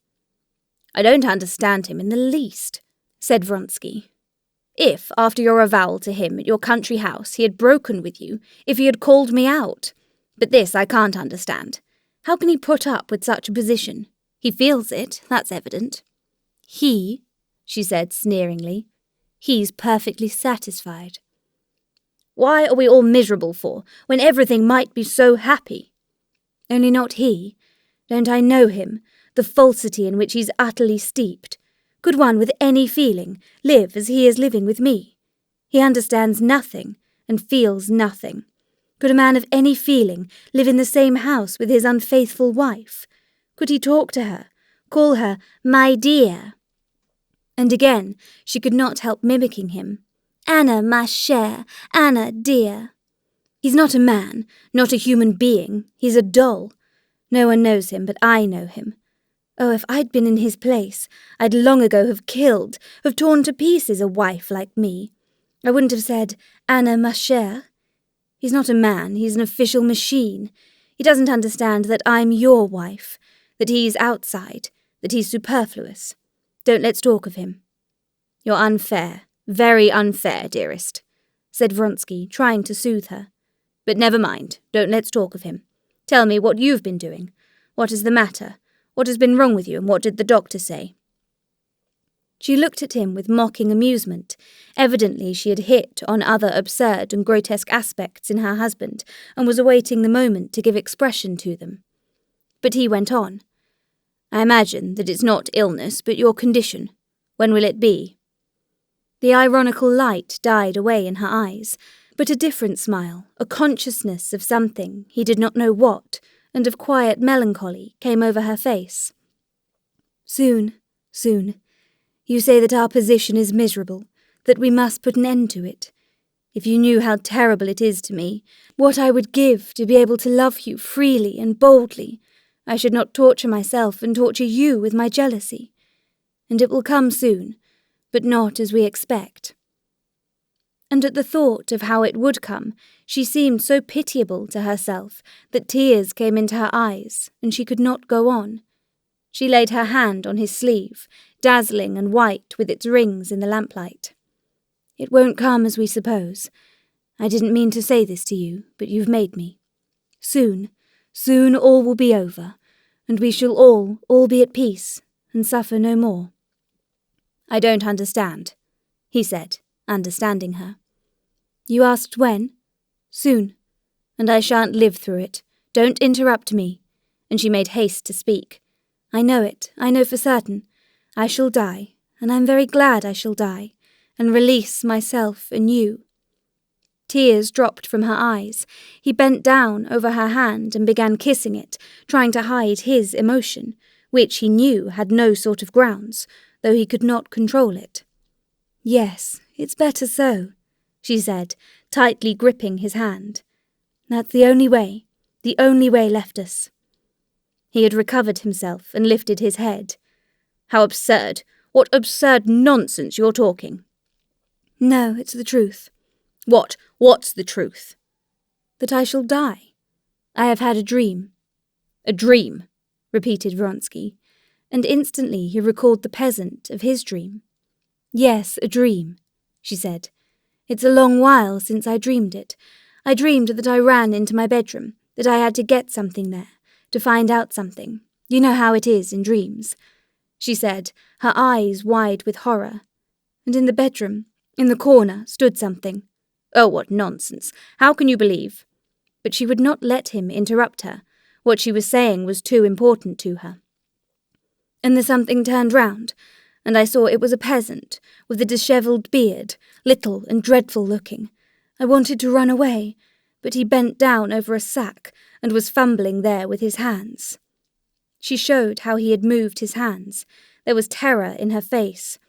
I don't understand him in the least, said Vronsky. If, after your avowal to him at your country house, he had broken with you, if he had called me out. But this I can't understand. How can he put up with such a position? He feels it, that's evident. He, she said sneeringly, he's perfectly satisfied. Why are we all miserable for, when everything might be so happy? Only not he. Don't I know him, the falsity in which he's utterly steeped? Could one with any feeling live as he is living with me? He understands nothing and feels nothing. Could a man of any feeling live in the same house with his unfaithful wife? Could he talk to her, call her my dear? And again she could not help mimicking him. Anna, ma chère, Anna, dear. He's not a man, not a human being. He's a doll. No one knows him, but I know him. Oh, if I'd been in his place, I'd long ago have killed, have torn to pieces a wife like me. I wouldn't have said, Anna, ma chère. He's not a man, he's an official machine. He doesn't understand that I'm your wife, that he's outside, that he's superfluous. Don't let's talk of him. You're unfair, very unfair, dearest, said Vronsky, trying to soothe her. But never mind, let's talk of him. Tell me what you've been doing. What is the matter? What has been wrong with you, and what did the doctor say? She looked at him with mocking amusement. Evidently she had hit on other absurd and grotesque aspects in her husband, and was awaiting the moment to give expression to them. But he went on. I imagine that it's not illness, but your condition. When will it be? The ironical light died away in her eyes, but a different smile, a consciousness of something, he did not know what, and of quiet melancholy, came over her face. Soon, soon. You say that our position is miserable, that we must put an end to it. If you knew how terrible it is to me, what I would give to be able to love you freely and boldly, I should not torture myself and torture you with my jealousy. And it will come soon, but not as we expect. And at the thought of how it would come, she seemed so pitiable to herself that tears came into her eyes, and she could not go on. She laid her hand on his sleeve, dazzling and white with its rings in the lamplight. It won't come as we suppose. I didn't mean to say this to you, but you've made me. Soon all will be over, and we shall all be at peace, and suffer no more. I don't understand, he said, understanding her. You asked when? Soon. And I shan't live through it. Don't interrupt me. And she made haste to speak. I know it. I know for certain. I shall die, and I'm very glad I shall die, and release myself and you. Tears dropped from her eyes. He bent down over her hand and began kissing it, trying to hide his emotion, which he knew had no sort of grounds, though he could not control it. Yes, it's better so, she said, tightly gripping his hand. That's the only way left us. He had recovered himself and lifted his head. How absurd! What absurd nonsense you're talking! No, it's the truth. What's the truth? That I shall die. I have had a dream. A dream, repeated Vronsky, and instantly he recalled the peasant of his dream. Yes, a dream, she said. It's a long while since I dreamed it. I dreamed that I ran into my bedroom, that I had to get something there, to find out something. You know how it is in dreams, she said, her eyes wide with horror. And in the bedroom, in the corner, stood something. Oh, what nonsense! How can you believe? But she would not let him interrupt her. What she was saying was too important to her. And the something turned round, and I saw it was a peasant, with a dishevelled beard, little and dreadful looking. I wanted to run away, but he bent down over a sack, and was fumbling there with his hands. She showed how he had moved his hands. There was terror in her face,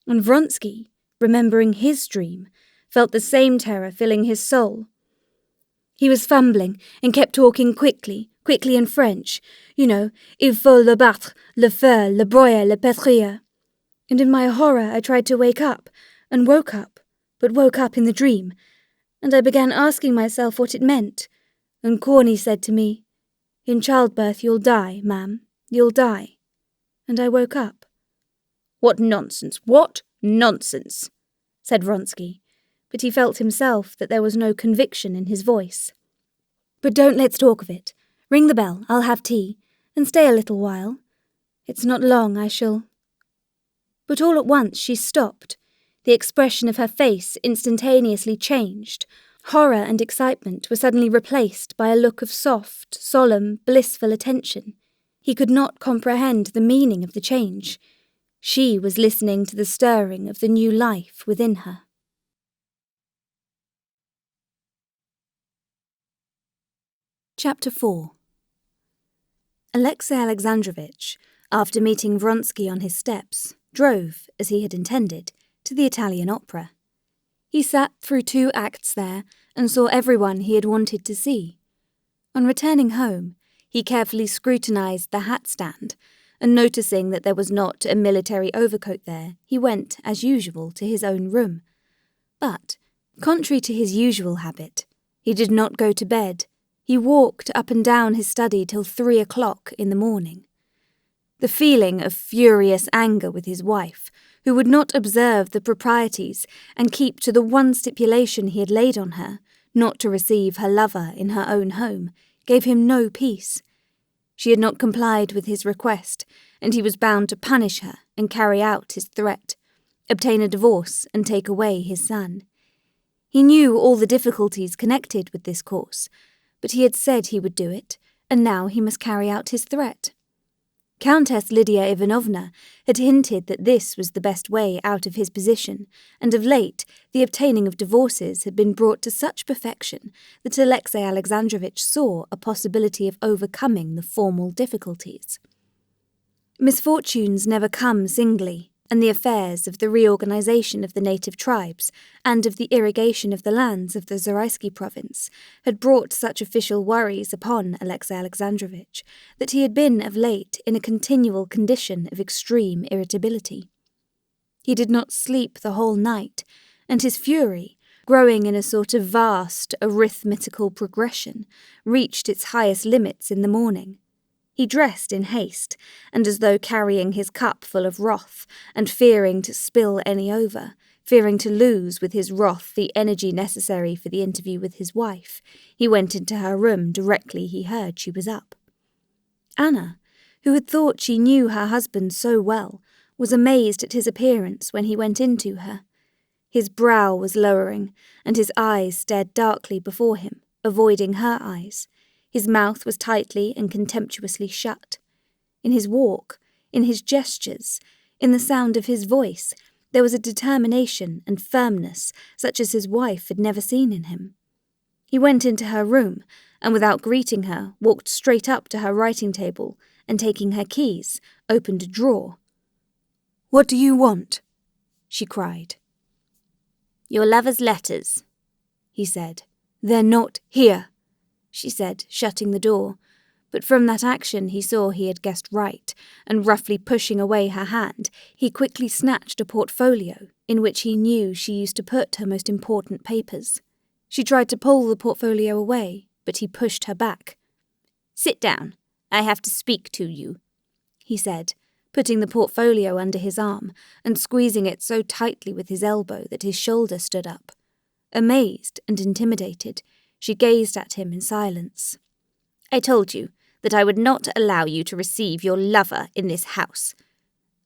and Vronsky, remembering his dream, felt the same terror filling his soul. He was fumbling and kept talking quickly in French. You know, il faut le battre, le faire, le broyer, le pétrir. And in my horror I tried to wake up, and woke up, but woke up in the dream, and I began asking myself what it meant, and Corny said to me, In childbirth you'll die, ma'am, you'll die. And I woke up. What nonsense, said Vronsky, but he felt himself that there was no conviction in his voice. But let's talk of it. Ring the bell, I'll have tea, and stay a little while. It's not long I shall... But all at once she stopped. The expression of her face instantaneously changed. Horror and excitement were suddenly replaced by a look of soft, solemn, blissful attention. He could not comprehend the meaning of the change. She was listening to the stirring of the new life within her. Chapter 4. Alexei Alexandrovitch, after meeting Vronsky on his steps, drove, as he had intended, to the Italian Opera. He sat through 2 acts there and saw everyone he had wanted to see. On returning home, he carefully scrutinized the hat stand, and noticing that there was not a military overcoat there, he went, as usual, to his own room. But, contrary to his usual habit, he did not go to bed. He walked up and down his study till 3 o'clock in the morning. The feeling of furious anger with his wife, who would not observe the proprieties and keep to the one stipulation he had laid on her, not to receive her lover in her own home, gave him no peace. She had not complied with his request, and he was bound to punish her and carry out his threat, obtain a divorce and take away his son. He knew all the difficulties connected with this course, but he had said he would do it, and now he must carry out his threat. Countess Lydia Ivanovna had hinted that this was the best way out of his position, and of late the obtaining of divorces had been brought to such perfection that Alexei Alexandrovitch saw a possibility of overcoming the formal difficulties. Misfortunes never come singly, and the affairs of the reorganization of the native tribes and of the irrigation of the lands of the Zaraisky province had brought such official worries upon Alexei Alexandrovitch that he had been of late in a continual condition of extreme irritability. He did not sleep the whole night, and his fury, growing in a sort of vast arithmetical progression, reached its highest limits in the morning. He dressed in haste, and as though carrying his cup full of wrath, and fearing to spill any over, fearing to lose with his wrath the energy necessary for the interview with his wife, he went into her room directly he heard she was up. Anna, who had thought she knew her husband so well, was amazed at his appearance when he went in to her. His brow was lowering, and his eyes stared darkly before him, avoiding her eyes. His mouth was tightly and contemptuously shut. In his walk, in his gestures, in the sound of his voice, there was a determination and firmness such as his wife had never seen in him. He went into her room, and without greeting her, walked straight up to her writing table, and taking her keys, opened a drawer. "What do you want?" she cried. "Your lover's letters," he said. "They're not here," she said, shutting the door, but from that action he saw he had guessed right, and roughly pushing away her hand, he quickly snatched a portfolio in which he knew she used to put her most important papers. She tried to pull the portfolio away, but he pushed her back. "Sit down. I have to speak to you," he said, putting the portfolio under his arm and squeezing it so tightly with his elbow that his shoulder stood up. Amazed and intimidated, she gazed at him in silence. "I told you that I would not allow you to receive your lover in this house."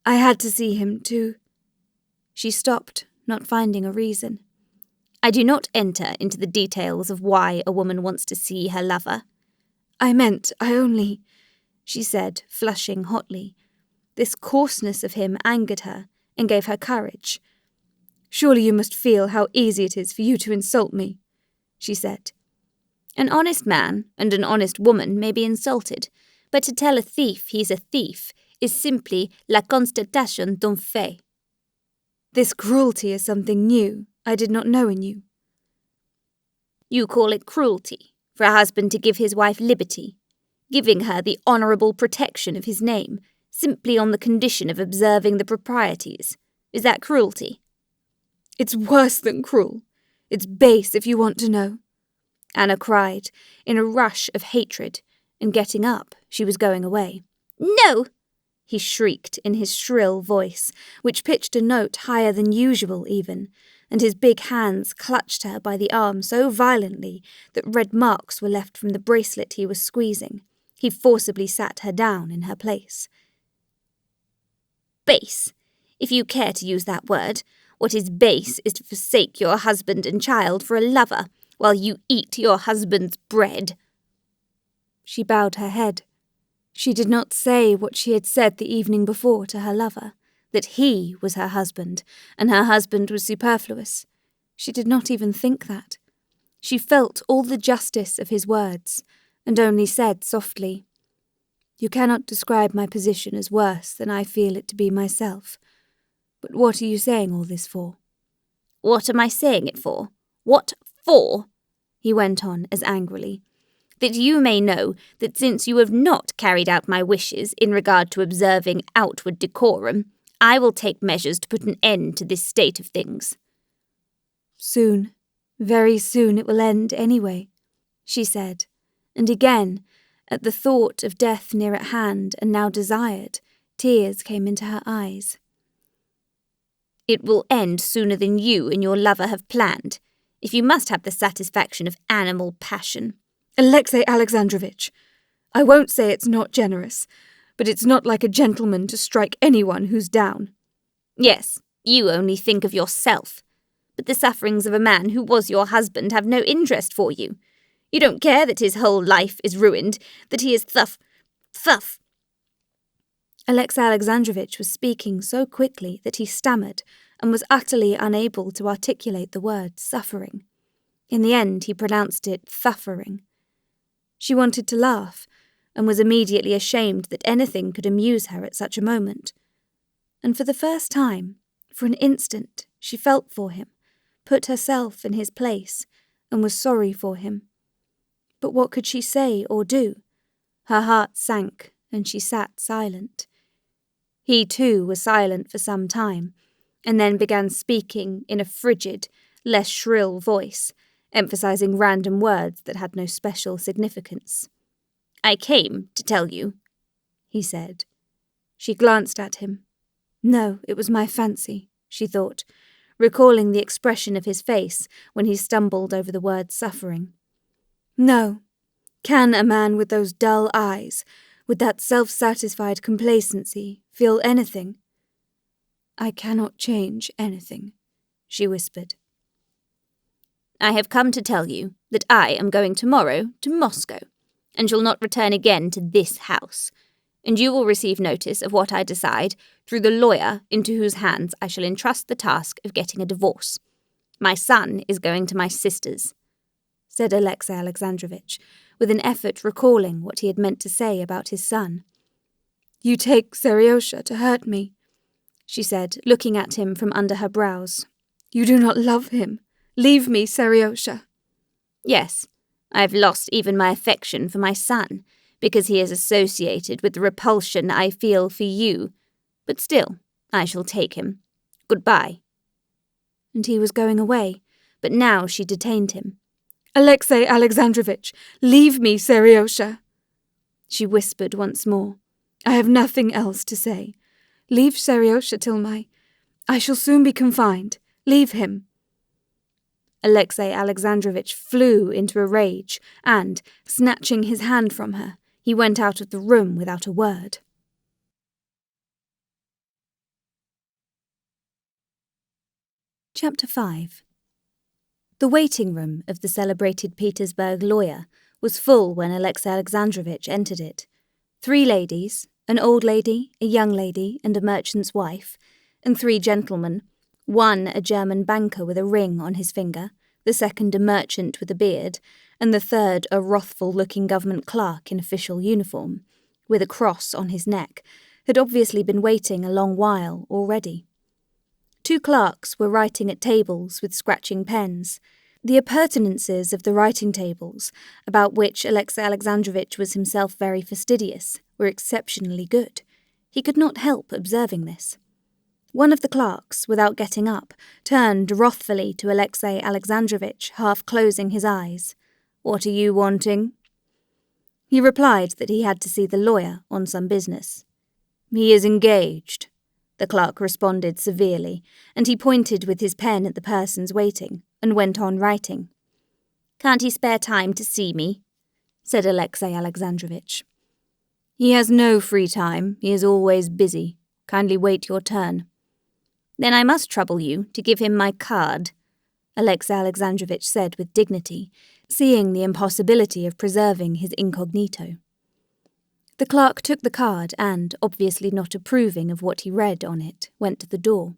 "I had to see him too." She stopped, not finding a reason. "I do not enter into the details of why a woman wants to see her lover." I only," she said, flushing hotly. This coarseness of him angered her and gave her courage. "Surely you must feel how easy it is for you to insult me," she said. "An honest man and an honest woman may be insulted, but to tell a thief he's a thief is simply la constatation d'un fait." "This cruelty is something new I did not know in you." "You call it cruelty for a husband to give his wife liberty, giving her the honourable protection of his name, simply on the condition of observing the proprieties. Is that cruelty?" "It's worse than cruel. It's base, if you want to know," Anna cried, in a rush of hatred, and getting up, she was going away. "No!" he shrieked in his shrill voice, which pitched a note higher than usual even, and his big hands clutched her by the arm so violently that red marks were left from the bracelet he was squeezing. He forcibly sat her down in her place. "Base, if you care to use that word. What is base is to forsake your husband and child for a lover, while you eat your husband's bread." She bowed her head. She did not say what she had said the evening before to her lover, that he was her husband, and her husband was superfluous. She did not even think that. She felt all the justice of his words, and only said softly, "You cannot describe my position as worse than I feel it to be myself. But what are you saying all this for?" "What am I saying it for? What for?" he went on as angrily. "That you may know that since you have not carried out my wishes in regard to observing outward decorum, I will take measures to put an end to this state of things." "Soon, very soon it will end anyway," she said, and again, at the thought of death near at hand and now desired, tears came into her eyes. It will end sooner than you and your lover have planned, if you must have the satisfaction of animal passion. Alexei Alexandrovich, I won't say it's not generous, but it's not like a gentleman to strike anyone who's down. Yes, you only think of yourself, but the sufferings of a man who was your husband have no interest for you. You don't care that his whole life is ruined, that he is thuff. Alexei Alexandrovich was speaking so quickly that he stammered and was utterly unable to articulate the word suffering. In the end, he pronounced it thuffering. She wanted to laugh, and was immediately ashamed that anything could amuse her at such a moment. And for the first time, for an instant, she felt for him, put herself in his place, and was sorry for him. But what could she say or do? Her heart sank, and she sat silent. He, too, was silent for some time, and then began speaking in a frigid, less shrill voice, emphasizing random words that had no special significance. "I came to tell you," he said. She glanced at him. No, it was my fancy, she thought, recalling the expression of his face when he stumbled over the word suffering. No, can a man with those dull eyes, with that self-satisfied complacency, feel anything? I cannot change anything, she whispered. "I have come to tell you that I am going tomorrow to Moscow, and shall not return again to this house, and you will receive notice of what I decide through the lawyer into whose hands I shall entrust the task of getting a divorce. My son is going to my sister's," said Alexei Alexandrovich, with an effort recalling what he had meant to say about his son. You take Seriosha to hurt me, she said, looking at him from under her brows. You do not love him. Leave me, Seriosha. Yes, I have lost even my affection for my son, because he is associated with the repulsion I feel for you. But still, I shall take him. Goodbye. And he was going away, but now she detained him. Alexei Alexandrovich, leave me, Seriosha, she whispered once more. I have nothing else to say. Leave Seriosha till I shall soon be confined. Leave him. Alexei Alexandrovich flew into a rage, and, snatching his hand from her, he went out of the room without a word. Chapter 5. The waiting room of the celebrated Petersburg lawyer was full when Alexei Alexandrovich entered it. 3 ladies, an old lady, a young lady, and a merchant's wife, and 3 gentlemen, one a German banker with a ring on his finger, the second a merchant with a beard, and the third a wrathful-looking government clerk in official uniform, with a cross on his neck, had obviously been waiting a long while already. 2 clerks were writing at tables with scratching pens. The appurtenances of the writing tables, about which Alexei Alexandrovich was himself very fastidious, were exceptionally good. He could not help observing this. One of the clerks, without getting up, turned wrathfully to Alexei Alexandrovich, half closing his eyes. "What are you wanting?" He replied that he had to see the lawyer on some business. "He is engaged," the clerk responded severely, and he pointed with his pen at the persons waiting, and went on writing. "Can't he spare time to see me?" said Alexei Alexandrovich. "He has no free time. He is always busy. Kindly wait your turn." "Then I must trouble you to give him my card," Alexei Alexandrovich said with dignity, seeing the impossibility of preserving his incognito. The clerk took the card and, obviously not approving of what he read on it, went to the door.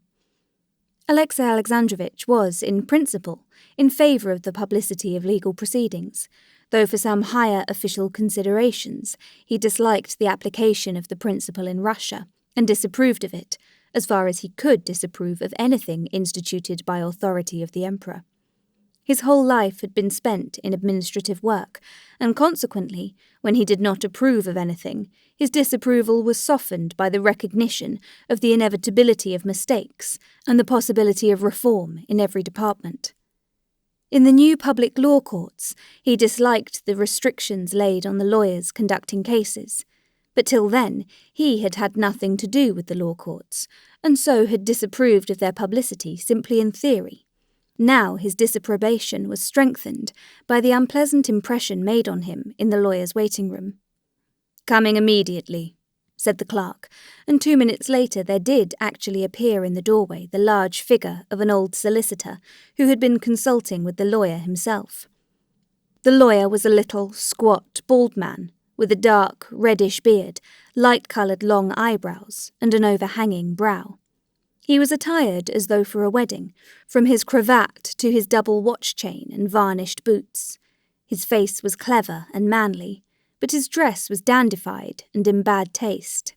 Alexei Alexandrovich was, in principle, in favour of the publicity of legal proceedings, though for some higher official considerations he disliked the application of the principle in Russia and disapproved of it, as far as he could disapprove of anything instituted by authority of the emperor. His whole life had been spent in administrative work, and consequently, when he did not approve of anything, his disapproval was softened by the recognition of the inevitability of mistakes and the possibility of reform in every department. In the new public law courts, he disliked the restrictions laid on the lawyers conducting cases, But till then, he had had nothing to do with the law courts, and so had disapproved of their publicity simply in theory. Now his disapprobation was strengthened by the unpleasant impression made on him in the lawyer's waiting room. "Coming immediately," said the clerk, and 2 minutes later there did actually appear in the doorway the large figure of an old solicitor who had been consulting with the lawyer himself. The lawyer was a little, squat, bald man, with a dark, reddish beard, light-coloured long eyebrows, and an overhanging brow. He was attired as though for a wedding, from his cravat to his double watch chain and varnished boots. His face was clever and manly, but his dress was dandified and in bad taste.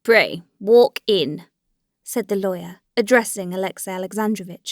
"Pray, walk in," said the lawyer, addressing Alexey Alexandrovitch,